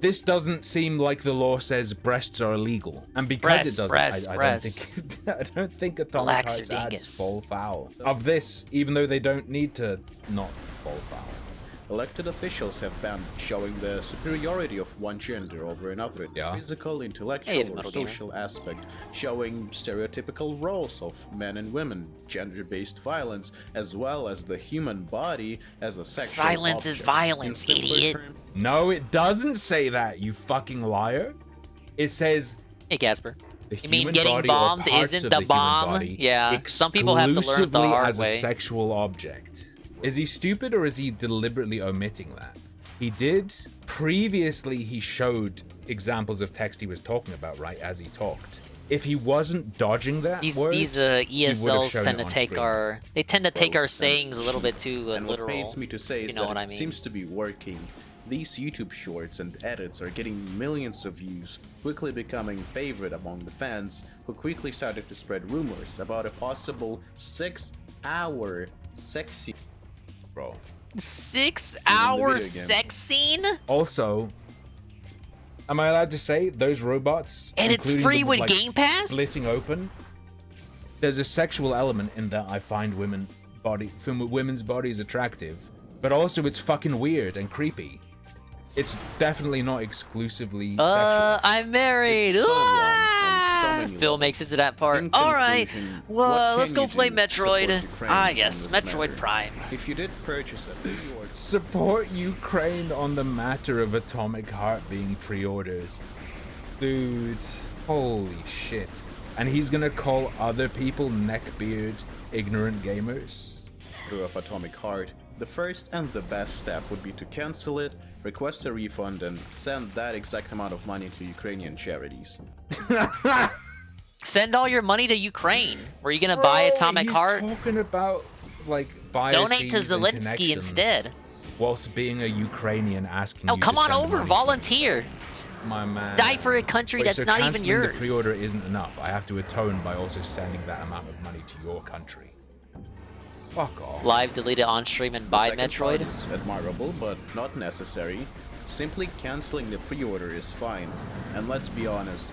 this doesn't seem like the law says breasts are illegal, and because it doesn't, I don't think Atomic Relax Hearts your ads dingus. fall foul of this, even though they don't need to not fall foul. Elected officials have banned showing the superiority of one gender over another in the physical, intellectual, Hey, or Metal Gamer. social aspect, showing stereotypical roles of men and women, gender-based violence, as well as the human body as a sexual Silence is object. violence, In simpler idiot. terms, No, it doesn't say that, you fucking liar. It says. Hey, Casper. The You mean human getting body or bombed parts isn't of the human bomb? body Yeah, some people have to learn it the exclusively hard as way. a sexual object. Is he stupid or is he deliberately omitting that? He did. Previously, he showed examples of text he was talking about, right, as he talked. If he wasn't dodging that These word, ESLs tend to take our sayings a little bit too and what literal. pains me to say is you know that what I it mean? seems to be working. These YouTube shorts and edits are getting millions of views, quickly becoming favorite among the fans, who quickly started to spread rumors about a possible 6-hour sex scene. Bro. 6-hour sex scene? Also, am I allowed to say those robots? And it's including free the, with like, Game Pass? Splitting open. There's a sexual element in that I find women's bodies attractive, but also it's fucking weird and creepy. It's definitely not exclusively sexual. I'm married. It's so Phil makes it to that part. All right. Well, let's go play Metroid. Ah, yes, Metroid Prime. If you did purchase it, Support Ukraine on the matter of Atomic Heart being pre-ordered. Dude, holy shit. And he's gonna call other people neckbeard ignorant gamers? of Atomic Heart, the first and the best step would be to cancel it, request a refund, and send that exact amount of money to Ukrainian charities. Send all your money to Ukraine. Were you gonna buy Atomic he's Heart? Talking about like Donate to biases and Zelensky connections instead. Whilst being a Ukrainian asking Oh, you come to on send over, money. volunteer. My man. Die for a country Wait, that's so not even cancelling yours. The pre-order isn't enough. I have to atone by also sending that amount of money to your country. Fuck off. Live, delete it on stream, and buy The second part Metroid. is admirable, but not necessary. Simply canceling the pre-order is fine. And let's be honest,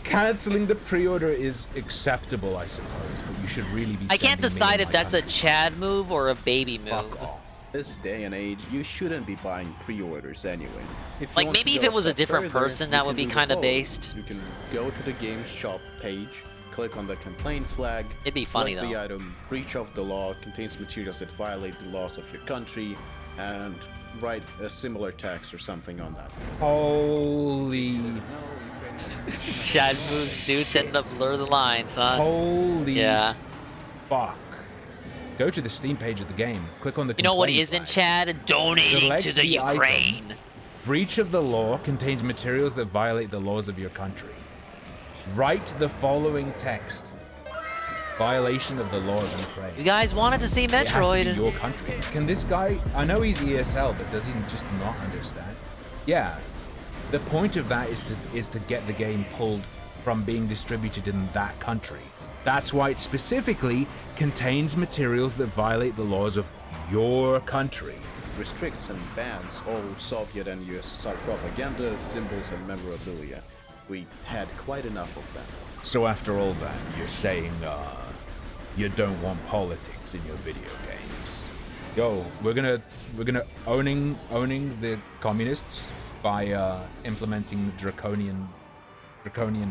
Canceling the pre-order is acceptable, I suppose, but you should really be. I can't sending me decide and if my that's a country. Chad move or a baby move. this day and age, you shouldn't be buying pre-orders anyway. If you Like, want to maybe if go it was a step different further, person, you that can would be do the kinda following. based. You can go to the game's shop page, click on the complaint flag. It'd be funny, select the though. item breach of the law, contains materials that violate the laws of your country, and write a similar text or something on that. Holy. Chad moves, dudes end up blur the lines, huh? Holy. Yeah. Fuck. Go to the Steam page of the game. Click on the. You know what complaint isn't flag. Chad? Donating Select to the item. Ukraine. Breach of the law contains materials that violate the laws of your country. Write the following text. Violation of the law of Ukraine. You guys wanted to see It has to Metroid. be your country. Can this guy? I know he's ESL, but does he just not understand? Yeah. The point of that is to get the game pulled from being distributed in that country. That's why it specifically contains materials that violate the laws of your country. Restricts and bans all Soviet and USSR propaganda, symbols, and memorabilia. We had quite enough of that. So after all that, you're saying you don't want politics in your video games. Yo, we're gonna owning the communists by implementing draconian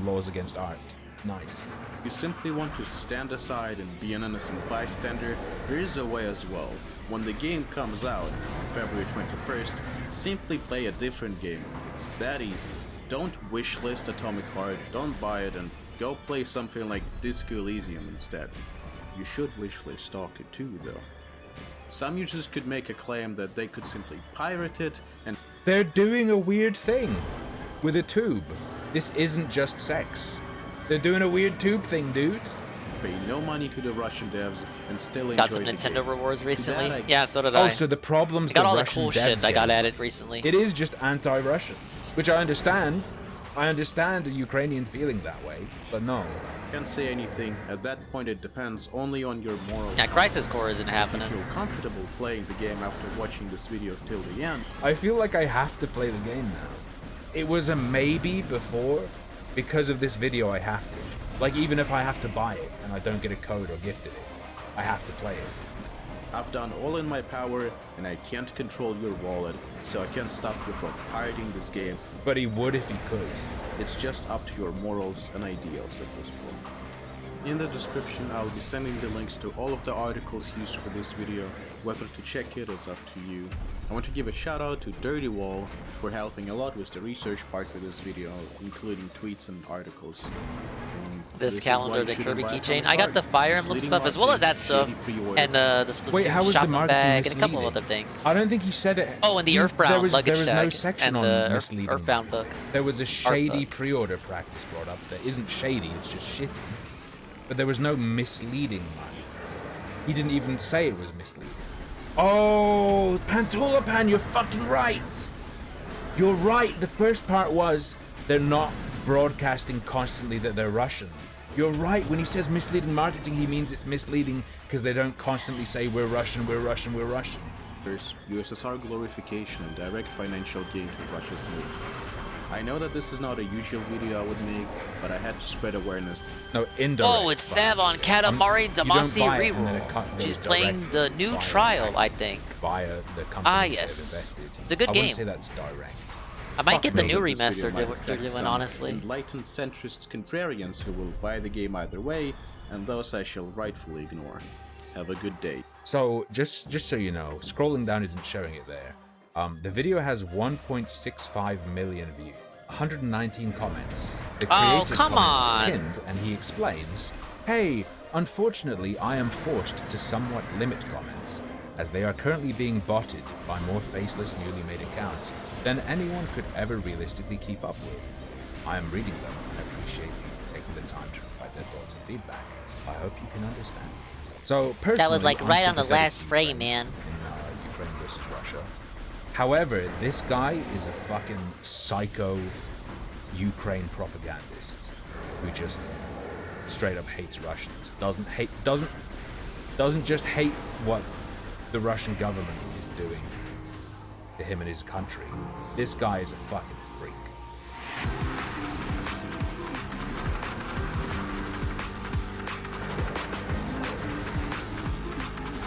laws against art. Nice. You simply want to stand aside and be an innocent bystander, there is a way as well. When the game comes out, February 21st, simply play a different game. It's that easy. Don't wishlist Atomic Heart, don't buy it, and go play something like Disco Elysium instead. You should wishlist Stalker 2 though. Some users could make a claim that they could simply pirate it and... They're doing a weird thing with a tube. This isn't just sex. They're doing a weird tube thing, dude. Pay no money to the Russian devs and still enjoy Got some the Nintendo game. rewards recently. That Yeah, so did I. Oh, so the problems I got the all the Russian cool devs shit I got get, added recently. It is just anti-Russian, which I understand. I understand a Ukrainian feeling that way, but no. Can't say anything. At that point, it depends only on your moral. Yeah, Crisis Core isn't happening. If you feel comfortable playing the game after watching this video till the end. I feel like I have to play the game now. It was a maybe before. Because of this video, I have to. Like, even if I have to buy it and I don't get a code or gifted it, I have to play it. I've done all in my power, and I can't control your wallet, so I can't stop you from pirating this game. But he would if he could. It's just up to your morals and ideals at this point. In the description, I'll be sending the links to all of the articles used for this video. Whether to check it is up to you. I want to give a shout out to Dirty Wall for helping a lot with the research part for this video, including tweets and articles. This calendar, the Kirby keychain. I got the Fire Emblem stuff as well as that stuff, and the Splatoon Wait, how was the shopping marketing bag, and a couple misleading? other things. I don't think he said it. Oh, and the Earthbound there was luggage no tag, section and on the misleading. Earthbound book. There was a shady book. pre-order practice brought up that isn't shady, it's just shitty. But there was no misleading marketing. He didn't even say it was misleading. Oh, Pantulapan, you're fucking right. You're right. The first part was they're not broadcasting constantly that they're Russian. You're right. When he says misleading marketing, he means it's misleading because they don't constantly say we're Russian, we're Russian, we're Russian. There's USSR glorification and direct financial gain to Russia's need. I know that this is not a usual video I would make, but I had to spread awareness. No, indirect. Oh, it's Sav on Katamari Damacy Reroll. She's playing the new trial, I think. Via the company Ah, yes. It's a good I game. wouldn't say that's direct. I might get the new This video remaster might they're attract doing, some honestly. Enlightened centrist contrarians who will buy the game either way, and those I shall rightfully ignore. Have a good day. So, just so you know, scrolling down isn't showing it there. The video has 1.65 million views, 119 comments. The Oh, creator's come comment is on. pinned, and he explains, "Hey, unfortunately, I am forced to somewhat limit comments, as they are currently being botted by more faceless, newly made accounts than anyone could ever realistically keep up with. I am reading them and appreciate you taking the time to provide their thoughts and feedback. I hope you can understand." So, personally, That was like I'm right on the sympathetic last to frame, man. in Ukraine versus Russia. However, this guy is a fucking psycho Ukraine propagandist who just straight up hates Russians. Doesn't just hate what the Russian government is doing to him and his country. This guy is a fucking freak.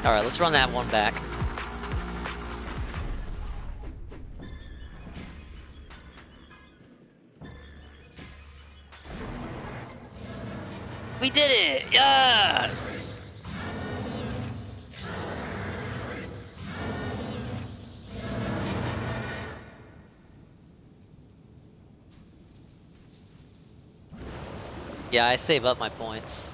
Alright, let's run that one back. We did it! Yes! Yeah, I save up my points.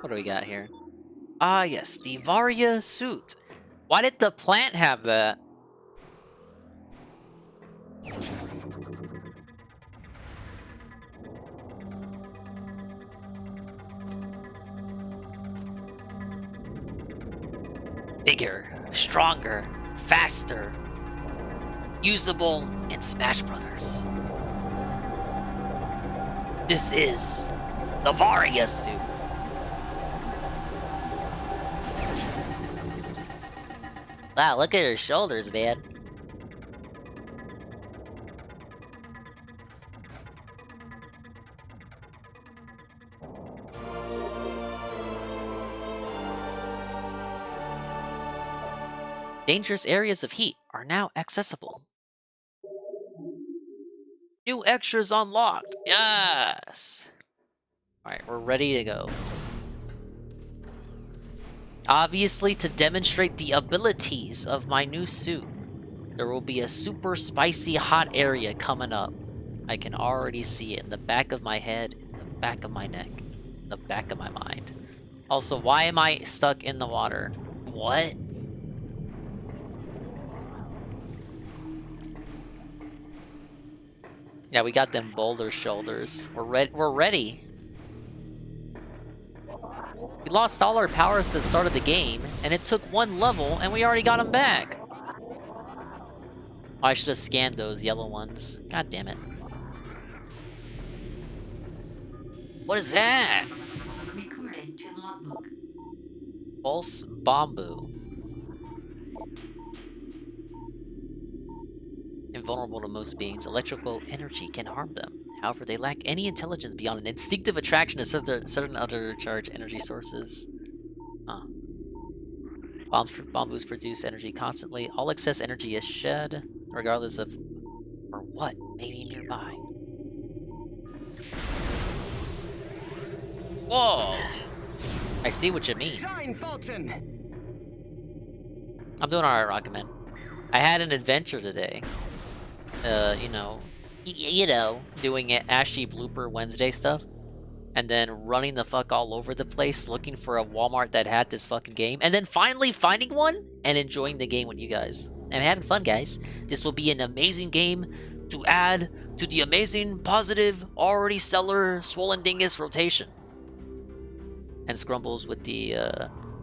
What do we got here? Ah, yes, the Varia suit. Why did the plant have that? Bigger, stronger, faster, usable in Smash Brothers. This is the Varia suit. Wow, look at her shoulders, man. Dangerous areas of heat are now accessible. New extras unlocked. Yes. Alright, we're ready to go. Obviously, to demonstrate the abilities of my new suit, there will be a super spicy hot area coming up. I can already see it in the back of my head, in the back of my neck, in the back of my mind. Also, why am I stuck in the water? What? Yeah, we got them boulder shoulders. We're ready. We lost all our powers at the start of the game, and it took one level, and we already got them back. Oh, I should have scanned those yellow ones. God damn it. What is that? Recording to logbook. False bamboo. Invulnerable to most beings, electrical energy can harm them. However, they lack any intelligence beyond an instinctive attraction to certain other charged energy sources. Bamboos produce energy constantly. All excess energy is shed, regardless of or what may be nearby. Whoa! I see what you mean. I'm doing alright, Rocketman. I had an adventure today. You know, doing Ashy Blooper Wednesday stuff. And then running the fuck all over the place looking for a Walmart that had this fucking game. And then finally finding one and enjoying the game with you guys. And having fun, guys. This will be an amazing game to add to the amazing, positive, already stellar Swollen Dingus rotation. And Scrumbles with the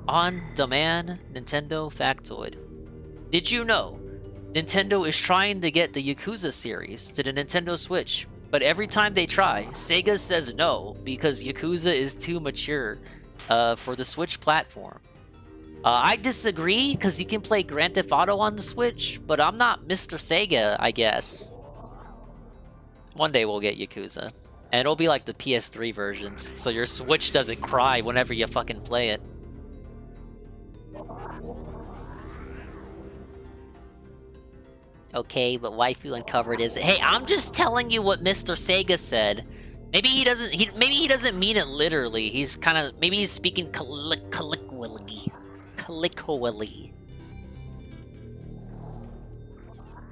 on-demand Nintendo factoid. Did you know Nintendo is trying to get the Yakuza series to the Nintendo Switch, but every time they try, Sega says no because Yakuza is too mature for the Switch platform. I disagree because you can play Grand Theft Auto on the Switch, but I'm not Mr. Sega, I guess. One day we'll get Yakuza. And it'll be like the PS3 versions, so your Switch doesn't cry whenever you fucking play it. Okay, but waifu uncovered is... Hey, I'm just telling you what Mr. Sega said. Maybe he doesn't mean it literally. He's kind of... Maybe he's speaking colloquially.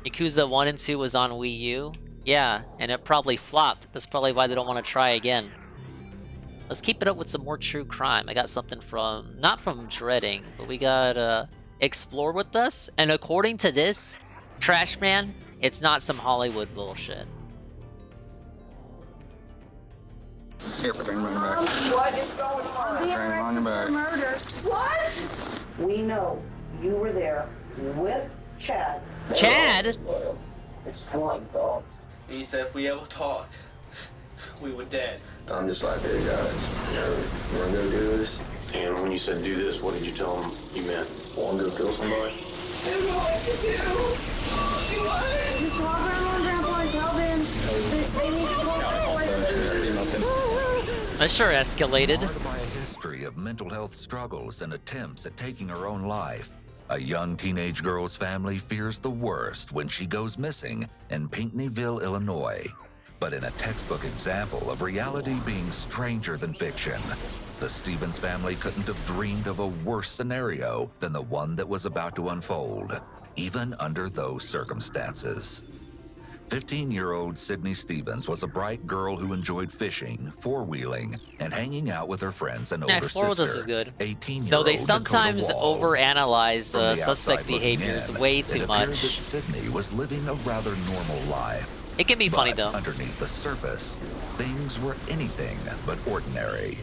Yakuza 1 and 2 was on Wii U. Yeah, and it probably flopped. That's probably why they don't want to try again. Let's keep it up with some more true crime. I got something from... Not from Dreading, but we got Explore with us. And according to this... Trash Man, it's not some Hollywood bullshit. Here, put your back. What is going on? On your back. Murder. What? We know you were there with Chad. Chad? It's like dogs. He said if we ever talked, we were dead. I'm just like, hey guys, you wanna go do this? And when you said do this, what did you tell him you meant? Wanna go kill somebody? I don't know what to do. What? Just walk around on Grandpa and tell them they need to go. That sure escalated. Marred by a history of mental health struggles and attempts at taking her own life, a young teenage girl's family fears the worst when she goes missing in Pinckneyville, Illinois. But in a textbook example of reality being stranger than fiction, the Stevens family couldn't have dreamed of a worse scenario than the one that was about to unfold, even under those circumstances. 15-year-old Sydney Stevens was a bright girl who enjoyed fishing, four-wheeling, and hanging out with her friends and older Explore with us sister. is good. 18-year-old Though they Dakota sometimes Wall. overanalyze From the suspect outside looking behaviors in, way it too appeared much. that Sydney was living a rather normal life. It can be funny But though. underneath the surface, things were anything but ordinary.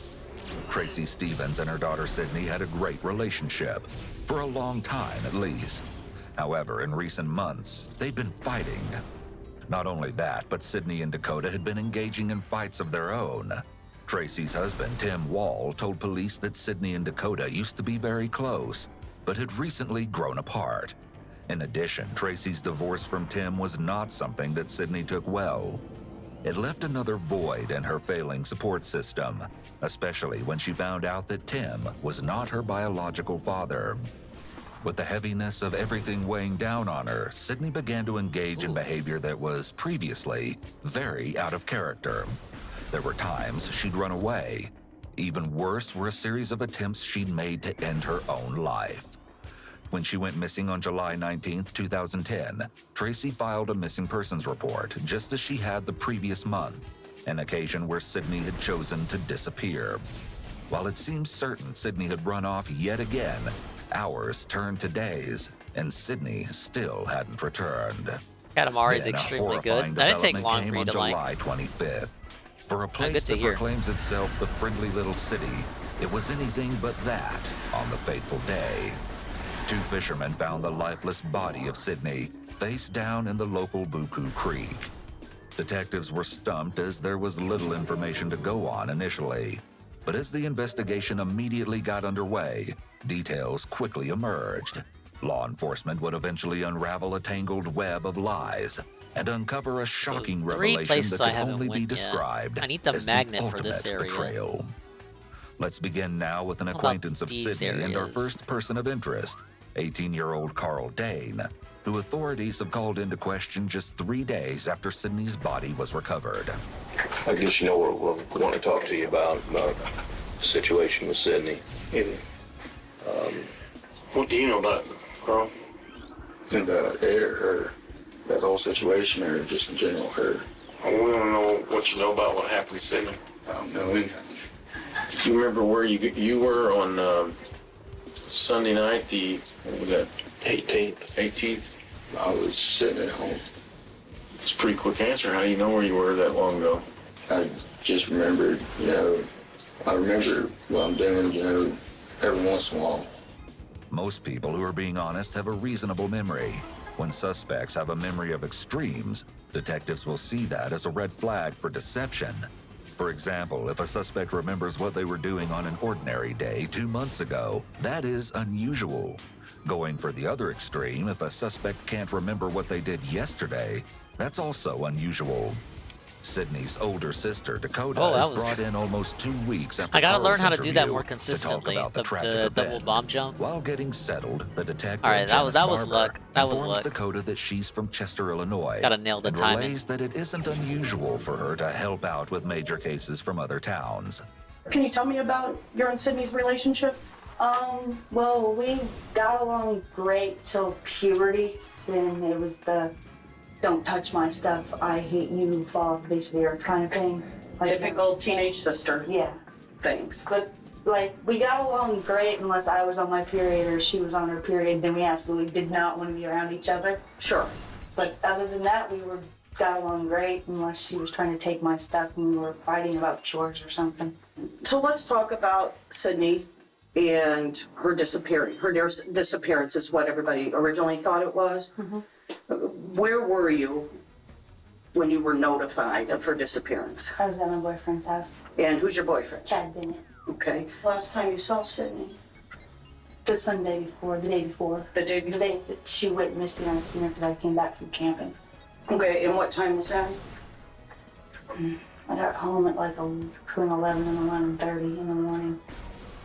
Tracy Stevens and her daughter Sydney had a great relationship, for a long time at least. However, in recent months, they'd been fighting. Not only that, but Sydney and Dakota had been engaging in fights of their own. Tracy's husband, Tim Wall, told police that Sydney and Dakota used to be very close, but had recently grown apart. In addition, Tracy's divorce from Tim was not something that Sydney took well. It left another void in her failing support system, especially when she found out that Tim was not her biological father. With the heaviness of everything weighing down on her, Sydney began to engage in behavior that was previously very out of character. There were times she'd run away. Even worse were a series of attempts she'd made to end her own life. When she went missing on July 19, 2010, Tracy filed a missing persons report just as she had the previous month, an occasion where Sydney had chosen to disappear. While it seems certain Sydney had run off yet again, hours turned to days, and Sydney still hadn't returned. Katamari's Then a extremely good. horrifying That didn't take development long came for you on to like. July 25th. For a good place to that hear. proclaims itself the friendly little city, it was anything but that on the fateful day. Two fishermen found the lifeless body of Sydney face down in the local Buku Creek. Detectives were stumped as there was little information to go on initially. But as the investigation immediately got underway, details quickly emerged. Law enforcement would eventually unravel a tangled web of lies and uncover a shocking revelation places that I could haven't only went be yet. described I need the as magnet the for this ultimate area. betrayal. Let's begin now with an How about acquaintance of these Sydney and our areas? first person of interest, 18-year-old Carl Dane, who authorities have called into question just 3 days after Sydney's body was recovered. I guess you know what we want to talk to you about the situation with Sydney. What do you know about it, Carl? About it or her? That whole situation or just in general her? We want to know what you know about what happened with Sydney. I don't know anything. Do you remember where you were on Sunday night, what was that? 18th? I was sitting at home. It's a pretty quick answer. How do you know where you were that long ago? I just remembered, I remember what I'm doing, every once in a while. Most people who are being honest have a reasonable memory. When suspects have a memory of extremes, detectives will see that as a red flag for deception. For example, if a suspect remembers what they were doing on an ordinary day 2 months ago, that is unusual. Going for the other extreme, if a suspect can't remember what they did yesterday, that's also unusual. Sydney's older sister, Dakota, that is was- brought in almost 2 weeks after I gotta learn Carl's how to do that interview more to talk consistently. about the tragic The double event. bomb jump. While getting settled, the detective Alright, that was Janice Barber luck. That was informs luck. Dakota that she's from Chester, Illinois. Gotta nail the and timing. relays that it isn't unusual for her to help out with major cases from other towns. Can you tell me about your and Sydney's relationship? Well, we got along great till puberty. Then it was the don't touch my stuff, I hate you, fall off the face of the earth kind of thing. Typical teenage sister. Yeah. Things. But, we got along great unless I was on my period or she was on her period. Then we absolutely did not want to be around each other. Sure. But other than that, got along great unless she was trying to take my stuff and we were fighting about chores or something. So let's talk about Sydney and her disappearing. Her disappearance is what everybody originally thought it was. Mm-hmm. Where were you when you were notified of her disappearance? I was at my boyfriend's house. And who's your boyfriend? Chad Bennett. Okay. Last time you saw Sydney? The day before. The day before. The day that she went missing, I seen her because I came back from camping. Okay, and what time was that? I got home at between 11 and 11:30 in the morning.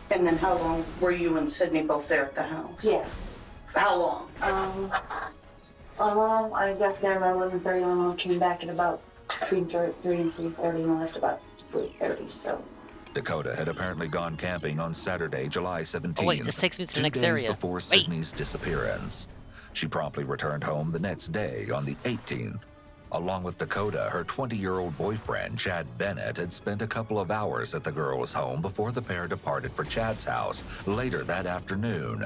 And then how long were you and Sydney both there at the house? Yeah. How long? I got there about 11:30 and I came back at about between 3 and 3:30 and I left about 3:30, so. Dakota had apparently gone camping on Saturday, July 17th. Oh wait, this takes me to the 2 next days area. before Wait. Sydney's disappearance. She promptly returned home the next day on the 18th. Along with Dakota, her 20-year-old boyfriend, Chad Bennett, had spent a couple of hours at the girl's home before the pair departed for Chad's house later that afternoon.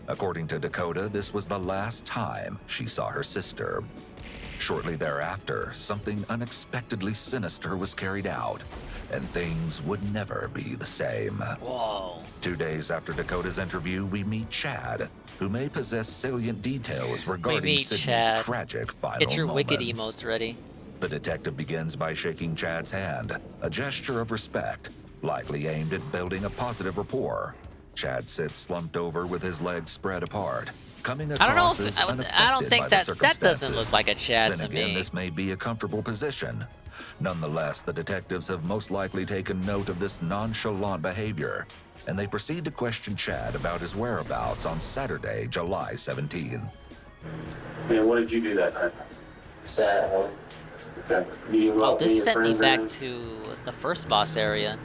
According to Dakota, this was the last time she saw her sister. Shortly thereafter, something unexpectedly sinister was carried out, and things would never be the same. Whoa. 2 days after Dakota's interview, we meet Chad, who may possess salient details regarding Sydney's Chad. tragic final Get your moments. wicked emotes ready. The detective begins by shaking Chad's hand, a gesture of respect, likely aimed at building a positive rapport. Chad sits slumped over with his legs spread apart. coming I don't know across if as I unaffected don't think by that the that doesn't circumstances. look like a Chad Then to again, me. this may be a comfortable position. Nonetheless, the detectives have most likely taken note of this nonchalant behavior, and they proceed to question Chad about his whereabouts on Saturday, July 17th. Yeah, what did you do that night? Sat at home. Okay. You Oh, me this and sent me friends back in? to the first boss area.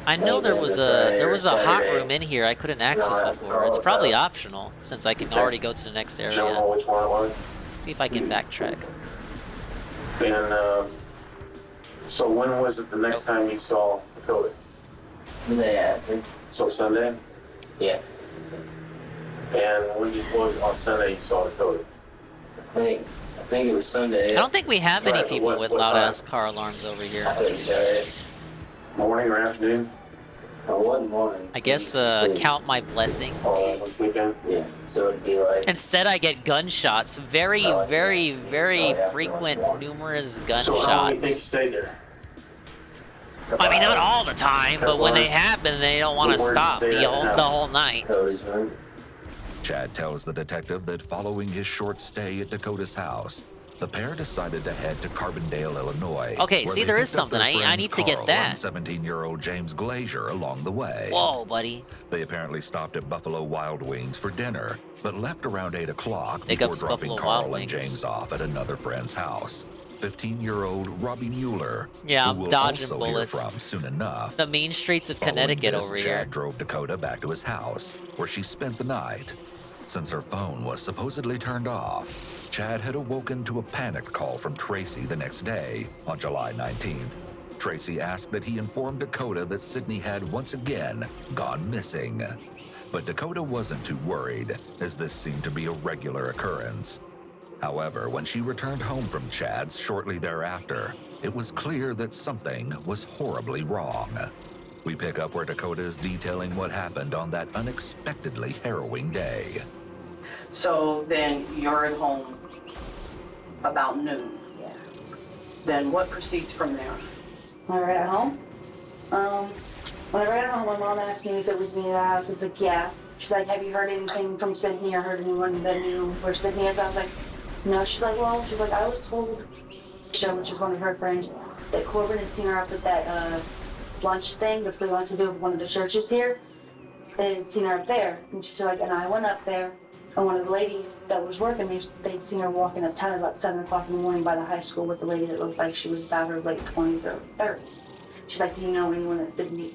I know there was a hot room in here I couldn't access before. It's probably optional since I can already go to the next area. Don't know which one it was. See if I can backtrack. And so when was it the next time you saw Dakota? The day after. So Sunday? Yeah. And when you was on Sunday you saw Dakota? I think it was Sunday. I don't think we have any Right, people what- with what loud time? ass car alarms over here. I couldn't tell it. Morning or afternoon? I wasn't morning. I guess count my blessings. Oh, was sleeping? Yeah. So it'd be like. Instead, I get gunshots. Very, very, very frequent, numerous So how long do you think you gunshots. stayed there? I mean, not all the time, but when they happen, they don't want to stop the whole night. Chad tells the detective that following his short stay at Dakota's house, the pair decided to head to Carbondale, Illinois. Okay, where see, they there is picked up something. their I friends need to get Carl that. and 17-year-old James Glazier along the way. Whoa, buddy. They apparently stopped at Buffalo Wild Wings for dinner, but left around 8 o'clock Pick before up dropping Buffalo Carl Wild and Wings. James off at another friend's house. 15-year-old Robbie Mueller, Yeah, who I'm we'll dodging also bullets. hear from soon enough. The mean streets of Following Connecticut this, over Chad here. drove Dakota back to his house, where she spent the night. Since her phone was supposedly turned off, Chad had awoken to a panicked call from Tracy the next day, on July 19th. Tracy asked that he inform Dakota that Sydney had once again gone missing. But Dakota wasn't too worried, as this seemed to be a regular occurrence. However, when she returned home from Chad's shortly thereafter, it was clear that something was horribly wrong. We pick up where Dakota is detailing what happened on that unexpectedly harrowing day. So then you're at home about noon. Yeah. Then what proceeds from there? When I got home, when I got home, my mom asked me if it was me in the house. I was like, yeah. She's like, have you heard anything from Sydney or heard anyone that knew where Sydney is? I was like, no. She's like, well, I was told, which is one of her friends, that Corbin had seen her up at that lunch thing, the free lunch to do with one of the churches here. They had seen her up there. And she's like, and I went up there, and one of the ladies that was working there, they'd seen her walking uptown at about 7 o'clock in the morning by the high school with a lady that looked like she was about her late 20s or 30s. She's like, do you know anyone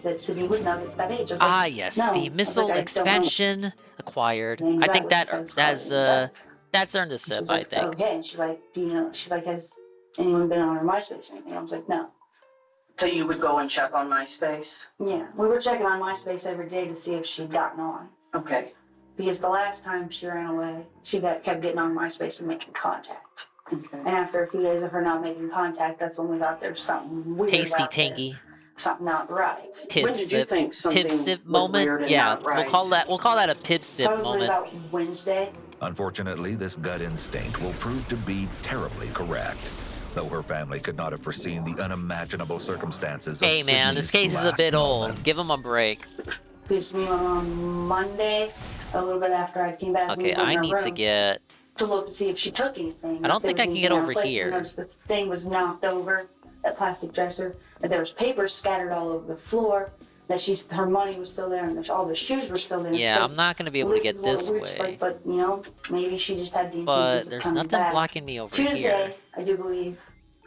that Sydney would know at that age? I was like, Ah, yes, no. the I was missile like, I don't know. expansion acquired. Name's I think Atlas, that's earned a sip, I think. Okay, and she's like, do you know? She's like, has anyone been on her MySpace or anything? I was like, no. So you would go and check on MySpace? Yeah, we were checking on MySpace every day to see if she'd gotten on. Okay. Because the last time she ran away, she kept getting on MySpace and making contact. Okay. And after a few days of her not making contact, that's when we thought there was something weird Tasty out there. tangy. Something not right. Pib sip. Pib sip was moment. weird and Yeah, not right? we'll call that a pib sip Probably moment. about Wednesday. Unfortunately, this gut instinct will prove to be terribly correct. Though her family could not have foreseen the unimaginable circumstances of Hey man, this Sydney's case is a last bit old. moments. Give him a break. Because me on Monday, a little bit after I came back. Okay, I need to get. to look to see if she took anything. I don't If there think I was can get anything over out of place. here. I noticed this thing was knocked over, that plastic dresser, and there was papers scattered all over the floor. That her money was still there, and all the shoes were still there. Yeah, So I'm not gonna be able to get this way. But you know, maybe she just had the intentions But of there's coming nothing back. blocking me over Tuesday, here. I do believe,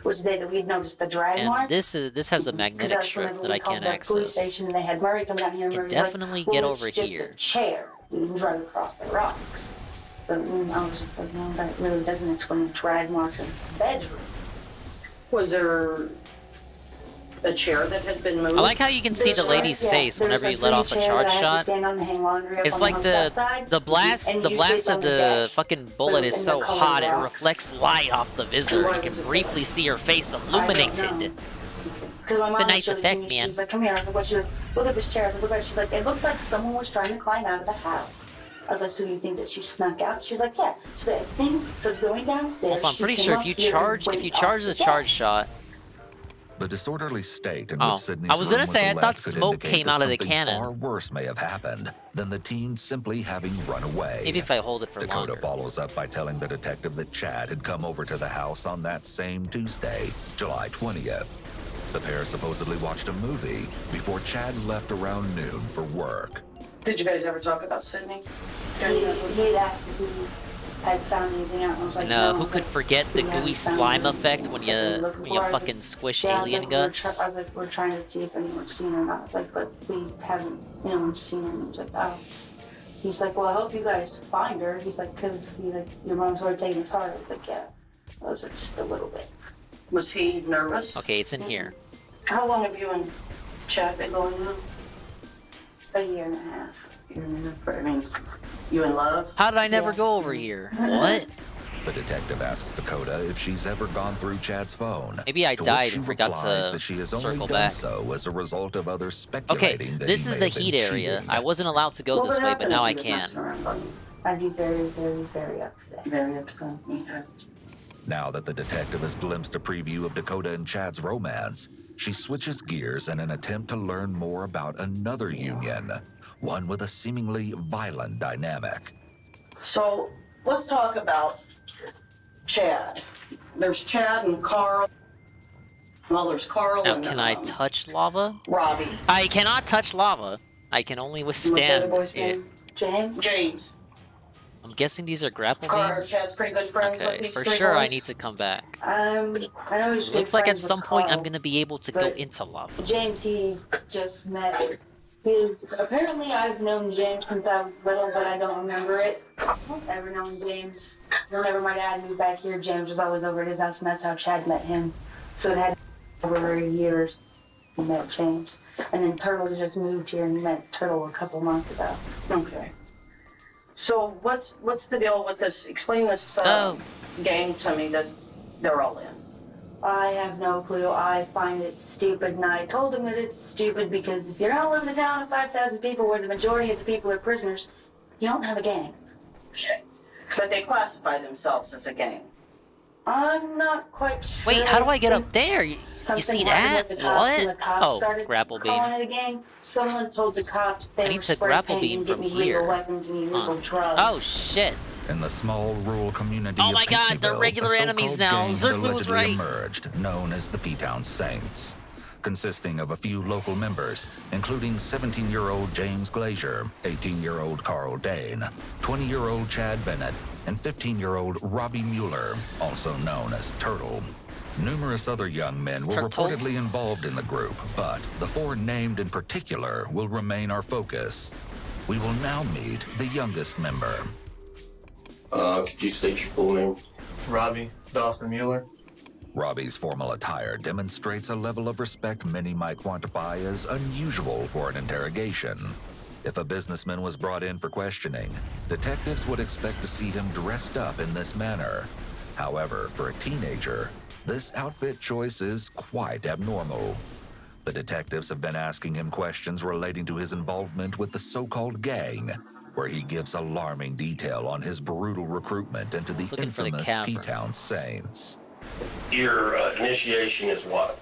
was the day that we had noticed the drag mark. And this has a magnetic That's strip whenever that we I called can't the police access. station, and they had Murray come down here. And Can Murray was like, definitely well, get it's over just here. A chair. We can drive across the rocks. But I was just like, no, that really doesn't explain the drag marks in the bedroom. Was there a chair that had been moved? I like how you can see the lady's face whenever you let off a charge shot. It's like the blast of the fucking bullet is so hot it reflects light off the visor. You can briefly see her face illuminated. It's a nice effect, man. She's like, come here. I was like, what? She's like, look at this chair. I was like, look at it. She's like, it looks like someone was trying to climb out of the house. I was like, so do you think that she snuck out? She's like, yeah. She's like, I think so. Going downstairs. Also, I'm she pretty came sure up if you here and charge went the off charge shot, The disorderly state in Oh, which Sydney's I was gonna room say, I thought left could smoke indicate came that out of the something cannon. far worse may have happened than the teen simply having run away. Maybe if I hold it for Dakota longer. follows up by telling the detective that Chad had come over to the house on that same Tuesday, July 20th. The pair supposedly watched a movie before Chad left around noon for work. Did you guys ever talk about Sydney? He had asked if he had found anything out. And I was like, And no. who could forget the gooey slime effect when you fucking squish alien guts? I was like, we're trying to see if anyone's seen her or not. I was like, but we haven't, anyone's seen her. And he was like, oh. He's like, well, I hope you guys find her. He's like, because he's like, your mom's already taking his heart. I was like, yeah. I was like, just a little bit. Was he nervous? Okay, it's in here. How long have you and Chad been going now? A year and a half. I mean, you in love? How did I never go over here? What? The detective asks Dakota if she's ever gone through Chad's phone. Maybe I to which died she and forgot replies to that she has only circle done back. so as a result of others Okay, speculating that this he is may the have been heat area. cheating. I wasn't allowed to go this way, but now I can. I'd be very, very, very upset. Very upset. Okay. Now that the detective has glimpsed a preview of Dakota and Chad's romance, she switches gears in an attempt to learn more about another union, one with a seemingly violent dynamic. So, let's talk about Chad. There's Chad and Carl. Well, there's Carl Now, and can I touch lava? Robbie. I cannot touch lava. I can only What's the withstand other boy's it. name? James. I'm guessing these are grapple Carl, beams. Chad's pretty good friends with Okay, these for three sure I boys. need to come back. I know he's It looks like at friends with some point I'm Carl, gonna be able to go but into lava. James, he just met. Apparently I've known James since I was little, but I don't remember it. Ever known James. Whenever my dad moved back here, James was always over at his house, and that's how Chad met him. So it had over years he met James. And then Turtle just moved here and he met Turtle a couple months ago. Okay. So what's the deal with this? Explain this game to me that they're all in. I have no clue. I find it stupid, and I told him that it's stupid because if you're not living in a town of 5,000 people where the majority of the people are prisoners, you don't have a gang. Okay. But they classify themselves as a gang. I'm not quite sure. Wait, how do I get up there? You see Something that? happened with the cops, and the What? cops Oh, started grapple beam. calling it a gang. Someone told the cops they I were need to spray grapple painting, beam from getting here. illegal weapons and illegal drugs. Oh shit. In the small rural community Oh of my god, they're Pinckneyville, regular a enemies so-called now. gang Zerklu was allegedly right. emerged, known as the P-Town Saints, consisting of a few local members, including 17-year-old James Glazier, 18-year-old Carl Dane, 20-year-old Chad Bennett, and 15-year-old Robbie Mueller, also known as Turtle. Numerous other young men were Turtle? reportedly involved in the group, but the four named in particular will remain our focus. We will now meet the youngest member. Could you state your full name? Robbie Dawson Mueller. Robbie's formal attire demonstrates a level of respect many might quantify as unusual for an interrogation. If a businessman was brought in for questioning, detectives would expect to see him dressed up in this manner. However, for a teenager, this outfit choice is quite abnormal. The detectives have been asking him questions relating to his involvement with the so-called gang, where he gives alarming detail on his brutal recruitment into the looking for the infamous caverns. P-Town Saints. Your initiation is what?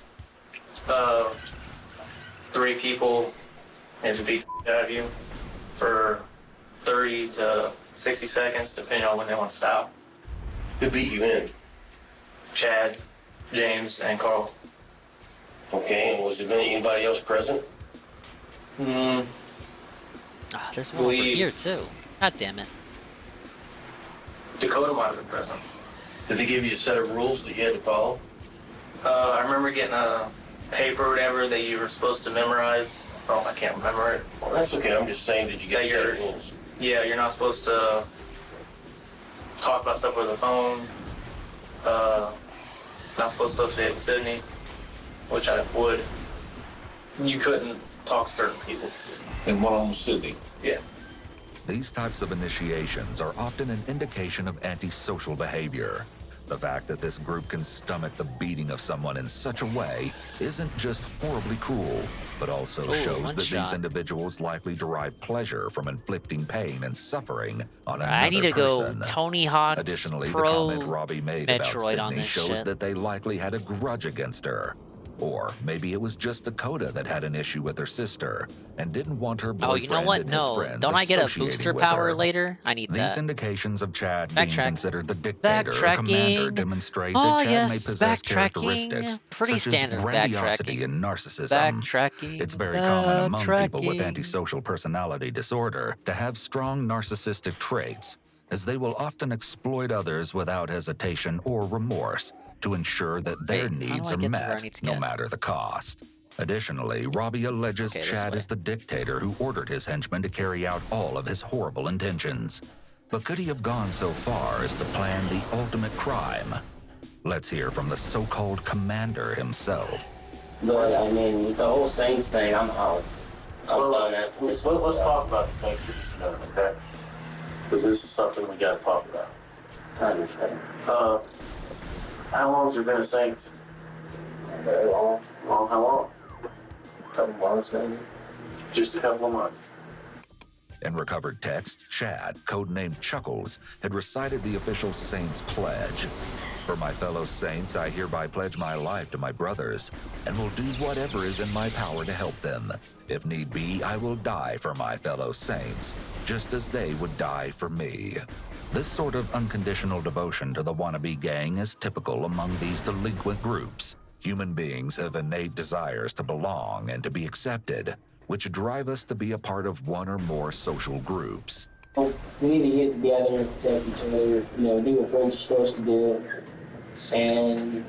3 people and to beat the out of you for 30 to 60 seconds, depending on when they want to stop. Who beat you in? Chad, James, and Carl. Okay, and was there anybody else present? Ah, there's one over here too. God damn it. Dakota might have been present. Did they give you a set of rules that you had to follow? I remember getting a paper or whatever that you were supposed to memorize. Oh, I can't remember it. Well, that's okay. I'm just saying, did you get a set of rules? Yeah, you're not supposed to talk about stuff with the phone. Not supposed to associate with Sydney, which I would. You couldn't talk to certain people. And one of them was Sydney? Yeah. These types of initiations are often an indication of antisocial behavior. The fact that this group can stomach the beating of someone in such a way isn't just horribly cruel, but also Ooh, shows one that shot. these individuals likely derive pleasure from inflicting pain and suffering on another I need to go person. Tony Hawk's Additionally, Pro the comment Robbie made Metroid about on Sydney this shows shit. that they likely had a grudge against her. Or maybe it was just Dakota that had an issue with her sister and didn't want her boyfriend Oh, you know what? and his No. friends Don't I get a associating booster with power her. later? I need These that. indications of Chad being Backtrack. considered the dictator or commander Backtracking. demonstrate Oh, that Chad yes, may possess backtracking. characteristics Pretty such standard as grandiosity backtracking. and narcissism. Backtracking. It's very common among people with Backtracking. antisocial personality disorder to have strong narcissistic traits, as they will often exploit others without hesitation or remorse to ensure that their Wait, how needs do I are get to where I met, need to no get? matter the cost. Additionally, Robbie alleges Okay, this Chad way. is the dictator who ordered his henchmen to carry out all of his horrible intentions. But could he have gone so far as to plan the ultimate crime? Let's hear from the so-called commander himself. But I mean, with the whole Saints thing, I'm out. I'm done. Let's talk about the Saints for just a minute, okay? Because this is something we got to talk about. I understand. How long's there been a Saints? Very long. Long? How long? A couple months, maybe. Just a couple of months. In recovered texts, Chad, codenamed Chuckles, had recited the official Saints pledge. For my fellow Saints, I hereby pledge my life to my brothers, and will do whatever is in my power to help them. If need be, I will die for my fellow Saints, just as they would die for me. This sort of unconditional devotion to the wannabe gang is typical among these delinquent groups. Human beings have innate desires to belong and to be accepted, which drive us to be a part of one or more social groups. We need to get together, protect each other, do what friends are supposed to do. And,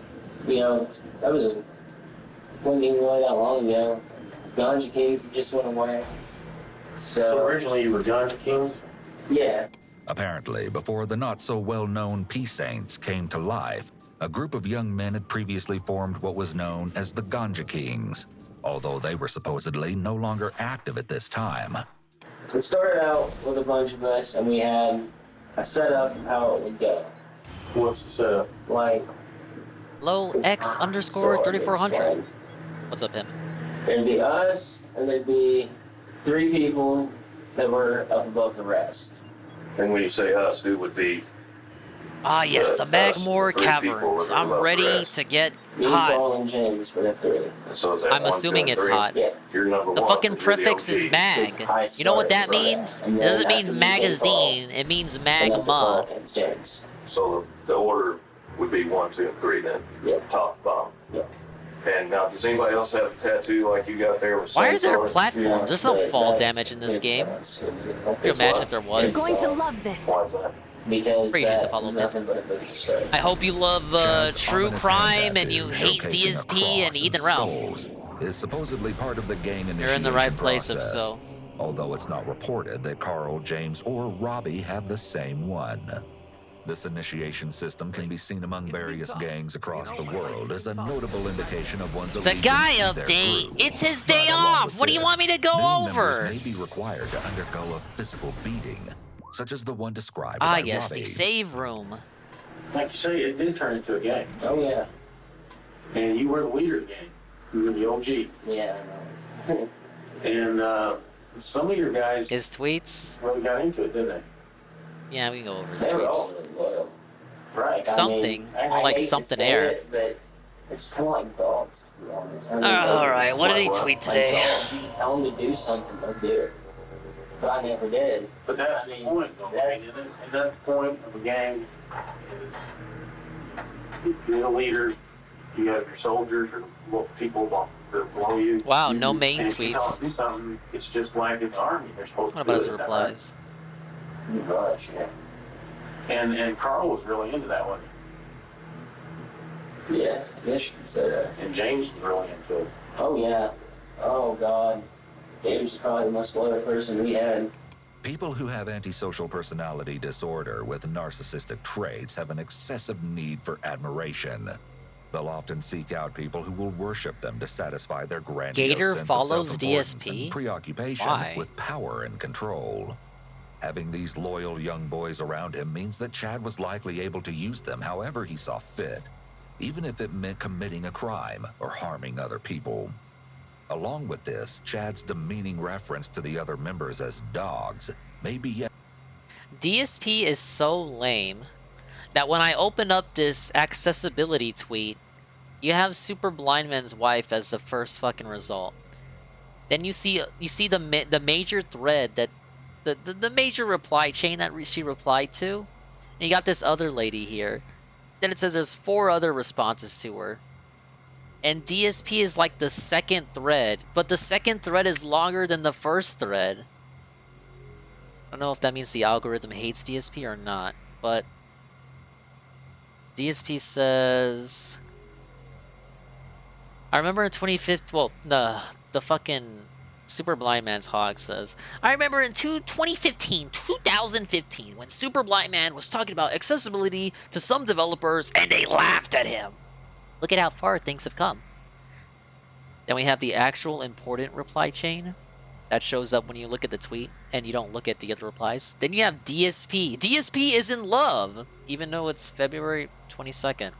that was wasn't even really that long ago. Ganja Kings just went away. So originally you were Ganja Kings? Yeah. Apparently, before the not-so-well-known Peace Saints came to life, a group of young men had previously formed what was known as the Ganja Kings, although they were supposedly no longer active at this time. It started out with a bunch of us, and we had a setup of how it would go. What's the setup? Like... Low X underscore 3400. What's up, pimp? There'd be us, and there'd be 3 people that were up above the rest. And when you say us, who would be? Ah, yes, the Magmore Caverns. I'm ready to get hot. And James were the 3. So I'm assuming it's hot. Yeah. The fucking prefix is mag. You know what that means? It doesn't mean magazine. It means magma. So the order would be 1, 2, and 3 then? Yeah. Top to bottom? Yeah. And now, does anybody else have a tattoo like you got there? With Why are there platforms? There's no fall damage in this game. Could you imagine if there was? You're going to love this. Why is that? Because Pretty easy to follow, man. I hope you love true crime and you hate DSP and Ethan Ralph. Is supposedly part of the gang initiation You're in the right place process, if so. although it's not reported that Carl, James, or Robbie have the same one. This initiation system can be seen among various gangs across the world as a notable indication of one's The allegiance guy to their update. group. It's his day off. What do you want me to go New over? members may be required to undergo a physical beating, such as the one described Ah, by yes, Robbie. the save room. Like you say, it did turn into a gang. Oh, yeah. And you were the leader of the gang. You were the OG. Yeah, I know. And some of your guys... His tweets? Really got into it, didn't they? Yeah, we can go over his They were all tweets. really loyal. Right. Something. I More like hate to something say air. it, but it's kind of like dogs, to be honest. I mean, Alright, what did he like tweet like today? dogs. You tell them to do something, they'll do it. But I never did. But that's the point, though. And that's the point of a gang. Is you're the leader. You have your soldiers or people below you. Wow, no main and if you tell tweets. them to do something, it's just like in the army. They're supposed What to about do his it. replies? Gosh, yeah. And Carl was really into that one. Yeah, I guess you could say that. And James was really into it. Oh, yeah. Oh, God. James is probably the most loyal person we had. People who have antisocial personality disorder with narcissistic traits have an excessive need for admiration. They'll often seek out people who will worship them to satisfy their grandiose Gator sense follows of self-importance DSP? and preoccupation Why? with power and control. Having these loyal young boys around him means that Chad was likely able to use them however he saw fit, even if it meant committing a crime or harming other people. Along with this, Chad's demeaning reference to the other members as dogs may be yet. DSP is so lame that when I open up this accessibility tweet, You have Super Blind Man's wife as the first fucking result. Then you see the major thread that the major reply chain that she replied to. And you got this other lady here. Then it says there's 4 other responses to her. And DSP is like the second thread, but the second thread is longer than the first thread. I don't know if that means the algorithm hates DSP or not, but DSP says, I remember in 2015, well, the fucking Super Blind Man's hog says, I remember in 2015, when Super Blind Man was talking about accessibility to some developers and they laughed at him. Look at how far things have come. Then we have the actual important reply chain that shows up when you look at the tweet and you don't look at the other replies. Then you have DSP. DSP is in love, even though it's February 22nd.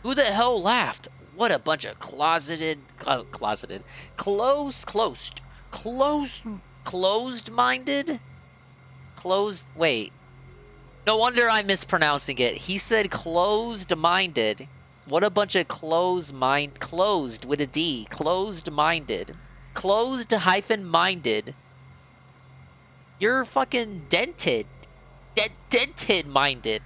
Who the hell laughed? What a bunch of closed-minded? Wait. No wonder I'm mispronouncing it. He said closed-minded. What a bunch of closed with a D. Closed-minded. Closed-minded. You're fucking dented. Dented-minded.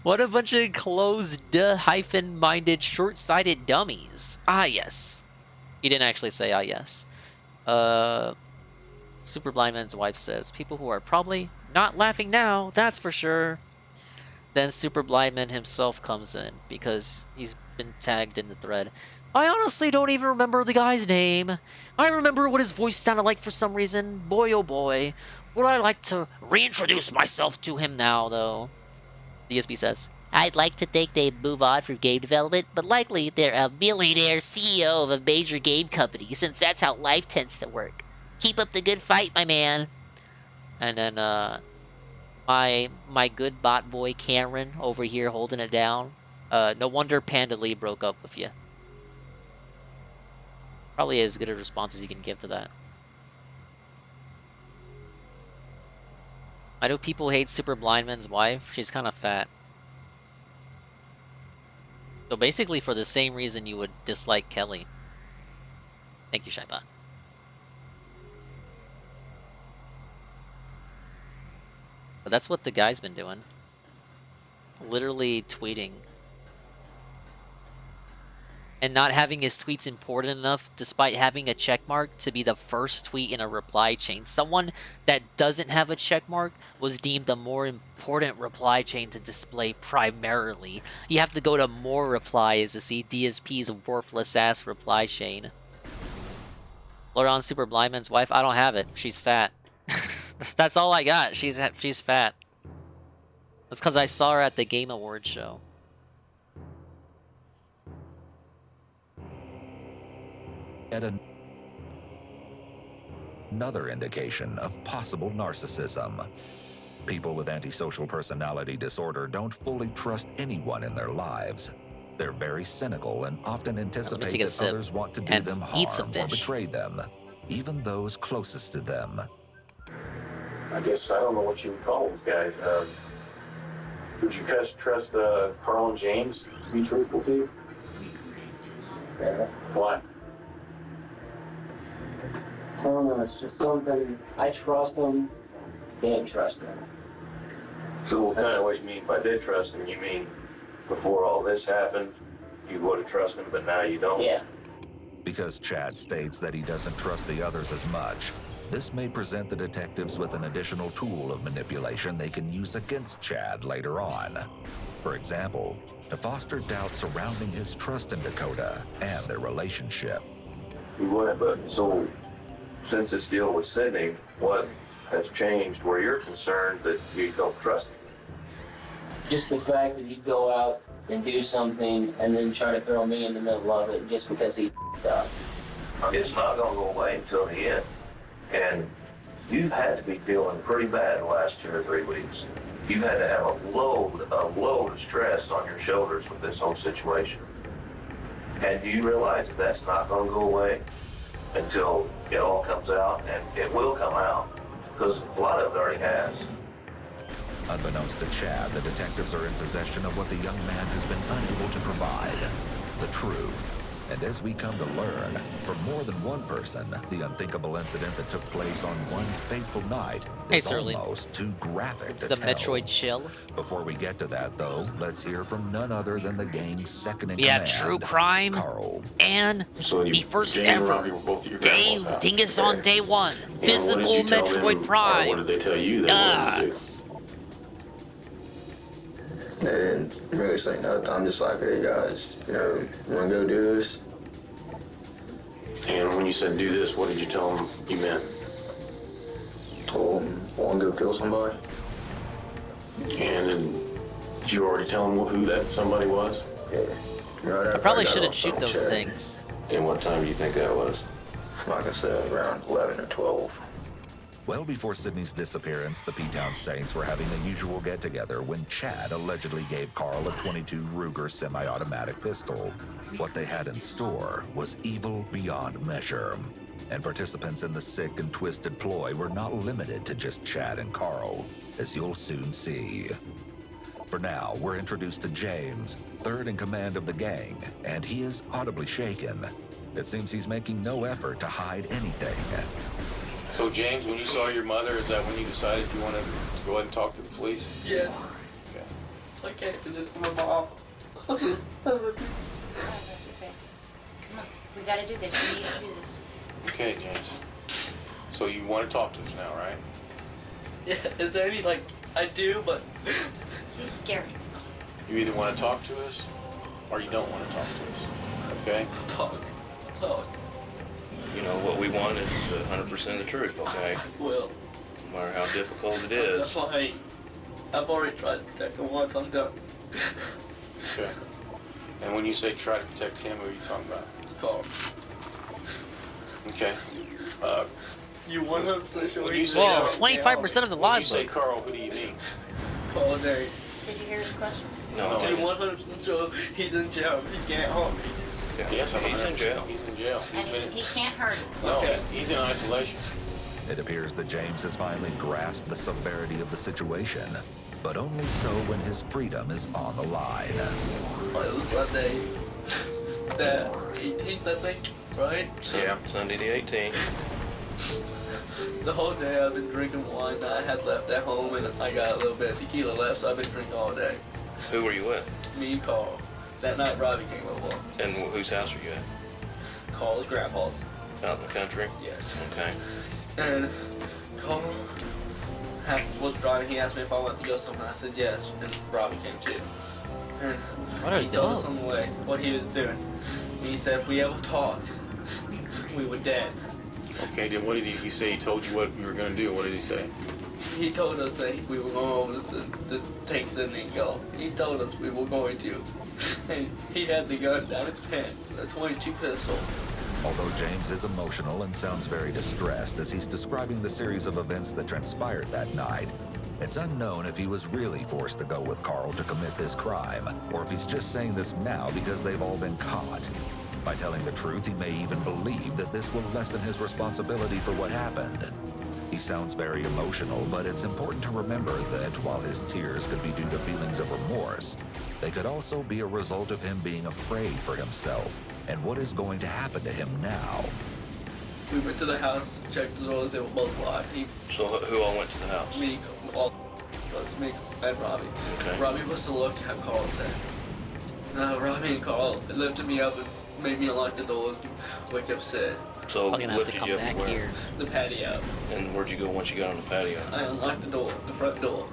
What a bunch of closed-minded, short-sighted dummies. Ah, yes. He didn't actually say ah, yes. Super Blind Man's wife says, people who are probably not laughing now, that's for sure. Then Super Blind Man himself comes in because he's been tagged in the thread. I honestly don't even remember the guy's name. I remember what his voice sounded like for some reason. Boy, oh boy. Would I like to reintroduce myself to him now, though? DSP says, I'd like to think they move on from game development, but likely they're a millionaire CEO of a major game company, since that's how life tends to work. Keep up the good fight, my man. And then, my good bot boy Cameron over here holding it down. No wonder Panda Lee broke up with you. Probably as good a response as you can give to that. I know people hate Super Blind Man's wife. She's kind of fat. So basically for the same reason you would dislike Kelly. Thank you, Shybot. But that's what the guy's been doing. Literally tweeting. And not having his tweets important enough, despite having a checkmark, to be the first tweet in a reply chain. Someone that doesn't have a checkmark was deemed a more important reply chain to display primarily. You have to go to more replies to see DSP's worthless-ass reply chain. Lord on Super Blind Man's wife, I don't have it. She's fat. That's all I got. She's fat. That's because I saw her at the Game Awards show. Yet another indication of possible narcissism. People with antisocial personality disorder don't fully trust anyone in their lives. They're very cynical and often anticipate that others want to do them harm or betray them, even those closest to them. I guess I don't know what you would call those guys. Would you trust Carl and James to be truthful to you? Yeah. Why? I don't know, it's just something, I trust them, can't trust them. So what kind of what you mean by did trust him? You mean before all this happened, you would have trusted him, but now you don't? Yeah. Because Chad states that he doesn't trust the others as much, this may present the detectives with an additional tool of manipulation they can use against Chad later on. For example, to foster doubt surrounding his trust in Dakota and their relationship. You would, but so since this deal with Sydney, what has changed where you're concerned that you don't trust him? Just the fact that he'd go out and do something and then try to throw me in the middle of it just because he up. It's not going to go away until the end. And you've had to be feeling pretty bad the last 2 or 3 weeks. You've had to have a load of stress on your shoulders with this whole situation. And do you realize that that's not going to go away until it all comes out? And it will come out, because a lot of it already has. Unbeknownst to Chad, the detectives are in possession of what the young man has been unable to provide. the truth. And as we come to learn, from more than one person, the unthinkable incident that took place on one fateful night is almost too graphic to The tell. Metroid chill. Before we get to that, though, let's hear from none other than the gang's second in We have command, true crime Carl. and the first Jane ever Robbie were both at your day grandma's house. dingus on day one. And what Physical did you tell them, Metroid or Prime. what did they tell you they wanted to do? They didn't really say nothing. I'm just like, hey guys, you wanna go do this? And when you said do this, what did you tell them you meant? Told them, wanna go kill somebody? And did you already tell them who that somebody was? Yeah. Right I after probably got shouldn't off shoot the those check. things. And what time do you think that was? Like I said, around 11 or 12. Well before Sydney's disappearance, the P-Town Saints were having the usual get-together when Chad allegedly gave Carl a .22 Ruger semi-automatic pistol. What they had in store was evil beyond measure. And participants in the sick and twisted ploy were not limited to just Chad and Carl, as you'll soon see. For now, we're introduced to James, third in command of the gang, and he is audibly shaken. It seems he's making no effort to hide anything. So James, when you saw your mother, is that when you decided you wanted to go ahead and talk to the police? Yeah. Okay. I can't do this to my mom. Okay. Come on. We gotta do this. We need to do this. Okay, James. So you want to talk to us now, right? Yeah, is there any, I do, but... He's scary. You either want to talk to us, or you don't want to talk to us. Okay? Talk. You know, what we want is 100% of the truth, okay? Well. No matter how difficult it That's why I've already tried to protect him once. I'm done. Okay. And when you say try to protect him, what are you talking about? Carl. Okay. You 100% sure he's... Whoa, 25% of the When you say logbook. Carl, who do you mean? Carl Day. Did you hear his question? No. You 100% sure he's in jail. He can't harm me. Yes, he's in jail. He's in jail. And he can't hurt him. No, he's in isolation. It appears that James has finally grasped the severity of the situation, but only so when his freedom is on the line. It was Sunday, the 18th, I think, right? Yeah, Sunday the 18th. The whole day I've been drinking wine that I had left at home, and I got a little bit of tequila left, so I've been drinking all day. Who were you with? Me and Carl. That night Robbie came over. And whose house were you at? Carl's grandpa's. Out in the country? Yes. Okay. And Carl was driving. He asked me if I wanted to go somewhere. I said yes, and Robbie came too. And What are he told us those? on the way what he was doing. He said if we ever talked, we were dead. Okay, then what did he say? He told you what you were going to do. What did he say? He told us that we were going over to take Sydney and go. He told us we were going to. And he had the gun down his pants, a .22 pistol. Although James is emotional and sounds very distressed as he's describing the series of events that transpired that night, it's unknown if he was really forced to go with Carl to commit this crime, or if he's just saying this now because they've all been caught. By telling the truth, he may even believe that this will lessen his responsibility for what happened. He sounds very emotional, but it's important to remember that while his tears could be due to feelings of remorse, they could also be a result of him being afraid for himself and what is going to happen to him now. We went to the house, checked the doors, they were both locked. So who all went to the house? Me, and Robbie. Okay. Robbie must have looked at Carl said. No, Robbie and Carl lifted me up and made me unlock the doors, wake up said. So I'm gonna have to lifted come you up back where? here. The patio. And where'd you go once you got on the patio? I unlocked the door, the front door.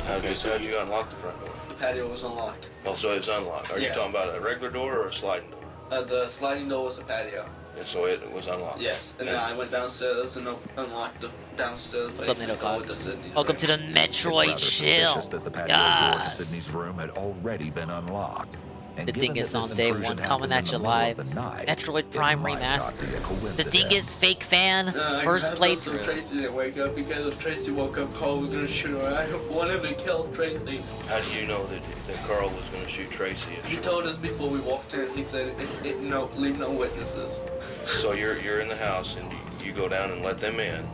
Okay, so how'd you unlock the front door? The patio was unlocked. Oh, so it's unlocked. Are you Yeah. talking about a regular door or a sliding door? The sliding door was the patio. And so it was unlocked? Yes, and then I went downstairs and unlocked the downstairs. What's up, place Nato to go Cog? with the Sydney Welcome to the It's Metroid rather chill. suspicious that the patio door to Yes. Sydney's room had already been unlocked. And The given Dingus that on this day intrusion one, coming happened at in you the middle live. of the night, Metroid it Prime might not Remastered. be a The coincidence. Dingus fake fan, first So playthrough. Tracy didn't wake up because if Tracy woke up, Carl was gonna shoot her. I wanted him to kill Tracy. How did you know that Carl was going to shoot Tracy? He told us before we walked in. He said, "No, leave no witnesses." So you're in the house and you go down and let them in.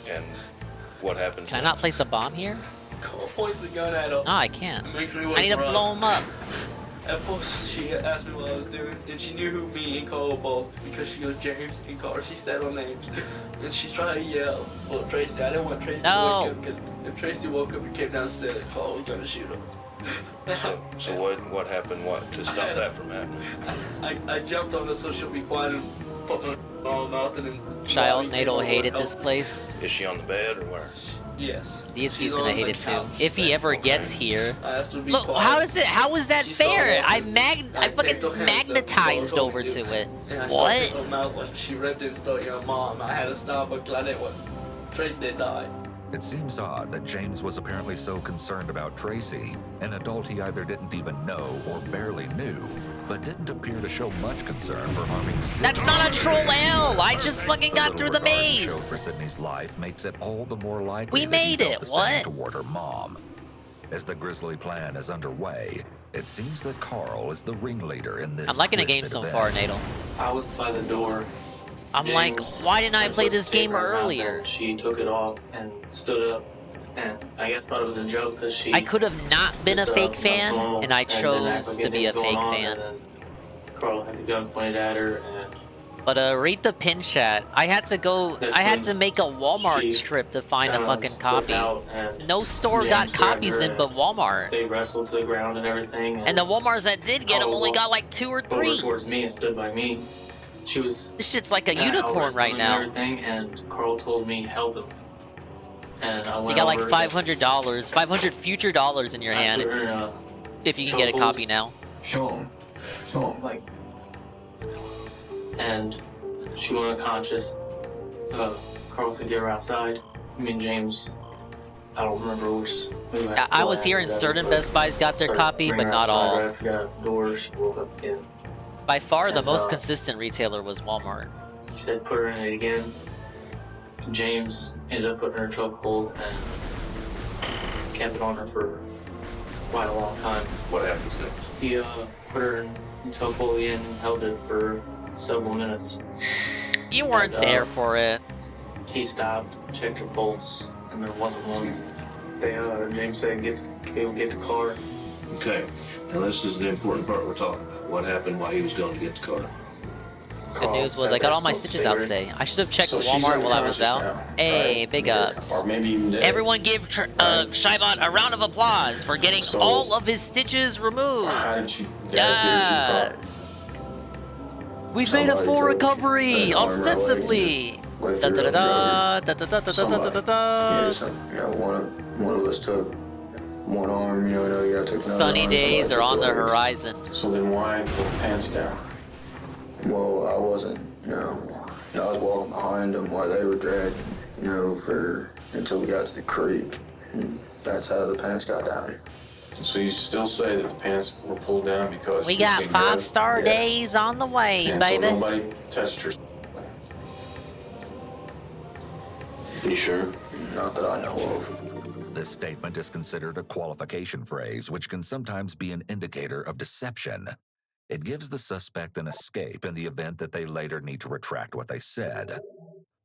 And what happens? Can I not place a bomb here? Carl points the gun at him. No, I can't. It makes me I need to wake her blow up. him up. At first, she asked me what I was doing, and she knew who me and Cole were both because she goes James and Carl. She said our names, and she's trying to yell. Well, Tracy, I didn't want Tracy to wake up because if Tracy woke up and came downstairs, Carl was gonna shoot her. So what happened? What to stop that from happening? I jumped on her so she'll be quiet and put my mouth and then. Child Nato hated this place. Is she on the bed or where? Yes. DSP's gonna hate it too. If he ever gets here. Look, quiet. how is it? How is that fair? I fucking magnetized over to it. What? Her mouth when she ripped it and started your mom. I had to stop her because I didn't want Tracy to die. It seems odd that James was apparently so concerned about Tracy, an adult he either didn't even know or barely knew, but didn't appear to show much concern for harming Sydney. That's not a troll L! I just fucking got through the maze! For Sydney's life makes it all the more likely we that made he felt it, the same what? toward her mom. As the grisly plan is underway, it seems that Carl is the ringleader in this. I'm liking the game twisted so event. far, Nato. I was by the door. I'm like, why didn't I play this game earlier? She took it off and stood up, and I guess thought it was a joke because she. I could have not been a fake fan, and I chose to be a fake fan. Carl had the gun pointed at her, and But read the pin chat. I had to make a Walmart trip to find a fucking copy. No store got copies in but Walmart. They wrestled to the ground and everything. And the Walmarts that did get them only got like 2 or 3. Over towards me and stood by me. She was. This shit's like a unicorn right now. And everything, and Carl told me help him. And I went You got like over $500, 500 future dollars in your hand if you can get a copy now. Show him. Like. And she went unconscious. Carl said, "Get her outside." Me and James. I don't remember which. I was here and certain Best Buys got their copy, but not all. Right after we got out the door, she woke up again. By far, the And, most consistent retailer was Walmart. He said, "Put her in it again." James ended up putting her in a chokehold and kept it on her for quite a long time. What happened next? He put her in chokehold again and held it for several minutes. You weren't there for it. He stopped, checked her pulse, and there wasn't one. James said, get the car. Okay, now this is the important part we're talking about. What happened while he was going to get the car? Good news was I got all my stitches out today. I should have checked Walmart while I was out. Hey, big ups. Or maybe even dead. Everyone give Shybot a round of applause for getting all of his stitches removed. How did you Yes. We've made a full recovery, ostensibly. Da da da da da da da da da da da. One of us took one arm, you know, you gotta take another Sunny arm, days so are on the legs. horizon. So then why pull the pants down? Well, I wasn't, you know, I was walking behind them while they were dragging, you know, until we got to the creek. And that's how the pants got down. So you still say that the pants were pulled down because We got 5-star days on the way, and baby. So nobody touched her. You sure? Not that I know of. This statement is considered a qualification phrase, which can sometimes be an indicator of deception. It gives the suspect an escape in the event that they later need to retract what they said.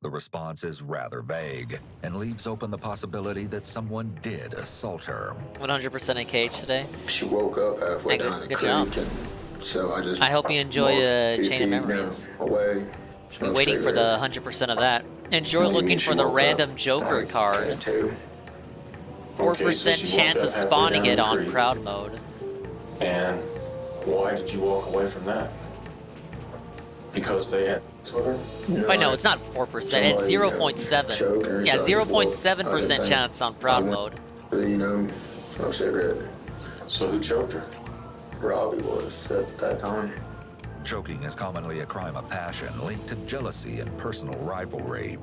The response is rather vague and leaves open the possibility that someone did assault her. 100% in cage today. She woke up halfway Hey, down the good creek, job. and so I just. I hope you enjoy walked Chain of 2 feet, Memories. you know, away. Be waiting for the 100% of that. Enjoy looking for the random Joker card. 4% chance of spawning it on Proud Mode. And why did you walk away from that? Because they had Twitter? Wait, no, it's not 4%. It's 0.7. Yeah, 0.7% chance on Proud Mode. You know, smoke cigarette. So who choked her? Robbie was at that time. Choking is commonly a crime of passion linked to jealousy and personal rivalry.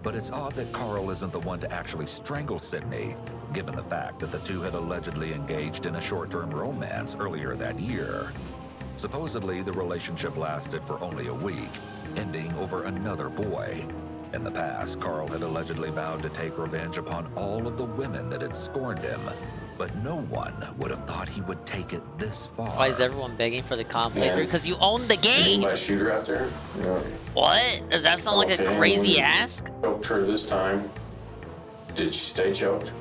But it's odd that Carl isn't the one to actually strangle Sydney, given the fact that the two had allegedly engaged in a short-term romance earlier that year. Supposedly, the relationship lasted for only a week, ending over another boy. In the past, Carl had allegedly vowed to take revenge upon all of the women that had scorned him, but no one would have thought he would take it this far. Why is everyone begging for the comp playthrough? Because you own the game! Did anybody shoot her out there? No. What? Does that sound like a crazy ask? Choked her this time. Did she stay choked?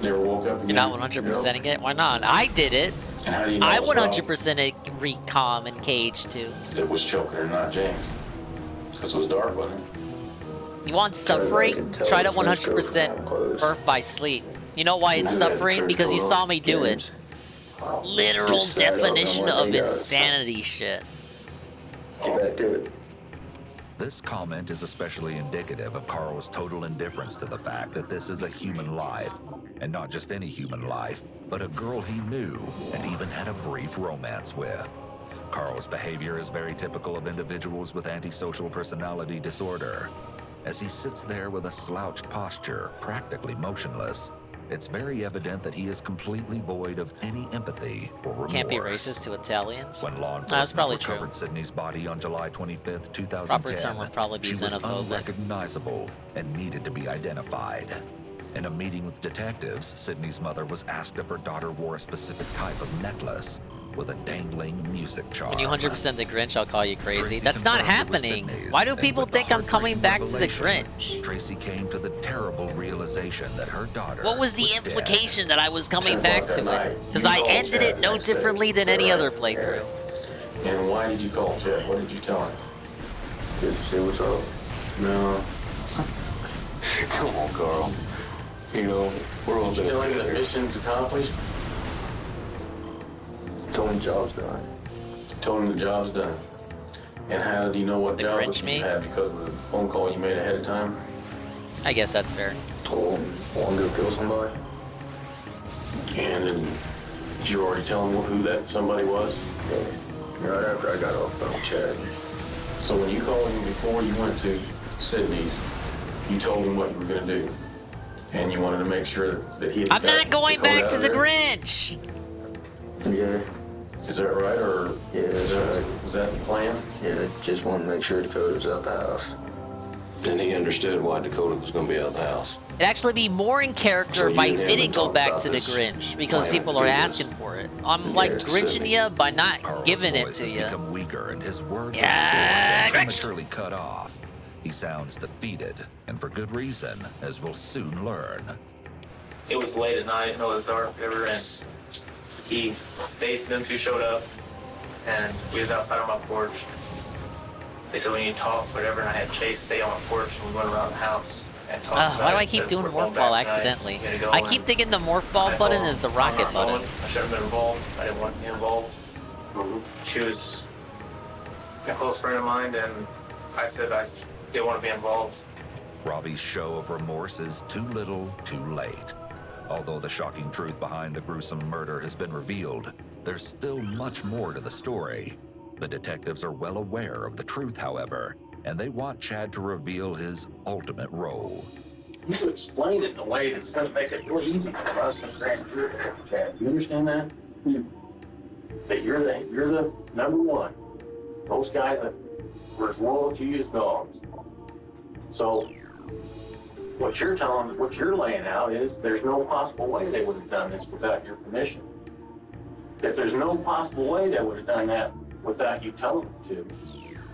Never woke up again? You're not 100%ing it? Why not? I did it! And how do you know I it was 100% recom and Cage too. that was choking her, not James? Because it was dark, wasn't it? You want suffering? Try to 100% perf by sleep. You know why it's suffering? Because you saw me do it. Literal definition of insanity shit. Get back to it. This comment is especially indicative of Carl's total indifference to the fact that this is a human life. And not just any human life, but a girl he knew and even had a brief romance with. Carl's behavior is very typical of individuals with antisocial personality disorder. As he sits there with a slouched posture, practically motionless, it's very evident that he is completely void of any empathy or remorse. Can't be racist to Italians. When law That's probably enforcement recovered true. Sydney's body on July 25th, 2010, Robertson would probably be she was xenophobic. unrecognizable and needed to be identified. In a meeting with detectives, Sydney's mother was asked if her daughter wore a specific type of necklace with a dangling music charm. When you 100% the Grinch, I'll call you crazy. Tracy That's not confirmed it was happening. Sydney's, Why do and people with the think I'm coming back to the heartbreaking Grinch? Tracy came to the terrible realization that her daughter What was the dead. implication that I was coming back to it? Because I ended it no differently than any other playthrough. And why did you call Chad? What did you tell him? Did you see what's up? No. Come on, Carl. You know, we're all just... Tell him the mission's accomplished? Told him the job's done. Told him the job's done. And how do you know what job you had because of the phone call you made ahead of time? I guess that's fair. Told him, want to go kill somebody? And did you already tell him who that somebody was? Yeah. Right after I got off phone chat. So when you called him before you went to Sydney's, you told him what you were going to do. And you wanted to make sure that he had I'm not going back to the Grinch! Yeah. Is that right, or is that the plan? Yeah, just want to make sure Dakota was out the house. Then he understood why Dakota was going to be out the house. It'd actually be more in character if I didn't go back to the Grinch, because people are asking for it. I'm like Grinching you by not giving it to you. Become weaker and his words Yeah, are prematurely cut off. He sounds defeated, and for good reason, as we'll soon learn. It was late at night, and it was dark, whatever, and them two showed up, and we was outside on my porch. They said we need to talk, whatever, and I had Chase stay on my porch, and we went around the house and talked about Why do it. I keep Said, doing "We're going morph back ball tonight. accidentally? You gotta go I in." keep thinking the morph ball I button told is the her, rocket "I'm not button. going. I should have been involved. I didn't want to be involved. She was a close friend of mine, and I said I didn't want to be involved. Robbie's show of remorse is too little, too late. Although the shocking truth behind the gruesome murder has been revealed, there's still much more to the story. The detectives are well aware of the truth, however, and they want Chad to reveal his ultimate role. You explained it in a way that's going to make it really easy for us to grant your Chad. You understand that? That you're the number one. Those guys that were as loyal to you as dogs. So what you're laying out is there's no possible way they would have done this without your permission. If there's no possible way they would have done that without you telling them to,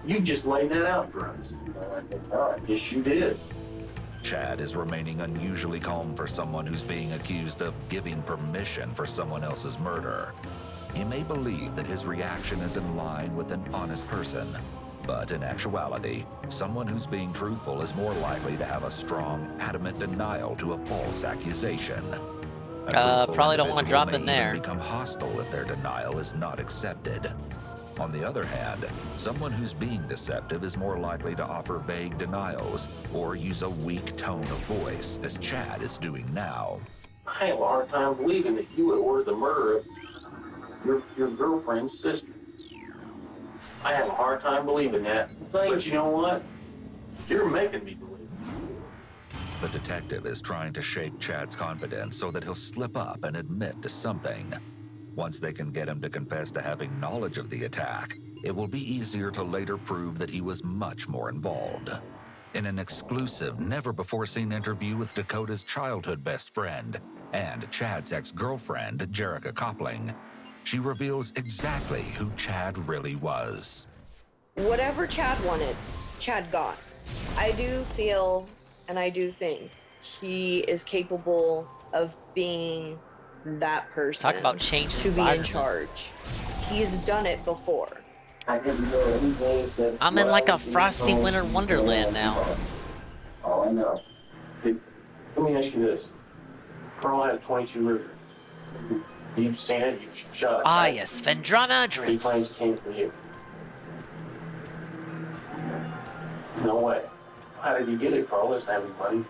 you just laid that out for us. Yes, you did. Chad is remaining unusually calm for someone who's being accused of giving permission for someone else's murder. He may believe that his reaction is in line with an honest person, but in actuality, someone who's being truthful is more likely to have a strong, adamant denial to a false accusation. Probably don't want to drop in there. Become hostile if their denial is not accepted. On the other hand, someone who's being deceptive is more likely to offer vague denials or use a weak tone of voice, as Chad is doing now. I have a hard time believing that you would order the murder of your girlfriend's sister. I have a hard time believing that. But you know what? You're making me believe it. The detective is trying to shake Chad's confidence so that he'll slip up and admit to something. Once they can get him to confess to having knowledge of the attack, it will be easier to later prove that he was much more involved. In an exclusive, never-before-seen interview with Dakota's childhood best friend and Chad's ex-girlfriend, Jerica Coupling, she reveals exactly who Chad really was. Whatever Chad wanted, Chad got. I do feel, and I do think, he is capable of being that person Talk about change to be in environment. charge. He's done it before. I'm in like a frosty winter wonderland now. All I know. Let me ask you this. Carl had a 22 Ruger. You've seen it, you've shot it. Ah, right? yes, Vendrana Three planes drifts. came from you. No way. How did you get it, Carl? Doesn't have any money.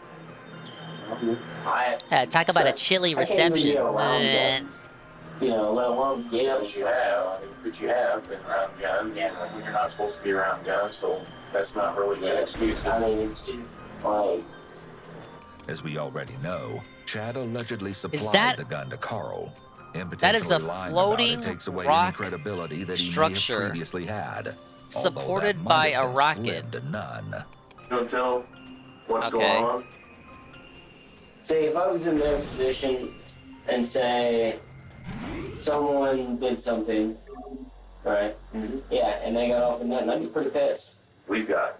Talk about a chilly reception. You know, let alone guns you have. I mean, that you have been around guns. Yeah. When you're not supposed to be around guns, so that's not really an excuse. I mean, it's just like. As we already know, Chad allegedly supplied that- the gun to Carl. That is a Floating floating takes away rock any credibility that he may structure have previously had. supported by a rocket. To none. Don't tell what's Okay. going on. Say, if I was in their position and say someone did something, right? Mm-hmm. Yeah, and they got off in that, I'd be pretty pissed. We've got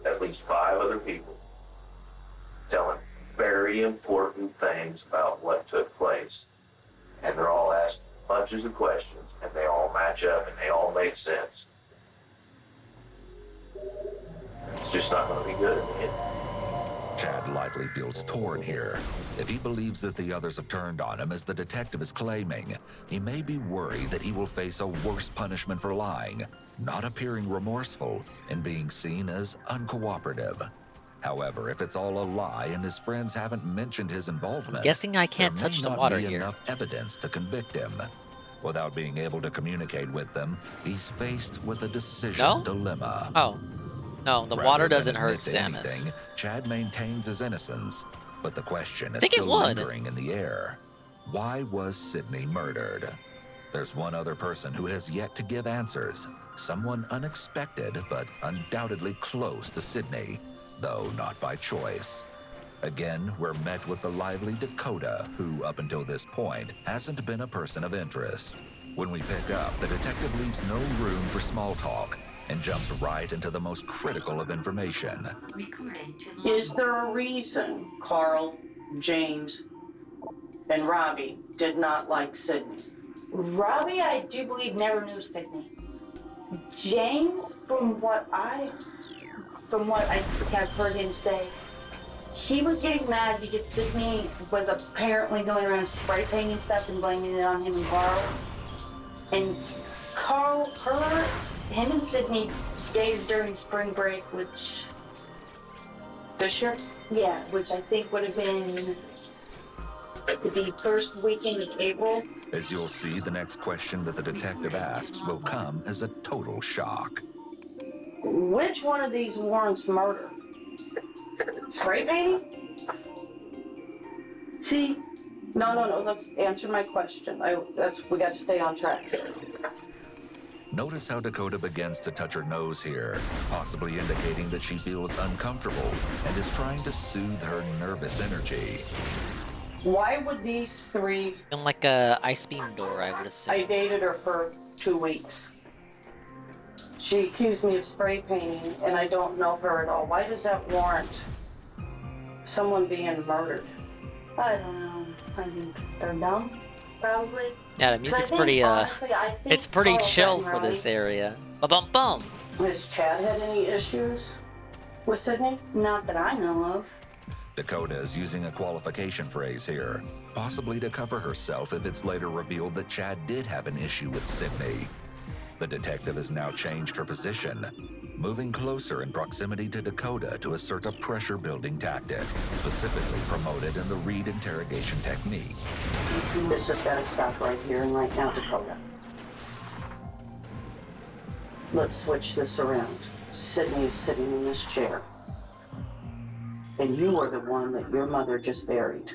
at least 5 other people telling very important things about what took place. And they're all asked bunches of questions, and they all match up, and they all make sense. It's just not going to be good in the end. Chad likely feels torn here. If he believes that the others have turned on him as the detective is claiming, he may be worried that he will face a worse punishment for lying, not appearing remorseful, and being seen as uncooperative. However, if it's all a lie and his friends haven't mentioned his involvement, Guessing I can't there may touch the not water be here. enough evidence to convict him. Without being able to communicate with them, he's faced with a decision No? dilemma. Oh. No, the Rather water than doesn't hurt admit to anything, Samus. Chad maintains his innocence, but the question is Think it still would. lingering in the air. Why was Sydney murdered? There's one other person who has yet to give answers, someone unexpected but undoubtedly close to Sydney, though not by choice. Again, we're met with the lively Dakota, who up until this point hasn't been a person of interest. When we pick up, the detective leaves no room for small talk and jumps right into the most critical of information. Is there a reason Carl, James, and Robbie did not like Sydney? Robbie, I do believe, never knew Sydney. James, from what I have heard him say, he was getting mad because Sydney was apparently going around spray painting stuff and blaming it on him and Carl. And Carl, him and Sydney dated during spring break, which... This year? Yeah, which I think would have been the first weekend of April. As you'll see, the next question that the detective asks will come as a total shock. Which one of these warrants murder? Spray painting? See? No, let's answer my question. We got to stay on track here. Notice how Dakota begins to touch her nose here, possibly indicating that she feels uncomfortable and is trying to soothe her nervous energy. Why would these three... In like a ice beam door, I would assume. I dated her for 2 weeks. She accused me of spray painting, and I don't know her at all. Why does that warrant someone being murdered? I don't know. I think they're dumb, probably. Yeah, the music's pretty, honestly, I think it's pretty Carl chill got for Robbie. this area. Ba-bum-bum! Has Chad had any issues with Sydney? Not that I know of. Dakota is using a qualification phrase here, possibly to cover herself if it's later revealed that Chad did have an issue with Sydney. The detective has now changed her position, moving closer in proximity to Dakota to assert a pressure-building tactic, specifically promoted in the Reed interrogation technique. This has got to stop right here and right now, Dakota. Let's switch this around. Sydney is sitting in this chair. And you are the one that your mother just buried.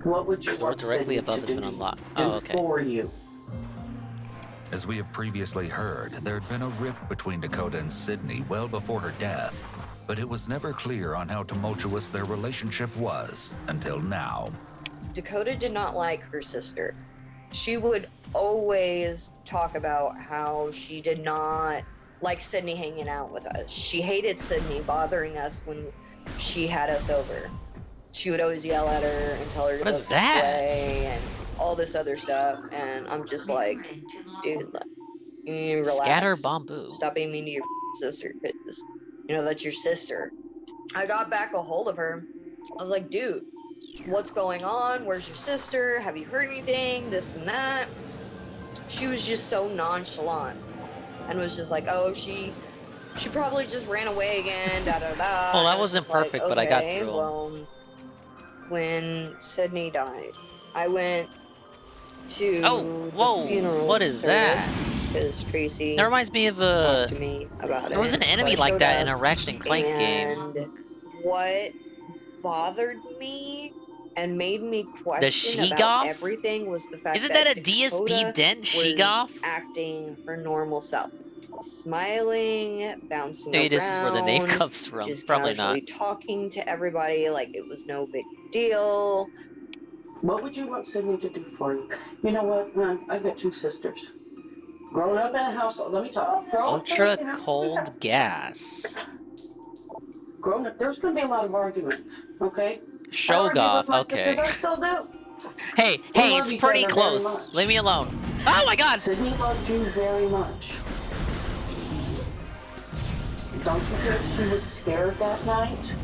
What would you The door want directly Sydney above to has do been unlocked. Oh, okay. for you? As we have previously heard, there had been a rift between Dakota and Sydney well before her death, but it was never clear on how tumultuous their relationship was until now. Dakota did not like her sister. She would always talk about how she did not like Sydney hanging out with us. She hated Sydney bothering us when she had us over. she would always yell at her and tell her to What go is the that? way and all this other stuff. And I'm just like, dude, you need to relax. Scatter bamboo. Stop being mean to your sister, because you know that's your sister. I got back a hold of her. I was like, dude, what's going on? Where's your sister? Have you heard anything? This and that. She was just so nonchalant and was just like, oh, she probably just ran away again, da da da. Well, that And I was wasn't just like, perfect, but I got okay, through 'em. well, when Sydney died, I went to the funeral what is that? because Tracy That reminds me of talked to me about there was it. an enemy So I like showed that in up, a Ratchet and Clank game. and what bothered me and made me question about Sheegoth? everything was the fact Isn't that that a DSP Dakota dent was Sheegoth? acting her normal self, smiling, bouncing Maybe around, this is where the name comes from. just Probably casually not. talking to everybody like it was no big deal. What would you want Sydney to do for you? You know what, hon? I've got 2 sisters. Growing up in a household, let me talk. Ultra cold gas. Growing up, there's going to be a lot of arguments, okay? Shogoff, okay. I still do. Hey, We love it's each pretty other very close. much. Leave me alone. Oh my god! Sydney loved you very much. Don't you hear she was scared that night?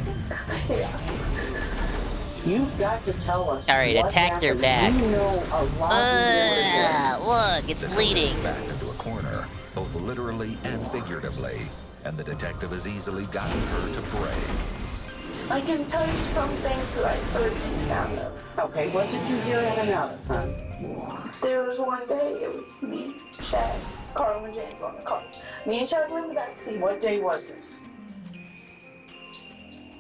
You've got to tell us. Alright, what attack their happened. back. You know a lot more. Look, it's Dakota bleeding. is backed into a corner, both literally and figuratively, and the detective has easily gotten her to break. I can tell you some things that I heard in and out of. Okay, what did you hear in and out of, huh? There was one day, it was me, Chad, Carl, and James on the car. Me and Chad were in the back seat. What day was this?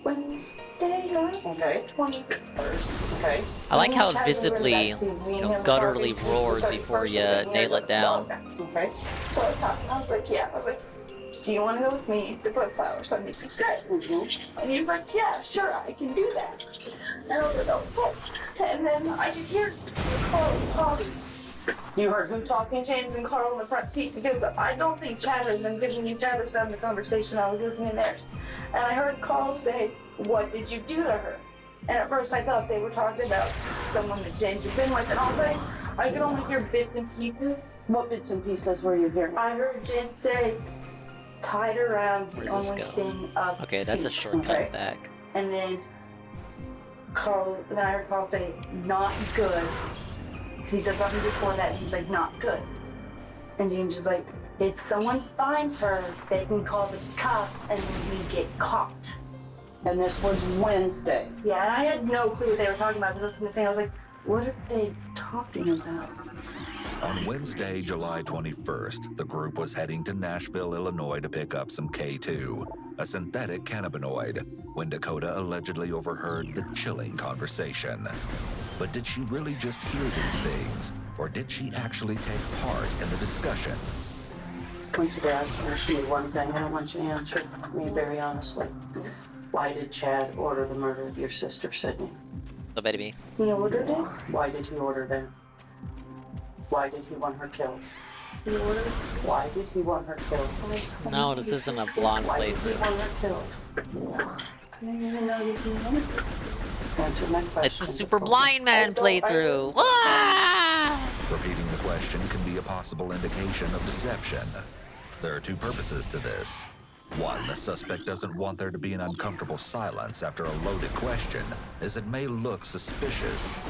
Wednesday, okay, 21st, okay. I like Me how and it Chad were in the visibly, back seat. Me you and know, him were talking. gutturally roars before you nail it down. Okay, so I was talking, I was like, yeah, I was like, do you want to go with me to put flowers on Nikki's grave? And he was like, yeah, sure, I can do that. And I was like, okay. And then I could hear Carl talking. You heard who talking, James and Carl in the front seat? Because I don't think Chatter's been giving you Chatter's on the conversation. I was listening to theirs. And I heard Carl say, what did you do to her? And at first I thought they were talking about someone that James had been with. And all day, I could only hear bits and pieces. What bits and pieces were you hearing? I heard James say, tied around the Where's this only go? thing of Okay, that's a peace, shortcut okay? back. And then I heard Carl say, not good. He said something before that, he's like, not good. And James is like, if someone finds her, they can call the cops and then we get caught. And this was Wednesday. Yeah, and I had no clue what they were talking about. I was listening to the thing, I was like, what are they talking about? On Wednesday, July 21st, the group was heading to Nashville, Illinois to pick up some K2, a synthetic cannabinoid, when Dakota allegedly overheard the chilling conversation. But did she really just hear these things, or did she actually take part in the discussion? I want you to ask me one thing. I don't want you to answer me very honestly. Why did Chad order the murder of your sister, Sydney? So baby. He ordered it? Why did he order that? Why did he want her killed? He ordered? Why did he want her killed? No, this isn't a blonde Why did he playthrough. want her killed? I didn't even know that he wanted her. Answer my question. It's a super blind man playthrough. Repeating the question can be a possible indication of deception. There are 2 purposes to this. 1, the suspect doesn't want there to be an uncomfortable silence after a loaded question, as it may look suspicious.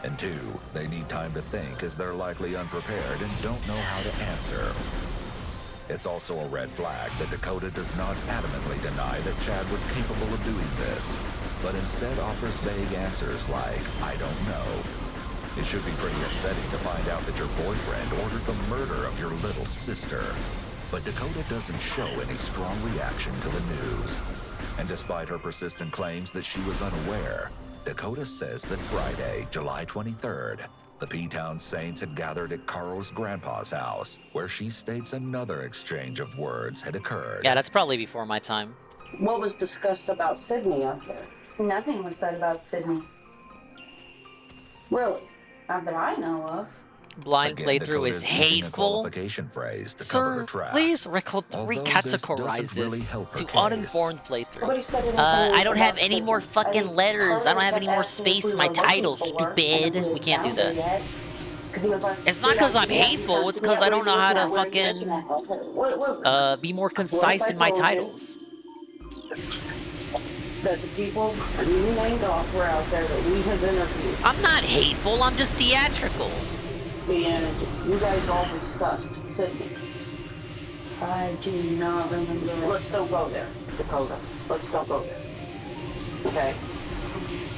And 2, they need time to think as they're likely unprepared and don't know how to answer. It's also a red flag that Dakota does not adamantly deny that Chad was capable of doing this, but instead offers vague answers like, I don't know. It should be pretty upsetting to find out that your boyfriend ordered the murder of your little sister. But Dakota doesn't show any strong reaction to the news. And despite her persistent claims that she was unaware, Dakota says that Friday, July 23rd, the P-Town Saints had gathered at Carl's grandpa's house, where she states another exchange of words had occurred. Yeah, that's probably before my time. What was discussed about Sydney out there? Nothing was said about Sydney. Really? Not that I know of. blind Again, playthrough is Dakota's using a hateful. qualification phrase to cover her Sir, tracks. please Although this recategorize doesn't really this help her to case. uninformed playthrough. Nobody said anything I don't have about any more Sydney. fucking letters. I don't have Carter any more kept asking if space we in my were looking title, for her, and stupid. if We can't do found her that. yet. 'Cause he was like, It's not because I'm hateful, it's because I don't know how to fucking be more concise in my titles. That the people you named off were out there that we have interviewed. I'm not hateful, I'm just theatrical. And you guys all discussed Sydney. I do not remember. Let's don't go there, Dakota. Let's don't go there. Okay?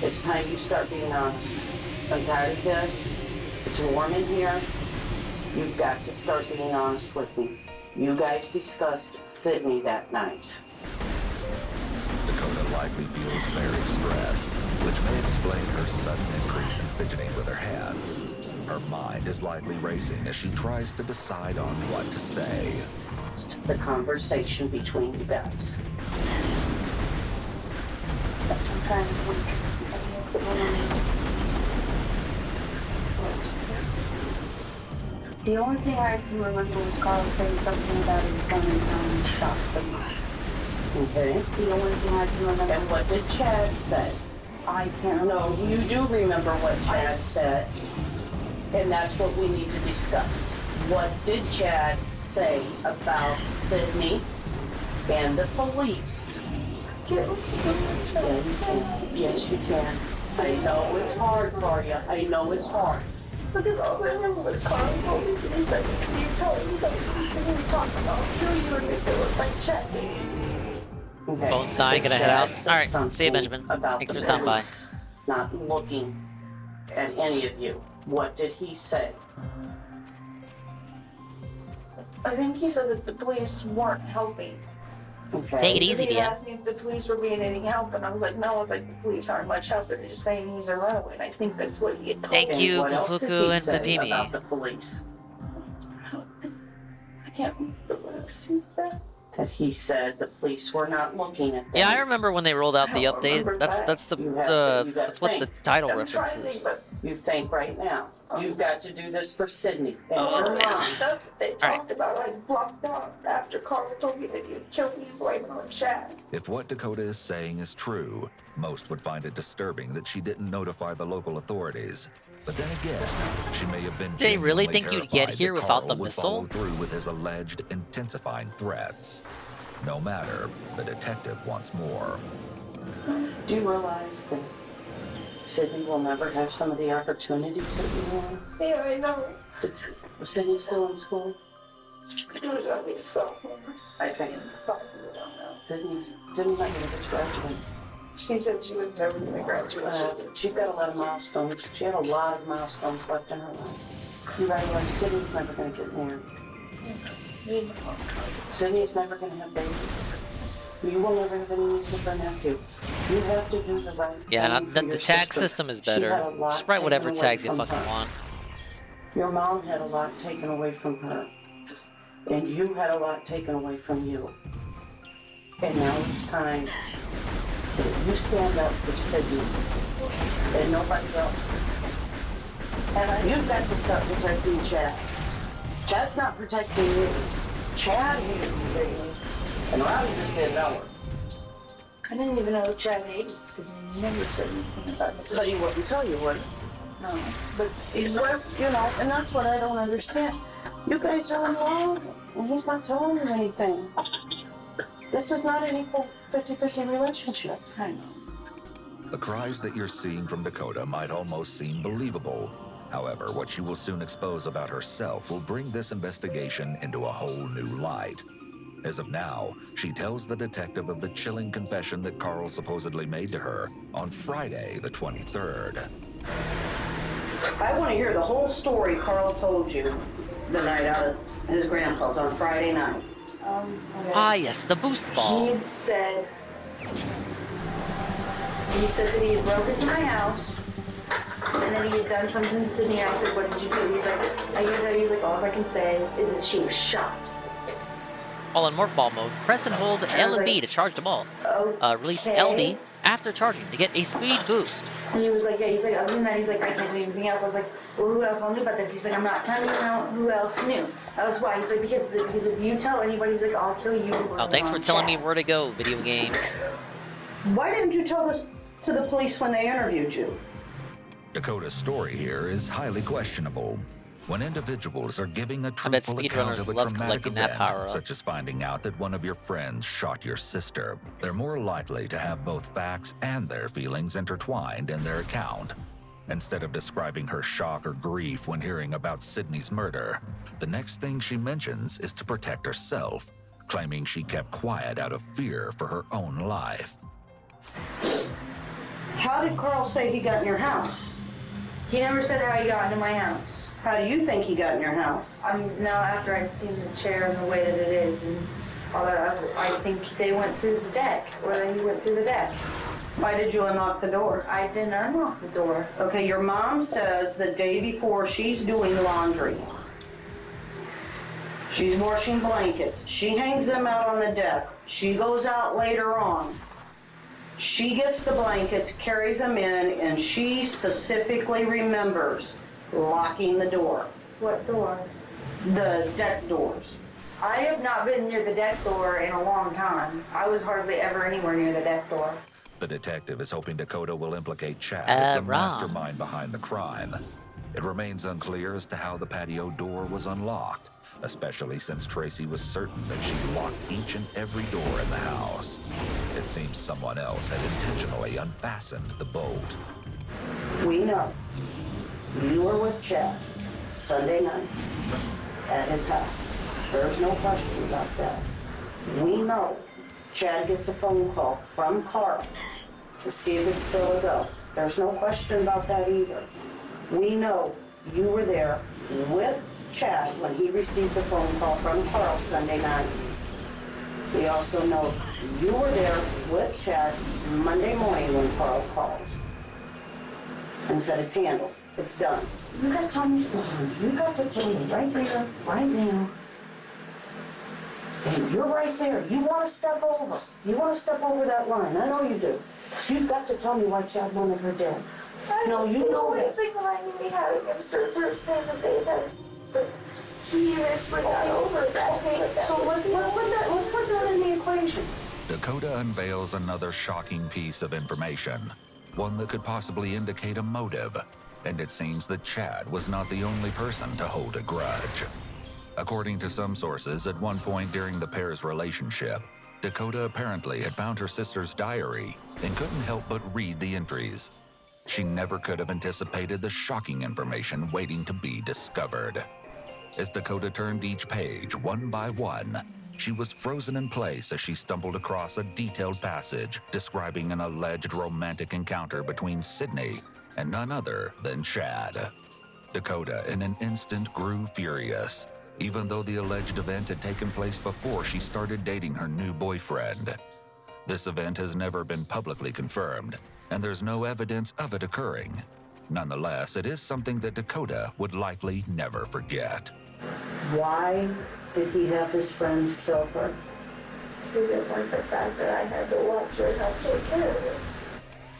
It's time you start being honest. I'm tired of this. It's warm in here. You've got to start being honest with me. You guys discussed Sydney that night. Dakota likely feels very stressed, which may explain her sudden increase in fidgeting with her hands. Her mind is likely racing as she tries to decide on what to say. The conversation between you guys. I'm trying to The only thing I can remember was Carl saying something about his son and how he shot them. Okay. The only thing I can remember. And what did Chad say? I can't. No, you do remember what Chad said. And that's what we need to discuss. What did Chad say about Sydney and the police? Yeah, you can. Yes, you can. I know it's hard for you. I know it's hard. Because all I remember was Carl told me that he's like, you tell me that we talked about kill you and it was like Chad. Okay. Bone sign, gonna head out. Alright, see you, Benjamin. Thanks for stopping by. Not looking at any of you. What did he say? I think he said that the police weren't helping. Okay. Take it easy, He man. asked me if the police were being any help, and I was like, no, I was like, the police aren't much help. They're just saying he's a runaway. And I think that's what he had told Thank me. you, What else did Fufuku he and say Papimi. about the police? I can't remember what else he said. That he said the police were not looking at them. Yeah, I remember when they rolled out the I don't update. remember That's that. that's the You have to- you gotta that's what the think. title I'm trying to references. think, but you think right now. You've got to do this for Sydney and your mom. That's what they talked about. I blocked out after Carl told me that you'd kill me and blame it on Chad. If what Dakota is saying is true, most would find it disturbing that she didn't notify the local authorities. But then again, she may have been They really genuinely think you'd get terrified here that without Carl the would missile? follow through with his alleged intensifying threats. No matter, the detective wants more. Do you realize that Sydney will never have some of the opportunities that you want? Yeah, I know. Was Sydney still in school? She was gonna be a sophomore. I think. Possibly, I don't know. Sydney's didn't let me graduate. She said she was never gonna graduate. She's got a lot of milestones. She had a lot of milestones left in her life. You realize Sydney's never going to get married. Sydney's never going to have babies. You will never have any nieces or nephews. You have to do the right Yeah, thing not, for the your tag sister. system is She had a better. lot Just write whatever taken away tags you from fucking her. want. Your mom had a lot taken away from her. And you had a lot taken away from you. And now it's time that you stand up for Sydney and nobody else. And you've got to start protecting Chad. Chad's not protecting you. Chad hates Sydney. And Robbie just didn't know her. I didn't even know Chad hated Sydney. He never said anything about it. But he wouldn't tell you, would he? No. But he's worth, you know, and that's what I don't understand. You guys are in love, and he's not telling you anything. This is not an equal 50-50 relationship. I know. The cries that you're seeing from Dakota might almost seem believable. However, what she will soon expose about herself will bring this investigation into a whole new light. As of now, she tells the detective of the chilling confession that Carl supposedly made to her on Friday the 23rd. I want to hear the whole story Carl told you the night out at his grandpa's on Friday night. Okay. Ah, yes, the boost ball. He said that he had broken into my house, and then he had done something to Sydney. I said, what did you do? He's like, all I can say is that she was shot. While in morph ball mode, press and hold L and B to charge the ball. Release LB after charging to get a speed boost. And he was like, yeah, he's like, other than that, he's like, I can't do anything else. I was like, well, who else all knew about this? He's like, I'm not telling you who else knew. That was why. He's like, because if you tell anybody, he's like, I'll kill you. Oh, thanks for telling me where to go, video game. Why didn't you tell this to the police when they interviewed you? Dakota's story here is highly questionable. When individuals are giving a truthful account of a traumatic event, such as finding out that one of your friends shot your sister, they're more likely to have both facts and their feelings intertwined in their account. Instead of describing her shock or grief when hearing about Sydney's murder, the next thing she mentions is to protect herself, claiming she kept quiet out of fear for her own life. How did Carl say he got in your house? He never said how he got into my house. How do you think he got in your house? Now after I'd seen the chair and the way that it is and all that, I think they went through the deck, or he went through the deck. Why did you unlock the door? I didn't unlock the door. Okay, your mom says the day before she's doing laundry. She's washing blankets. She hangs them out on the deck. She goes out later on. She gets the blankets, carries them in, and she specifically remembers locking the door. What door? The deck doors. I have not been near the deck door in a long time. I was hardly ever anywhere near the deck door. The detective is hoping Dakota will implicate Chad as the wrong. mastermind behind the crime. It remains unclear as to how the patio door was unlocked, especially since Tracy was certain that she locked each and every door in the house. It seems someone else had intentionally unfastened the bolt. We know you were with Chad Sunday night at his house. There's no question about that. We know Chad gets a phone call from Carl to see if it's still a go. There's no question about that either. We know you were there with Chad when he received the phone call from Carl Sunday night. We also know you were there with Chad Monday morning when Carl called and said it's handled. It's done. You got to tell me something. You got to tell me right here, right now. And you're right there. You want to step over. You want to step over that line. I know you do. You've got to tell me why Chad wanted her dead. No, you know that. The thing that I knew he had against her is her saying that they had, but he eventually got over that. Okay, so let's put that in the equation. Dakota unveils another shocking piece of information, one that could possibly indicate a motive, and it seems that Chad was not the only person to hold a grudge. According to some sources, at one point during the pair's relationship, Dakota apparently had found her sister's diary and couldn't help but read the entries. She never could have anticipated the shocking information waiting to be discovered. As Dakota turned each page one by one, she was frozen in place as she stumbled across a detailed passage describing an alleged romantic encounter between Sydney and none other than Chad. Dakota, in an instant, grew furious, even though the alleged event had taken place before she started dating her new boyfriend. This event has never been publicly confirmed, and there's no evidence of it occurring. Nonetheless, it is something that Dakota would likely never forget. Why did he have his friends kill her? She didn't like the fact that I had to watch her help take care of it.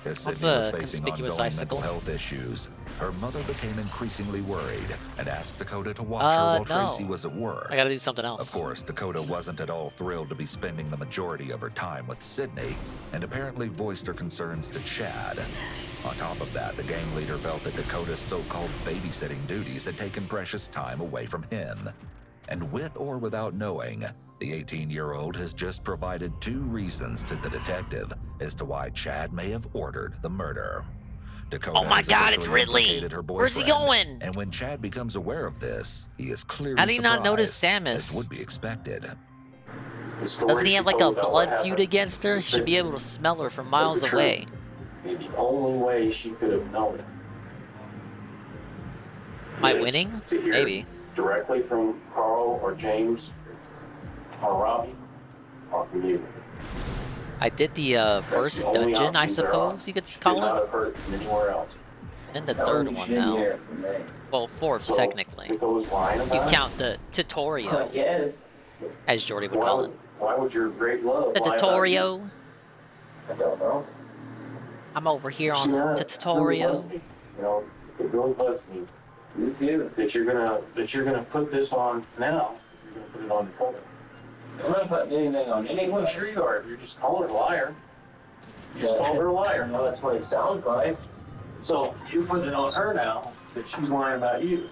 As What's Sydney a was facing conspicuous ongoing icicle? mental health issues, her mother became increasingly worried and asked Dakota to watch her while no. Tracy was at work. I gotta do something else. Of course, Dakota wasn't at all thrilled to be spending the majority of her time with Sydney, and apparently voiced her concerns to Chad. On top of that, the gang leader felt that Dakota's so-called babysitting duties had taken precious time away from him. And with or without knowing, the 18-year-old has just provided two reasons to the detective as to why Chad may have ordered the murder. Dakota Oh my has God, it's officially Ridley! implicated her Where's he boyfriend, going? And when Chad becomes aware of this, he is clearly How did he not notice surprised, Samus? as would be expected. Doesn't he have like a blood feud against her? He should be able to smell her from miles away. The only way she could have known it. Am I winning? To hear Maybe. directly from Carl or James or Robbie or from you. I did the first the only dungeon, I options there are. suppose you could Could call not it. have heard it from anywhere else. And the That third would be one shitty now. air from me. Well, fourth, So, technically. Nico's lying You about it? count the tutorial, Yes. as Jordy would call it. Why would your great love The lie about you? tutorial. I don't know. I'm over here on Yeah, the tutorial. You know, it really bugs me. You too. That you're gonna put this on now. You're gonna put it on the cover. I'm not putting anything on anyone. Sure you are. You're just calling her a liar. You just called her a liar. No, that's what it sounds like. So you put it on her now that she's lying about you.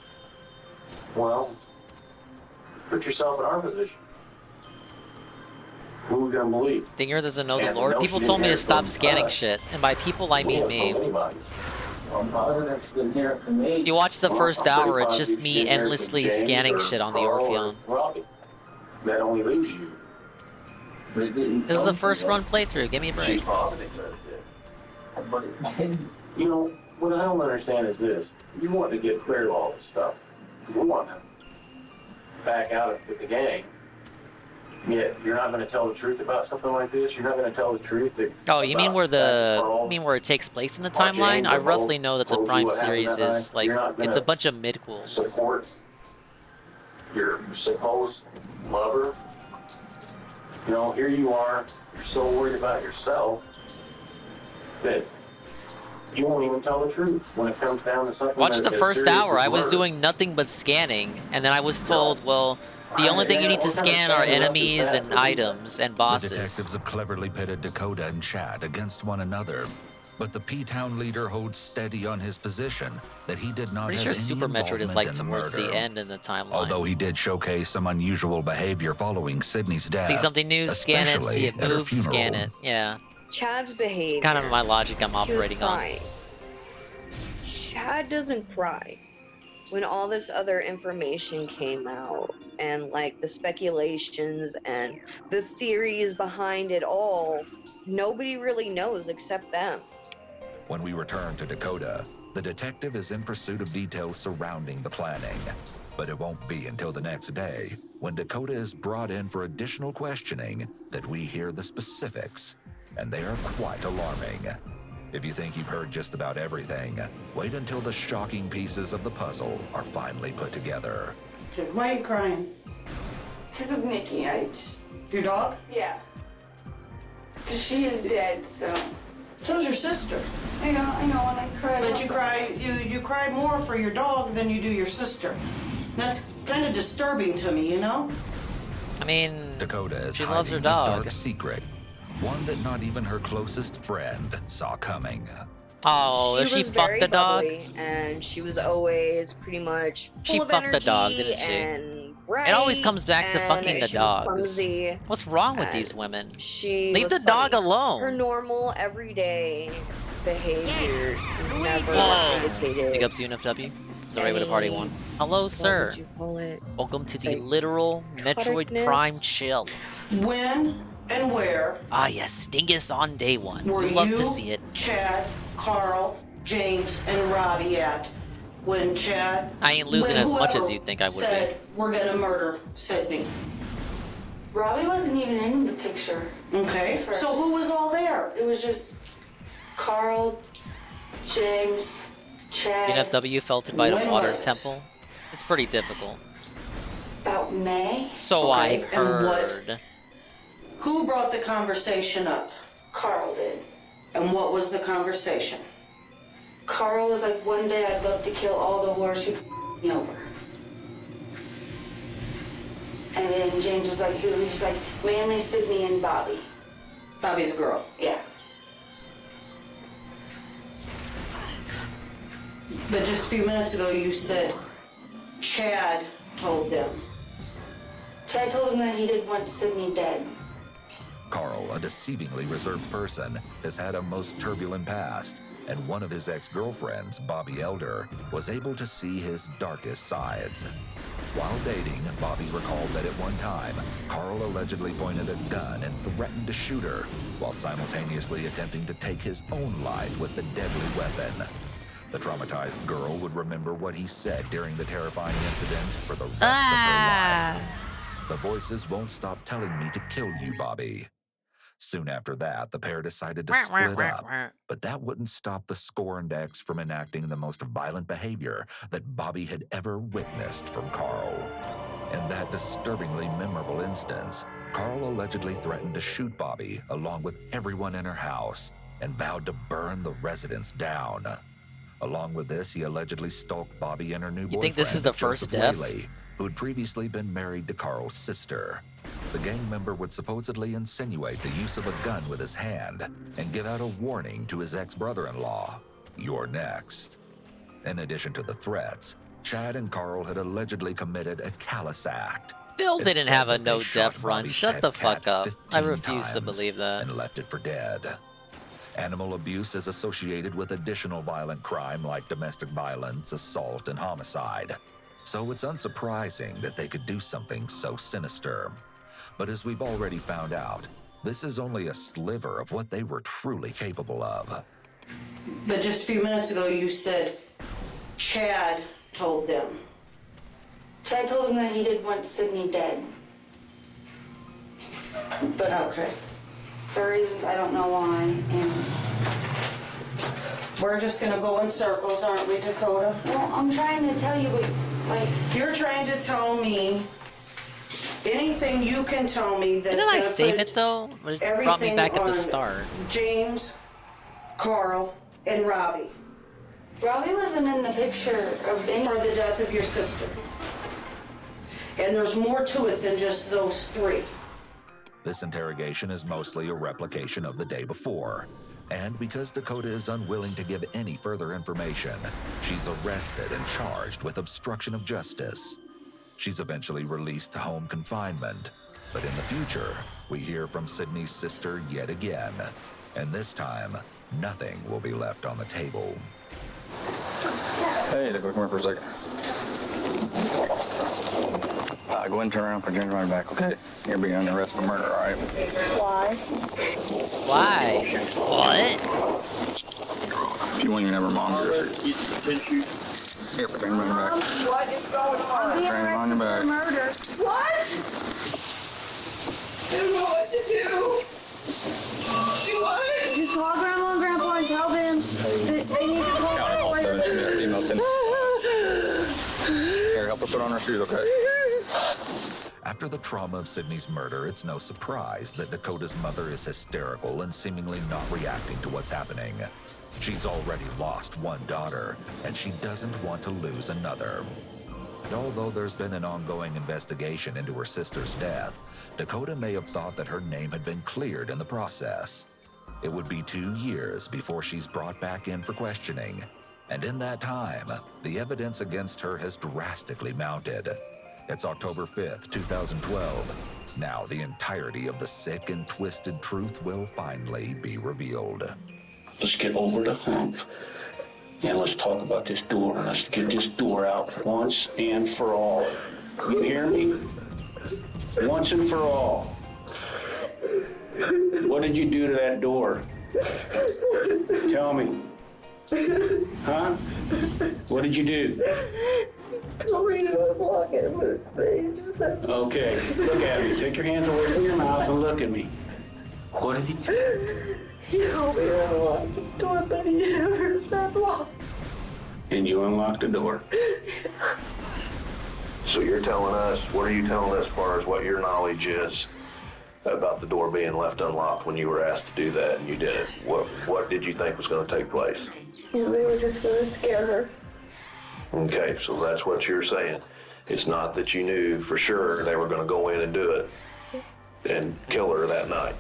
Well, put yourself in our position. Who are we gonna believe? Dinger doesn't know the And lore. no, People she told me to didn't stop hear scanning from shit, and by people I mean me. Other than hear it from me. You watch the first I'm pretty hour, it's positive just she me didn't hear it from endlessly James scanning or shit on the Carl or Orpheon. Robbie. That only leaves you. But it didn't This is a come first from run them. playthrough, give me a break. She positive does it. But, you know, what I don't understand is this. You want to get clear of all this stuff. You want to back out with the gang. Yet you're not going to tell the truth about something like this. You're not going to tell the truth. Oh, you mean where it takes place in the timeline? I roughly know that the Prime series is like it's a bunch of midquels. Support your supposed lover. You know, here you are. You're so worried about yourself that you won't even tell the truth when it comes down to something. Watch the as first serious hour. as I was murder. doing nothing but scanning, and then I was told, well, the only thing you need to scan are enemies and items and The bosses. detectives have cleverly pitted Dakota and Chad against one another, but the P-Town leader holds steady on his position that he did not Pretty have sure any Super Metroid is involvement like in the towards murder. the end in the timeline. Although he did showcase some unusual behavior following Sydney's death. See something new, scan it. See especially it at her move, scan funeral. it. Yeah. Chad's behavior. It's kind of my logic I'm She was operating on. crying. Chad doesn't cry. When all this other information came out, and like the speculations and the theories behind it all, nobody really knows except them. When we return to Dakota, the detective is in pursuit of details surrounding the planning. But it won't be until the next day, when Dakota is brought in for additional questioning, that we hear the specifics, and they are quite alarming. If you think you've heard just about everything, wait until the shocking pieces of the puzzle are finally put together. Why are you crying? Because of Nikki. Your dog? Yeah. Because she is dead, so. So's your sister. I know, and I cry. But you cry more for your dog than you do your sister. That's kind of disturbing to me, you know? I mean, Dakota is she loves her hiding a dog. dark secret, one that not even her closest friend saw coming. Oh, does she was fuck very the dog? bubbly, and she was always pretty much She full of fucked the dog, energy didn't she? and bright, It always comes back to and fucking the she was dogs. clumsy, What's wrong with and these women? She Leave was the dog funny. alone. Her normal, everyday behavior never Whoa. indicated. Big ups UNFW. The Ray with a Party one. Hello, sir. would you call it? Welcome to the Say literal Metroid cutterness? Prime chill. When and where Ah, yes, Stingus on day one. were We'd love you, to see it. Chad, Carl, James, and Robbie at when Chad? I ain't losing when as much as whoever you'd think I would said, we're gonna murder Sydney. Robbie wasn't even in the picture. Okay. First. So who was all there? It was just Carl, James, Chad. UNFW felted by the When water was it? temple. It's pretty difficult. About May. So Okay, I've and what- heard. Who brought the conversation up? Carl did. And what was the conversation? Carl was like, one day I'd love to kill all the whores who me over. And then James was like, who? He's like, mainly Sydney and Bobby. Bobby's a girl. Yeah. But just a few minutes ago you said Chad told them. Chad told him that he didn't want Sydney dead. Carl, a deceivingly reserved person, has had a most turbulent past, and one of his ex-girlfriends, Bobby Elder, was able to see his darkest sides. While dating, Bobby recalled that at one time, Carl allegedly pointed a gun and threatened to shoot her, while simultaneously attempting to take his own life with the deadly weapon. The traumatized girl would remember what he said during the terrifying incident for the rest of her life. The voices won't stop telling me to kill you, Bobby. Soon after that, the pair decided to split up, but that wouldn't stop the scorned ex from enacting the most violent behavior that Bobby had ever witnessed from Carl. In that disturbingly memorable instance, Carl allegedly threatened to shoot Bobby along with everyone in her house, and vowed to burn the residence down. Along with this, he allegedly stalked Bobby and her new boyfriend, You think this is the first Joseph death? Lely, who had previously been married to Carl's sister. The gang member would supposedly insinuate the use of a gun with his hand and give out a warning to his ex-brother-in-law, "You're next." In addition to the threats, Chad and Carl had allegedly committed a callous act. Bill It's didn't said have a that they no shot death run. Bobby's Shut pet the fuck cat up. I 15 refuse to times believe that. and left it for dead. Animal abuse is associated with additional violent crime like domestic violence, assault, and homicide. So it's unsurprising that they could do something so sinister. But as we've already found out, this is only a sliver of what they were truly capable of. But just a few minutes ago, you said Chad told them. Chad told him that he didn't want Sydney dead. But okay. For reasons I don't know why, and we're just gonna go in circles, aren't we, Dakota? well, I'm trying to tell you, but like you're trying to tell me anything you can tell me that's Didn't I gonna save put it though? It brought me everything back at the on start. James, Carl, and Robbie. Robbie wasn't in the picture of any for the death of your sister. And there's more to it than just those three. This interrogation is mostly a replication of the day before. And because Dakota is unwilling to give any further information, she's arrested and charged with obstruction of justice. She's eventually released to home confinement. But in the future, we hear from Sydney's sister yet again. And this time, nothing will be left on the table. Hey, come here for a second. Go ahead and turn around, put your hands behind your back, okay? You're being under arrest for murder, all right? Why? Why? What? If you want, you never mom your here, put your hands behind your back. What is going on? Put your hands behind your back. Murder. What? I don't know what to do. Do what? Just call Grandma and Grandpa and tell them that they need to call Here, help her put on her shoes, okay? After the trauma of Sydney's murder, it's no surprise that Dakota's mother is hysterical and seemingly not reacting to what's happening. She's already lost one daughter, and she doesn't want to lose another. And although there's been an ongoing investigation into her sister's death, Dakota may have thought that her name had been cleared in the process. It would be 2 years before she's brought back in for questioning. And in that time, the evidence against her has drastically mounted. It's October 5th, 2012. Now the entirety of the sick and twisted truth will finally be revealed. Let's get over the hump and let's talk about this door and let's get this door out once and for all. You hear me? Once and for all. What did you do to that door? Tell me. Huh? What did you do? Told me to unblock it, but they just said... Okay, look at me. Take your hands away from your mouth and look at me. What did he do? He told me to unlock the door, but he never said lock. And you unlocked the door. So you're telling us, what are you telling us as far as what your knowledge is about the door being left unlocked when you were asked to do that and you did it? What did you think was going to take place? You know, they were just going to scare her. Okay, so that's what you're saying. It's not that you knew for sure they were going to go in and do it and kill her that night.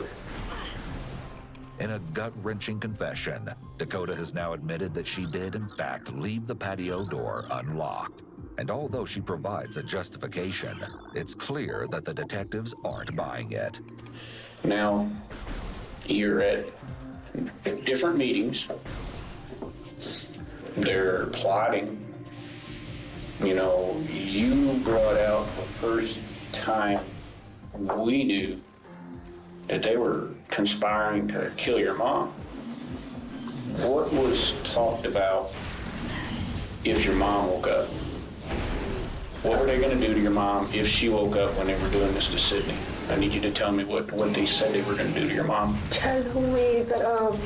In a gut-wrenching confession, Dakota has now admitted that she did in fact leave the patio door unlocked. And although she provides a justification, it's clear that the detectives aren't buying it. Now, you're at different meetings. They're plotting. You know, you brought out the first time we knew that they were conspiring to kill your mom. What was talked about if your mom woke up? What were they going to do to your mom if she woke up when they were doing this to Sydney? I need you to tell me what they said they were going to do to your mom. Chad told me that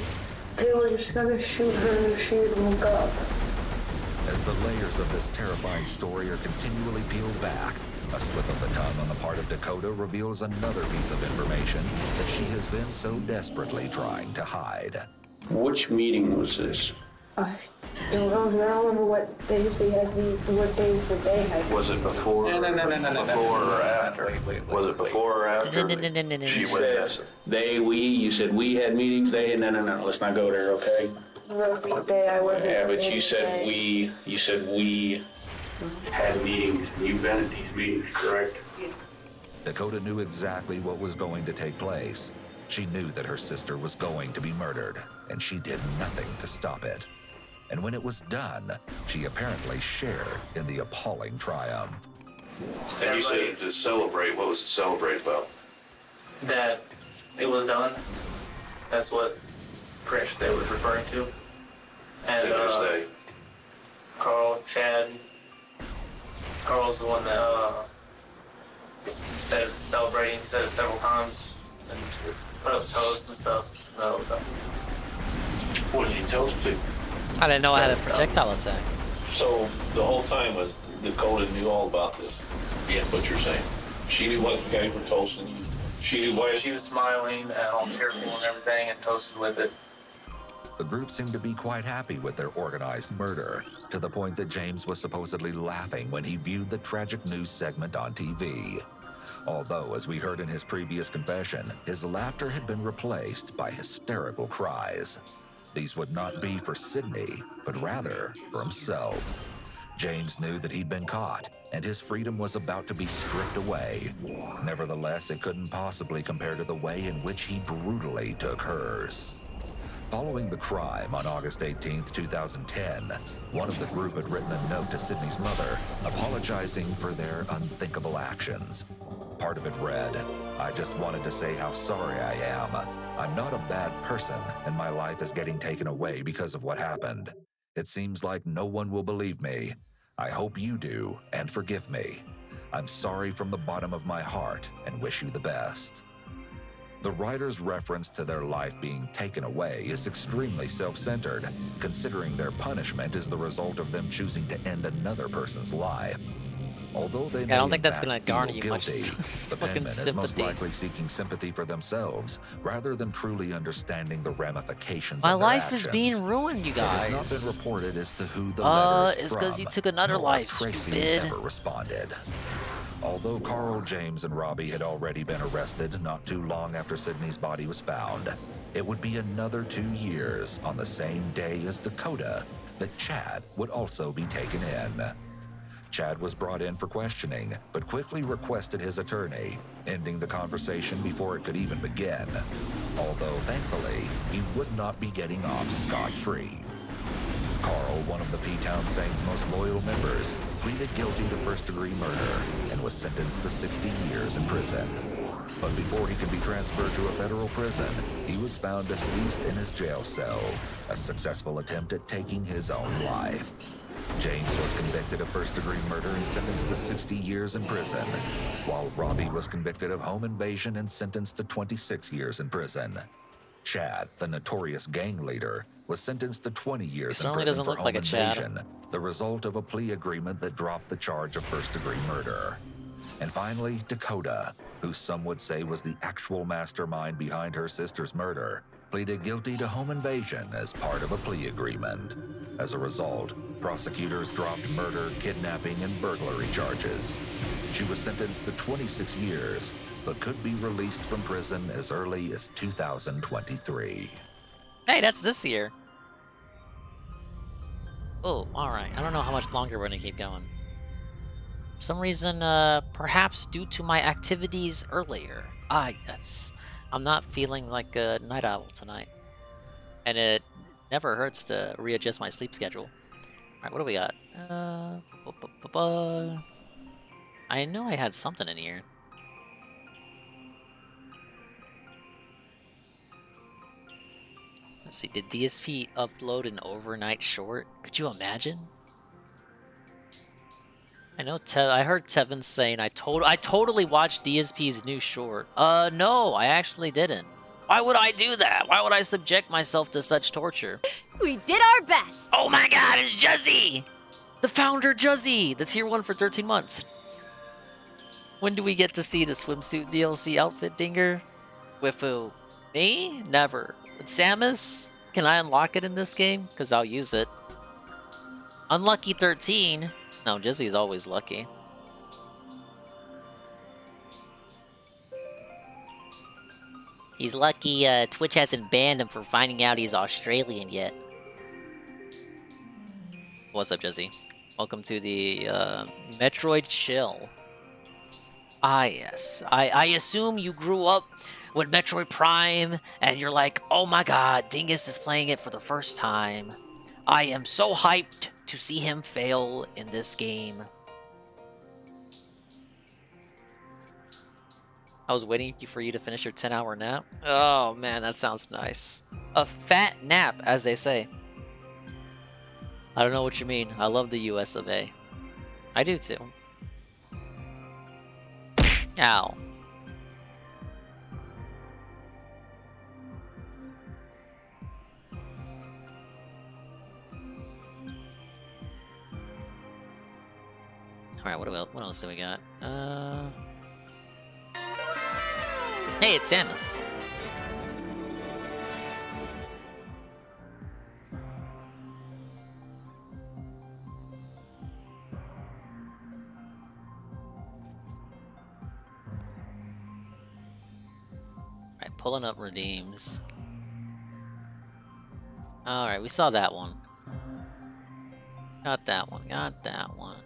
they were just going to shoot her if she woke up. As the layers of this terrifying story are continually peeled back, a slip of the tongue on the part of Dakota reveals another piece of information that she has been so desperately trying to hide. Which meeting was this? I don't remember what days we had what days that they had. Was it before? No. Before or after? Was it before or after? You said they, we. You said we had meetings. They. No. Let's not go there, okay? The day I wasn't. Yeah, but you said we. You said we had meetings. You've been at these meetings, correct? Dakota knew exactly what was going to take place. She knew that her sister was going to be murdered, and she did nothing to stop it. And when it was done, she apparently shared in the appalling triumph. And you said to celebrate. What was to celebrate about? That it was done. That's what Chris they was referring to. And Carl, Chad. Carl's the one that said celebrating. He said it several times and put up toasts and stuff. So, what did you toast to? I didn't know I had a projectile attack. So the whole time was Dakota knew all about this. Yeah, what you're saying. She knew what the guys were toasting you. She knew why. She was smiling and all cheerful and everything and toasted with it. The group seemed to be quite happy with their organized murder, to the point that James was supposedly laughing when he viewed the tragic news segment on TV. Although, as we heard in his previous confession, his laughter had been replaced by hysterical cries. These would not be for Sydney, but rather for himself. James knew that he'd been caught, and his freedom was about to be stripped away. Nevertheless, it couldn't possibly compare to the way in which he brutally took hers. Following the crime on August 18, 2010, one of the group had written a note to Sydney's mother, apologizing for their unthinkable actions. Part of it read, "I just wanted to say how sorry I am. I'm not a bad person, and my life is getting taken away because of what happened. It seems like no one will believe me. I hope you do, and forgive me. I'm sorry from the bottom of my heart, and wish you the best." The writer's reference to their life being taken away is extremely self-centered, considering their punishment is the result of them choosing to end another person's life. Although they I don't think that's going gonna to garner you much the fucking penman is most sympathy. likely seeking sympathy for themselves, rather than truly understanding the ramifications My of their life is actions. being ruined, you It has not guys. been reported as to who the letter is it's because you from, took another nor if life, Tracy stupid. never responded. Although Carl, James, and Robbie had already been arrested not too long after Sydney's body was found, it would be another 2 years on the same day as Dakota that Chad would also be taken in. Chad was brought in for questioning, but quickly requested his attorney, ending the conversation before it could even begin. Although, thankfully, he would not be getting off scot-free. Carl, one of the P-Town Saints' most loyal members, pleaded guilty to first-degree murder and was sentenced to 60 years in prison. But before he could be transferred to a federal prison, he was found deceased in his jail cell, a successful attempt at taking his own life. James was convicted of first-degree murder and sentenced to 60 years in prison, while Robbie was convicted of home invasion and sentenced to 26 years in prison. Chad, the notorious gang leader, was sentenced to 20 years in certainly prison doesn't for look home like a Chad. invasion, the result of a plea agreement that dropped the charge of first-degree murder. And finally, Dakota, who some would say was the actual mastermind behind her sister's murder, pleaded guilty to home invasion as part of a plea agreement. As a result, prosecutors dropped murder, kidnapping, and burglary charges. She was sentenced to 26 years, but could be released from prison as early as 2023. Hey, that's this year. Oh, alright. I don't know how much longer we're gonna keep going. For some reason, perhaps due to my activities earlier. Ah, yes. I'm not feeling like a night owl tonight. And it never hurts to readjust my sleep schedule. Alright, what do we got? I know I had something in here. Let's see, did DSP upload an overnight short? Could you imagine? I know I heard Tevin saying I totally watched DSP's new short. No, I actually didn't. Why would I do that? Why would I subject myself to such torture? We did our best! Oh my god, it's Juzzy! The founder Juzzy! The tier 1 for 13 months. When do we get to see the swimsuit DLC outfit, Dinger? With who? Me? Never. With Samus? Can I unlock it in this game? Because I'll use it. Unlucky 13. No, Jizzy's always lucky. He's lucky Twitch hasn't banned him for finding out he's Australian yet. What's up, Jizzy? Welcome to the Metroid Chill. Ah, yes. I assume you grew up with Metroid Prime, and you're like, oh my god, Dingus is playing it for the first time. I am so hyped to see him fail in this game. I was waiting for you to finish your 10-hour nap. Oh man, that sounds nice. A fat nap, as they say. I don't know what you mean. I love the US of A. I do too. Ow. Alright, what else do we got? Hey, it's Samus. Alright, pulling up redeems. Alright, we saw that one. Got that one, got that one.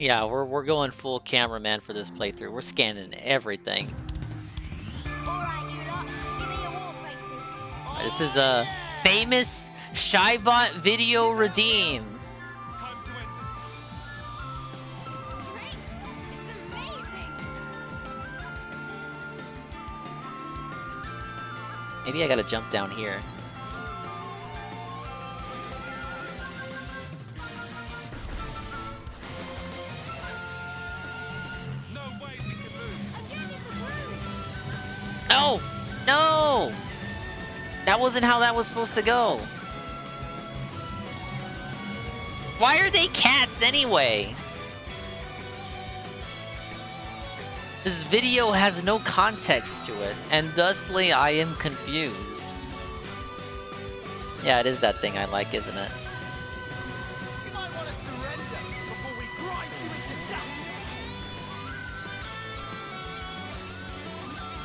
Yeah, we're going full cameraman for this playthrough. We're scanning everything. This is a famous Shybot video redeem. Maybe I gotta jump down here. No! No! That wasn't how that was supposed to go. Why are they cats anyway? This video has no context to it, and thusly I am confused. Yeah, it is that thing I like, isn't it?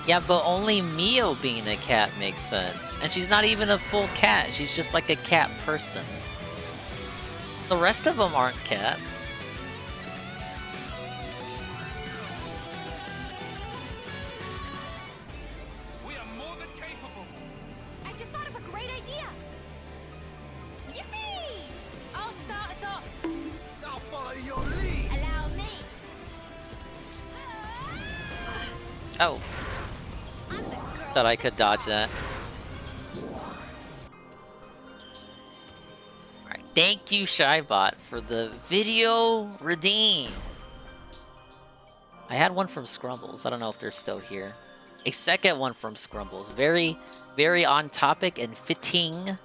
Yeah, but only Mio being a cat makes sense. And she's not even a full cat, she's just like a cat person. The rest of them aren't cats. We are more than capable. I just thought of a great idea. Yippee! I'll start us off. I'll follow your lead. Allow me. Oh. Thought I could dodge that. Alright, thank you, Shybot, for the video redeem. I had one from Scrumbles. I don't know if they're still here. A second one from Scrumbles. Very, very on topic and fitting.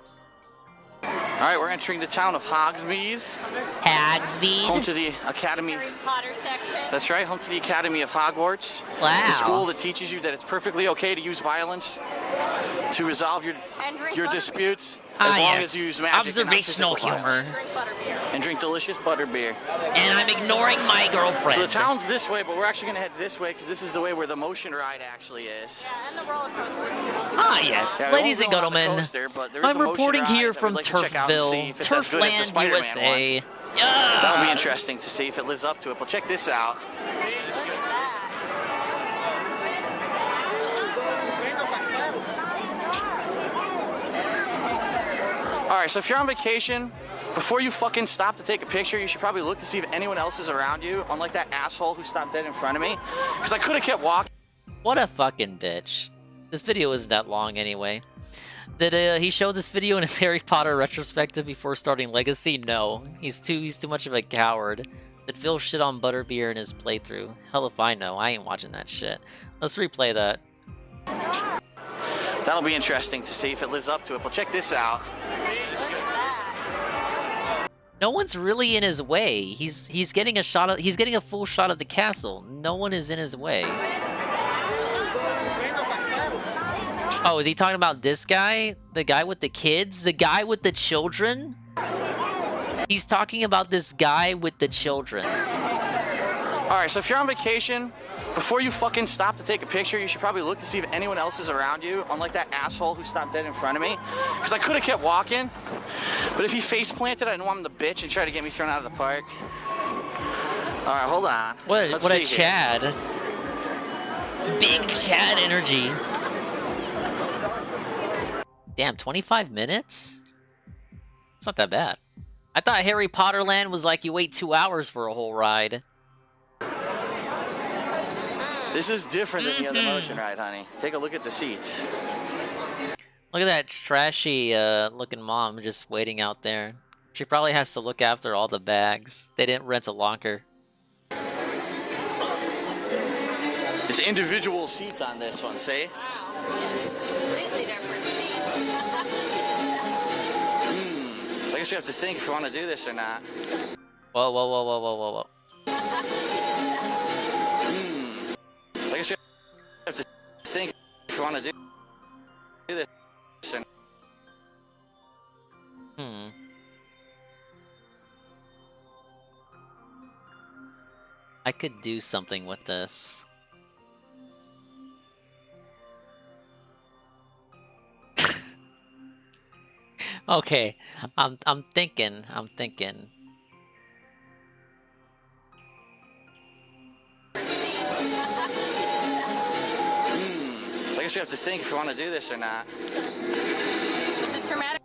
Alright, we're entering the town of Hogsmeade. Hogsmeade? Home to the Academy. Harry Potter section. That's right, home to the Academy of Hogwarts. Wow. The school that teaches you that it's perfectly okay to use violence to resolve your disputes. As long as you use magic. Observational humor. And drink delicious butterbeer. And I'm ignoring my girlfriend. So the town's this way, but we're actually going to head this way because this is the way where the motion ride actually is. Yeah, and the roller coaster. Ah, yes, Yeah, ladies and we won't go on the gentlemen, coaster, but there is a I'm motion reporting ride here that from we'd like to check out and see Turfville, if it's as good as the Turfland, Spider-Man USA. one. Yes! That'll be interesting to see if it lives up to it. But check this out. Alright, so if you're on vacation, before you fucking stop to take a picture, you should probably look to see if anyone else is around you, unlike that asshole who stopped dead in front of me. Because I could have kept walking. What a fucking bitch. This video isn't that long anyway. Did he show this video in his Harry Potter retrospective before starting Legacy? No. He's too much of a coward. Did Phil shit on Butterbeer in his playthrough? Hell if I know. I ain't watching that shit. Let's replay that. That'll be interesting to see if it lives up to it. But check this out. No one's really in his way. He's getting a shot of, he's getting a full shot of the castle. No one is in his way. Oh, is he talking about this guy? The guy with the kids? The guy with the children? He's talking about this guy with the children. Alright, so if you're on vacation, before you fucking stop to take a picture, you should probably look to see if anyone else is around you, unlike that asshole who stopped dead in front of me. Because I could have kept walking, but if he face planted, I didn't want him to bitch and try to get me thrown out of the park. Alright, hold on. What a Chad. Big Chad energy. Damn, 25 minutes? It's not that bad. I thought Harry Potter Land was like you wait 2 hours for a whole ride. This is different than the other motion ride, honey. Take a look at the seats. Look at that trashy looking mom just waiting out there. She probably has to look after all the bags. They didn't rent a locker. It's individual seats on this one, see? Completely different seats. So I guess you have to think if you want to do this or not. Whoa, whoa, whoa, whoa, whoa, whoa, whoa. So I guess you have to think if you want to do this or not. I could do something with this. Okay, I'm thinking. So I guess you have to think if you want to do this or not. It's dramatic.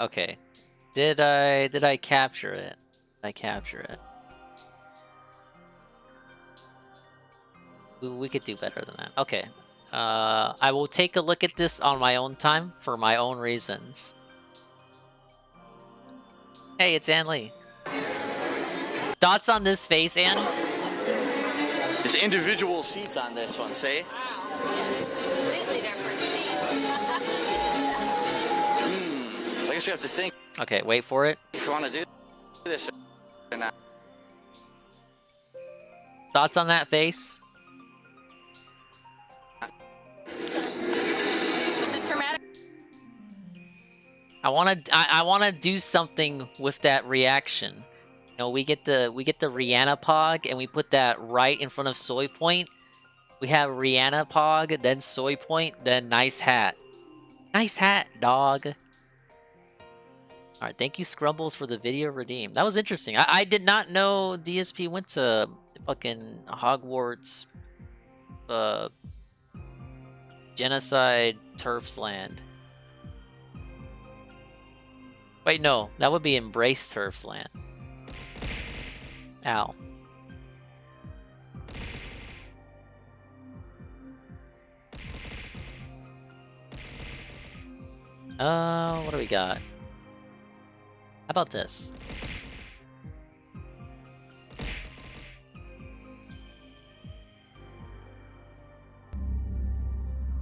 Okay. Did I capture it? Did I capture it? We could do better than that. Okay. I will take a look at this on my own time for my own reasons. Hey, it's Ann Lee. Thoughts on this face, Ann? It's individual seats on this one, see? Completely different seats. So I guess you have to think Okay, wait for it. if you want to do this or not. Thoughts on that face? It's dramatic. I wanna do something with that reaction. You know, we get the Rihanna Pog and we put that right in front of Soy Point. We have Rihanna Pog, then Soy Point, then nice hat. Nice hat, dog. Alright, thank you Scrumbles for the video redeem. That was interesting. I did not know DSP went to fucking Hogwarts Genocide Turf's Land. Wait, no, that would be Embrace Turf's Land. Ow. What do we got? How about this?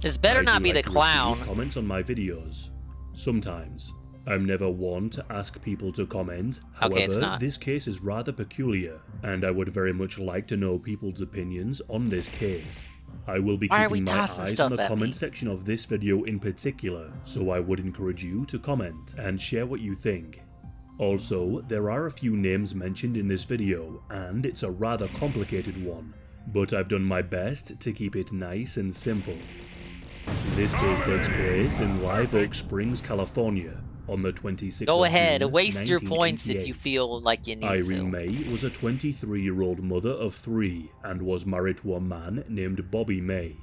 This better not be the clown. Comments on my videos. Sometimes. I'm never one to ask people to comment. However, Okay, it's not. this case is rather peculiar, and I would very much like to know people's opinions on this case. I will be Why are we keeping my tossing eyes stuff on the at comment me? section of this video in particular, so I would encourage you to comment and share what you think. Also, there are a few names mentioned in this video, and it's a rather complicated one, but I've done my best to keep it nice and simple. This case takes place in Live Oak Springs, California, on the 26th Go of ahead, June, waste your points if 1988. you feel like you need Irene to. May was a 23-year-old mother of 3 and was married to a man named Bobby May.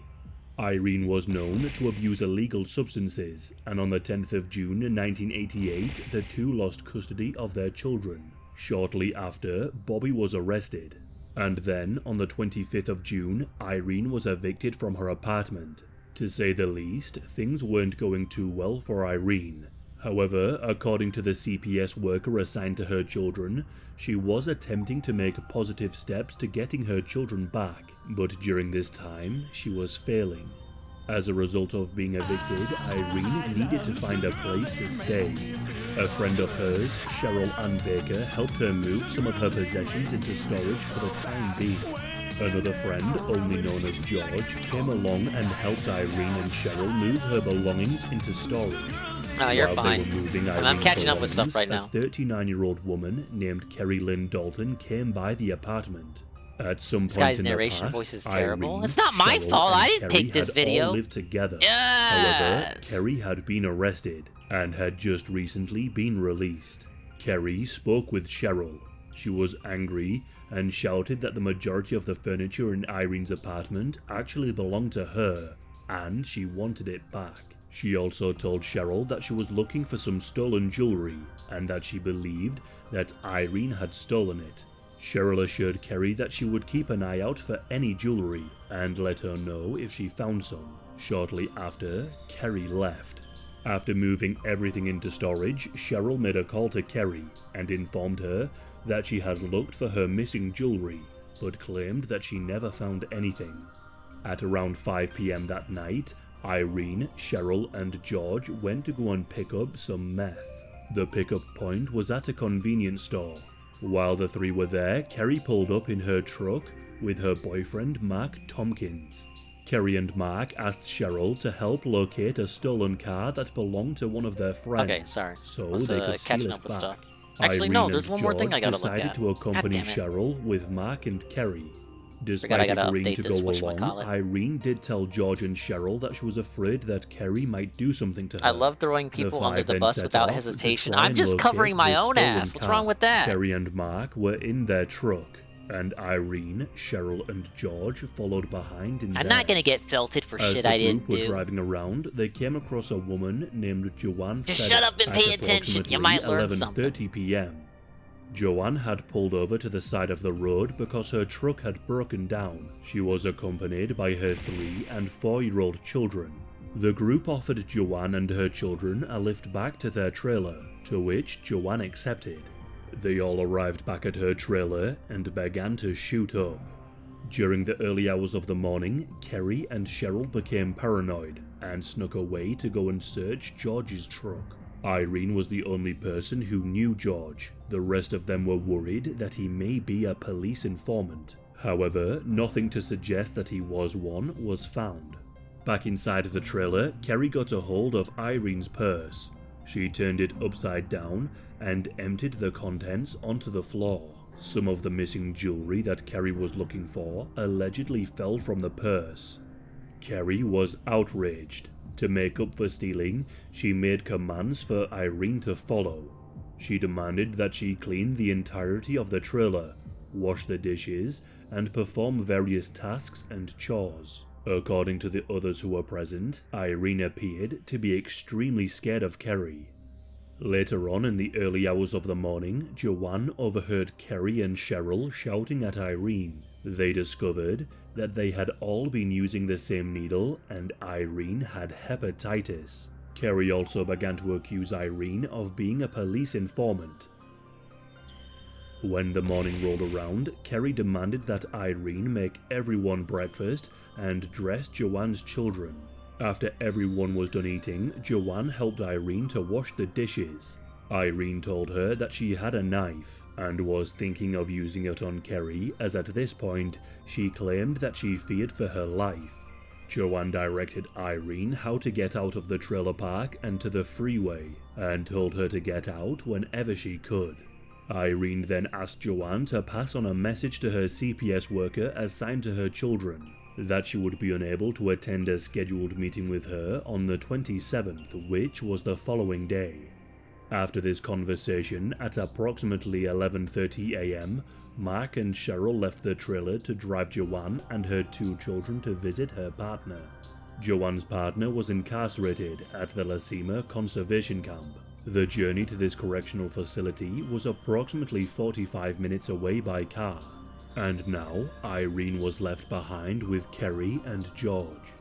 Irene was known to abuse illegal substances, and on the 10th of June 1988, the two lost custody of their children. Shortly after, Bobby was arrested. And then, on the 25th of June, Irene was evicted from her apartment. To say the least, things weren't going too well for Irene. However, according to the CPS worker assigned to her children, she was attempting to make positive steps to getting her children back, but during this time, she was failing. As a result of being evicted, Irene needed to find a place to stay. A friend of hers, Cheryl Ann Baker, helped her move some of her possessions into storage for the time being. Another friend, only known as George, came along and helped Irene and Cheryl move her belongings into storage. Oh, you're While fine. They were moving I'm Irene's catching up with stuff right belongings, now. A 39-year-old woman named Kerry Lynn Dalton came by the apartment. At some This point guy's in the narration past, voice is terrible. Irene, It's not my Cheryl, fault. and I didn't Kerry pick this had video. all lived together. Yes. However, Kerry had been arrested and had just recently been released. Kerry spoke with Cheryl. She was angry and shouted that the majority of the furniture in Irene's apartment actually belonged to her, and she wanted it back. She also told Cheryl that she was looking for some stolen jewelry, and that she believed that Irene had stolen it. Cheryl assured Kerry that she would keep an eye out for any jewelry, and let her know if she found some. Shortly after, Kerry left. After moving everything into storage, Cheryl made a call to Kerry, and informed her that she had looked for her missing jewelry, but claimed that she never found anything. At around 5 p.m. that night, Irene, Cheryl, and George went to go and pick up some meth. The pickup point was at a convenience store. While the three were there, Kerry pulled up in her truck with her boyfriend Mark Tompkins. Kerry and Mark asked Cheryl to help locate a stolen car that belonged to one of their friends. Okay, sorry. So Was, they could catching steal up it with back. stuff. Actually, no, there's one more thing I gotta look decided at. to accompany God damn it. Cheryl with Mark and Kerry. I Despite gotta agreeing update to this, go along, whatchamacallit. Irene did tell George and Cheryl that she was afraid that Kerry might do something to her. I love throwing people under five the then bus set without off to hesitation. try I'm and just locate covering my the own stolen ass. What's car. wrong with that? Kerry and Mark were in their truck, and Irene, Cheryl, and George followed behind in I'm theirs. not gonna get felted for As shit the I didn't group were do. driving around, they came across a woman named Joanne. Just Fedder shut up and at pay attention. You might learn 11:30 p.m. Joanne had pulled over to the side of the road because her truck had broken down. She was accompanied by her 3- and 4-year-old children. The group offered Joanne and her children a lift back to their trailer, to which Joanne accepted. They all arrived back at her trailer and began to shoot up. During the early hours of the morning, Kerry and Cheryl became paranoid and snuck away to go and search George's truck. Irene was the only person who knew George. The rest of them were worried that he may be a police informant. However, nothing to suggest that he was one was found. Back inside the trailer, Kerry got a hold of Irene's purse. She turned it upside down and emptied the contents onto the floor. Some of the missing jewelry that Kerry was looking for allegedly fell from the purse. Kerry was outraged. To make up for stealing, she made commands for Irene to follow. She demanded that she clean the entirety of the trailer, wash the dishes, and perform various tasks and chores. According to the others who were present, Irene appeared to be extremely scared of Kerry. Later on in the early hours of the morning, Joanne overheard Kerry and Cheryl shouting at Irene. They discovered that they had all been using the same needle and Irene had hepatitis. Kerry also began to accuse Irene of being a police informant. When the morning rolled around, Kerry demanded that Irene make everyone breakfast and dress Joanne's children. After everyone was done eating, Joanne helped Irene to wash the dishes. Irene told her that she had a knife and was thinking of using it on Kerry, as at this point she claimed that she feared for her life. Joanne directed Irene how to get out of the trailer park and to the freeway, and told her to get out whenever she could. Irene then asked Joanne to pass on a message to her CPS worker assigned to her children, that she would be unable to attend a scheduled meeting with her on the 27th, which was the following day. After this conversation, at approximately 11:30 a.m., Mark and Cheryl left the trailer to drive Joanne and her 2 children to visit her partner. Joanne's partner was incarcerated at the La Cima Conservation Camp. The journey to this correctional facility was approximately 45 minutes away by car. And now, Irene was left behind with Kerry and George.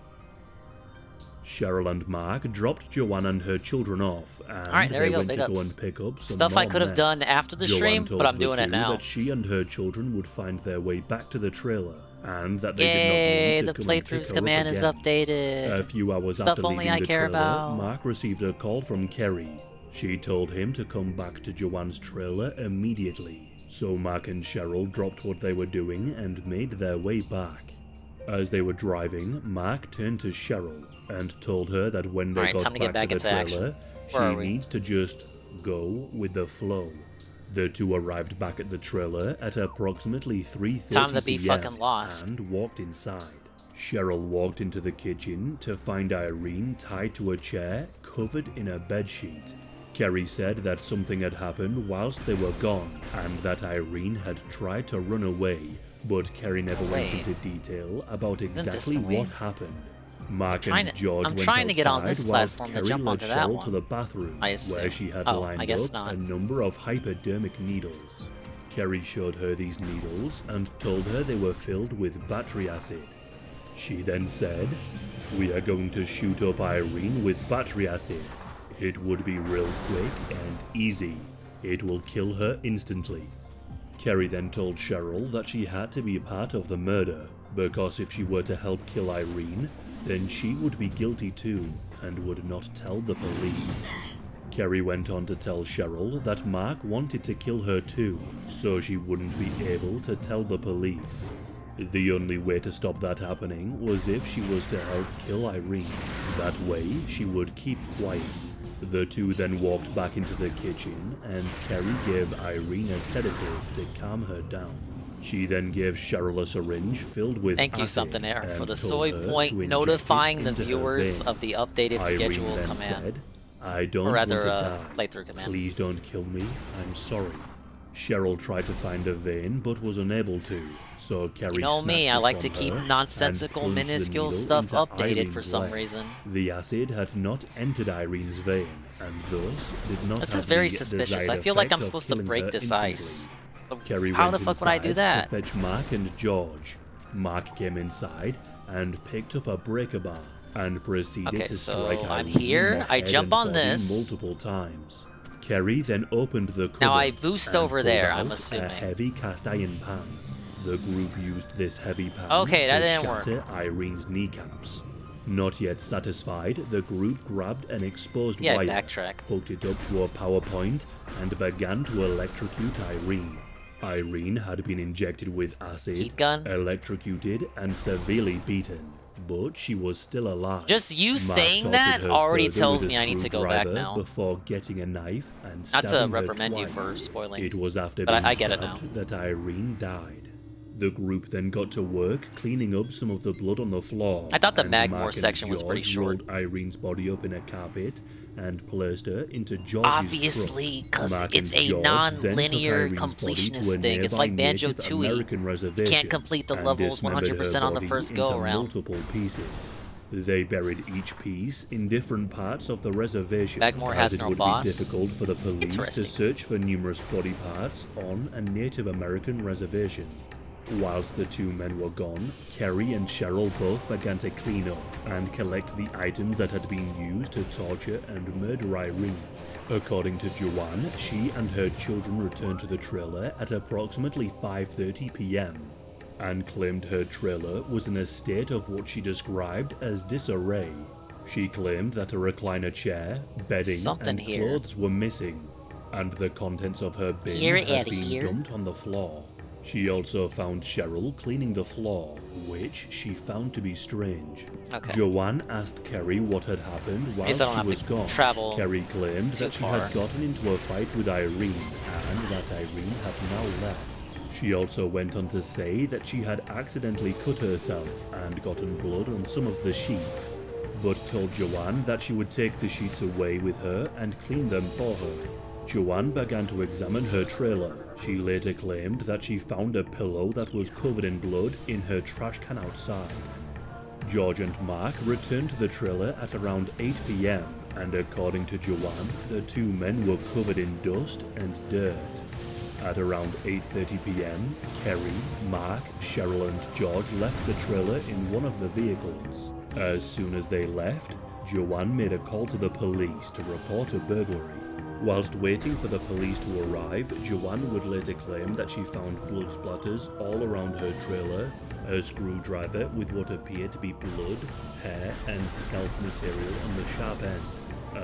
Cheryl and Mark dropped Joanne and her children off, and Alright, there they you go, went big to go ups. and pick up some Stuff I more could have meth. done after the Joanne stream, told but I'm the doing it two now. that she and her children would find their way back to the trailer and that they Yay, did the not want to come and pick playthrough's her up command is again. updated. A few hours Stuff after only leaving I the care trailer, about. Mark received a call from Kerry. She told him to come back to Joanne's trailer immediately. So Mark and Cheryl dropped what they were doing and made their way back. As they were driving, Mark turned to Cheryl and told her that when they Alright, got time to get back back to the into trailer, action. Where are she we? needs to just go with the flow. The two arrived back at the trailer at approximately 3:30 Time to be p.m. fucking lost. and walked inside. Cheryl walked into the kitchen to find Irene tied to a chair, covered in a bedsheet. Kerry said that something had happened whilst they were gone, and that Irene had tried to run away, but Kerry never went into detail about exactly what happened. Mark and George I'm went trying to get on this outside whilst platform to Kerry jump led onto that Cheryl one. to the bathroom, I assume. where she had Oh, lined I guess up not. a number of hypodermic needles. Kerry showed her these needles and told her they were filled with battery acid. She then said, "We are going to shoot up Irene with battery acid. It would be real quick and easy. It will kill her instantly." Kerry then told Cheryl that she had to be part of the murder, because if she were to help kill Irene, then she would be guilty too, and would not tell the police. Kerry went on to tell Cheryl that Mark wanted to kill her too, so she wouldn't be able to tell the police. The only way to stop that happening was if she was to help kill Irene. That way, she would keep quiet. The two then walked back into the kitchen, and Kerry gave Irene a sedative to calm her down. She then gave Cheryl a syringe filled with Thank you, acid something there, and for the told soy her point to inject notifying it the into her viewers veins. of the updated Irene schedule then command. said, "I don't Or rather, want to die. playthrough command. Please don't kill me. I'm sorry." Cheryl tried to find a vein but was unable to, so Kerry You know me, snatched I it like to from keep her nonsensical, and plunged the minuscule needle stuff into updated Irene's for some leg. reason. The acid had not entered Irene's vein, and thus did not This have is very the suspicious. desired I feel like effect I'm of supposed to killing break her this instantly. ice. Kerry How went the fuck would I do inside that? to fetch Mark and George. Mark came inside and picked up a breaker bar and proceeded Okay, to so strike I'm Irene here, in the I head jump and on body this. multiple times. Kerry then opened the cupboards Now I boost and over pulled there, out I'm a assuming. heavy cast iron pan. The group used this heavy pan Okay, that to didn't work. shatter Irene's kneecaps. Not yet satisfied, the group grabbed an exposed Yeah, wire, backtrack. hooked it up to a power point, and began to electrocute Irene. Irene had been injected with acid, Heat gun? electrocuted, and severely beaten, but she was still alive. Just you Mark saying tortured that her already further tells with a me I need to go back screwdriver now. Before getting a knife and Not to stabbing her reprimand you for twice. spoiling, It was after but being I get it stabbed now. that Irene died. The group then got to work cleaning up some of the blood on the floor. I thought the and Magmore Mark and section was pretty George short. rolled Irene's body up in a carpet and placed her into George's Obviously, truck. because Mark it's and a George then took non-linear Irene's body to completionist a thing. It's nearby like Banjo Native Tooie. American You reservation can't complete the and levels dismembered her 100% on the body first into go-around. multiple pieces. They buried each piece in different parts of the reservation, Magmore as has it no would boss? be difficult for the police to Interesting. search for numerous body parts on a Native American reservation. Whilst the two men were gone, Kerry and Cheryl both began to clean up and collect the items that had been used to torture and murder Irene. According to Joanne, she and her children returned to the trailer at approximately 5:30 p.m. and claimed her trailer was in a state of what she described as disarray. She claimed that a recliner chair, bedding, Something and here. clothes were missing, and the contents of her bin Here, had Eddie, been here. dumped on the floor. She also found Cheryl cleaning the floor, which she found to be strange. Okay. Joanne asked Kerry what had happened while At least I don't she have was to gone. travel Kerry claimed too that she far. had gotten into a fight with Irene, and that Irene had now left. She also went on to say that she had accidentally cut herself and gotten blood on some of the sheets, but told Joanne that she would take the sheets away with her and clean them for her. Joanne began to examine her trailer. She later claimed that she found a pillow that was covered in blood in her trash can outside. George and Mark returned to the trailer at around 8 p.m, and according to Joanne, the two men were covered in dust and dirt. At around 8:30 p.m, Kerry, Mark, Cheryl and George left the trailer in one of the vehicles. As soon as they left, Joanne made a call to the police to report a burglary. Whilst waiting for the police to arrive, Joanne would later claim that she found blood splatters all around her trailer a screwdriver with what appeared to be blood, hair, and scalp material on the sharp end,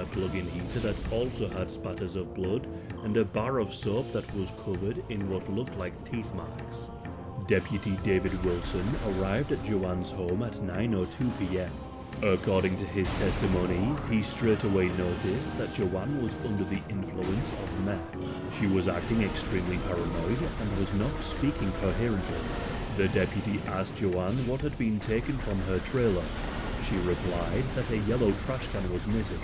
a plug-in heater that also had spatters of blood, and a bar of soap that was covered in what looked like teeth marks. Deputy David Wilson arrived at Joanne's home at 9:02 p.m. According to his testimony, he straight away noticed that Joanne was under the influence of meth. She was acting extremely paranoid and was not speaking coherently. The deputy asked Joanne what had been taken from her trailer. She replied that a yellow trash can was missing.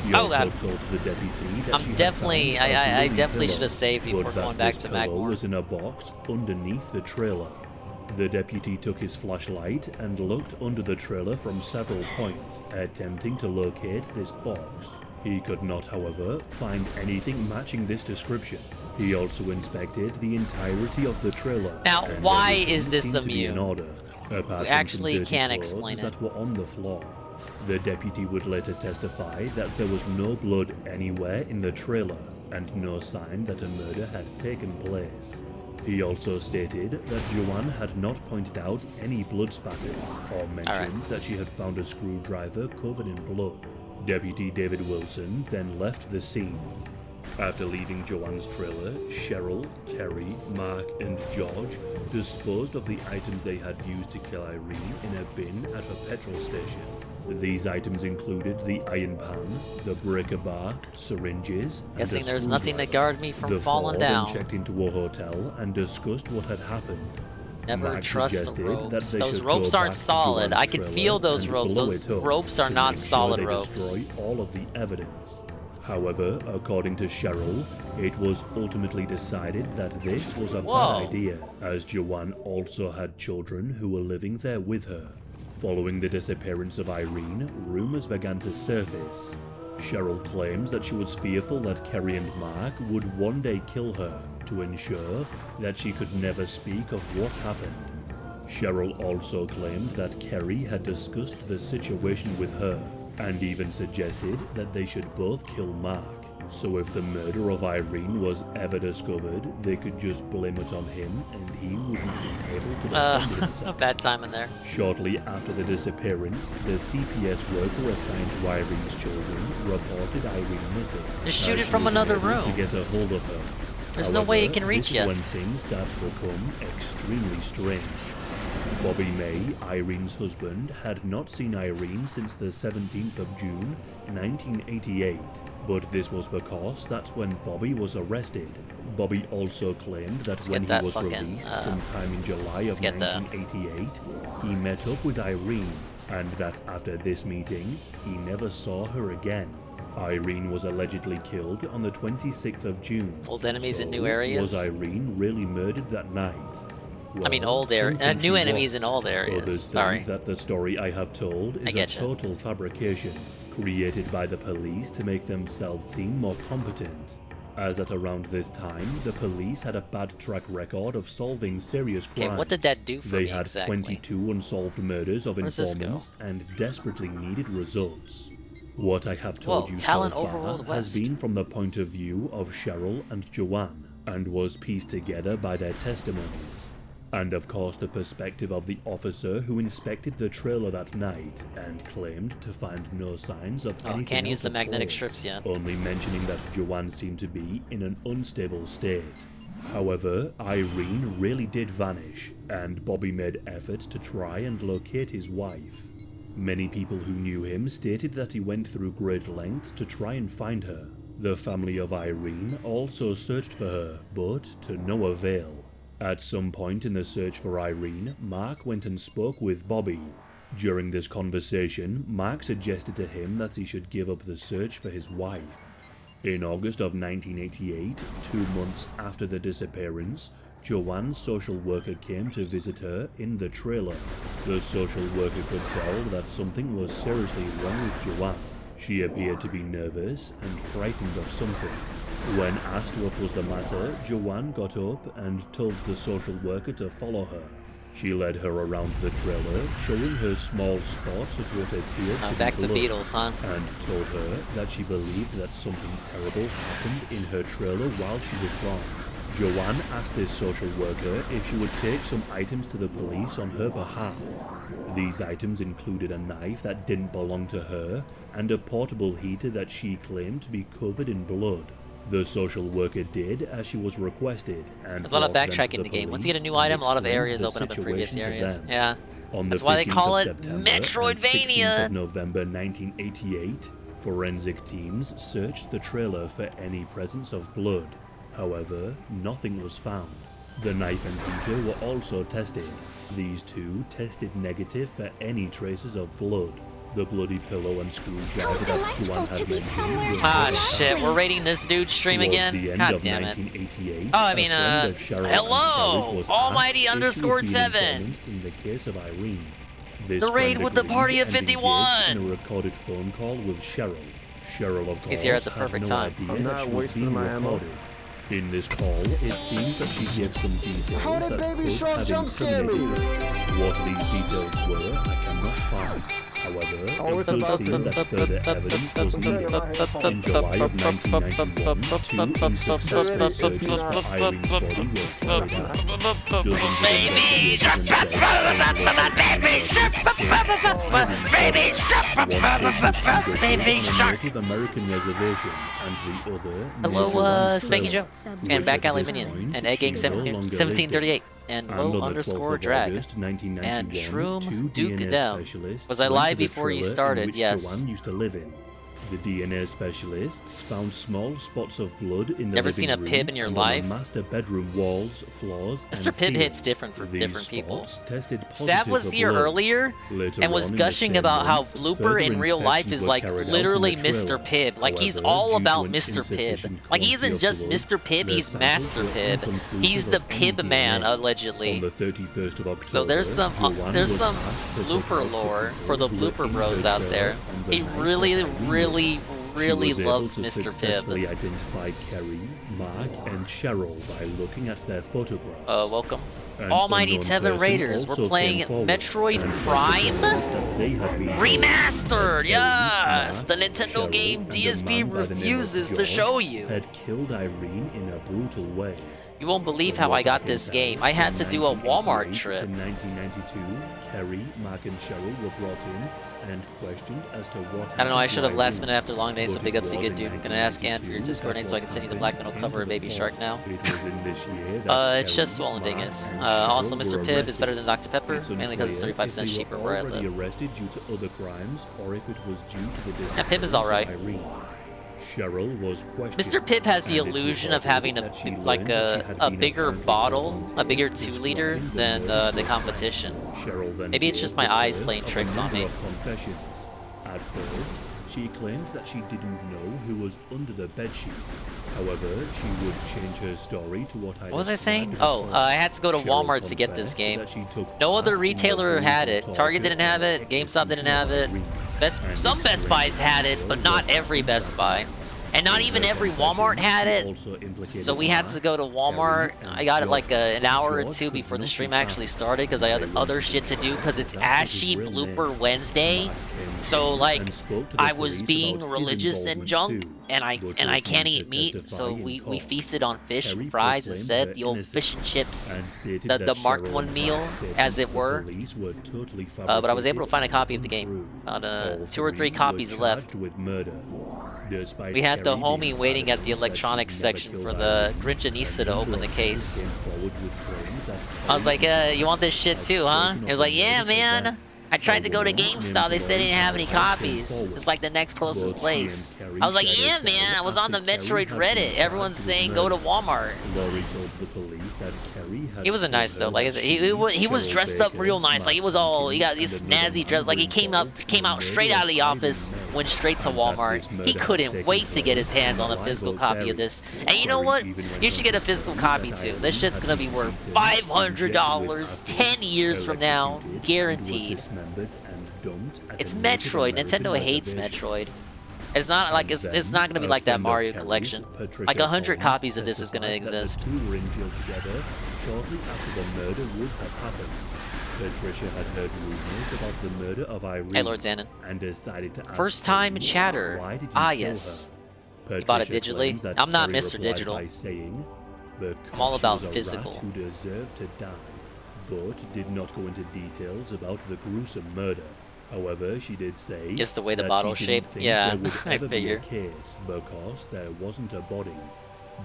She also told the deputy that she definitely, had found a I blue definitely pillow, should have saved before but going that back this to pillow Magmore. was in a box underneath the trailer. The deputy took his flashlight and looked under the trailer from several points, attempting to locate this box. He could not, however, find anything matching this description. He also inspected the entirety of the trailer. Now, and why everything is this seemed to be in immune? order, apart We from actually some dirty can't clothes explain it. that were on the floor. The deputy would later testify that there was no blood anywhere in the trailer and no sign that a murder had taken place. He also stated that Joanne had not pointed out any blood spatters or mentioned that she had found a screwdriver covered in blood. Deputy David Wilson then left the scene. After leaving Joanne's trailer, Cheryl, Kerry, Mark, and George disposed of the items they had used to kill Irene in a bin at a petrol station. These items included the iron pan, the breaker bar, syringes, and Guessing a there's nothing to screwdriver. guard me from The falling four then down. checked into a hotel and discussed what had happened. Never Mark trust the suggested that ropes. they Those should ropes go aren't back to solid. Joanne's I can trailer feel those and ropes. blow Those it up ropes are to not make sure solid they ropes. destroy all of the evidence. However, according to Cheryl, it was ultimately decided that this was a Whoa. bad idea, as Joanne also had children who were living there with her. Following the disappearance of Irene, rumors began to surface. Cheryl claims that she was fearful that Kerry and Mark would one day kill her to ensure that she could never speak of what happened. Cheryl also claimed that Kerry had discussed the situation with her and even suggested that they should both kill Mark. So if the murder of Irene was ever discovered, they could just blame it on him and he wouldn't be able to defend himself. Bad time in there. Shortly after the disappearance, the CPS worker assigned to Irene's children reported Irene missing. Just shoot as it she from was another unable room. to get a hold of her. There's no way he However, can reach this you. is when things start to become extremely strange. Bobby May, Irene's husband, had not seen Irene since the 17th of June, 1988, but this was because that's when Bobby was arrested. Bobby also claimed that when he was released sometime in July of 1988, he met up with Irene, and that after this meeting, he never saw her again. Irene was allegedly killed on the 26th of June. Old enemies so in new areas? Was Irene really murdered that night? I mean, Well, old area, some think new she enemies was. in old areas. Others Sorry. think that the story I have told is a get ya. total fabrication, created by the police to make themselves seem more competent. As at around this time, the police had a bad track record of solving serious crimes. Okay, what did that do for They me had exactly? 22 unsolved murders of Where does this go? informants and desperately needed results. What I have told Whoa, you Talon so over far Old has West. been from the point of view of Cheryl and Joanne, and was pieced together by their testimonies. And of course the perspective of the officer who inspected the trailer that night and claimed to find no signs of anything can't use out the of magnetic place, strips yet. only mentioning that Joanne seemed to be in an unstable state. However, Irene really did vanish, and Bobby made efforts to try and locate his wife. Many people who knew him stated that he went through great lengths to try and find her. The family of Irene also searched for her, but to no avail. At some point in the search for Irene, Mark went and spoke with Bobby. During this conversation, Mark suggested to him that he should give up the search for his wife. In August of 1988, 2 months after the disappearance, Joanne's social worker came to visit her in the trailer. The social worker could tell that something was seriously wrong with Joanne. She appeared to be nervous and frightened of something. When asked what was the matter, Joanne got up and told the social worker to follow her. She led her around the trailer, showing her small spots of what appeared to back be to blood, Beatles, huh? and told her that she believed that something terrible happened in her trailer while she was gone. Joanne asked this social worker if she would take some items to the police on her behalf. These items included a knife that didn't belong to her and a portable heater that she claimed to be covered in blood. The social worker did as she was requested, and there's a lot of brought them to backtracking in the game. Once you get a police new item, and a lot of explained areas the open up in previous situation to areas. them. Yeah. On That's the why they 15th call of it September and 16th Metroidvania. of November 1988, forensic teams searched the trailer for any presence of blood. However, nothing was found. The knife and heater were also tested. These two tested negative for any traces of blood. The bloody pillow and screwdriver that Joanne had mentioned. Ah, shit, we're rating this dude's stream again? God damn it. Oh, I mean, hello! Almighty _7! In the case of Irene. The raid with the party of 51! In a recorded phone call with Cheryl. Cheryl, of course, He's here at the perfect time. I'm not wasting my ammo. In this call, it seems that she gave some details How did that Baby could Shark have jump scare me? incriminated her. What these details were, I cannot find. However, it does seem that further evidence was needed. In July of 1991, two unsuccessful searches for Irene's body were carried out. Baby Shark! Native American reservation, and the other Hello, Mrs. Spanky Joe, and Back Alley Minion, and Egg Gang 1738, and Mo _Drag, and Shroom Duke Down. Was I live before you started? Yes. Joanne used to live in. The DNA specialists found small spots of blood in the Never seen a living Pib room in your and life? on the master bedroom walls, floors, Mr. and Pib hits ceiling. different for These different people. spots tested Sav positive was for here blood. earlier Later and was on in the gushing same about how month, Blooper further in real life inspections is were like carried out in literally the trailer. Mr. Pib. Like he's However, all due to about an Mr. Pib. insufficient Like he quantity isn't of just blood, Mr. Pib, the he's samples Master were Pib. inconclusive He's the of any Pib man, DNA. allegedly. On the 31st of October, So there's some Joanne there's was some asked to take Blooper out lore the for the people who were Blooper in bros the out trailer there. on the He night really, of Irene. really, really She was able loves to Mr. successfully Pib. identify Kerry, Mark, and Cheryl by looking at their photographs. Welcome. An Almighty unknown 7 person Raiders. We're also playing came forward Metroid and Prime that they had been Remastered. told that Yes, the Kerry, Nintendo Cheryl, game and a DSP man by the name of refuses to George show you. had killed Irene in a brutal way. You won't believe how I got this game. I had to do a Walmart trip. In 1992, Kerry, Mark, and Cheryl were brought in and questioned as to what I don't know, I happened should to have last Irene. minute after a long day, so But big it ups to was good in dude. Gonna ask Ann for your 1992 Discord name so I can send you the black metal cover of Baby Shark now. It was in this year that It's just Kerry, Swollen Mark, Dingus. and Also, Cheryl Mr. were Pibb is arrested. better than Dr. Pepper, It's mainly because it's unclear 35 if cents they cheaper were where I already live. arrested due to other crimes, or if it was due to the Yeah, Pibb is alright. Irene. Cheryl was questioned. Mr. Pip has the and it's illusion of reported having that she like learned that she had a been bigger apparently bottle, a bigger volunteered 2-liter describing than murder the competition. Cheryl then Maybe it's just gave my the eyes first playing of a tricks on number me. of confessions. At first, she claimed that she didn't know who was under the bedsheet. However, she would change her story to what What was I saying? Oh, I had to go to Cheryl Walmart to get this confessed game. that she took No other part in retailer the had it. brutal Target torture didn't have and it. GameStop didn't have it. execution of Some Best Buys had it, but not every Best Buy. And not even every Walmart had it. So we had to go to Walmart. I got it like an hour or two before the stream actually started because I had other shit to do because it's Ashy Blooper Wednesday. So like I was being religious and junk and I can't eat meat, so we feasted on fish and fries instead, the old fish and chips, the marked one meal as it were. But I was able to find a copy of the game. About 2 or 3 copies left. We had the homie waiting at the electronics section for the Grinch to open the case. I was like, you want this shit too, huh? He was like, yeah, man. I tried to go to GameStop, they said they didn't have any copies. It's like the next closest place. I was like, yeah, man, I was on the Metroid Reddit. Everyone's saying go to Walmart. He wasn't nice though. Like I said, he was dressed up real nice. Like he got these snazzy dress. Like he came out straight out of the office, went straight to Walmart. He couldn't wait to get his hands on a physical copy of this. And you know what? You should get a physical copy too. This shit's gonna be worth $500 10 years from now, guaranteed. It's Metroid. Nintendo hates Metroid. It's not like it's not gonna be like that Mario collection. Like 100 copies of this is gonna exist. Shortly after the murder would have happened, Patricia had heard rumors about the murder of Irene. Hey, Lord Zanin. And decided to ask First time Kerry, chatter. why did you Ah, kill yes. her? You bought it Patricia digitally? claimed that I'm not Kerry Mr. replied Digital. by saying, I'm all about she was a physical. rat who deserved to die, but did not go into details about the gruesome murder. However, she did say Just the way the that bottle's she didn't shaped? think Yeah, there would I ever be a figure. case because there wasn't a body.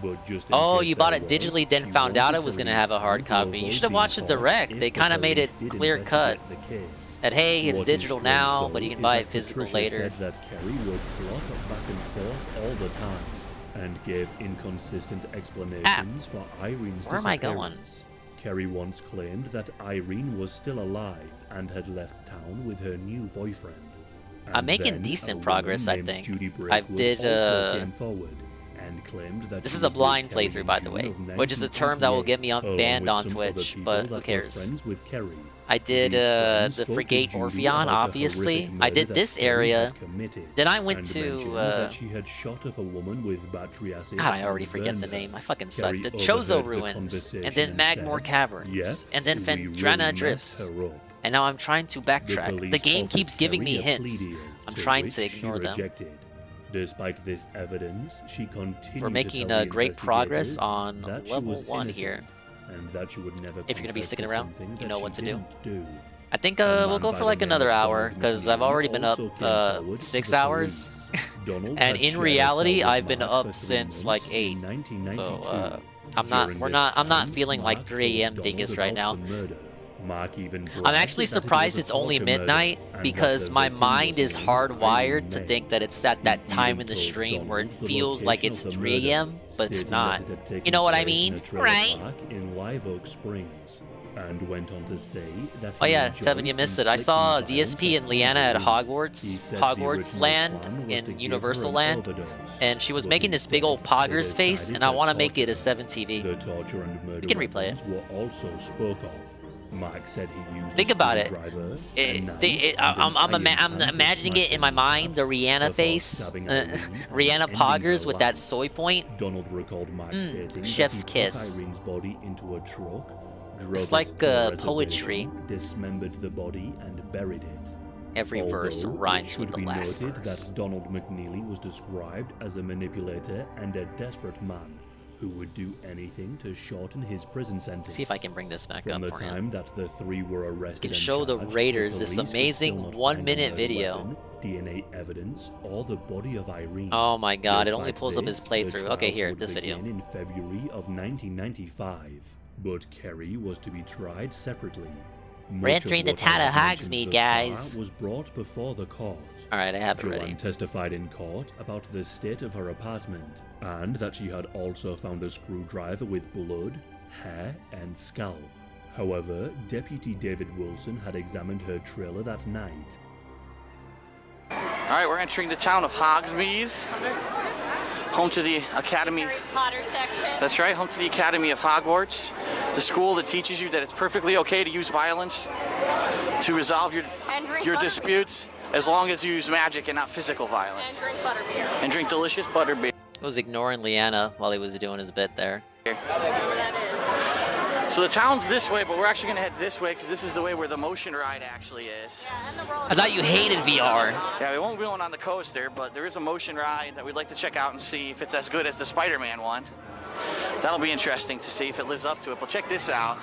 But just in Oh, case you bought there it digitally, was, then she found out wanted it was to gonna leave have a town hard to copy. You avoid should have being watched the caught direct. if They the kind of made it police did clear cut. investigate the case. That hey, it's What is digital strange, now, though, but you can is buy that it physical Patricia later. said that Kerry would flop back and forth all the time and gave inconsistent explanations for Irene's Where am I going? disappearance. Kerry once claimed that Irene was still alive and had left town with her new boyfriend. I'm And making then decent a progress, I woman named think. Judy I Brakewood did, also came forward and claimed that This she is a was with blind Kerry playthrough, in by the June way, of which is a term that will get me 1988, banned along on with some other Twitch, people but who that were cares? friends with Kerry. I did These friends the spoke to Frigate Judy Orpheon, about a obviously. horrific I murder did that this Kerry area. had committed, Then I went and to mentioned that she had shot up a woman with battery acid. God, I already and forget burned the her. name. I fucking Kerry suck. The overheard Chozo the Ruins, conversation and then Magmore said, Caverns, "Yeah, and then we Fendrana really Drifts. messed her up." And now I'm trying to backtrack. The police game offered keeps giving me Kerry a hints. plea deal, I'm trying to which she ignore them. rejected. Despite this evidence, she continued We're making to tell the great progress investigators on that she level was 1 here. innocent and that she would never If you're gonna be confess sticking to around, something you that know she what to do. didn't do. I think A we'll man go by for the like name another of hour, Donald because I've McNeely already been up also came forward to 6 the hours. police. Donald And had in shared a reality, cell with I've been Mark up for 3 since months like in 8. 1992. So I'm During not this time, feeling like Mark 3 a.m. told Dingus Donald right about now. the murder. Mark even I'm bragged actually that it surprised was a it's only stalker murder midnight and that because the my victim mind was is named hardwired Irene to May. think that it's at that He time even in the told stream where it Donald the feels like location it's of the 3 murder, a.m., but it's stating not. that it had You taken know what I place in mean? a trailer Right? park in Live Oak Springs, and went on to say that Oh he yeah, enjoyed Tevin, you missed it. I saw inflicting DSP violence and Leanna at Irene. Hogwarts, He said the Hogwarts original Land plan was to in give Universal her an Land, overdose, and she was but making this big instead, old they poggers face, decided and I to want to make it torture a 7 TV. The torture and murder You can replay it. weapons were also spoke of. Mark said he used Think a about it. screwdriver, a knife, I'm and an I'm iron pan to imagining smash it in my them mind, the apart Rihanna before face, stabbing Irene and Rihanna ending poggers her with that life. soy point. Donald recalled Mark stating chef's that he kiss. took Irene's body into a truck, drove It's it like, to a poetry. reservation, dismembered the body and buried it. Every verse Although rhymes it with should the be last noted verse. that Donald McNeely was described as a manipulator and a desperate man who would do anything to shorten his prison sentence. See if I can bring this back From up the for you. time that the 3 were arrested Can and show the charged, Raiders this police could amazing still not 1 find minute the video. weapon, DNA evidence, or the body of Irene. Oh my god, it only Despite pulls up his this, playthrough. the Okay, trials here, would this video. begin in February of 1995, but Kerry was to be tried separately. We're Much of entering the what I town of have mentioned Hogsmeade, thus guys. far was brought before the court. Alright, I have it Joanne ready. testified in court about the state of her apartment and that she had also found a screwdriver with blood, hair, and scalp. However, Deputy David Wilson had examined her trailer that night. Alright, we're entering the town of Hogsmeade, home to the Academy. Harry Potter section. That's right, home to the Academy of Hogwarts, the school that teaches you that it's perfectly okay to use violence to resolve your butterbeer. disputes as long as you use magic and not physical violence. And drink butterbeer. And drink delicious butterbeer. I was ignoring Leanna while he was doing his bit there. So the town's this way, but we're actually going to head this way because this is the way where the motion ride actually is. I thought you hated VR. Yeah, we won't be going on the coaster, but there is a motion ride that we'd like to check out and see if it's as good as the Spider-Man one. That'll be interesting to see if it lives up to it, but check this out.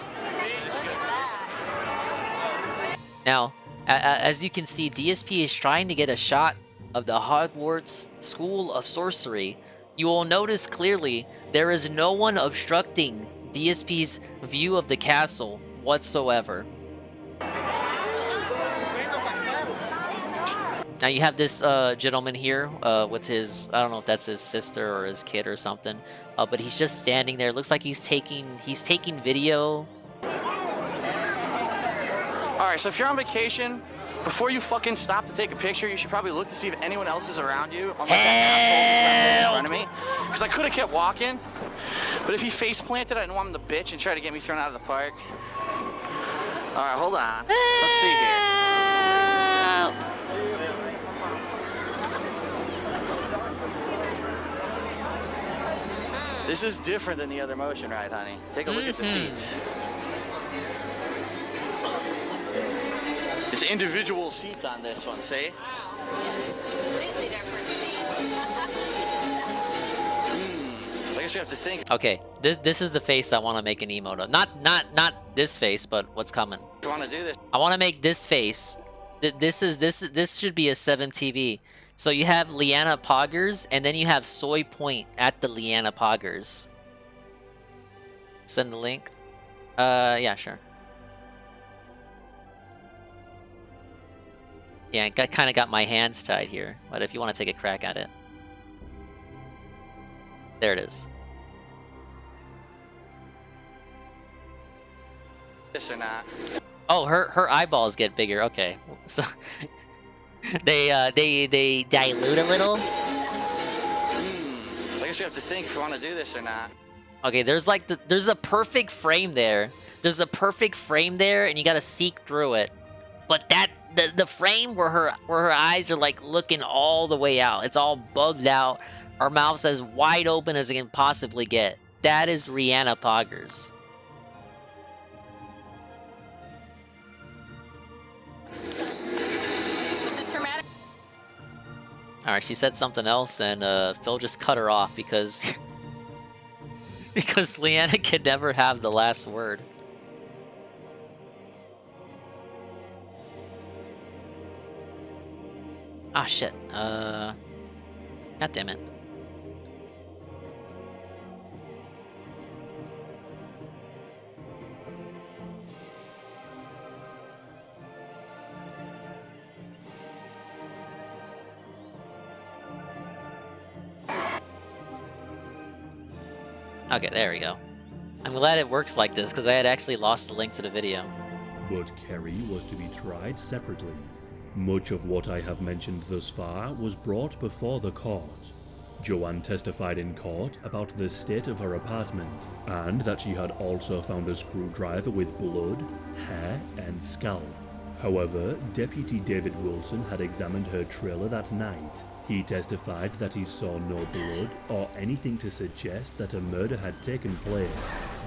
Now, as you can see, DSP is trying to get a shot of the Hogwarts School of Sorcery. You will notice clearly there is no one obstructing DSP's view of the castle whatsoever. Now you have this gentleman here with his, I don't know if that's his sister or his kid or something, but he's just standing there. Looks like he's taking video. Alright, so if you're on vacation, before you fucking stop to take a picture, you should probably look to see if anyone else is around you. Unlike that asshole in front of me. Because I could have kept walking, but if he face planted, I didn't want him to bitch and try to get me thrown out of the park. Alright, hold on. Let's see here. This is different than the other motion ride, honey. Take a look at the seats. It's individual seats on this one, see? Completely different seats. It's like a guess you have to think. Okay, this is the face I want to make an emote of. Not this face, but what's coming. You want to do this? I want to make this face. This should be a 7TV. So you have Liana Poggers, and then you have Soy Point at the Liana Poggers. Send the link. Yeah, sure. Yeah, I kind of got my hands tied here, but if you want to take a crack at it. There it is. This or not? Oh, her eyeballs get bigger. Okay, so they dilute a little. So I guess you have to think if you want to do this or not. Okay, there's like there's a perfect frame there. There's a perfect frame there, and you gotta seek through it. But the frame where her eyes are like looking all the way out. It's all bugged out. Her mouth's as wide open as it can possibly get. That is Rihanna Poggers. Alright, she said something else, and Phil just cut her off because because Leanna can never have the last word. Ah, shit. God damn it. Okay, there we go. I'm glad it works like this, because I had actually lost the link to the video. But Kerry was to be tried separately. Much of what I have mentioned thus far was brought before the court. Joanne testified in court about the state of her apartment, and that she had also found a screwdriver with blood, hair, and scalp. However, Deputy David Wilson had examined her trailer that night. He testified that he saw no blood or anything to suggest that a murder had taken place.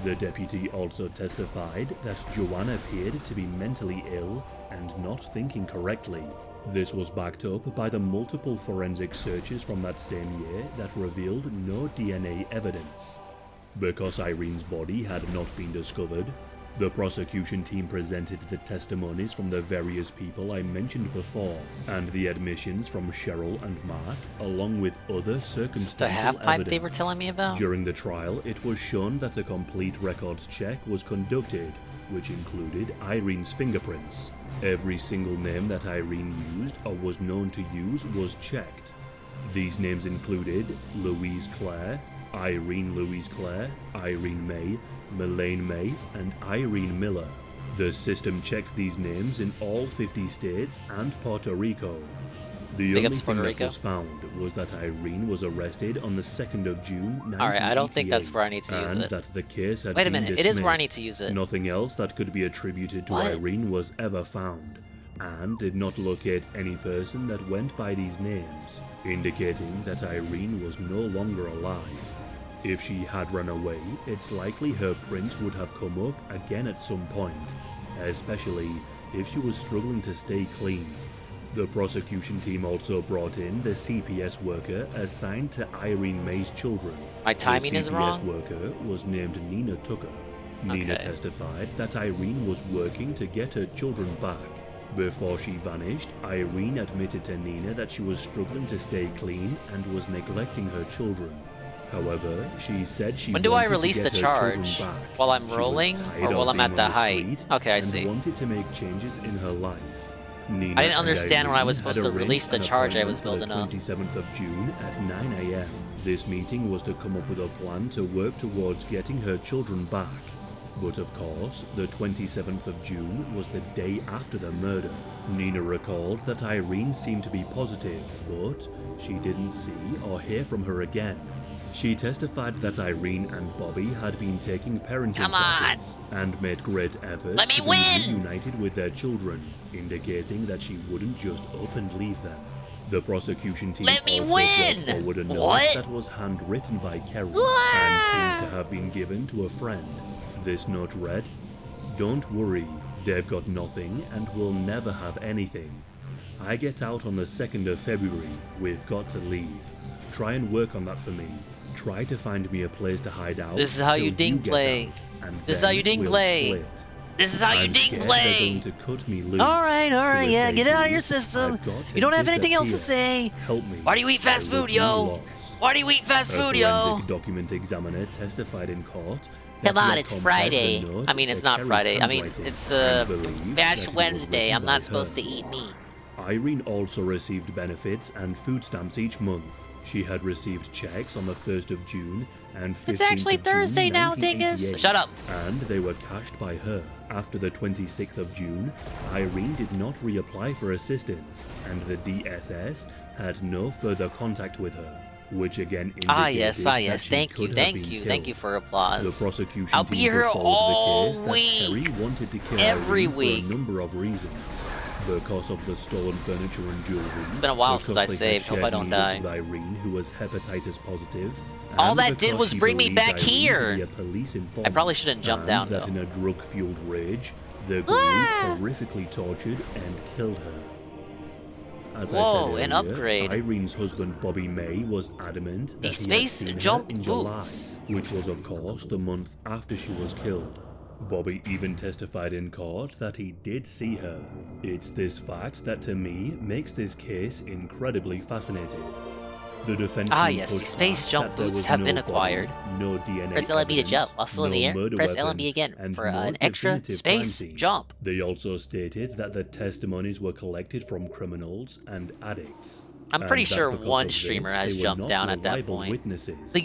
The deputy also testified that Joanne appeared to be mentally ill and not thinking correctly. This was backed up by the multiple forensic searches from that same year that revealed no DNA evidence. Because Irene's body had not been discovered, the prosecution team presented the testimonies from the various people I mentioned before, and the admissions from Cheryl and Mark, along with other circumstantial Is this the half pipe evidence. they were telling me about? During the trial, it was shown that a complete records check was conducted, which included Irene's fingerprints. Every single name that Irene used or was known to use was checked. These names included Louise Clare, Irene Louise Clare, Irene May, Melaine May, and Irene Miller. The system checked these names in all 50 states and Puerto Rico. The Big only ups, thing Puerto that Rico. was found was that Irene was arrested on the 2nd of June 1988. Alright, I don't think that's where I need to use and it. that the case had Wait a been minute, it is where I dismissed. need to use it. Nothing else that could be attributed to What? Irene was ever found, and did not locate any person that went by these names, indicating that Irene was no longer alive. If she had run away, it's likely her prints would have come up again at some point, especially if she was struggling to stay clean. The prosecution team also brought in the CPS worker assigned to Irene May's children. My timing the is CPS wrong? worker was named Nina Tucker. Nina Okay. testified that Irene was working to get her children back. Before she vanished, Irene admitted to Nina that she was struggling to stay clean and was neglecting her children. However, she said she When do I wanted to release get the her children charge? back. While I'm She was rolling, tired or of while I'm being at the on height? street Okay, I and see. wanted to make changes in her life. Nina I didn't and understand when I was Irene supposed had to release the arranged an charge I was appointment building up. for the 27th of June at 9 a.m. This meeting was to come up with a plan to work towards getting her children back. But of course, the 27th of June was the day after the murder. Nina recalled that Irene seemed to be positive, but she didn't see or hear from her again. She testified that Irene and Bobby had been taking parenting Come on. classes and made great efforts Let me to be win. reunited with their children, indicating that she wouldn't just up and leave them. The prosecution team Let me also win. brought forward a note What? that was handwritten by Kerry What? and seems to have been given to a friend. This note read, "Don't worry, they've got nothing and will never have anything. I get out on the 2nd of February, we've got to leave. Try and work on that for me. try to find me a place to hide out. This is how till you ding get play. out, and This is how then you ding we'll play. split. This is how you I'm ding scared play. They're going to cut me loose. Alright, So if yeah, they get it out of do, your system. I've got to You don't have anything else to disappear. say. Help me. Why do you eat fast food, yo? Why do you eat fast A food, yo? forensic document examiner testified in court. Come that he on, had it's compared Friday. the note I mean, it's to not Carrie's Friday. I mean, handwriting it's and believes Ash that it was Wednesday. written I'm by not supposed to her. eat meat. Irene also received benefits and food stamps each month. She had received checks on the 1st of June and 15th It's actually of June, Thursday now, dingus. 1988, Shut up. And they were cashed by her. After the 26th of June, Irene did not reapply for assistance, and the DSS had no further contact with her, which again indicated Yes. that she Thank you, could have been thank you killed. for applause. The prosecution I'll team be here put forward all the case that week. Kerry wanted to kill Every Irene week. for a number of reasons. Because of the stolen furniture and jewelry. It's been a while since I because they had saved. Hope I shared don't needles die. with Irene, who was hepatitis positive. All and that did because was she bring me believed back Irene to here. be a police I informant, probably shouldn't jump and down, that though. in a drug-fueled rage, the group horrifically tortured and killed her. As I Whoa, said an earlier, upgrade. Irene's husband Bobby May was adamant that The he had space seen her jump in boots. July, which was of course the month after she was killed. Bobby even testified in court that he did see her. It's this fact that to me makes this case incredibly fascinating. The defense team yes, the pushed space back jump that there boots was have no been body, acquired. no DNA Press LMB to evidence, jump while still in the no air. murder Press weapon, LMB again and for no an extra definitive crime space scene. jump. They also stated that the testimonies were collected from criminals and addicts. I'm pretty and that sure because one of streamer this, has they were jumped not down at that reliable point. Witnesses. The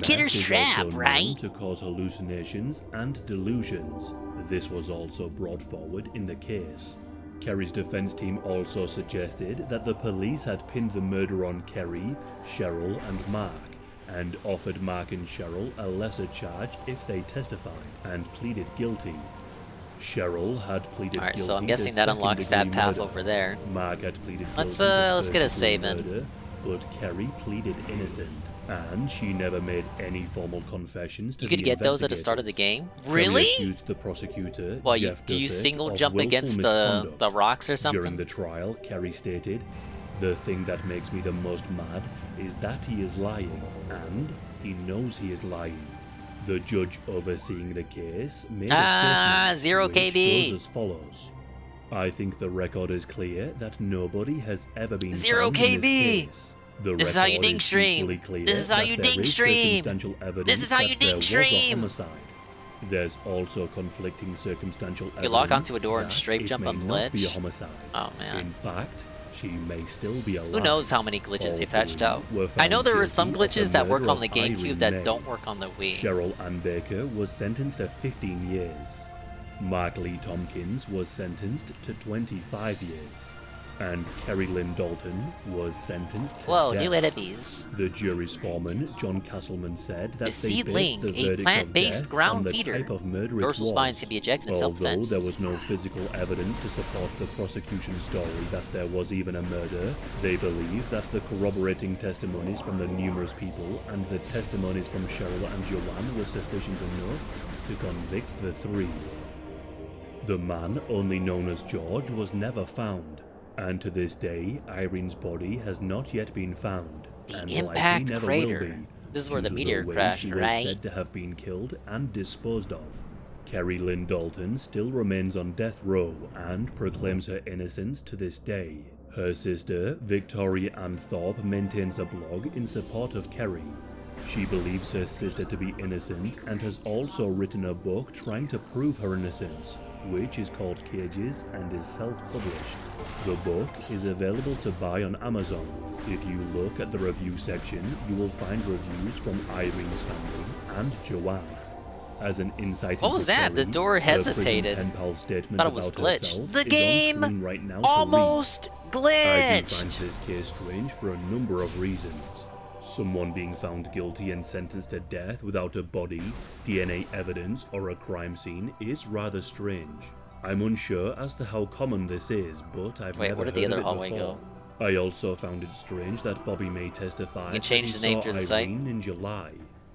killer's Meth is trap, also known right? to cause hallucinations and delusions. This was also brought forward in the case. Kerry's defense team also suggested that the police had pinned the murder on Kerry, Cheryl, and Mark, and offered Mark and Cheryl a lesser charge if they testified, and pleaded guilty. Cheryl had pleaded Alright, guilty so I'm guessing to that unlocks that second-degree path murder. over there. Mark had pleaded Let's guilty to let's get a first-degree save in. murder, but Kerry pleaded innocent, and she never made any formal confessions to You could the get those at the start of the investigators. game? Really? Kerry accused the prosecutor, Well, Jeff do you Dusick, single of jump willful against misconduct. the rocks or something? During the trial, Kerry stated, "The thing that makes me the most mad is that he is lying, and he knows he is lying." The judge overseeing the case made a statement 0 which KB. goes as follows. "I think the record is clear that nobody has ever been 0 found in KB. this case. The This is how you record ding is stream. equally clear This is how that you there ding is stream. circumstantial evidence This is how you that there ding was a stream. homicide. There's also conflicting circumstantial evidence You log onto a door and that strafe it jump may on the not be a ledge? homicide. Oh, man. In fact, she may still be alive. Who knows how many glitches All they patched three out? were I know found there were some guilty of glitches the that work murder on the of GameCube Irene that May. don't work on the Wii. Cheryl Ann Baker was sentenced to 15 years. Mark Lee Tompkins was sentenced to 25 years. And Kerry Lynn Dalton was sentenced to Whoa, death. new enemies. The jury's foreman, John Castleman, said that The they seedling, based the a verdict plant-based of death ground on the feeder. type of murder it Dorsal was. spines can be ejected in Although self-defense. there was no physical evidence to support the prosecution's story that there was even a murder, they believe that the corroborating testimonies from the numerous people and the testimonies from Cheryl and Joanne were sufficient enough to convict the three. The man, only known as George, was never found, and to this day, Irene's body has not yet been found, and impact likely never crater. will be. This is where the due to meteor way crashed, she was right? said to have been killed and disposed of. Kerry Lynn Dalton still remains on death row and proclaims her innocence to this day. Her sister, Victoria Ann Thorpe, maintains a blog in support of Kerry. She believes her sister to be innocent and has also written a book trying to prove her innocence, which is called Cages and is self-published. The book is available to buy on Amazon. If you look at the review section, you will find reviews from Irene's family and Joanne. As an insight What was into that? The Kerry, door her prison hesitated. pen pal statement Thought it was about glitched. herself The is on game screen right now to almost read. I do glitched. find this case strange for a number of reasons. Someone being found guilty and sentenced to death without a body, DNA evidence, or a crime scene is rather strange. I'm unsure as to how common this is, but I've Wait, never where did the heard other of it hallway before. I also found it strange that Bobby May testified You can change that the he name saw to the site. Irene in July.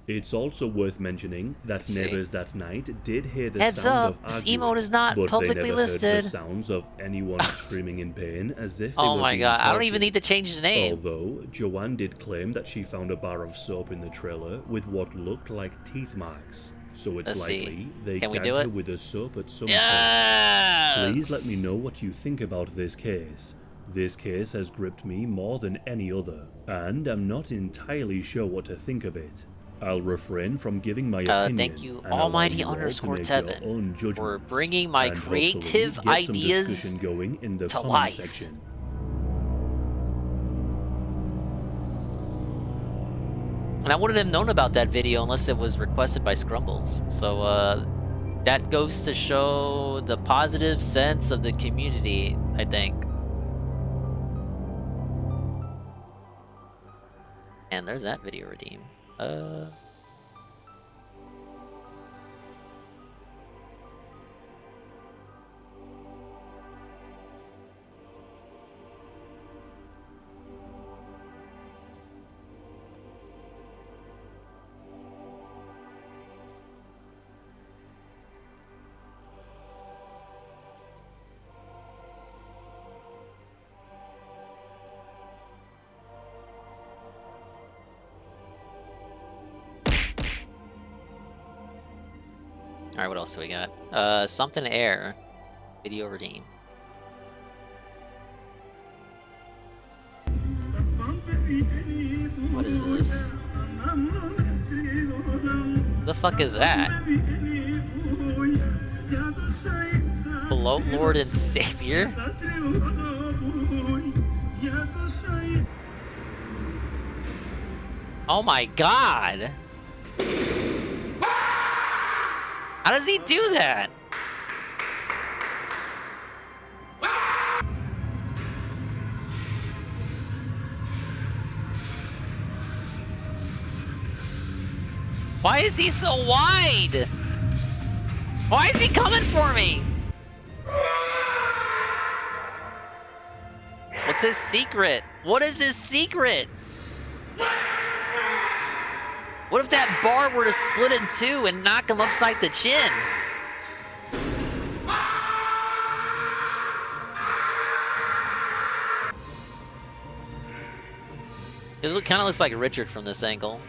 It's also worth mentioning that neighbors that night did hear the Heads sound up, of this arguing, emote is not but publicly they never listed. heard the sounds of anyone screaming in pain as if they Oh were my being god, I don't even tortured. need to change the name. Although, Joanne did claim that she found a bar of soap in the trailer with what looked like teeth marks. So it's Let's likely see. they Can we gagged do her it? with the soap at some Yes! point. Please let me know what you think about this case. This case has gripped me more than any other, and I'm not entirely sure what to think of it. I'll refrain from giving my opinion. Thank you, and allow Almighty you all to make your _Tevin, own for judgments, bringing my and hopefully creative get some ideas discussion going in the to comment life. section. And I wouldn't have known about that video unless it was requested by Scrumbles. So, that goes to show the positive sense of the community, I think. And there's that video redeem. Alright, what else do we got? Something Air. Video redeem. What is this? The fuck is that? Bloat Lord and Savior? Oh my god! How does he do that? Why is he so wide? Why is he coming for me? What's his secret? What is his secret? What if that bar were to split in two and knock him upside the chin? It kind of looks like Richard from this angle.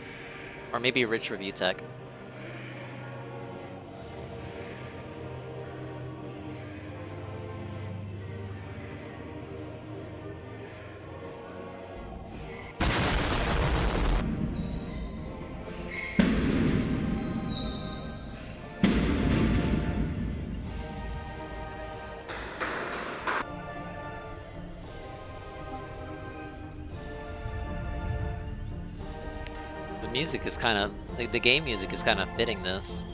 Or maybe Rich Review Tech. The music is kind of... The game music is kind of fitting this.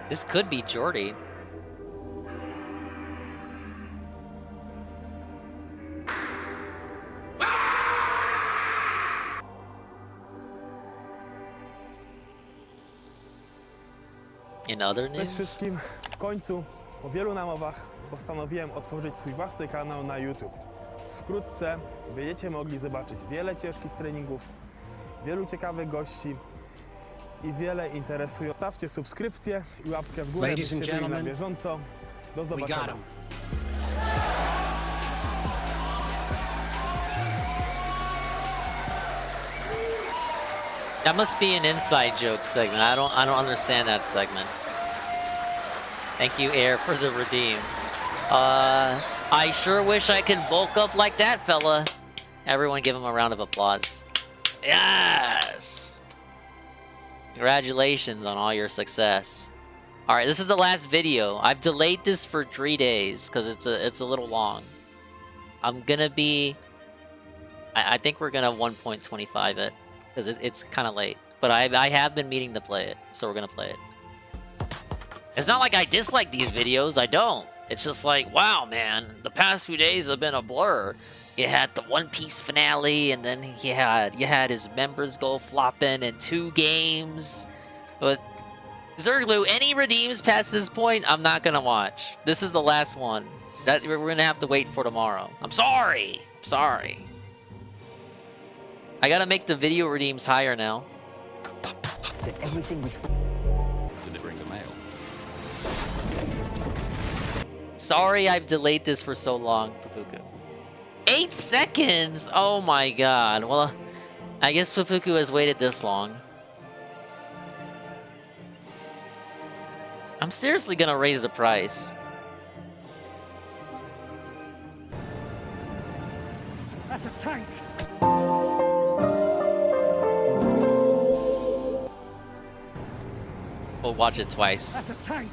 This could be Jordy. In other news? Cześć wszystkim. W końcu, po wielu namowach, postanowiłem otworzyć swój własny kanał na YouTube. Wkrótce będziecie mogli zobaczyć wiele ciężkich treningów, wielu ciekawych gości i wiele interesujących. Stawcie subskrypcję i łapkę w górę, Ladies and byście byli na gentlemen, bieżąco. Do we got zobaczenia. 'em. That must be an inside joke segment. I don't understand that segment. Thank you, Air, for the redeem. I sure wish I could bulk up like that, fella. Everyone give him a round of applause. Yes! Congratulations on all your success. Alright, this is the last video. I've delayed this for 3 days because it's a little long. I'm gonna be... I think we're gonna 1.25 it because it's kind of late. But I have been meaning to play it, so we're gonna play it. It's not like I dislike these videos, I don't. It's just like, wow, man, the past few days have been a blur. You had the One Piece finale, and then you had his members go flopping in 2 games. But Zerglu, any redeems past this point, I'm not gonna watch. This is the last one. That we're gonna have to wait for tomorrow. I'm sorry. I'm sorry. I gotta make the video redeems higher now. Everything delivering the mail. Sorry I've delayed this for so long, Papuku. 8 seconds! Oh my god. Well, I guess Papuku has waited this long. I'm seriously gonna raise the price. That's a tank. We'll watch it twice. That's a tank.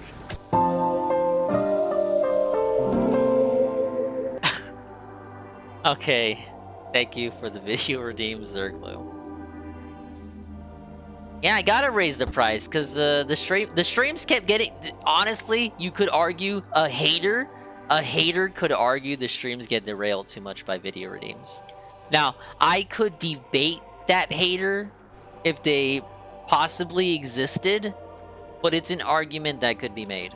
Okay. Thank you for the video redeem, Zerglu. Yeah, I gotta raise the price because the streams kept getting. Honestly, you could argue a hater could argue the streams get derailed too much by video redeems. Now, I could debate that hater if they possibly existed, but it's an argument that could be made.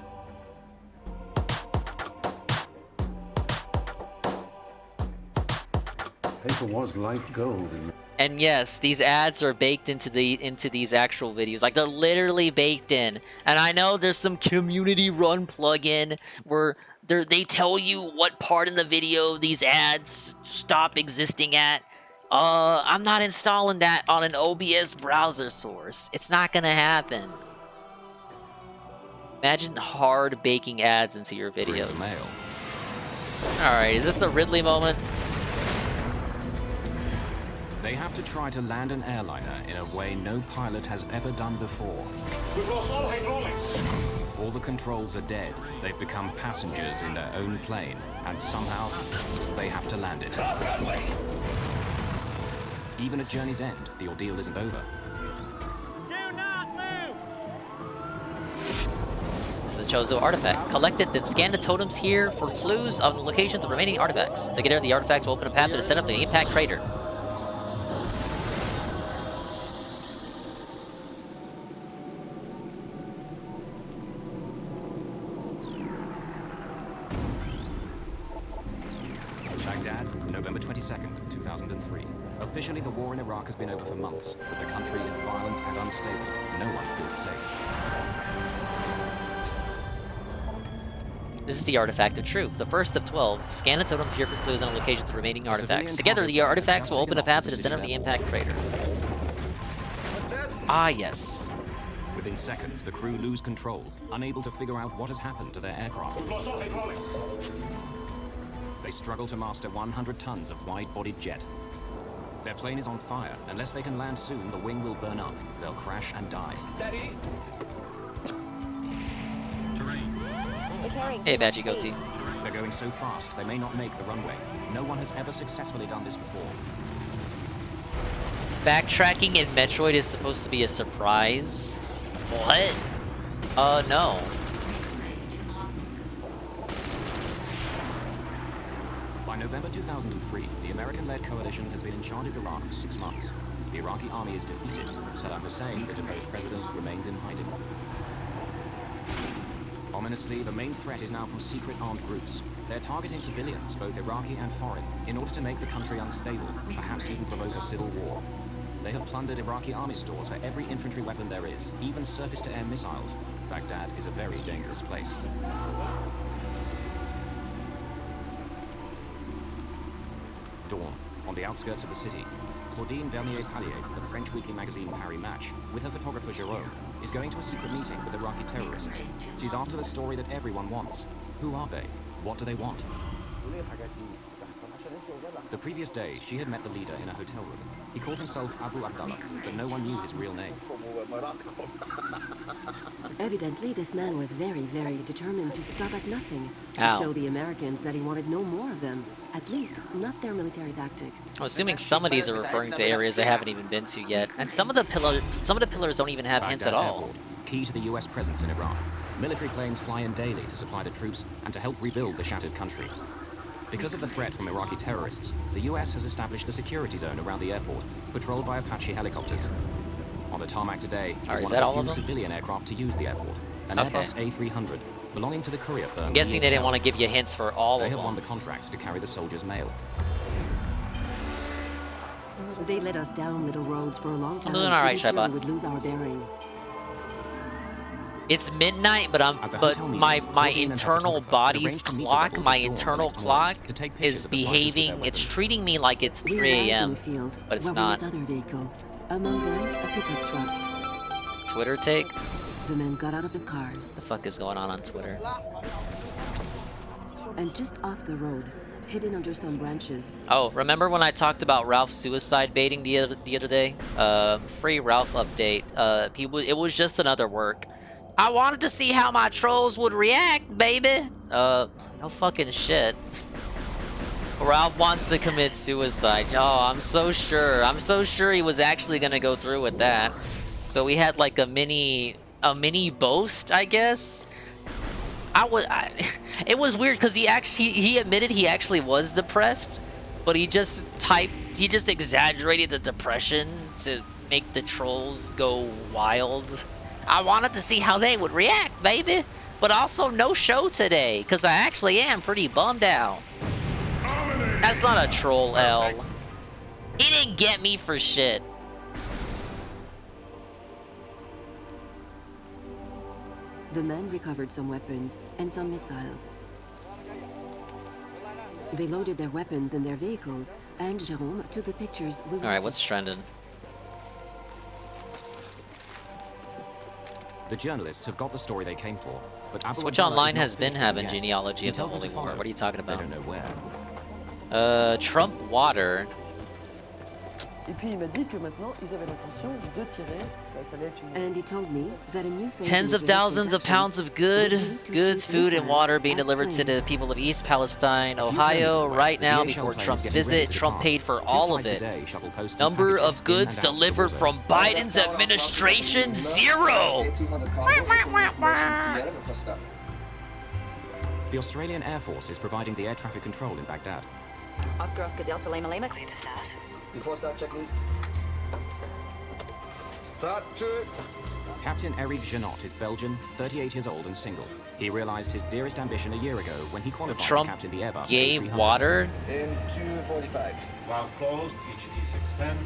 Paper was like gold. And yes, these ads are baked into these actual videos. Like, they're literally baked in. And I know there's some community run plugin where they tell you what part in the video these ads stop existing at. I'm not installing that on an OBS browser source. It's not gonna happen. Imagine hard baking ads into your videos. Alright, is this a Ridley moment? They have to try to land an airliner in a way no pilot has ever done before. We've lost all hydraulics. All the controls are dead. They've become passengers in their own plane, and somehow they have to land it. Even at journey's end, the ordeal isn't over. Do not move! This is a Chozo artifact. Collect it, then scan the totems here for clues on the location of the remaining artifacts. To get there, the artifact will open a path to the center of the impact crater. Baghdad, November 22nd, 2003. Officially, the war in Iraq has been over for months, but the country is violent and unstable. No one feels safe. This is the Artifact of Truth, the first of 12. Scan the totems here for clues on the location of the remaining artifacts. Together, the artifacts will open a path to the center of the impact crater. Ah, yes. Within seconds, the crew lose control, unable to figure out what has happened to their aircraft. We've lost all hydraulics. They struggle to master 100 tons of wide-bodied jet. Their plane is on fire. Unless they can land soon, the wing will burn up. They'll crash and die. Steady. Hey, Badgie Goatee. They're going so fast, they may not make the runway. No one has ever successfully done this before. Backtracking in Metroid is supposed to be a surprise. What? No. By November 2003, the American-led coalition has been in charge of Iraq for 6 months. The Iraqi army is defeated. Saddam Hussein, the deposed president, remains in hiding. Ominously, the main threat is now from secret armed groups. They're targeting civilians, both Iraqi and foreign, in order to make the country unstable, perhaps even provoke a civil war. They have plundered Iraqi army stores for every infantry weapon there is, even surface-to-air missiles. Baghdad is a very dangerous place. Dawn, on the outskirts of the city. Claudine Vernier-Pallier from the French weekly magazine Paris Match, with her photographer Jerome, is going to a secret meeting with Iraqi terrorists. She's after the story that everyone wants. Who are they? What do they want? The previous day, she had met the leader in a hotel room. He called himself Abu Abdallah, but no one knew his real name. Evidently, this man was very, very determined to stop at nothing. To Ow. show the Americans that he wanted no more of them. At least, not their military tactics. I'm assuming some of these are referring to areas I haven't even been to yet, and some of the pillars don't even have hints at Baghdad all. Airport, key to the US presence in Iraq. Military planes fly in daily to supply the troops and to help rebuild the shattered country. Because of the threat from Iraqi terrorists, the US has established a security zone around the airport, patrolled by Apache helicopters. On the tarmac today Alright, is is one that of all the of few them? civilian aircraft to use the airport, an Okay. Airbus A300, belonging to the courier firm. I'm guessing they didn't DHL. want to give you hints for all They of have won them. the contract to carry the soldiers' mail. They led us down little roads for a long time doing to alright, be sure Shaiba. we would lose our bearings. It's midnight, but the hotel my meeting, Claudine and her internal photographer had body's arranged to meet the clock, rebels my at dawn the internal next morning clock to take pictures is of the fighters with their behaving, it's weapons. treating me like it's We 3 arrived in a.m., a field but it's where not. we met other vehicles, among them a pickup truck. Twitter take? The men got out of the cars, The fuck is going on Twitter? and just off the road, hidden under some branches, Oh, remember when I talked about Ralph suicide baiting the other day? Free Ralph update. It was just another work. I wanted to see how my trolls would react, baby. No fucking shit. Ralph wants to commit suicide. Oh, I'm so sure. I'm so sure he was actually gonna go through with that. So we had like a mini boast, I guess. It was weird because he admitted he actually was depressed, but he just exaggerated the depression to make the trolls go wild. I wanted to see how they would react, baby, but also no show today because I actually am pretty bummed out. That's not a troll, L. He didn't get me for shit. the men recovered some weapons and some missiles. They loaded their weapons in their vehicles, and Jérôme took the pictures we wanted. Alright, what's trending? The journalists have got the story they came for, but Switch Aberrant Online is not has been finished having yet. genealogy He of the tells them Holy to War. follow. What are you talking They about? don't know where. Trump water. Et puis il m'a dit que maintenant ils avaient l'intention de tirer. Ça allait être une... And he told me that a new phase Tens in of thousands of Israel's pounds of goods, food, and water being delivered to the people of East Palestine, Ohio, right now before Trump's visit. Trump paid for all of it. Number of goods delivered from Biden's administration, 0. The Australian Air Force is providing the air traffic control in Baghdad. Oscar Delta Lima Lima, clear to start. Before start checklist. Start to... Captain Eric Janot is Belgian, 38 years old and single. He realized his dearest ambition a year ago when he qualified Trump to captain the Airbus gave A300. water? In 245. Valve closed, EGT 610.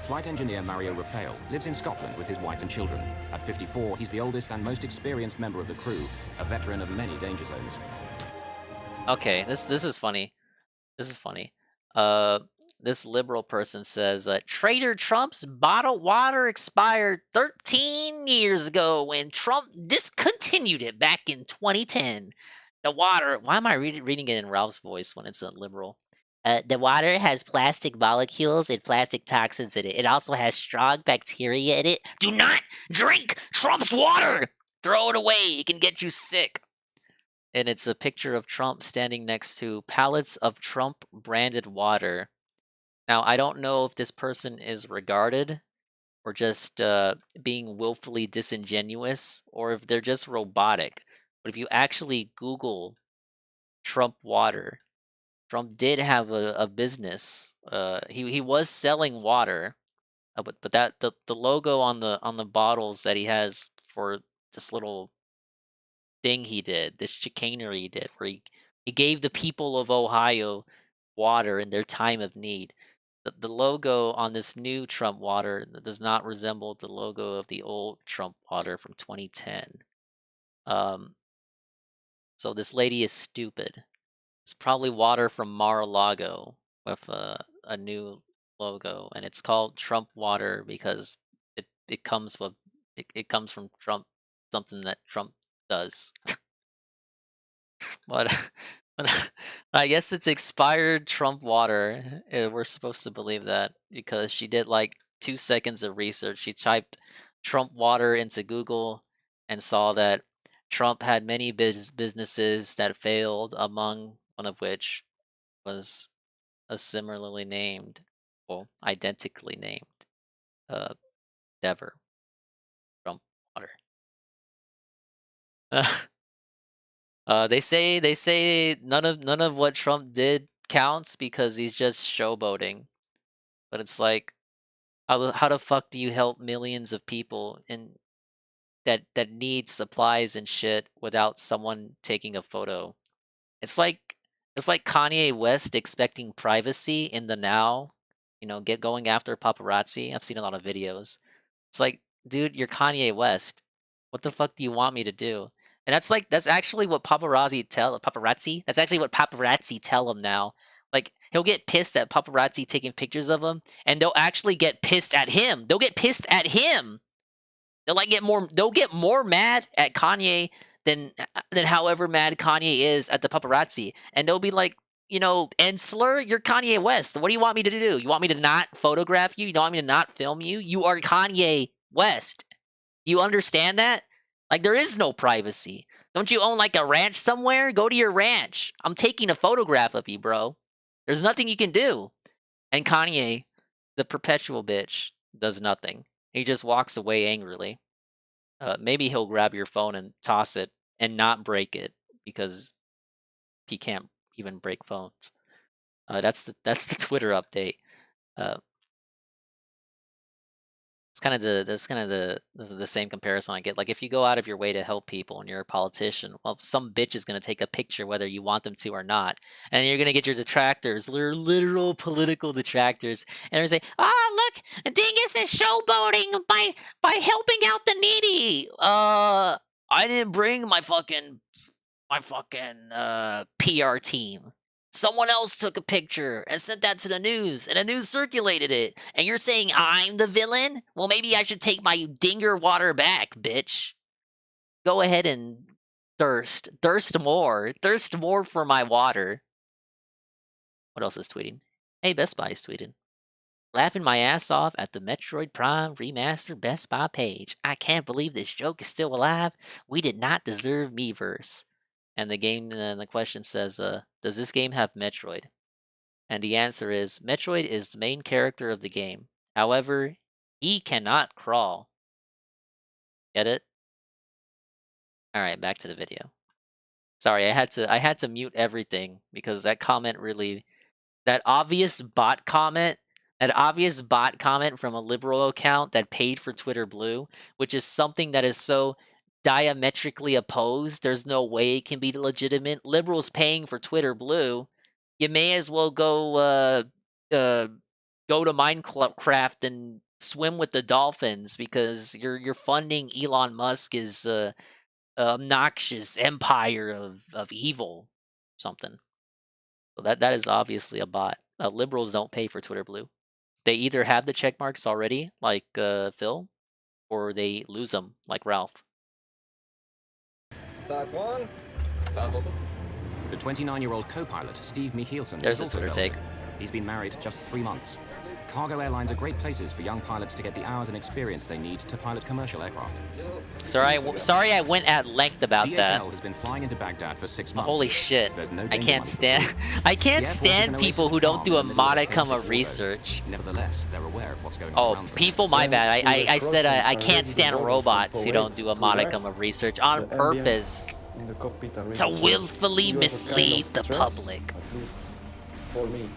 Flight engineer Mario Rafael lives in Scotland with his wife and children. At 54, he's the oldest and most experienced member of the crew, a veteran of many danger zones. Okay, this is funny. This is funny. This liberal person says Trader Trump's bottled water expired 13 years ago when Trump discontinued it back in 2010. The water. Why am I reading it in Ralph's voice when it's a liberal? The water has plastic molecules and plastic toxins in it. It also has strong bacteria in it. Do not drink Trump's water. Throw it away. It can get you sick. And it's a picture of Trump standing next to pallets of Trump-branded water. Now, I don't know if this person is regarded or just being willfully disingenuous or if they're just robotic. But if you actually Google Trump water, Trump did have a business. He was selling water, but that the logo on the bottles that he has for this little thing he did, this chicanery he did, where he gave the people of Ohio water in their time of need. The logo on this new Trump water does not resemble the logo of the old Trump water from 2010. So this lady is stupid. It's probably water from Mar-a-Lago with a new logo, and it's called Trump water because it comes with it comes from Trump, something that Trump does. But I guess it's expired Trump water. We're supposed to believe that because she did like 2 seconds of research. She typed Trump water into Google and saw that Trump had many businesses that failed, among one of which was a similarly named, well, identically named, endeavor. Trump water. They say none of what Trump did counts because he's just showboating. But it's like How the fuck do you help millions of people that need supplies and shit without someone taking a photo? It's like Kanye West expecting privacy in the now, going after paparazzi. I've seen a lot of videos. It's like, dude, you're Kanye West. What the fuck do you want me to do? And that's actually what paparazzi. That's actually what paparazzi tell him now. Like, he'll get pissed at paparazzi taking pictures of him, and they'll actually get pissed at him. They'll get pissed at him. They'll get more mad at Kanye than however mad Kanye is at the paparazzi. And they'll be like, and Slur, you're Kanye West. What do you want me to do? You want me to not photograph you? You want me to not film you? You are Kanye West. You understand that? Like, there is no privacy. Don't you own like a ranch somewhere? Go to your ranch. I'm taking a photograph of you, bro. There's nothing you can do. And Kanye, the perpetual bitch, does nothing. He just walks away angrily. Maybe he'll grab your phone and toss it and not break it because he can't even break phones. That's the Twitter update. That's kind of the same comparison I get. Like, if you go out of your way to help people and you're a politician, well, some bitch is gonna take a picture whether you want them to or not, and you're gonna get your detractors, literal political detractors, and they're say, "Oh, look, Dingus is showboating by helping out the needy." I didn't bring my fucking PR team. Someone else took a picture and sent that to the news, and the news circulated it. And you're saying I'm the villain? Well, maybe I should take my dinger water back, bitch. Go ahead and thirst more for my water. What else is tweeting? Hey, Best Buy is tweeting. Laughing my ass off at the Metroid Prime Remastered Best Buy page. I can't believe this joke is still alive. We did not deserve Miiverse. And the question says, does this game have Metroid? And the answer is, Metroid is the main character of the game. However, he cannot crawl. Get it? Alright, back to the video. Sorry, I had to mute everything because that comment really... That obvious bot comment from a liberal account that paid for Twitter Blue, which is something that is so diametrically opposed, there's no way it can be legitimate. Liberals paying for Twitter Blue, you may as well go to Minecraft and swim with the dolphins because you're funding Elon Musk's obnoxious empire of evil, something. So that is obviously a bot. Liberals don't pay for Twitter Blue. They either have the check marks already, like Phil, or they lose them, like Ralph. Start one. The 29-year-old co-pilot, Steve Michielsen, There's is a also Twitter take. eligible. He's been married just 3 months. Cargo airlines are great places for young pilots to get the hours and experience they need to pilot commercial aircraft. Sorry I went at length about that. DHL has been flying into Baghdad for 6 months. Holy shit. There's no I can't stand people who don't do a modicum of research. Nevertheless, they're aware of what's going on around them. People, my bad. I said I can't stand robots who don't do a modicum of research on purpose to willfully mislead the public. For me.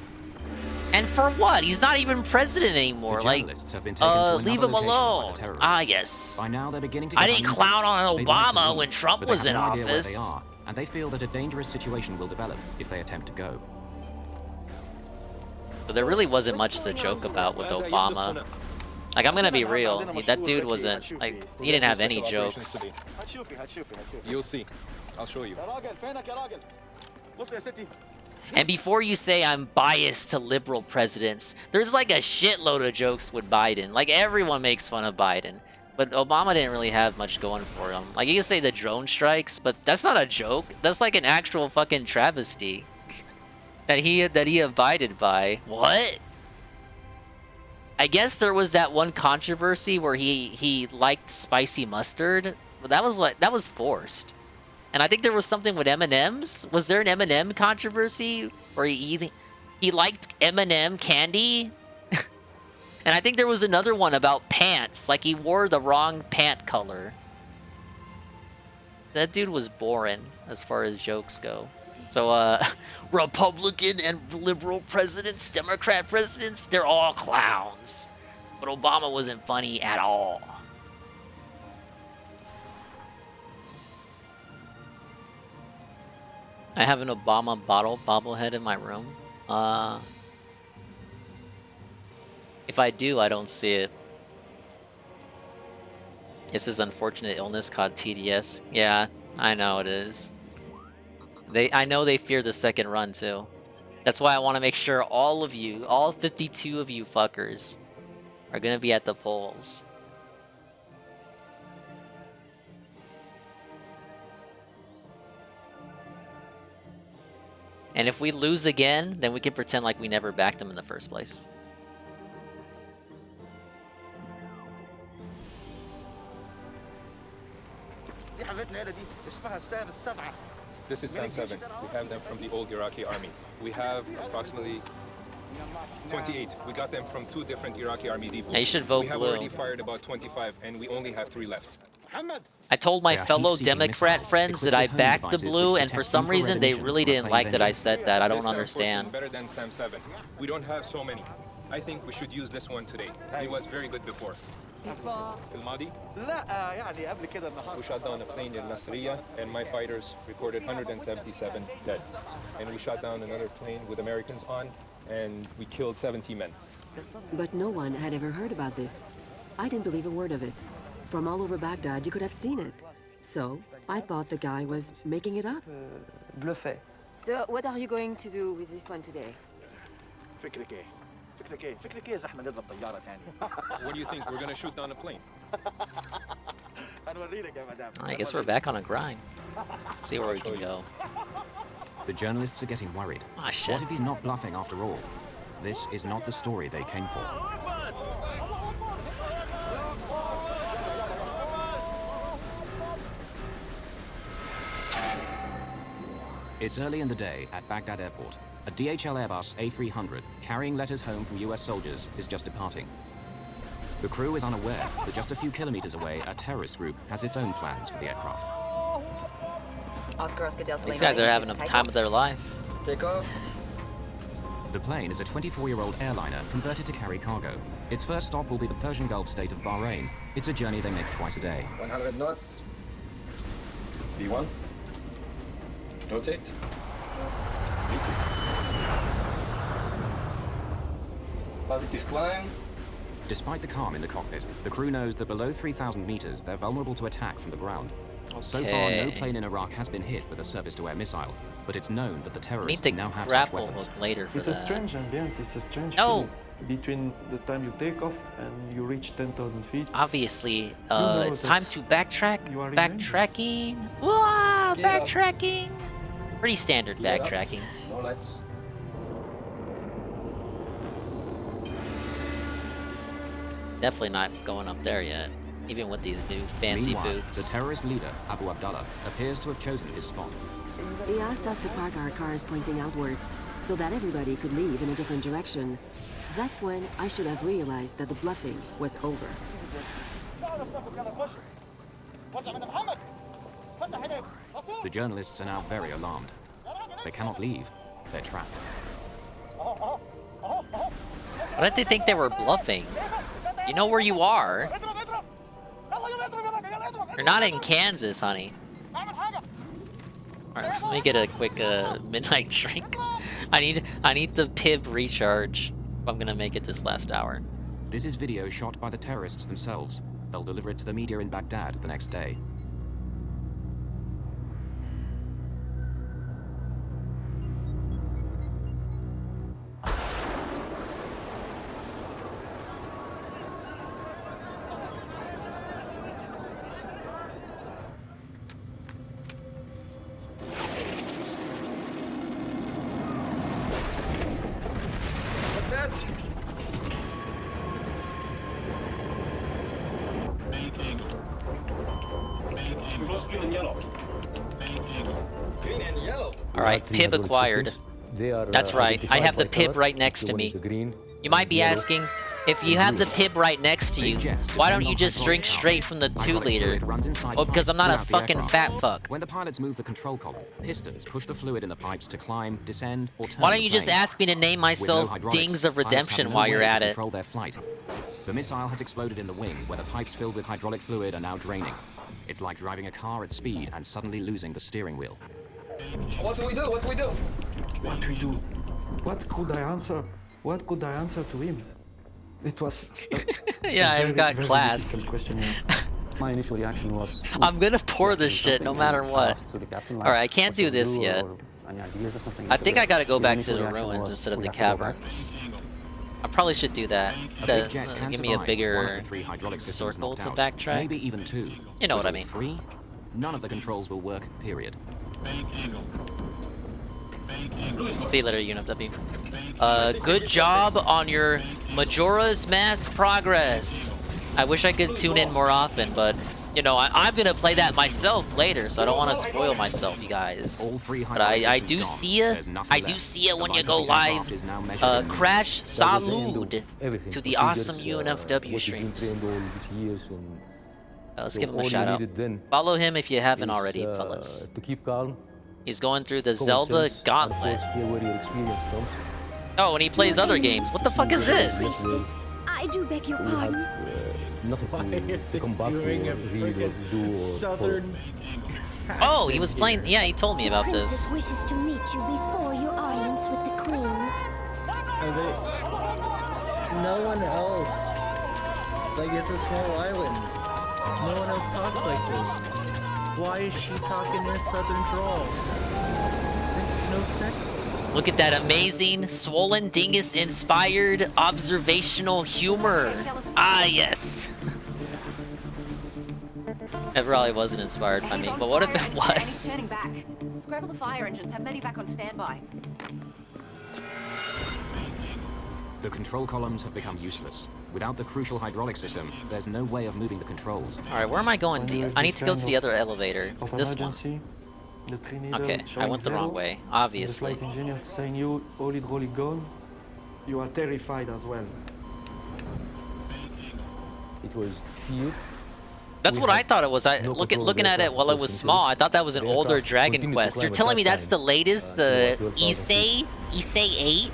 And for what? He's not even president anymore. Like, leave him alone. Ah, yes. By now, they're beginning to I didn't clown on Obama when Trump was in office. And they feel that a dangerous situation will develop if they attempt to go. But there really wasn't much to joke about with Obama. Like, I'm gonna be real. That dude wasn't, like, he didn't have any jokes. You'll see. I'll show you. And before you say I'm biased to liberal presidents, there's like a shitload of jokes with Biden. Like, everyone makes fun of Biden. But Obama didn't really have much going for him. Like, you can say the drone strikes, but that's not a joke. That's like an actual fucking travesty that he abided by. What? I guess there was that one controversy where he liked spicy mustard, but that was forced. And I think there was something with M&Ms. Was there an M&M controversy where he liked M&M candy? And I think there was another one about pants, like he wore the wrong pant color. That dude was boring as far as jokes go. So, Republican and liberal presidents, Democrat presidents, they're all clowns. But Obama wasn't funny at all. I have an Obama bobblehead in my room. If I do, I don't see it. It's his unfortunate illness called TDS. Yeah, I know it is. I know they fear the second run too. That's why I want to make sure all of you, all 52 of you fuckers, are gonna be at the polls. And if we lose again, then we can pretend like we never backed him in the first place. This is Sam 7. We have them from the old Iraqi army. We have approximately 28. We got them from 2 different Iraqi army depots. Yeah, you should vote We have blue. already fired about 25, and we only have 3 left. I told my They are fellow heat-seeking Democrat missiles friends that I equipped with homing backed the devices blue, which and for detect some infrared reason they emissions really from a didn't like plane's that I engine. said that. I This don't Sam 14 understand. better than Sam 7. We don't have so many. I think we should use this one today. He was very good before. في الماضي لا يعني قبل كده النهارده. We shot down a plane in Nasiriyah, and my fighters recorded 177 dead. And we shot down another plane with Americans on, and we killed 70 men. But no one had ever heard about this. I didn't believe a word of it. From all over Baghdad, you could have seen it. So, I thought the guy was making it up. Bluffé. So, what are you going to do with this one today? فكرك ايه؟ فكرك ايه؟ فكرك ايه اذا احنا نضرب طياره ثانيه؟ What do you think? We're gonna shoot down a plane. هنوريلك يا مدام. I guess we're back on a grind. See where we can go. The journalists are getting worried. Ah, shit. What if he's not bluffing after all? This is not the story they came for. It's early in the day at Baghdad Airport. A DHL Airbus A300, carrying letters home from US soldiers, is just departing. The crew is unaware that just a few kilometers away, a terrorist group has its own plans for the aircraft. Oscar Delta These guys are having a time of their life. Take off. The plane is a 24-year-old airliner converted to carry cargo. Its first stop will be the Persian Gulf state of Bahrain. It's a journey they make twice a day. 100 knots. B1. Rotate. B2. Positive climb. Despite the calm in the cockpit, the crew knows that below 3,000 meters, they're vulnerable to attack from the ground. So far, no plane in Iraq has been hit with a surface-to-air missile, but it's known that the terrorists now have such weapons. Later for It's a strange ambience, it's a strange No. feeling between the time you take off and you reach 10,000 feet. Obviously, know it's that time to backtrack. you are Backtracking. Wah, Get up. backtracking. Pretty standard Get up. backtracking. No lights. Definitely not going up there yet, even with these new fancy Meanwhile, boots. the terrorist leader, Abu Abdallah, appears to have chosen his spot. He asked us to park our cars pointing outwards so that everybody could leave in a different direction. That's when I should have realized that the bluffing was over. The journalists are now very alarmed. They cannot leave. They're trapped. Why did they think they were bluffing? You know where you are. You're not in Kansas, honey. Alright, let me get a quick midnight drink. I need the PIB recharge if I'm gonna make it this last hour. This is video shot by the terrorists themselves. They'll deliver it to the media in Baghdad the next day. What's that? We've lost green and yellow. Green and yellow. Alright, PIB acquired. That's right, I have the PIB right next to me. You might be asking, if you have the PIB right next to you, why don't you just drink straight from the 2-liter? Well, because I'm not a fucking fat fuck. When the pilots move the control column, pistons push the fluid in the pipes to climb, descend, or turn Why don't the you just plane. ask me to name myself With no hydraulics, Dings of pilots have Redemption no while way you're to at it? control their flight. The missile has exploded in the wing, where the pipes filled with hydraulic fluid are now draining. It's like driving a car at speed and suddenly losing the steering wheel. What do we do? What do we do? What we do? What could I answer? What could I answer to him? It was yeah, I've got class. Question, yes. My initial reaction was, I'm gonna pour this shit no matter what. Alright, I can't do this yet. I think I gotta go back to the ruins instead of the caverns. I probably should do that. Give me a bigger circle to backtrack. Maybe even 2. You know what I mean. 3, none of the controls will work, period. See you later, UNFW. Good job on your Majora's Mask progress. I wish I could tune in more often, but you know, I'm gonna play that myself later, so I don't want to spoil myself, you guys. But I do see ya. I do see ya when you go live. Crash salud to the awesome UNFW streams. Let's give him a shout out. Follow him if you haven't already, fellas. To keep calm. He's going through the Zelda Gauntlet. Oh, and he plays other games. What the fuck is this? I do beg your pardon. Nothing to come back to read or do or Southern. Oh, he was playing. Yeah, he told me about this. Wishes to meet you before your audience with the queen. Are they? No one else. Like, it's a small island. No one else talks like this. Why is she talking in a southern drawl? Makes no sense. Look at that amazing Swollen Dingus inspired observational humor. Ah, yes. It probably wasn't inspired by me, but what if it was? Standing back. Scrabble the fire engines. Have many back on standby. The control columns have become useless. Without the crucial hydraulic system, there's no way of moving the controls. Alright, where am I going? I need to go to the other elevator. This one. Okay, I went the wrong way, obviously. The flight engineer saying you all hydraulic gone. You are terrified as well. It was fear. That's what I thought it was. Looking at it while it was small, I thought that was an older Dragon Quest. You're telling me that's the latest Issei 8?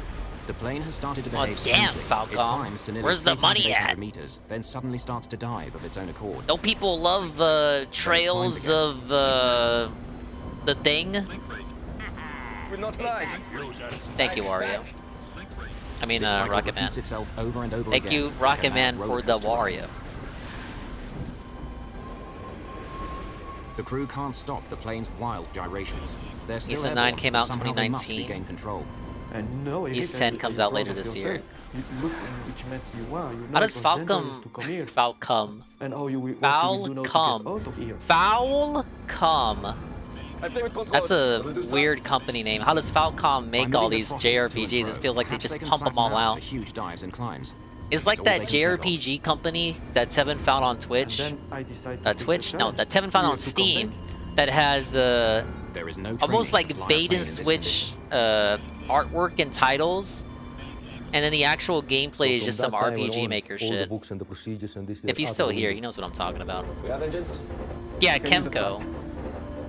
The plane has started to Oh behave damn, strangely. It Falcon. climbs to nearly Where's the money 3,800 at? meters, then suddenly starts to dive of its own accord. Don't people love trails of the thing? We're not lying. Thank you, Wario. I mean, This cycle Rocket Man. repeats itself over and over Thank again, you, like Rocket a Man, mad for the roller Wario. The crew can't stop the plane's wild gyrations. They're still Issa 9 airborne, came but out somehow they must 2019. regain control. And no, East 10 comes out later this year. You look in which mess you are. You know How does it was dangerous Falcom? to come here. Falcom. And how you what will you do now to get out of here? Falcom. That's a weird company name. How does Falcom make all these JRPGs? It feels like they just pump them all out. Huge dives and climbs. It's like that JRPG company that Tevin found on Twitch. Twitch? No, that Tevin found on Steam. That has There is no almost training like to fly a bait plane and in this switch artwork and titles, and then the actual gameplay is just some RPG Maker shit. If he's still here, he knows what I'm talking about. We have engines? Yeah, Kemco.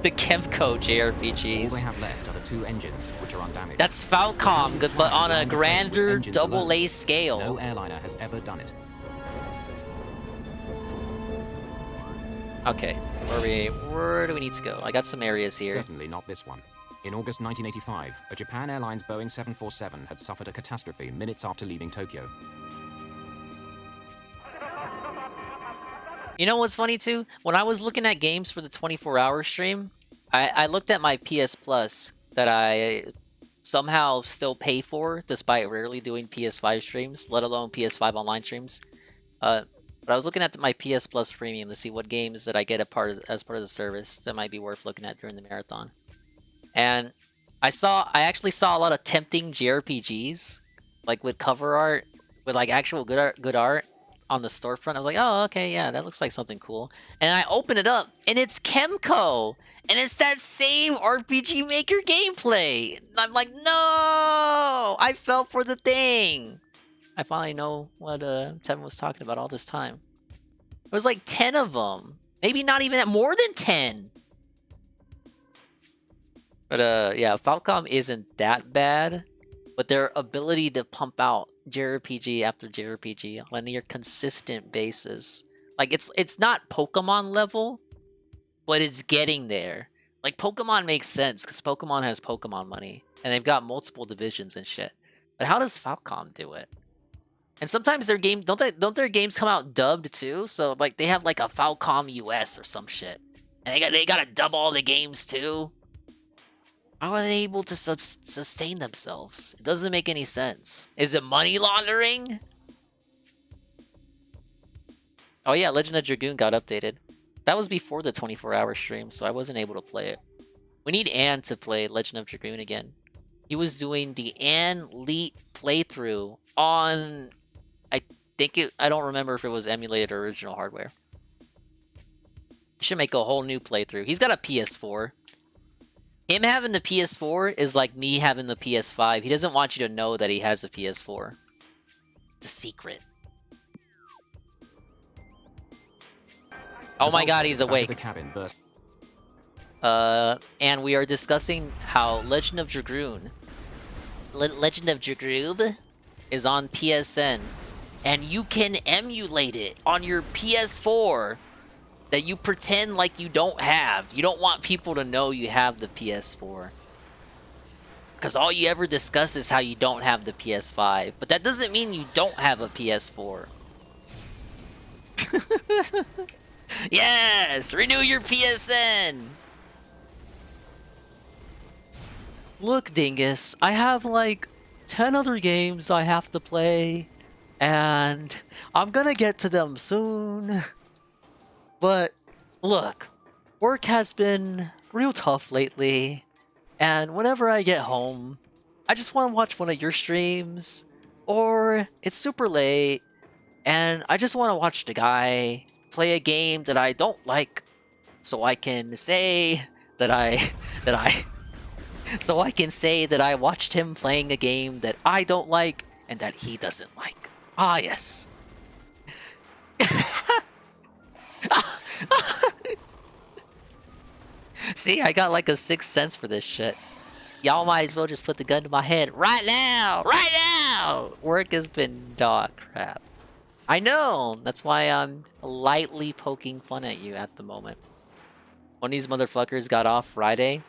The Kemco All they JRPGs. have left are the 2 engines, which are undamaged. That's Falcom, but on a grander Engines alone. double-A scale. No airliner has ever done it. Okay, where do we need to go? I got some areas here. Certainly not this one. In August 1985, a Japan Airlines Boeing 747 had suffered a catastrophe minutes after leaving Tokyo. You know what's funny too? When I was looking at games for the 24-hour stream, I looked at my PS Plus that I somehow still pay for, despite rarely doing PS5 streams, let alone PS5 online streams. But I was looking at my PS Plus Premium to see what games that I get as part of the service that might be worth looking at during the marathon. And I actually saw a lot of tempting JRPGs, like with cover art, with like actual good art on the storefront. I was like, oh, okay, yeah, that looks like something cool. And I open it up, and it's Kemco, and it's that same RPG Maker gameplay. And I'm like, no, I fell for the thing. I finally know what Tevin was talking about all this time. There was like 10 of them. Maybe not even more than 10. But yeah, Falcom isn't that bad. But their ability to pump out JRPG after JRPG on a near consistent basis. Like it's not Pokemon level, but it's getting there. Like Pokemon makes sense because Pokemon has Pokemon money and they've got multiple divisions and shit. But how does Falcom do it? And sometimes their game don't their games come out dubbed too? So like they have like a Falcom US or some shit, and they gotta dub all the games too. How are they able to sustain themselves? It doesn't make any sense. Is it money laundering? Oh yeah, Legend of Dragoon got updated. That was before the 24-hour stream, so I wasn't able to play it. We need Ann to play Legend of Dragoon again. He was doing the Ann Leet playthrough on... I don't remember if it was emulated or original hardware. He should make a whole new playthrough. He's got a PS4. Him having the PS4 is like me having the PS5. He doesn't want you to know that he has a PS4. It's a secret. Oh my god, he's awake. And we are discussing how Legend of Dragoon is on PSN. And you can emulate it on your PS4 that you pretend like you don't have. You don't want people to know you have the PS4. Because all you ever discuss is how you don't have the PS5. But that doesn't mean you don't have a PS4. Yes! Renew your PSN! Look, Dingus, I have like 10 other games I have to play. And I'm gonna get to them soon. But look, work has been real tough lately. And whenever I get home, I just want to watch one of your streams. Or it's super late and I just want to watch the guy play a game that I don't like, so I can say that I watched him playing a game that I don't like and that he doesn't like. Ah, yes. See, I got like a 6th sense for this shit. Y'all might as well just put the gun to my head right now! Right now! Work has been dog crap. I know! That's why I'm lightly poking fun at you at the moment. One of these motherfuckers got off Friday.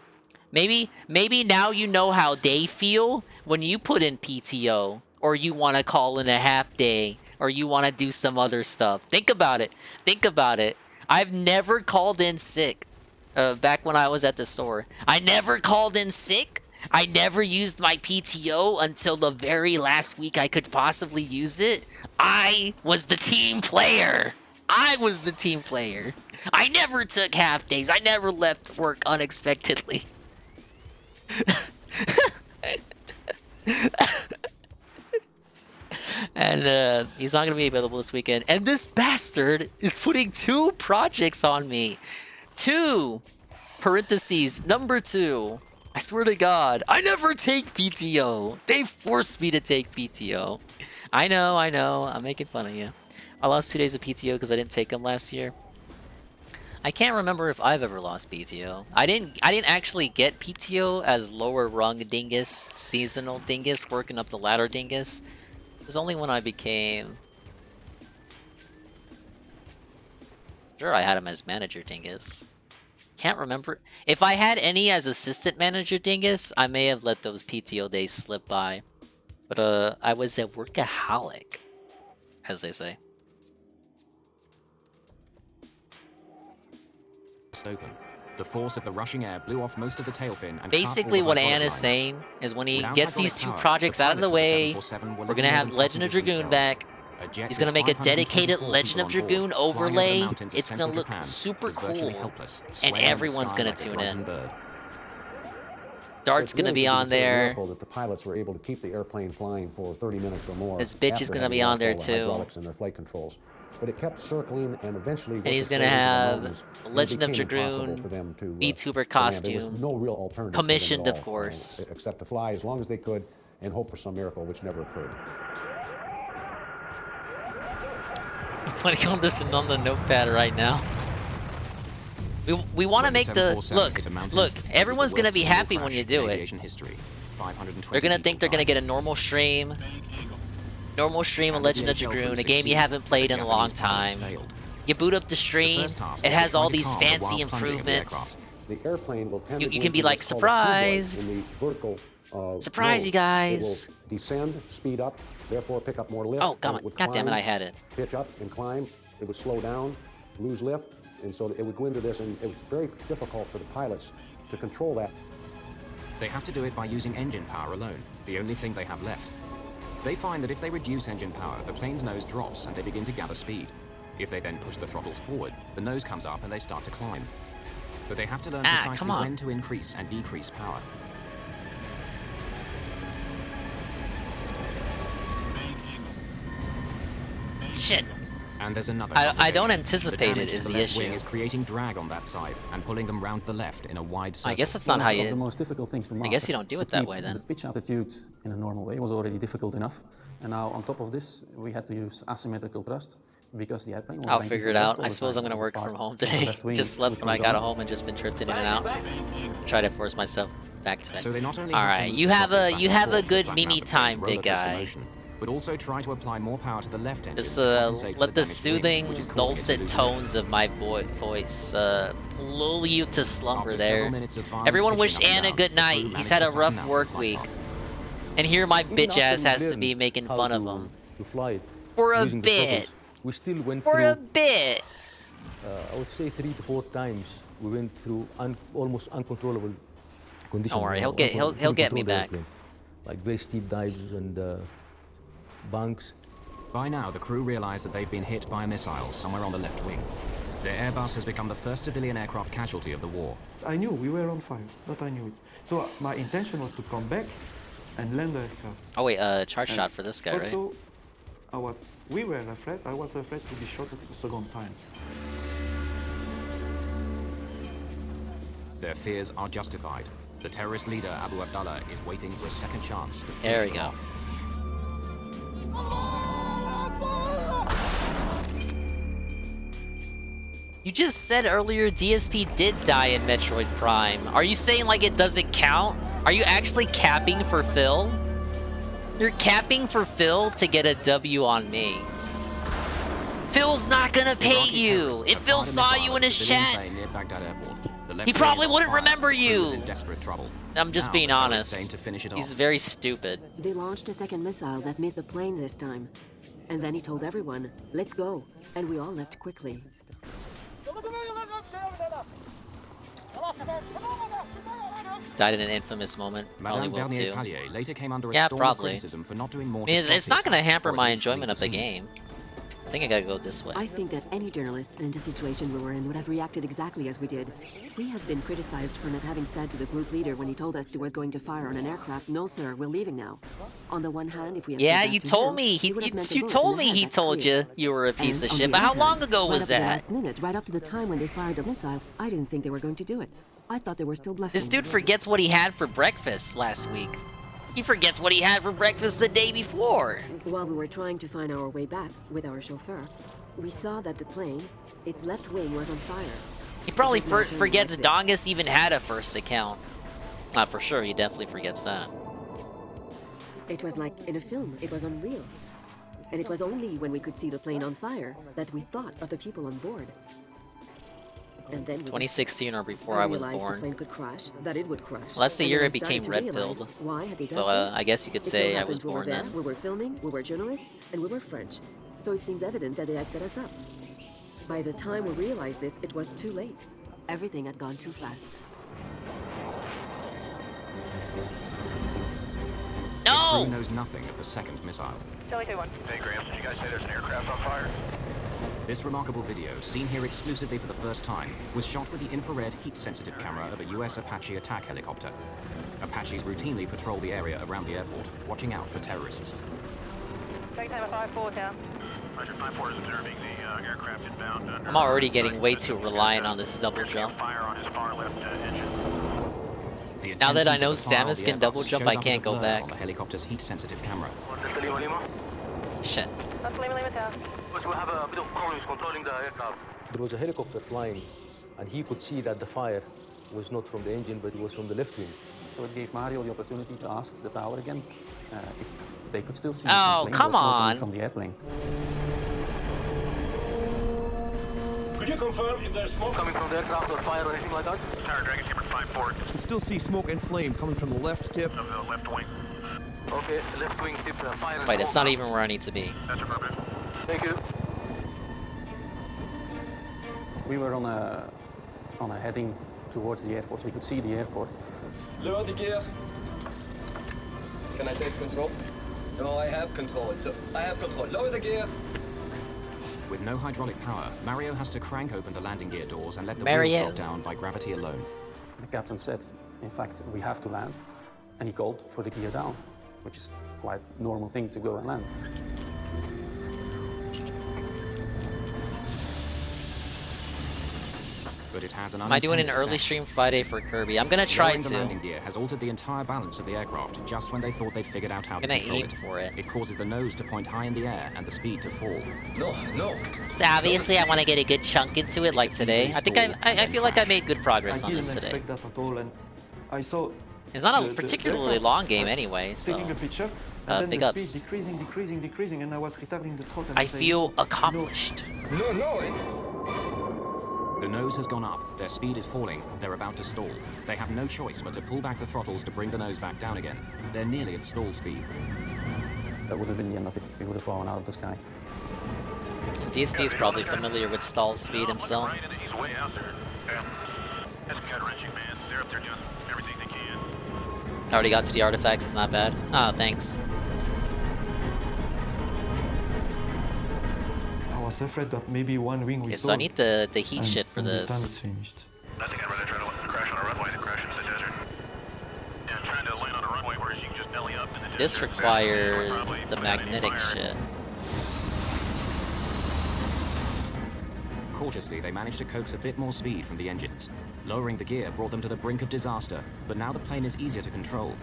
Maybe now you know how they feel when you put in PTO. Or you want to call in a half day. Or you want to do some other stuff. Think about it. Think about it. I've never called in sick. Back when I was at the store. I never called in sick. I never used my PTO until the very last week I could possibly use it. I was the team player. I was the team player. I never took half days. I never left work unexpectedly. And he's not going to be available this weekend. And this bastard is putting 2 projects on me. 2. Parentheses, number 2. I swear to God, I never take PTO. They forced me to take PTO. I know. I'm making fun of you. I lost 2 days of PTO because I didn't take them last year. I can't remember if I've ever lost PTO. I didn't actually get PTO as lower rung dingus, seasonal dingus, working up the ladder dingus. It was only when I became... Sure, I had him as manager dingus. Can't remember. If I had any as assistant manager dingus, I may have let those PTO days slip by. But I was a workaholic, as they say. Open. The force of the rushing air blew off most of the tail fin and basically what Ann is saying is when he gets these 2 projects out of the way, we're gonna have Legend of Dragoon back. He's gonna make a dedicated Legend of Dragoon overlay. It's gonna look super cool, and everyone's gonna tune in. Dart's gonna be on there. That the pilots were able to keep the airplane flying for 30 minutes or more. This bitch is gonna be on there too. And their flight controls. But it kept circling and eventually... And he's gonna have Legend of Dragoon VTuber costume. No real alternative commissioned, of course. Except to fly as long as they could and hope for some miracle, which never occurred. I'm putting on this on the notepad right now. We want to make the... Look, everyone's gonna be happy when you do it. They're gonna think they're gonna get a normal stream. Normal stream of Legend of Dragoon, a game you haven't played in a long time. You boot up the stream, it has all these fancy improvements. The airplane will tend You can be like, surprised. in the vertical, Surprise, you guys. It will descend, speed up, therefore pick up more lift. Oh, God damn it, I had it. Pitch up and climb. It would slow down, lose lift, and so it would go into this, and it was very difficult for the pilots to control that. They have to do it by using engine power alone, the only thing they have left. They find that if they reduce engine power, the plane's nose drops and they begin to gather speed. If they then push the throttles forward, the nose comes up and they start to climb. But they have to learn precisely when to increase and decrease power. Shit. And there's another. I don't anticipate it is the left wing issue. is creating drag on that side and pulling them round the left in a wide circle. I guess that's not how you. The most difficult things to master. I guess you don't do it that way then. The pitch attitude in a normal way was already difficult enough, and now on top of this, we had to use asymmetrical thrust because the airplane was I'll banking figure it to the left out. all I the suppose time. I'm gonna work Part from home of the today. left wing Just slept would when I go got down. home and just been drifting in and out. Try to force myself back to bed. So they not only All have to right, move you the have throttle a back you and have a forth to good flatten out mimi the time, plane's big roller coaster guy. motion, but also try to apply more power to the left engine. Just to compensate for let the damaged wing, soothing, which is causing it to dulcet lose tones of my voice lull you to slumber After there. several minutes of violent Everyone pitching wished up and Anna down, good the night. crew He's managed had to a rough flatten out work the flight week. path. And here my Even bitch after ass we has to learned be making how fun of to- him. to fly it For a using the bit. throttles, we still went For through, a bit. I would say 3 to 4 times. We went through almost uncontrollable conditions. Don't worry, he'll get me back. Like very steep dives and bunks. By now, the crew realize that they've been hit by a missile somewhere on the left wing. Their Airbus has become the first civilian aircraft casualty of the war. I knew we were on fire, that I knew it. So my intention was to come back and land the aircraft. Oh wait, charge shot for this guy, right? Also, we were afraid, I was afraid to be shot a second time. Their fears are justified. The terrorist leader, Abu Abdallah, is waiting for a second chance to There finish we them go. off. You just said earlier DSP did die in Metroid Prime. Are you saying like it doesn't count? Are you actually capping for Phil? You're capping for Phil to get a W on me. Phil's not gonna pay you. If Phil saw you in his chat, he probably wouldn't remember you. I'm just being honest. He's very stupid. They launched a second missile that missed the plane this time. And then he told everyone, let's go. And we all left quickly. Died in an infamous moment. Probably Madame will too. Vernier-Pallier later came under a Yeah, storm probably. of criticism for not doing more I mean, to it's stop not gonna it, hamper or at my least leave enjoyment of the scene. game. I think I gotta go this way. I think that any journalist in the situation we were in would have reacted exactly as we did. We have been criticized for not having said to the group leader when he told us he was going to fire on an aircraft, no sir, we're leaving now. On the one hand, if we had Yeah, said that you to told him, me. he would have meant a You bullet told in the me head, he that's told clear. you you were a piece And of on shit. the But how other long hand, ago right was up to the that? last minute, right up to the time when they fired the missile, I didn't think they were going to do it. I thought they were still bluffing. This dude forgets what he had for breakfast last week. He forgets what he had for breakfast the day before. While we were trying to find our way back with our chauffeur, we saw that the plane, its left wing was on fire. He probably It was now turning forgets like this. Dongus even had a first account. Not for sure, he definitely forgets that. It was like in a film, it was unreal. And it was only when we could see the plane on fire that we thought of the people on board. And then we 2016 or before I was realized the born. plane could crash, that it would crash. Well, that's the And year then it we started became to red-pilled. realize, why had they done So this? I guess you could It so say I happens was we were born there, then. We were filming, we were journalists, and we were French. So it seems evident that they had set us up. By the time we realized this, it was too late. Everything had gone too fast. No! The crew knows nothing of the second missile. Charlie 2-1. Hey, Graham, did you guys say there's an aircraft on fire? This remarkable video, seen here exclusively for the first time, was shot with the infrared heat-sensitive camera of a US Apache attack helicopter. Apaches routinely patrol the area around the airport, watching out for terrorists. Take time at 5-4, town. Roger, 5-4 is observing the aircraft inbound. I'm already getting way too reliant on this double jump. Fire on his far left engine. The Now that I know attention to the fire Samus on the can double Airbus jump, shows I up can't as a go blur back. on the helicopter's heat-sensitive camera. Shit. That's Lima Lima, town. We have a bit of problems controlling the aircraft. There was a helicopter flying, and he could see that the fire was not from the engine, but it was from the left wing. So it gave Mario the opportunity to ask the tower again if They could still see Oh, some flame come was floating on. from the airplane. Could you confirm if there's smoke coming from the aircraft or fire or anything like that? Tower Dragon Skipper 5-4. You can still see smoke and flame coming from the left tip of the left wing. Okay, left wing tip fire. Wait, it's not even where I need to be. That's affirmative. Thank you. We were on a heading towards the airport. We could see the airport. Lower the gear. Can I take control? No, I have control. I have control. Lower the gear. With no hydraulic power, Mario has to crank open the landing gear doors and let the Mario. wheels drop down by gravity alone. The captain said, in fact, we have to land, and he called for the gear down, which is quite a normal thing to go and land. But it has an Am I doing an unintended early effect. stream Friday for Kirby? I'm gonna try Lowering the to. landing gear has altered the entire balance of the aircraft just when they thought they'd figured out how to Gonna control aim it. for it. It causes the nose to point high in the air and the speed to fall. No, no. So obviously I want to get a good chunk into it like today. I think I feel like I made good progress I on didn't this today. expect that at all, and I saw. It's not a the particularly aircraft long game anyway, so taking a picture, and then big the ups. speed decreasing, and I was retarding the throttle. and I was like, feel accomplished. No, no. The nose has gone up, their speed is falling, they're about to stall. They have no choice but to pull back the throttles to bring the nose back down again. They're nearly at stall speed. That would have been the end of it. We would have fallen out of the sky. DSP is probably familiar with stall speed himself. He's way out there. Yeah. That's gut-wrenching, man. They're up there doing everything they can. I already got to the artifacts, it's not bad. Oh, thanks. I was afraid that maybe one wing we Okay, saw. so I need the heat shit for this time this. it changed. I think I'd rather try to crash on a runway than crash into the desert. Yeah, trying to land on a runway where you can just belly up in the desert. This requires the magnetic shit. Cautiously, they managed to coax a bit more speed from the engines. Lowering the gear brought them to the brink of disaster, but now the plane is easier to control.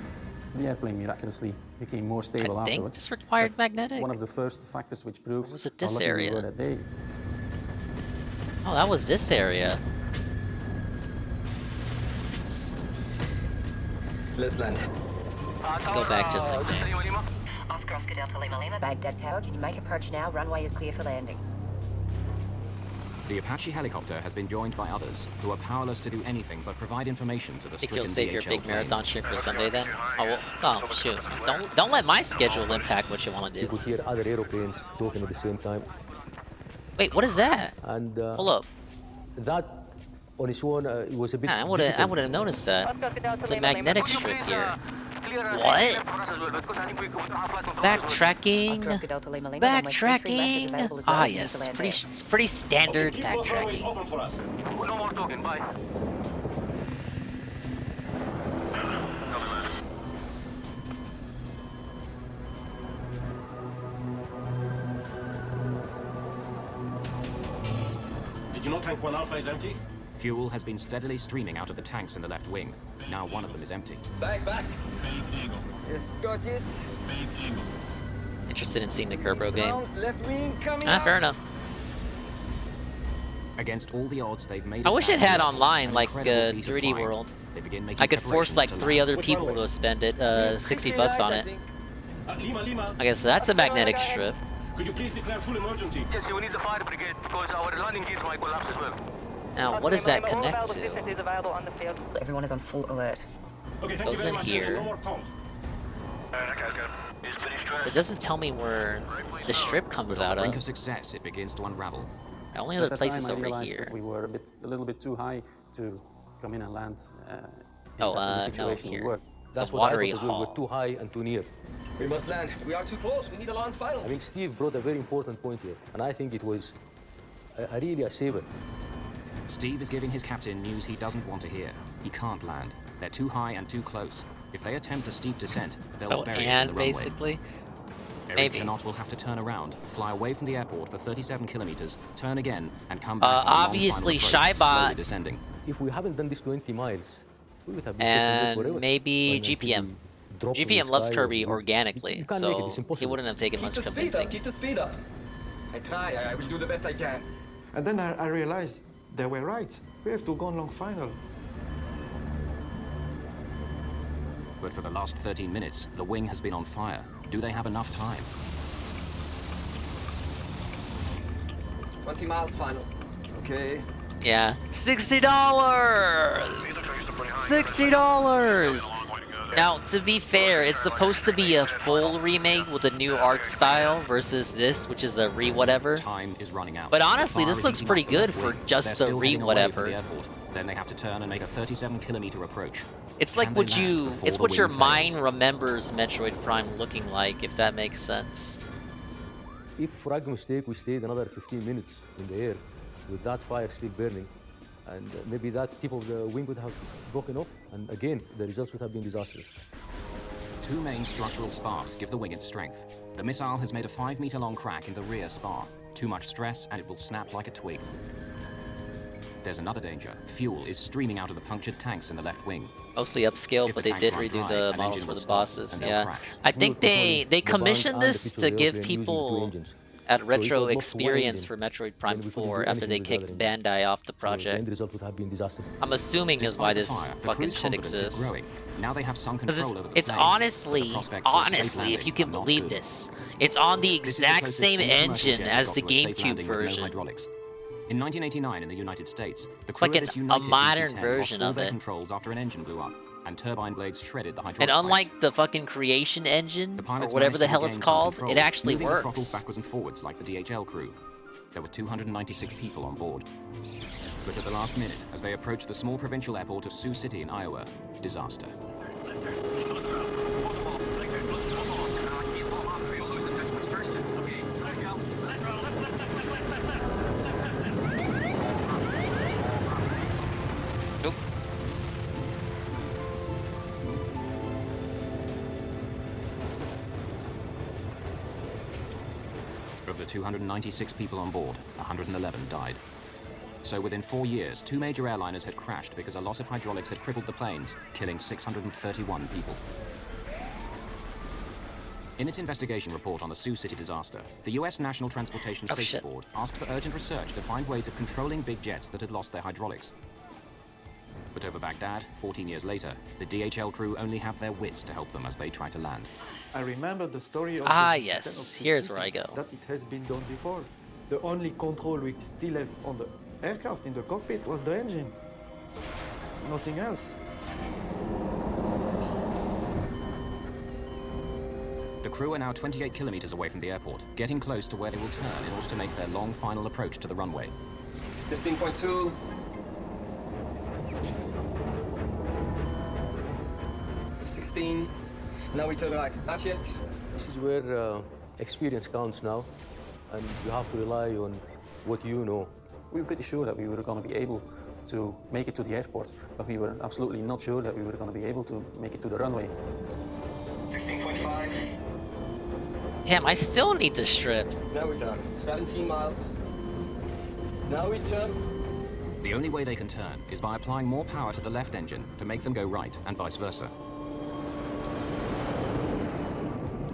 The airplane miraculously became more stable I think afterwards. this required That's magnetic. one of the first factors which proves Or was it how this lucky we area? were that day. Oh, that was this area. Let's land. Go back just in case. Oscar Oscar Delta Lima Lima, Baghdad Tower. Can you make approach now? Runway is clear for landing. The Apache helicopter has been joined by others, who are powerless to do anything but provide information to the Think stricken you'll save your DHL big plane. marathon stream for Sunday then? Oh, well, oh shoot. Don't let my schedule impact what you want to You do. could hear other aeroplanes talking at the same time. Wait, what is that? And Hold up. that on its own, it was a bit. I would have noticed that. It's a magnetic strip here. What? Backtracking. Backtracking. Ah yes, pretty standard backtracking. No more talking, bye. Did you know tank 1 Alpha is empty? Fuel has been steadily streaming out of the tanks in the left wing. Now one of them is empty. Back. Yes, got it. Interested in seeing the Kerbro game? Left wing coming Ah, up. fair enough. Against all the odds, they've made I it wish back it had to online an like incredible feat of 3D flying. World. They begin making I could force preparations like to 3 land. other people to spend it 60 bucks on it. Lima. I guess that's a magnetic strip. Could you please declare full emergency? Yes, we need the fire brigade because our landing gears might collapse as well. Now, what does that connect to? Everyone is on full alert. Okay, thank Goes you very in much. here. No more calls. It doesn't tell me where the strip comes On out the brink of. of success, it begins to unravel. The only At other that place time, is I over realized here. that we were a little bit too high to come in and land. Oh, in the no, situation we here. were. That's The what I watery thought as well. hall. We're too high and too near. We must land. We are too close. We need a land final. I mean, Steve brought a very important point here, and I think it was really a saver. Steve is giving his captain news he doesn't want to hear. He can't land. They're too high and too close. If they attempt a steep descent, they'll Oh, bury it in and the runway. basically. Eric Maybe. Janot will have to turn around, fly away from the airport for 37 kilometers, turn again, and come back on a long Obviously, final approach, Shaibot- slowly descending. If we haven't done this 20 miles, we would have been sitting there forever. And maybe When GPM. drop in GPM the loves sky, Kirby you organically, can't make it. so It's he impossible. wouldn't have taken Keep much the speed up. convincing. Keep the speed up. I try. I will do the best I can. And then I realized they were right. We have to go on long final. But for the last 13 minutes, the wing has been on fire. Do they have enough time? 20 miles final. Okay. Yeah, $60. $60. Now, to be fair, it's supposed to be a full remake with a new art style versus this, which is a re-whatever. Time is running out. But honestly, The this fire looks is pretty eating up good the for left wing. just They're a still heading away from re-whatever. the airport. Then they have to turn and make a 37-kilometer approach. It's like Can what they land you, before it's the what your wing mind fails? remembers Metroid Prime looking like, if that makes sense. If, for argument's sake, we stayed another 15 minutes in the air with that fire still burning, and maybe that tip of the wing would have broken off, and again, the results would have been disastrous. Two main structural sparks give the wing its strength. The missile has made a 5-meter-long crack in the rear spar. Too much stress and it will snap like a twig. There's another danger. Fuel is streaming out of the punctured tanks in the left wing. Mostly upscale, If but the they tanks did run redo dry, the an models engine for will the stop bosses, and they'll yeah. crash. I think they the commissioned bank and this the to pitch of the give airplane using the two people engines. at So it retro was not for one experience engine, for Metroid Prime then we couldn't 4 do after they anything with kicked the other engine. Bandai off the So the project. end result would have been disastrous. I'm assuming is why Despite the this fire, the fucking crew's shit confidence is exists. growing. Now they have some Because control over the it's plane, but the honestly, prospects for a safe if landing you can are not believe good. this, it's on the This is the exact closest same any commercial engine jet as got the to a safe GameCube landing with no version. hydraulics. In 1989 in the United States, the It's crew like of this a United modern DC-10 version lost all of their it. controls after an engine blew up, and turbine blades shredded the hydraulic And pipes. unlike the fucking Creation engine, or Pilots whatever managed the to hell it's regain some called, control, it actually moving the throttles works. backwards and forwards like the DHL crew. There were 296 people on board. But at the last minute, as they approached the small provincial airport of Sioux City in Iowa, disaster. Nope. Of the 296 people on board, 111 died. So within 4 years, 2 major airliners had crashed because a loss of hydraulics had crippled the planes, killing 631 people. In its investigation report on the Sioux City disaster, the US National Transportation Oh, Safety shit. Board asked for urgent research to find ways of controlling big jets that had lost their hydraulics. But over Baghdad, 14 years later, the DHL crew only have their wits to help them as they try to land. I remember the story of Ah, the yes. Sultan of Sioux Here's City, where I go. That it has been done before. The only control we still have on the aircraft in the cockpit was the engine. Nothing else. The crew are now 28 kilometers away from the airport, getting close to where they will turn in order to make their long final approach to the runway. 15.2. 16. Now we turn right. Not yet. This is where experience counts now, and you have to rely on what you know. We were pretty sure that we were going to be able to make it to the airport, but we were absolutely not sure that we were going to be able to make it to the runway. 16.5. Damn, I still need the strip. Now we're done. 17 miles. Now we turn. The only way they can turn is by applying more power to the left engine to make them go right, and vice versa.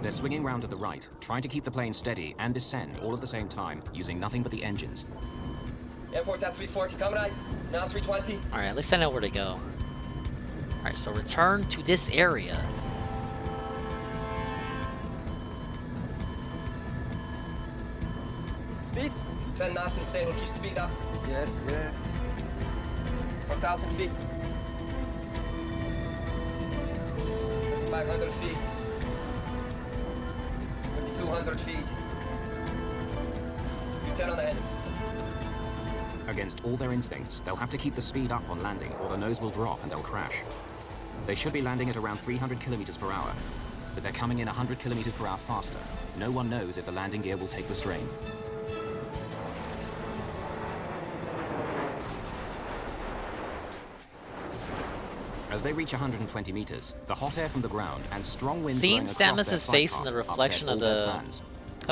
They're swinging round to the right, trying to keep the plane steady and descend all at the same time, using nothing but the engines. Airport at 340. Come right. Now 320. Alright, at least I know where to go. Alright, so return to this area. Speed. Turn nice and stable. Keep speed up. Yes, yes. 4,000 feet. 500 feet. 200 feet. You turn on the head. Against all their instincts, they'll have to keep the speed up on landing, or the nose will drop and they'll crash. They should be landing at around 300 kilometers per hour, but they're coming in 100 kilometers per hour faster. No one knows if the landing gear will take the strain. As they reach 120 meters, the hot air from the ground and strong winds Seeing blowing across Samus's their face flight in the path reflection upset of all their the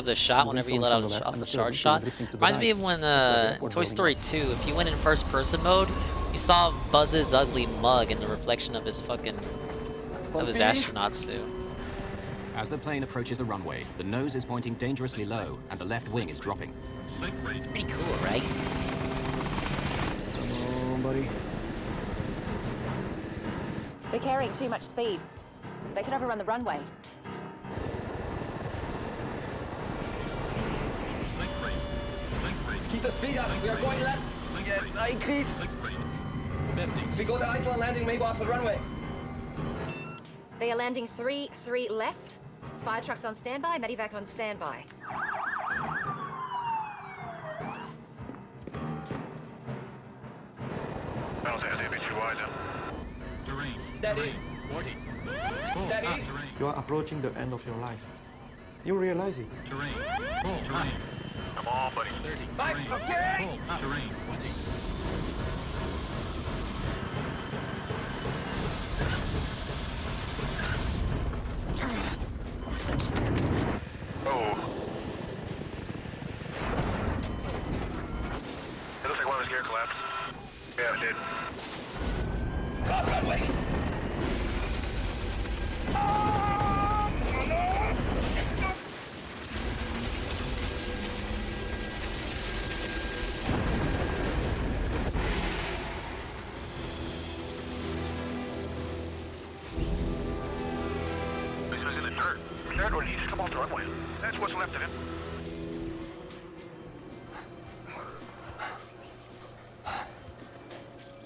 plans. shot whenever you let out off the charge shot reminds me of when Toy Story 2, if you went in first person mode, you saw Buzz's ugly mug in the reflection of his fucking astronaut suit. As the plane approaches the runway, the nose is pointing dangerously low and the left wing is dropping. Pretty cool, right? Come on, buddy. They're carrying too much speed. They could overrun the runway. Keep the speed up. We are going left. Yes, I increase. We go to Iceland landing, maybe off the runway. They are landing 3 left. Fire trucks on standby, medivac on standby. I don't think it's a bit too wide now. Steady. Steady. You are approaching the end of your life. You realize it. Come on, buddy. 5, okay. Oh. It looks like one of his gear collapsed. Yeah, it did. Off runway. This was in the dirt. Dirt when he just come off the runway. That's what's left of him.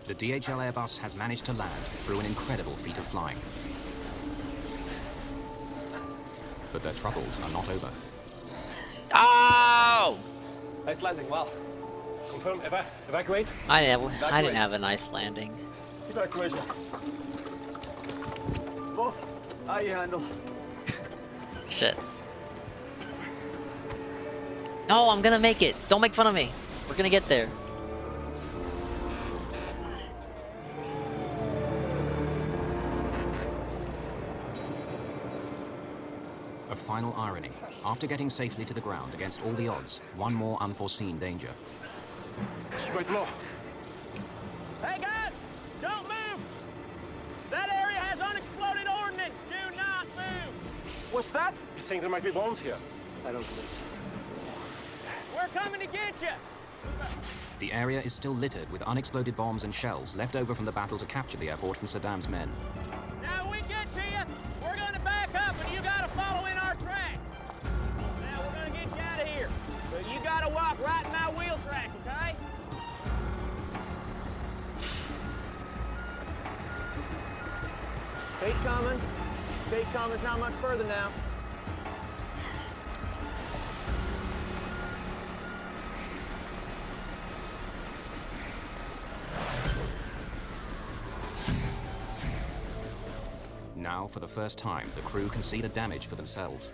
The DHL Airbus has managed to land through an incredible feat of flying. But their troubles are not over. Oh! Nice landing, well. Confirm, evacuate? I didn't have a nice landing. Evacuation. Both, I handle. Shit. No, I'm gonna make it. Don't make fun of me. We're gonna get there. A final irony. After getting safely to the ground against all the odds, one more unforeseen danger. Straight low. Hey guys, don't move! That area has unexploded ordnance. Do not move! What's that? You think there might be bombs here? I don't believe so. We're coming to get you! The area is still littered with unexploded bombs and shells left over from the battle to capture the airport from Saddam's men. Now we get to you, we're gonna back up and you gotta follow in our tracks. Now we're gonna get you out of here. But you gotta walk right in my wheel track, okay? Fate coming. Fate coming's not much further now. Now, for the first time, the crew can see the damage for themselves.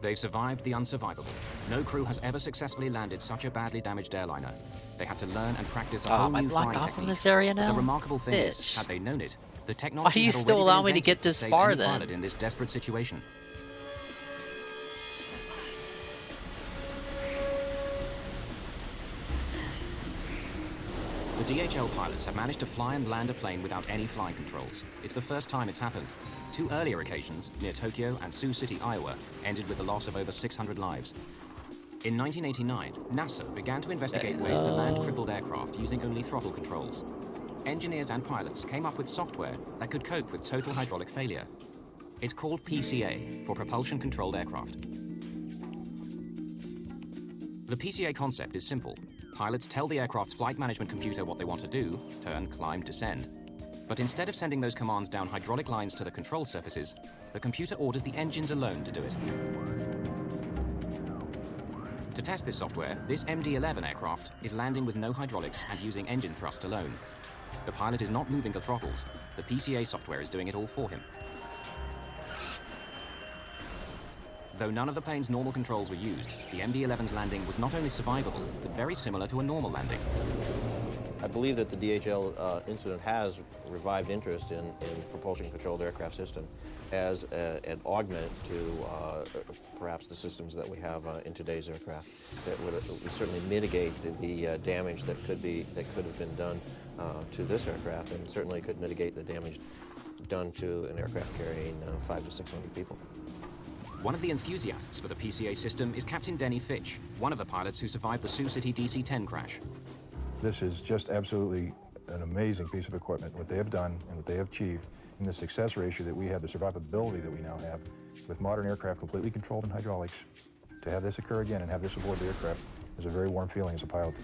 They've survived the unsurvivable. No crew has ever successfully landed such a badly damaged airliner. They had to learn and practice a whole am I new blocked flying off from technique. this area But now? the remarkable thing is, Bitch. had they known it, the Why technology do you had still already allow been me to get invented this save far any then? pilot in this desperate situation. The DHL pilots have managed to fly and land a plane without any flight controls. It's the first time it's happened. 2 earlier occasions, near Tokyo and Sioux City, Iowa, ended with the loss of over 600 lives. In 1989, NASA began to investigate ways to land crippled aircraft using only throttle controls. Engineers and pilots came up with software that could cope with total hydraulic failure. It's called PCA, for Propulsion Controlled Aircraft. The PCA concept is simple. Pilots tell the aircraft's flight management computer what they want to do, turn, climb, descend. But instead of sending those commands down hydraulic lines to the control surfaces, the computer orders the engines alone to do it. To test this software, this MD-11 aircraft is landing with no hydraulics and using engine thrust alone. The pilot is not moving the throttles. The PCA software is doing it all for him. Though none of the plane's normal controls were used, the MD-11's landing was not only survivable, but very similar to a normal landing. I believe that the DHL incident has revived interest in propulsion-controlled aircraft system as an augment to perhaps the systems that we have in today's aircraft that would certainly mitigate the damage that could have been done to this aircraft, and certainly could mitigate the damage done to an aircraft carrying 500 to 600 people. One of the enthusiasts for the PCA system is Captain Denny Fitch, one of the pilots who survived the Sioux City DC-10 crash. This is just absolutely an amazing piece of equipment, what they have done and what they have achieved, and the success ratio that we have, the survivability that we now have, with modern aircraft completely controlled in hydraulics. To have this occur again and have this aboard the aircraft is a very warm feeling as a pilot.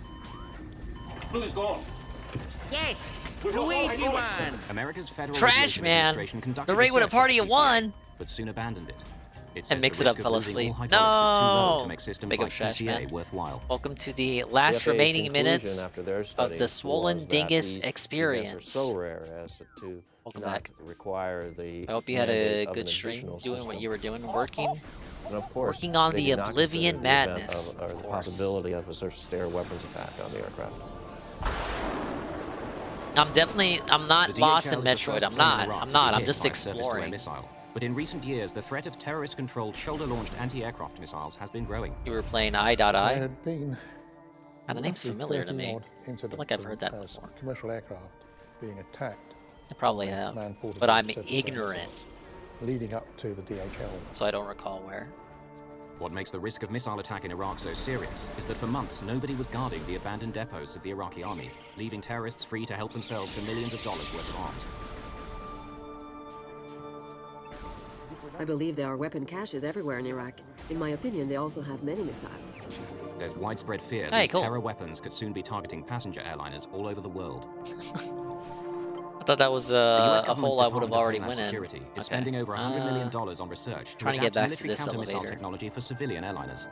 Blue's gone. Yes. Luigi won. America's Federal Trash Aviation man. Administration conducted The rate with a research party on of the PCA, one. but soon abandoned it. It And says mix the it up, risk of fell losing asleep. all hydraulics is too low No. to make systems Big up like trash PCA man. worthwhile. Welcome to the last FAA's remaining conclusion minutes after their of study the Swollen was that Dingus these events experience. are so rare as to Welcome not back. require the I hope you had a mandate of good an stream additional doing what system. you were doing, working. And of course, Working on they the did not consider Oblivion the event Madness, or of the course. possibility of a surface-to-air weapons attack on the aircraft. I'm not The lost in DHL is the Metroid. first I'm plane in not. Iraq I'm to not. be I'm hit just by a surface-to-air exploring. missile. But in recent years, the threat of terrorist-controlled shoulder-launched anti-aircraft missiles has been growing. You were playing I. There had been the name's roughly familiar to 30 me. odd I feel incidents like I've heard that of, before. commercial aircraft being attacked. I probably have, man-portable but I'm surface-to-air ignorant, missiles leading up to the DHL. so I don't recall where. What makes the risk of missile attack in Iraq so serious is that for months nobody was guarding the abandoned depots of the Iraqi army, leaving terrorists free to help themselves to millions of dollars worth of arms. I believe there are weapon caches everywhere in Iraq. In my opinion, they also have many missiles. There's widespread fear Hey, these cool. terror weapons could soon be targeting passenger airliners all over the world. I thought that was The US a government's hole I would have Department of already Homeland went in. Security is Okay. spending over $100 million on research to trying to get adapt back to military this counter-missile elevator. technology for civilian airliners.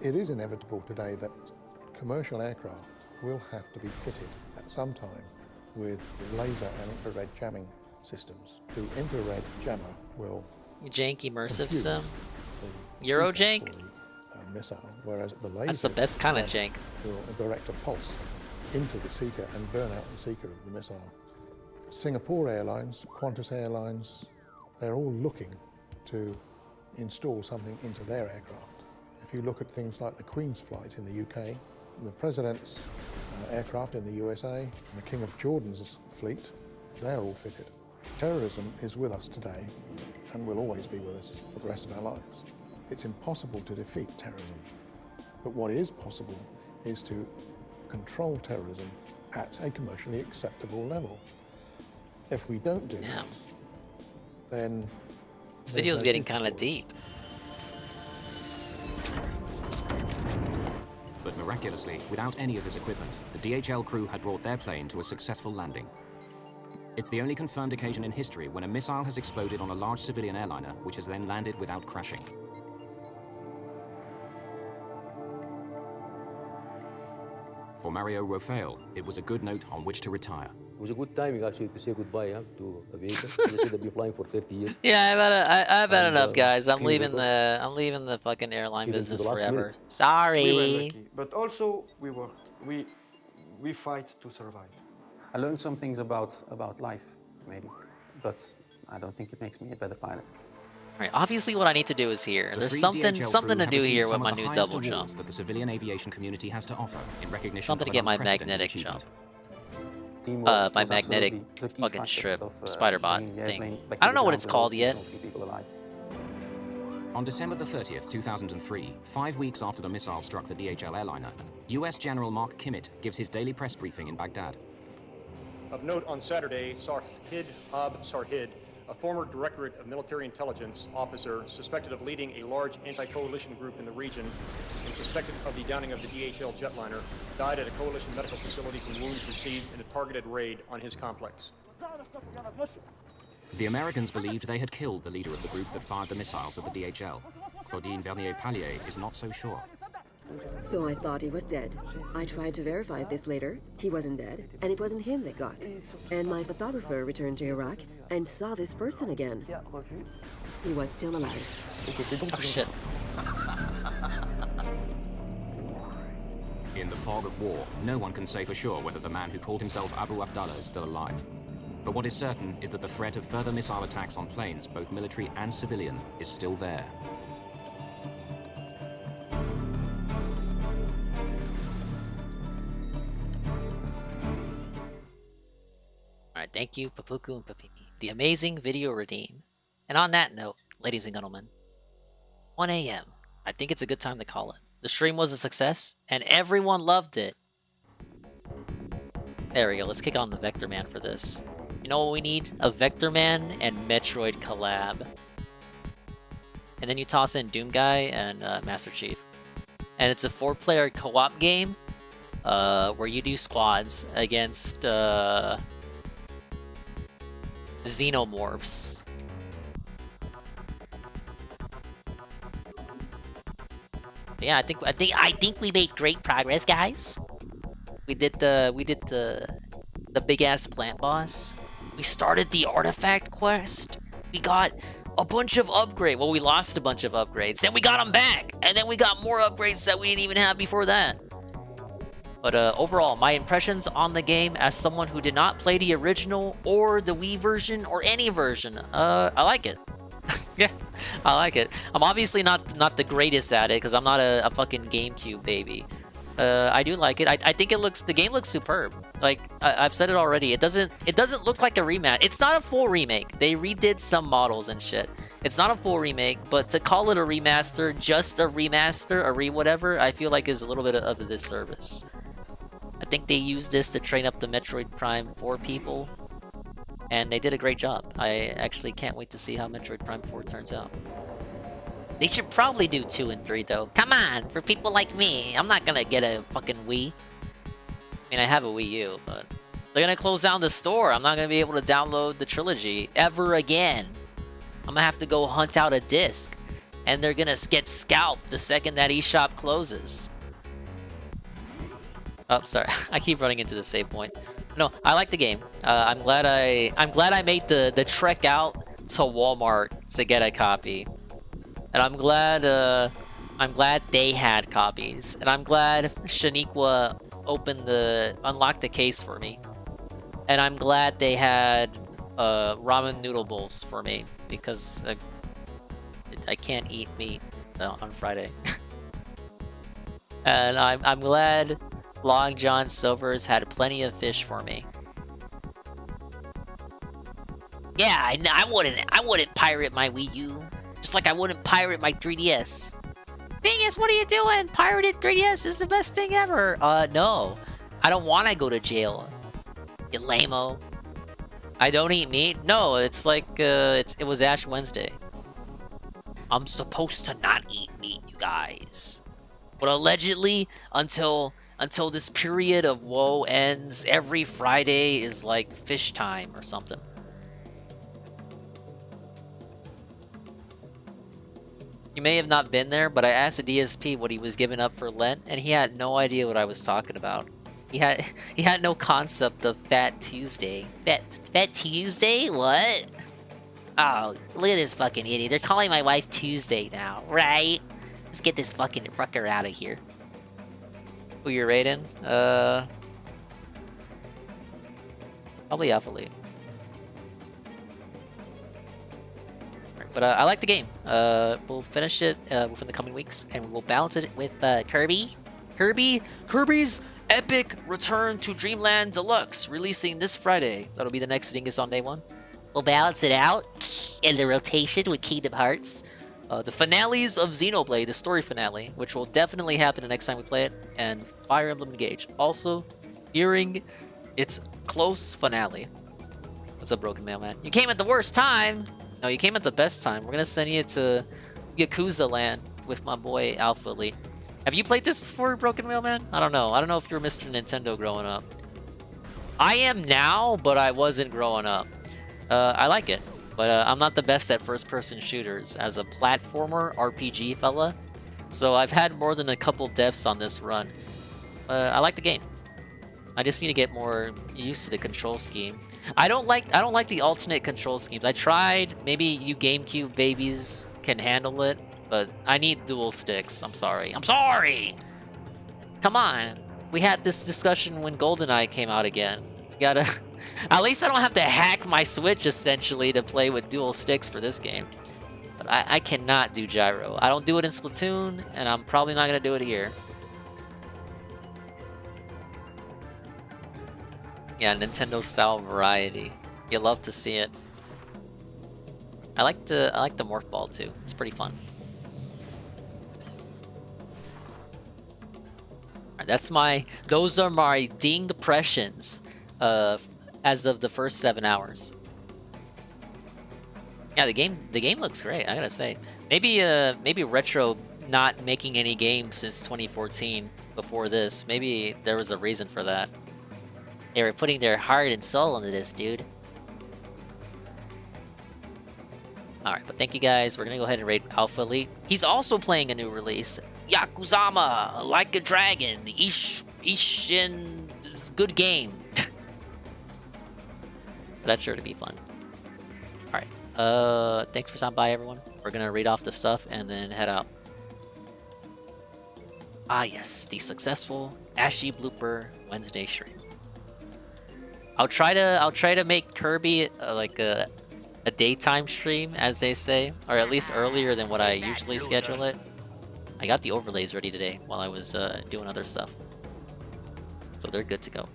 It is inevitable today that commercial aircraft will have to be fitted at some time with laser and infrared jamming systems. The infrared jammer will Jank immersive confuse sim. the Euro seeker jank. for the, missile, whereas the laser That's the best kind of jank. will direct a pulse into the seeker and burn out the seeker of the missile. Singapore Airlines, Qantas Airlines, they're all looking to install something into their aircraft. If you look at things like the Queen's flight in the UK, the President's aircraft in the USA, and the King of Jordan's fleet, they're all fitted. Terrorism is with us today and will always be with us for the rest of our lives. It's impossible to defeat terrorism, but what is possible is to control terrorism at a commercially acceptable level. If we don't do that, then This video's getting kind of deep. But miraculously, without any of this equipment, the DHL crew had brought their plane to a successful landing. It's the only confirmed occasion in history when a missile has exploded on a large civilian airliner, which has then landed without crashing. For Mario Rafael, it was a good note on which to retire. It was a good timing actually to say goodbye to aviation. They said I've been flying for 30 years. Yeah, I've had enough, guys. I'm came leaving back the fucking airline Even to business the last forever. minute. Sorry. We were lucky, but also we work. We fight to survive. I learned some things about life, maybe, but I don't think it makes me a better pilot. Alright, obviously what I need to do is here. The There's free something DHL something crew to have do received here with some my of the new highest double jump. awards that the civilian aviation community has to offer in recognition Something to of get an my unprecedented magnetic achievement. jump. My magnetic fucking strip spider bot thing. I don't know what it's called yet. On December the 30th, 2003, 5 weeks after the missile struck the DHL airliner, US General Mark Kimmett gives his daily press briefing in Baghdad. Of note, on Saturday, Sarhid Sarhid, a former Directorate of Military Intelligence officer suspected of leading a large anti-coalition group in the region and suspected of the downing of the DHL jetliner, died at a coalition medical facility from wounds received in a targeted raid on his complex. The Americans believed they had killed the leader of the group that fired the missiles at the DHL. Claudine Vernier-Pallier is not so sure. So I thought he was dead. I tried to verify this later. He wasn't dead, and it wasn't him they got. And my photographer returned to Iraq and saw this person again. He was still alive. Oh shit. In the fog of war, no one can say for sure whether the man who called himself Abu Abdallah is still alive. But what is certain is that the threat of further missile attacks on planes, both military and civilian, is still there. Alright, thank you, Papuku and Papimi. The amazing video redeem. And on that note, ladies and gentlemen, 1 a.m. I think it's a good time to call it. The stream was a success, and everyone loved it. There we go. Let's kick on the Vector Man for this. You know what we need? A Vector Man and Metroid collab. And then you toss in Doom Guy and Master Chief. And it's a 4-player co-op game where you do squads against xenomorphs. Yeah, I think we made great progress, guys. We did the big ass plant boss. We started the artifact quest. We got a bunch of upgrades. Well, we lost a bunch of upgrades. Then we got them back. And then we got more upgrades that we didn't even have before that. But overall, my impressions on the game as someone who did not play the original or the Wii version or any version, I like it. Yeah, I like it. I'm obviously not the greatest at it because I'm not a fucking GameCube baby. I do like it. I think the game looks superb. Like I've said it already. It doesn't look like a remake. It's not a full remake. They redid some models and shit. It's not a full remake, but to call it a remaster, just a remaster, a whatever, I feel like is a little bit of a disservice. I think they used this to train up the Metroid Prime 4 people, and they did a great job. I actually can't wait to see how Metroid Prime 4 turns out. They should probably do 2 and 3 though. Come on, for people like me. I'm not gonna get a fucking Wii. I mean, I have a Wii U, but they're gonna close down the store. I'm not gonna be able to download the trilogy ever again. I'm gonna have to go hunt out a disc, and they're gonna get scalped the second that eShop closes. Oh, sorry. I keep running into the save point. No, I like the game. I'm glad I made the trek out to Walmart to get a copy. And I'm glad they had copies. And I'm glad Shaniqua unlocked the case for me. And I'm glad they had ramen noodle bowls for me because I can't eat meat on Friday. And I'm glad Long John Silver's had plenty of fish for me. Yeah, I wouldn't pirate my Wii U. Just like I wouldn't pirate my 3DS. Dingus, what are you doing? Pirated 3DS is the best thing ever. No. I don't want to go to jail. You lame-o. I don't eat meat? No, it's like, it was Ash Wednesday. I'm supposed to not eat meat, you guys. But allegedly, until this period of woe ends, every Friday is like fish time or something. You may have not been there, but I asked a DSP what he was giving up for Lent, and he had no idea what I was talking about. He had no concept of Fat Tuesday. Fat Tuesday? What? Oh, look at this fucking idiot. They're calling my wife Tuesday now, right? Let's get this fucking fucker out of here. Who you're rating? Probably Athlete. But I like the game. We'll finish it within the coming weeks, and we'll balance it with Kirby. Kirby's epic return to Dreamland Deluxe, releasing this Friday. That'll be the next Dingus on day 1. We'll balance it out in the rotation with Kingdom Hearts. The finales of Xenoblade, the story finale, which will definitely happen the next time we play it, and Fire Emblem Engage. Also, nearing its close finale. What's up, Broken Mailman? You came at the worst time! No, you came at the best time. We're gonna send you to Yakuza Land with my boy Alpha Elite. Have you played this before, Broken Mailman? I don't know. I don't know if you were Mr. Nintendo growing up. I am now, but I wasn't growing up. I like it. But I'm not the best at first-person shooters as a platformer RPG fella. So I've had more than a couple deaths on this run. I like the game. I just need to get more used to the control scheme. I don't like the alternate control schemes. I tried. Maybe you GameCube babies can handle it, but I need dual sticks. I'm sorry. Come on. We had this discussion when GoldenEye came out again. You gotta... At least I don't have to hack my Switch, essentially, to play with dual sticks for this game. But I cannot do gyro. I don't do it in Splatoon, and I'm probably not going to do it here. Yeah, Nintendo-style variety. You love to see it. I like the Morph Ball, too. It's pretty fun. Alright, those are my ding impressions as of the first 7 hours. Yeah, the game looks great, I gotta say. Maybe Retro not making any games since 2014 before this. Maybe there was a reason for that. They were putting their heart and soul into this, dude. Alright, but thank you guys. We're gonna go ahead and raid Alpha Elite. He's also playing a new release. Yakuzama, Like a Dragon. Ishin... It's a good game. That's sure to be fun. Alright, thanks for stopping by, everyone. We're gonna read off the stuff and then head out. Ah yes, the successful Ashy Blooper Wednesday stream. I'll try to make Kirby like a daytime stream, as they say, or at least earlier than what I usually schedule it. I got the overlays ready today while I was doing other stuff, so they're good to go.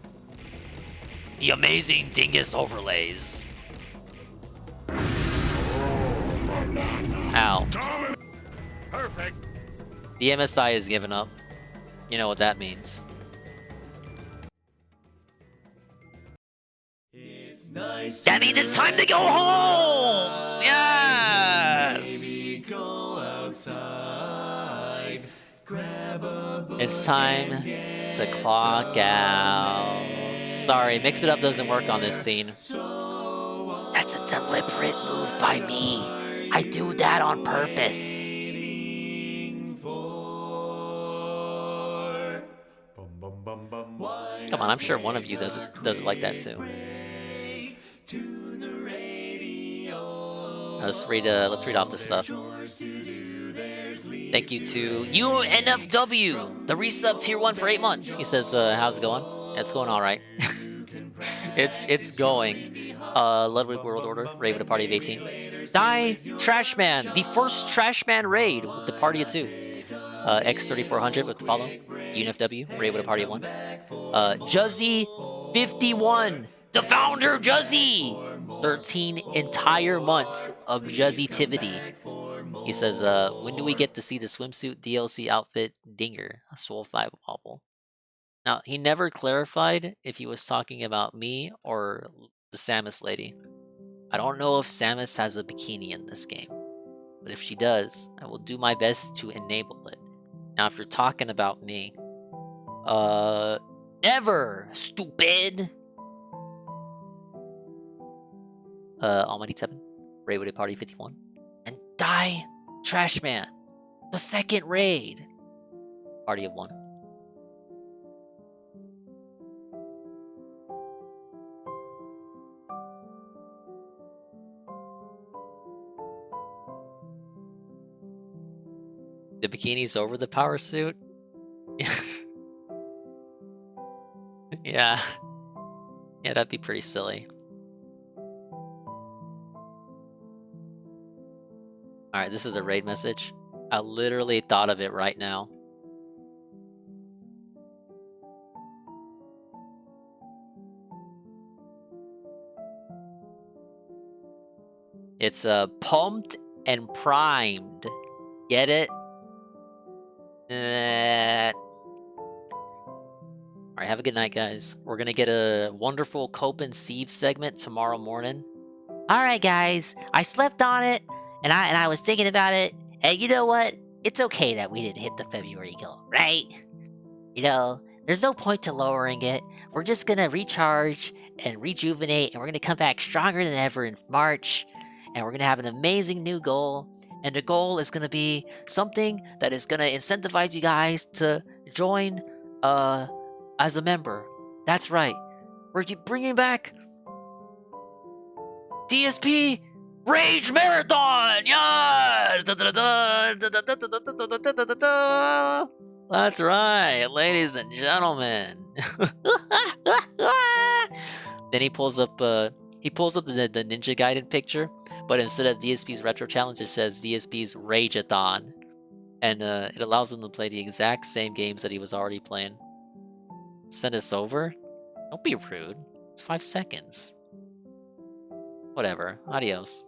The amazing Dingus overlays. Ow. Perfect. The MSI has given up. You know what that means. That means it's time to go home! Yes! It's time to clock out. Sorry, Mix It Up doesn't work on this scene. That's a deliberate move by me. I do that on purpose. Come on, I'm sure one of you does it like that too. Let's read off the stuff. Thank you to UNFW, the resub tier 1 for 8 months. He says, how's it going? It's going all right. it's going. Ludwig World Order, raid with a party of 18. Die Trashman, the first Trashman raid with the party of 2. X3400 with the follow. UNFW, raid with a party of 1. Juzzy51, the founder of Juzzy. 13 entire months of Juzzy-tivity. He says, when do we get to see the swimsuit DLC outfit Dinger, a Soul 5 wobble? Now, he never clarified if he was talking about me or the Samus lady. I don't know if Samus has a bikini in this game, but if she does, I will do my best to enable it. Now, if you're talking about me, never, stupid! Almighty 7, raid with a party 51, and Die Trashman, the second raid, party of 1. The bikini's over the power suit? Yeah. Yeah, that'd be pretty silly. Alright, this is a raid message. I literally thought of it right now. It's pumped and primed. Get it? Alright, have a good night, guys. We're gonna get a wonderful Cope and Sieve segment tomorrow morning. Alright, guys. I slept on it, and I was thinking about it, and you know what? It's okay that we didn't hit the February goal, right? You know, there's no point to lowering it. We're just gonna recharge and rejuvenate, and we're gonna come back stronger than ever in March, and we're gonna have an amazing new goal. And the goal is going to be something that is going to incentivize you guys to join as a member. That's right. We're bringing back DSP Rage Marathon. Yes! That's right, ladies and gentlemen. Then he pulls up the Ninja Gaiden picture, but instead of DSP's Retro Challenge, it says DSP's Rageathon. And it allows him to play the exact same games that he was already playing. Send us over? Don't be rude. It's 5 seconds. Whatever. Adios.